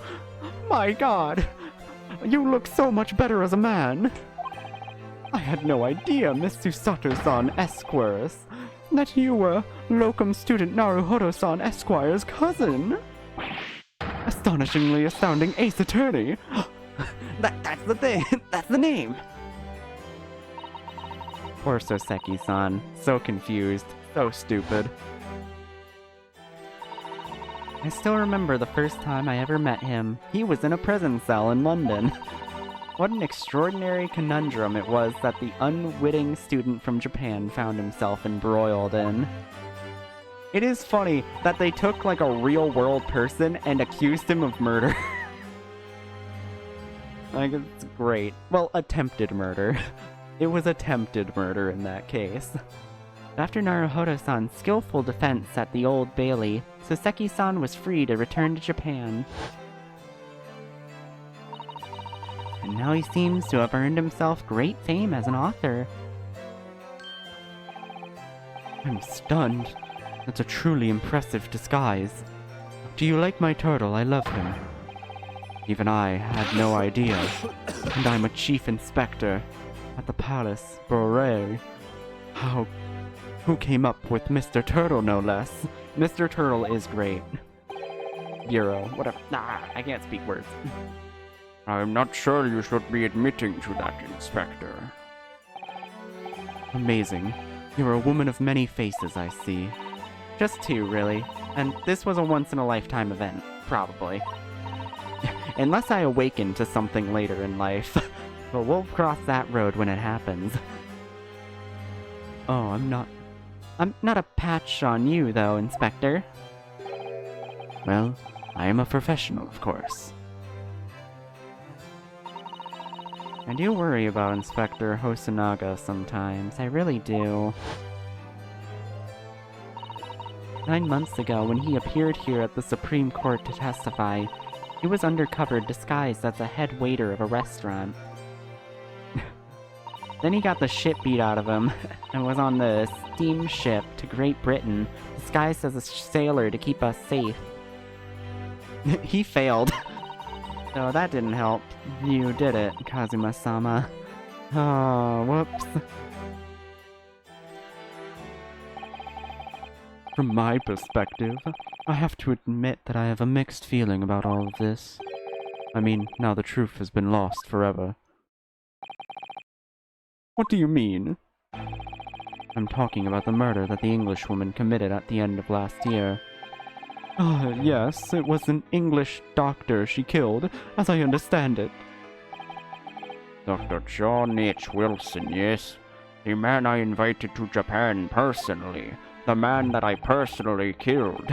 My god! You look so much better as a man. I had no idea, Miss Susato-san Esquires, that you were locum student Naruhodo-san Esquire's cousin. Astonishingly astounding ace attorney. That's the thing. That's the name. Poor Soseki-san. So confused. So stupid. I still remember the first time I ever met him. He was in a prison cell in London. What an extraordinary conundrum it was that the unwitting student from Japan found himself embroiled in. It is funny that they took like a real-world person and accused him of murder. Like, it's great. Well, attempted murder. It was attempted murder in that case. After Naruhodo-san's skillful defense at the Old Bailey, Soseki-san was free to return to Japan. And now he seems to have earned himself great fame as an author. I'm stunned. That's a truly impressive disguise. Do you like my turtle? I love him. Even I had no idea. And I'm a chief inspector at the Palace Bure. Who came up with Mr. Turtle, no less? Mr. Turtle is great. Bureau, whatever. Nah, I can't speak words. I'm not sure you should be admitting to that, Inspector. Amazing. You're a woman of many faces, I see. Just two, really. And this was a once-in-a-lifetime event, probably. Unless I awaken to something later in life. But we'll cross that road when it happens. Oh, I'm not a patch on you, though, Inspector. Well, I am a professional, of course. I do worry about Inspector Hosonaga sometimes. I really do. 9 months ago, when he appeared here at the Supreme Court to testify, he was undercover disguised as a head waiter of a restaurant. Then he got the shit beat out of him and was on the steamship to Great Britain, disguised as a sailor to keep us safe. He failed. So that didn't help. You did it, Kazuma-sama. Oh, whoops. From my perspective, I have to admit that I have a mixed feeling about all of this. I mean, now the truth has been lost forever. What do you mean? I'm talking about the murder that the Englishwoman committed at the end of last year. Yes, it was an English doctor she killed, as I understand it. Dr. John H. Wilson, yes. The man I invited to Japan personally. The man that I personally killed.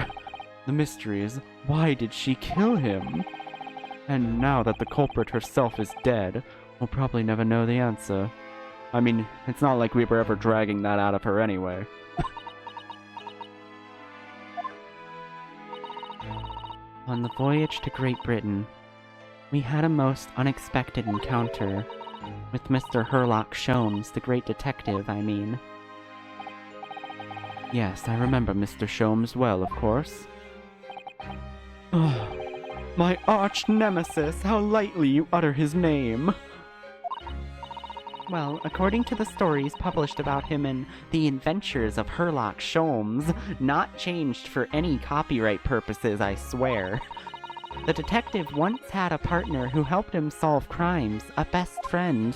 The mystery is, why did she kill him? And now that the culprit herself is dead, we'll probably never know the answer. I mean, it's not like we were ever dragging that out of her anyway. On the voyage to Great Britain, we had a most unexpected encounter with Mr. Herlock Sholmes, the great detective, I mean. Yes, I remember Mr. Sholmes well, of course. Oh, my arch nemesis, how lightly you utter his name! Well, according to the stories published about him in The Adventures of Herlock Sholmes, not changed for any copyright purposes, I swear, the detective once had a partner who helped him solve crimes, a best friend.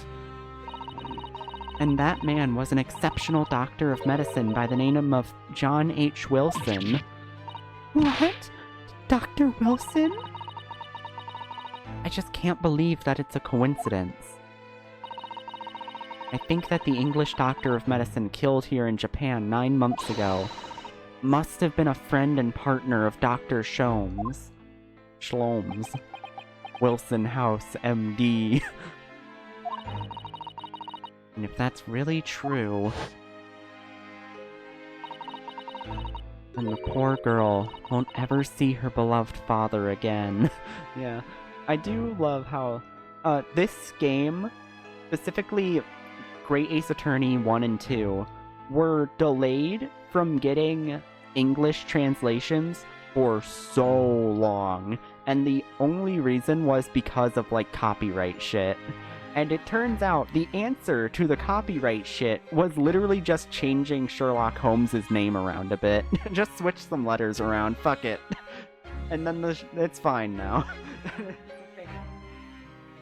And that man was an exceptional doctor of medicine by the name of John H. Wilson. What? Dr. Wilson? I just can't believe that it's a coincidence. I think that the English doctor of medicine killed here in Japan 9 months ago must have been a friend and partner of Dr. Sholmes. Wilson House, MD. And if that's really true, then the poor girl won't ever see her beloved father again. Yeah, I do love how this game, specifically Great Ace Attorney 1 and 2, were delayed from getting English translations for so long, and the only reason was because of, like, copyright shit. And it turns out the answer to the copyright shit was literally just changing Sherlock Holmes' name around a bit. Just switch some letters around, fuck it. And then it's fine now.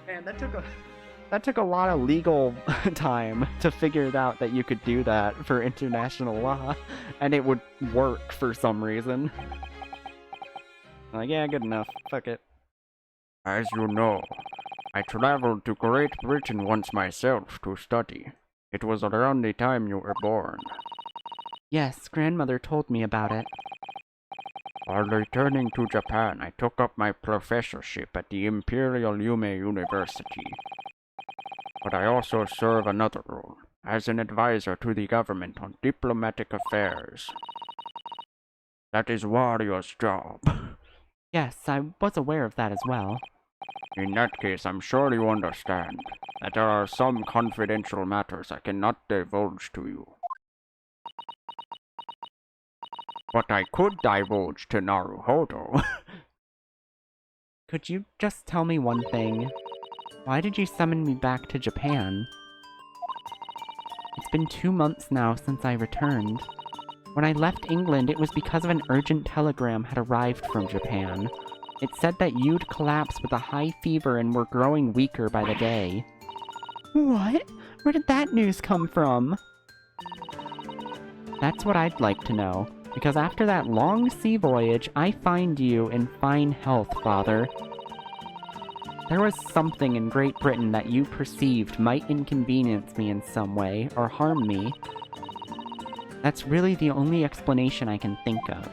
Man, that took a lot of legal time to figure out that you could do that for international law, and it would work for some reason. Like, yeah, good enough. Fuck it. As you know, I traveled to Great Britain once myself to study. It was around the time you were born. Yes, grandmother told me about it. While returning to Japan, I took up my professorship at the Imperial Yume University. But I also serve another role, as an advisor to the government on diplomatic affairs. That is Wario's job. Yes, I was aware of that as well. In that case, I'm sure you understand that there are some confidential matters I cannot divulge to you. But I could divulge to Naruhodo. Could you just tell me one thing? Why did you summon me back to Japan? It's been 2 months now since I returned. When I left England, it was because of an urgent telegram had arrived from Japan. It said that you'd collapsed with a high fever and were growing weaker by the day. What? Where did that news come from? That's what I'd like to know, because after that long sea voyage, I find you in fine health, Father. There was something in Great Britain that you perceived might inconvenience me in some way, or harm me. That's really the only explanation I can think of.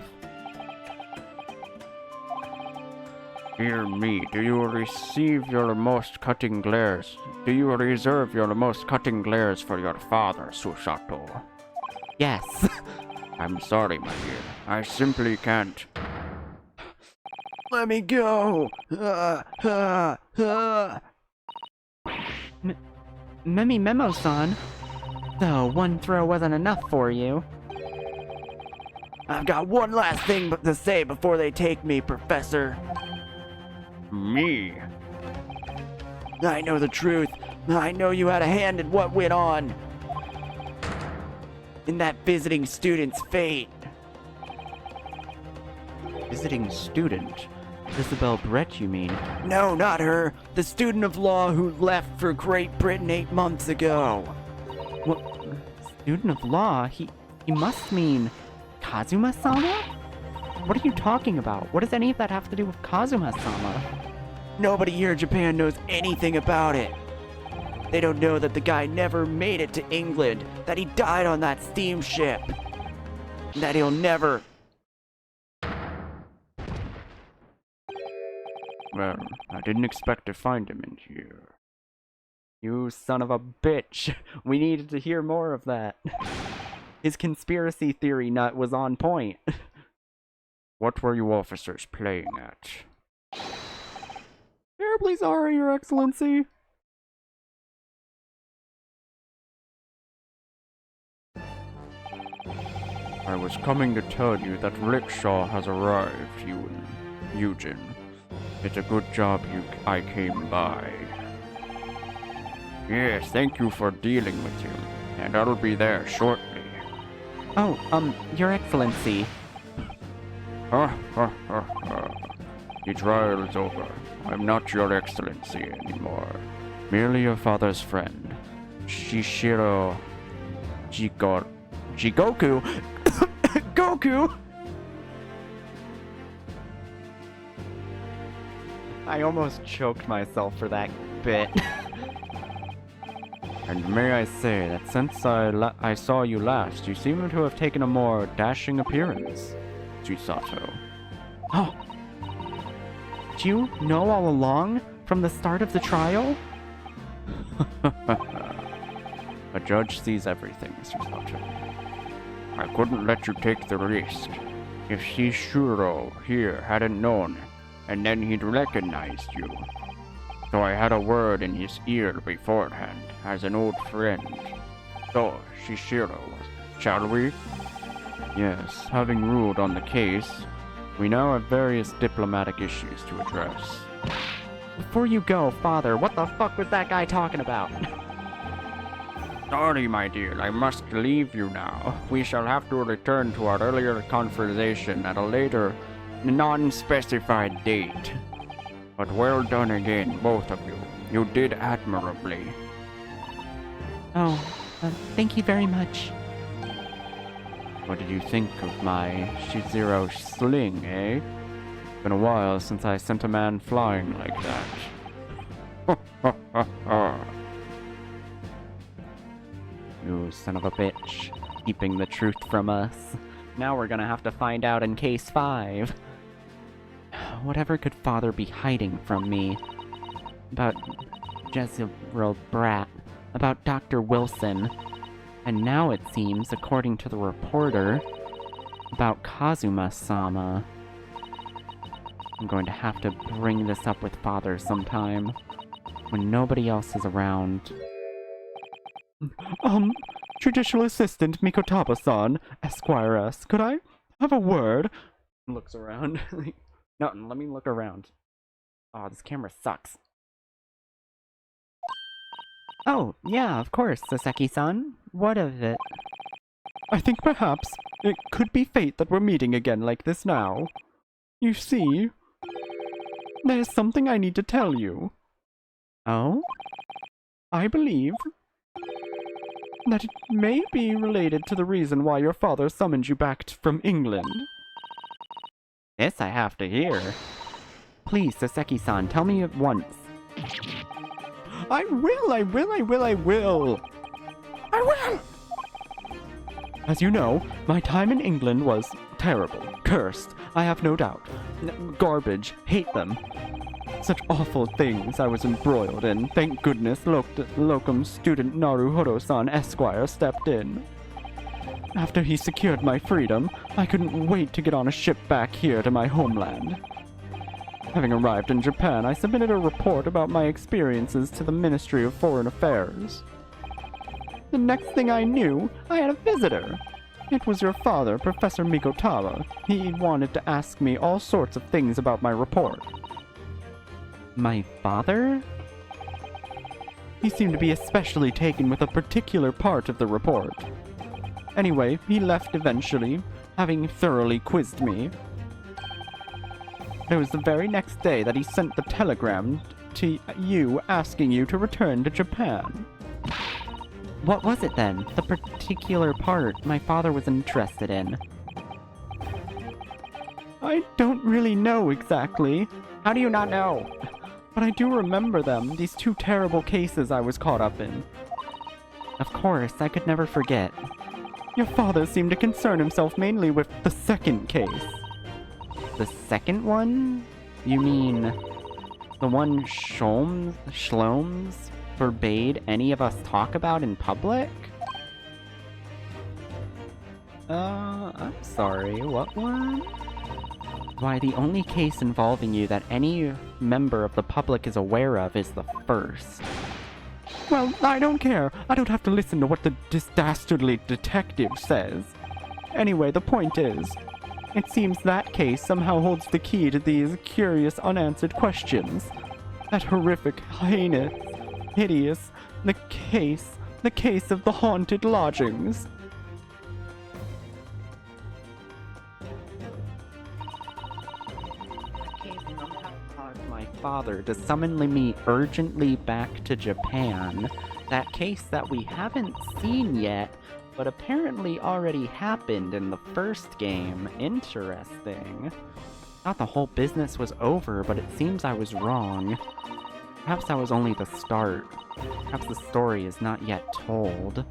Hear me, do you receive your most cutting glares? Do you reserve your most cutting glares for your father, Susato? Yes. I'm sorry, my dear. I simply can't. Let me go! Memi Memo-san. So, one throw wasn't enough for you. I've got one last thing to say before they take me, Professor. Me? I know the truth. I know you had a hand in what went on. In that visiting student's fate. Visiting student? Isabel Brett, you mean? No, not her. The student of law who left for Great Britain 8 months ago. What? Student of law? He must mean Kazuma-sama? What are you talking about? What does any of that have to do with Kazuma-sama? Nobody here in Japan knows anything about it. They don't know that the guy never made it to England, that he died on that steamship, that he'll never... Well, I didn't expect to find him in here. You son of a bitch. We needed to hear more of that. His conspiracy theory nut was on point. What were you officers playing at? Terribly sorry, Your Excellency. I was coming to tell you that Rickshaw has arrived, Eugen. It's a good job I came by. Yes, thank you for dealing with him, and I'll be there shortly. Oh, Your Excellency. The trial is over. I'm not your excellency anymore. Merely your father's friend, Shishiro Jigoku. Goku! I almost choked myself for that bit. And may I say that since I saw you last, you seem to have taken a more dashing appearance, Chisato. Oh! Did you know all along? From the start of the trial? A judge sees everything, Chisato. I couldn't let you take the risk. If Shishiro here hadn't known, and then he'd recognized you. So I had a word in his ear beforehand, as an old friend. So, Shishiro, shall we? Yes, having ruled on the case, we now have various diplomatic issues to address. Before you go, Father, what the fuck was that guy talking about? Sorry, my dear, I must leave you now. We shall have to return to our earlier conversation at a later, non-specified date. But well done again, both of you. You did admirably. Oh, thank you very much. What did you think of my Shizero sling, eh? Been a while since I sent a man flying like that. You son of a bitch. Keeping the truth from us. Now we're gonna have to find out in case 5. Whatever could Father be hiding from me? About Jezebel Brat. About Dr. Wilson. And now it seems, according to the reporter, about Kazuma-sama. I'm going to have to bring this up with Father sometime. When nobody else is around. Judicial Assistant Mikotaba-san, Esquire S. Could I have a word? Looks around. No, let me look around. Oh, this camera sucks. Oh, yeah, of course, Saseki-san. What of it? I think perhaps it could be fate that we're meeting again like this now. You see, there's something I need to tell you. Oh? I believe that it may be related to the reason why your father summoned you back from England. This I have to hear. Please, Saseki-san, tell me at once. I will! I will! As you know, my time in England was terrible. Cursed, I have no doubt. Garbage. Hate them. Such awful things I was embroiled in. Thank goodness locum student Naruhodo-san Esquire stepped in. After he secured my freedom, I couldn't wait to get on a ship back here to my homeland. Having arrived in Japan, I submitted a report about my experiences to the Ministry of Foreign Affairs. The next thing I knew, I had a visitor. It was your father, Professor Mikotawa. He wanted to ask me all sorts of things about my report. My father? He seemed to be especially taken with a particular part of the report. Anyway, he left eventually, having thoroughly quizzed me. It was the very next day that he sent the telegram to you asking you to return to Japan. What was it then? The particular part my father was interested in. I don't really know exactly. How do you not know? But I do remember them, these two terrible cases I was caught up in. Of course, I could never forget. Your father seemed to concern himself mainly with the second case. The second one? You mean the one Shlomes forbade any of us talk about in public? I'm sorry, what one? Why, the only case involving you that any member of the public is aware of is the first. Well, I don't care. I don't have to listen to what the dastardly detective says. Anyway, the point is, it seems that case somehow holds the key to these curious unanswered questions. That horrific, heinous, hideous, the case of the haunted lodgings. My father to summon me urgently back to Japan. That case that we haven't seen yet, but apparently already happened in the first game. Interesting. Thought the whole business was over, but it seems I was wrong. Perhaps that was only the start. Perhaps the story is not yet told.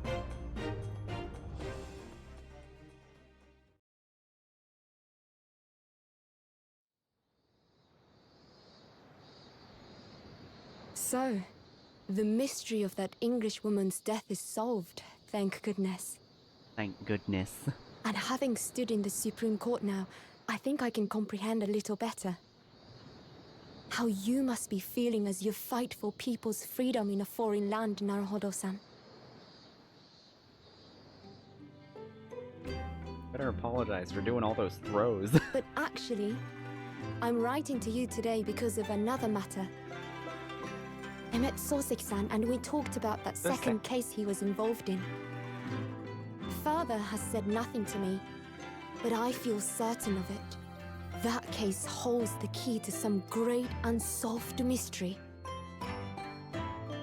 So, the mystery of that English woman's death is solved, thank goodness. Thank goodness. And having stood in the Supreme Court now, I think I can comprehend a little better. How you must be feeling as you fight for people's freedom in a foreign land, Naruhodo-san. Better apologize for doing all those throws. But actually, I'm writing to you today because of another matter. I met Soseki-san and we talked about that second case he was involved in. Father has said nothing to me, but I feel certain of it. That case holds the key to some great unsolved mystery.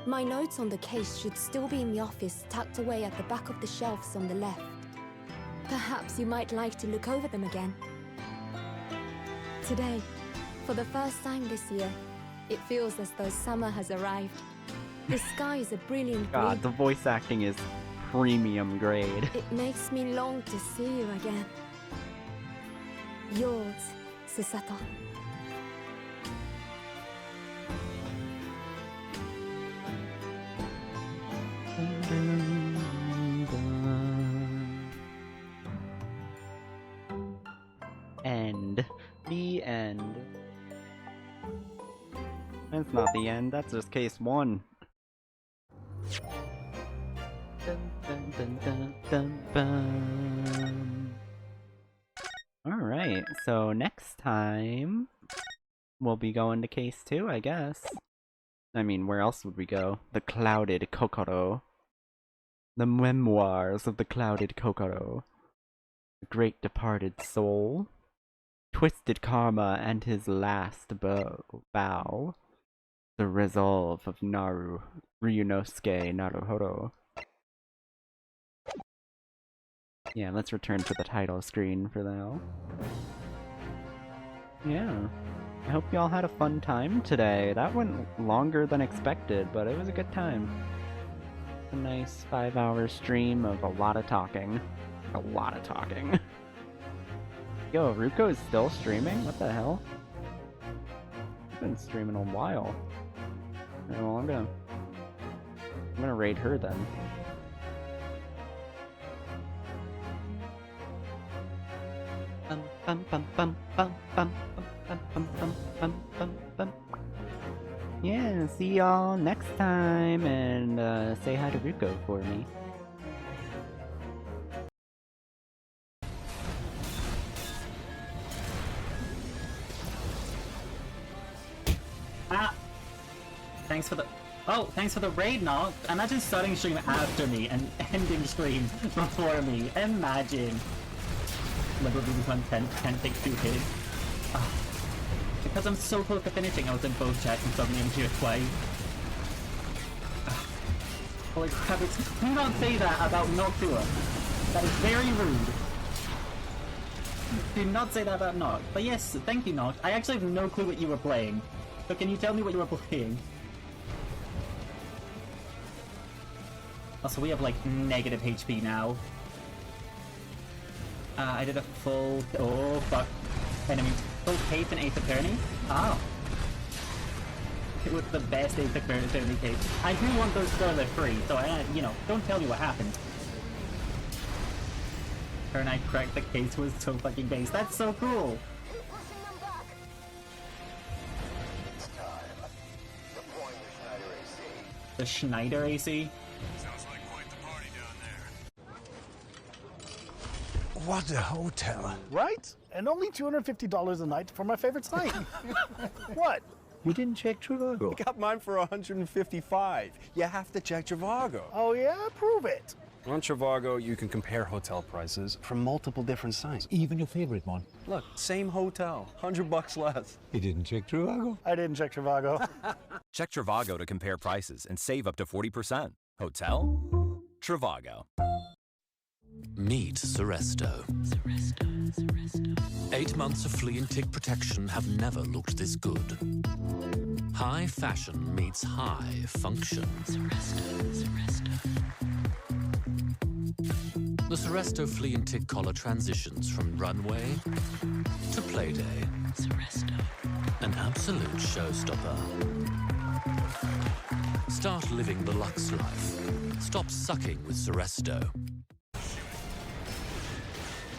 My notes on the case should still be in the office, tucked away at the back of the shelves on the left. Perhaps you might like to look over them again. Today, for the first time this year, it feels as though summer has arrived. The sky is a brilliant blue. God, the voice acting is premium grade. It makes me long to see you again. Yours, Susato. End. The end. That's not the end, that's just case one. Dun, dun, dun, dun, dun, dun. Alright, so next time we'll be going to case 2, I guess. I mean, where else would we go? The Clouded Kokoro. The Memoirs of the Clouded Kokoro. The Great Departed Soul. Twisted Karma and His Last Bow. The Resolve of Ryunosuke Naruhodo. Yeah, let's return to the title screen for now. Yeah. I hope y'all had a fun time today. That went longer than expected, but it was a good time. A nice 5-hour stream of a lot of talking. A lot of talking. Yo, Ruko is still streaming? What the hell? She's been streaming a while. Alright, well, I'm gonna raid her then. Yeah, see y'all next time, and say hi to Ruko for me. Thanks for the raid, Nog. Imagine starting stream after me and ending stream before me. Imagine. Liberty content can't take 2 hits. Because I'm so close to finishing, I was in both chats and suddenly I'm here twice. Holy crap, do not say that about Noctua. That is very rude. Do not say that about Nog. But yes, thank you, Nog. I actually have no clue what you were playing. So can you tell me what you were playing? Also, we have like negative HP now. I did a full... Oh, fuck. Enemy. Full cape and 8th Attorney? Oh. It was the best 8th Attorney cape. I do want those to live free, so you know, don't tell me what happened. Her and I cracked the case was so fucking base. That's so cool! The Schneider AC? What a hotel. Right? And only $250 a night for my favorite site. What? You didn't check Trivago. I got mine for $155. You have to check Trivago. Oh yeah? Prove it. On Trivago, you can compare hotel prices from multiple different sites. Even your favorite one. Look, same hotel, $100 less. You didn't check Trivago. I didn't check Trivago. Check Trivago to compare prices and save up to 40%. Hotel? Trivago. Meet Seresto. 8 months of flea and tick protection have never looked this good. High fashion meets high function. The Seresto flea and tick collar transitions from runway to playday. An absolute showstopper. Start living the luxe life. Stop sucking with Seresto.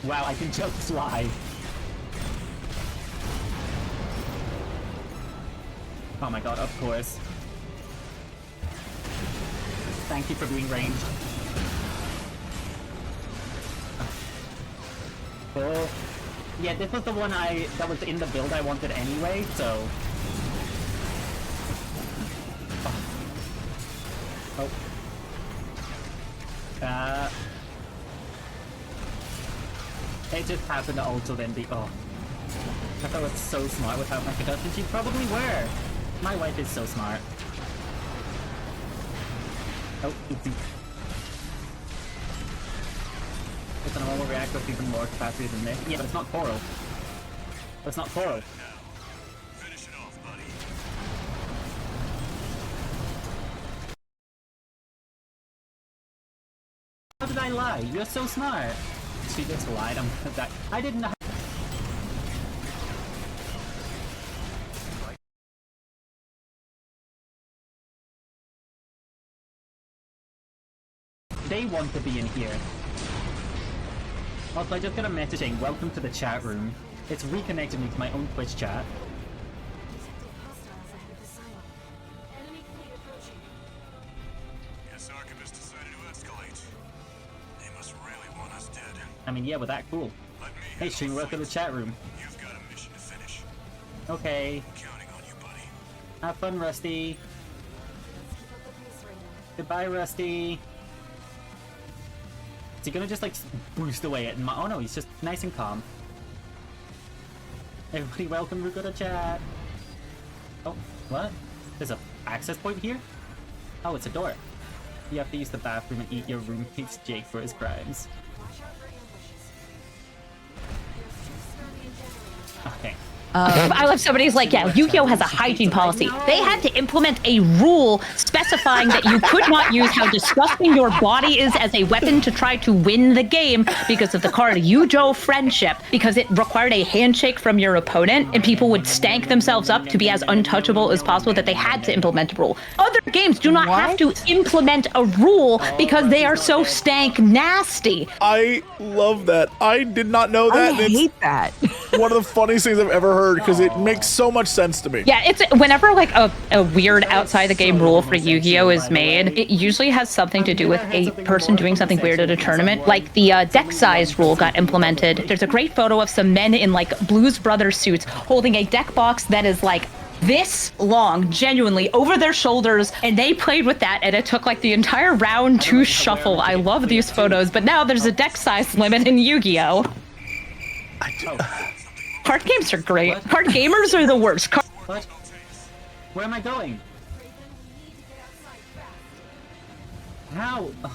Wow, I can jump fly. Oh my god, of course. Thank you for being ranged. Oh. Yeah, this was the one that was in the build I wanted anyway, so... Oh. It just happened to also then be... Oh. I thought it was so smart without my cuts, and she probably were! My wife is so smart. Oh, oopsie. It's a normal reactor with even more capacity than this. Yeah, but it's not coral. But it's not coral. Finish it off, buddy. How did I lie? You're so smart! She just lied. I didn't know. They want to be in here. Also, I just got a message saying, welcome to the chat room. It's reconnected me to my own Twitch chat. Yes, Archivist decided to escalate. They must really want us dead. I mean, yeah, with that, cool. Let me Hey, Shing, welcome to the chat room. You've got a mission to finish. Okay. I'm counting on you, buddy. Have fun, Rusty. Goodbye, Rusty. Is he gonna just like boost away at oh no, he's just nice and calm. Everybody welcome Ruko to chat. Oh, what? There's a access point here? Oh, it's a door. You have to use the bathroom and eat your roommate's Jake for his crimes. Okay. I love somebody's like, yeah, Yu-Gi-Oh has a hygiene policy. They had to implement a rule specifying that you could not use how disgusting your body is as a weapon to try to win the game because of the card Yu-Gi-Oh Friendship, because it required a handshake from your opponent and people would stank themselves up to be as untouchable as possible, that they had to implement a rule. Other games do not have to implement a rule because they are so stank nasty. I love that. I did not know that. I hate that. One of the funniest things I've ever heard, because it makes so much sense to me. Yeah, it's whenever like a weird outside the game rule for Yu-Gi-Oh is made, it usually has something to do with a person doing something weird at a tournament. Like the deck size rule got implemented. There's a great photo of some men in like Blues Brothers suits holding a deck box that is like this long, genuinely, over their shoulders, and they played with that, and it took like the entire round to shuffle. I love these photos, but now there's a deck size limit in Yu-Gi-Oh! Card games are great. What? Card gamers are the worst. What? Where am I going? How? Ugh.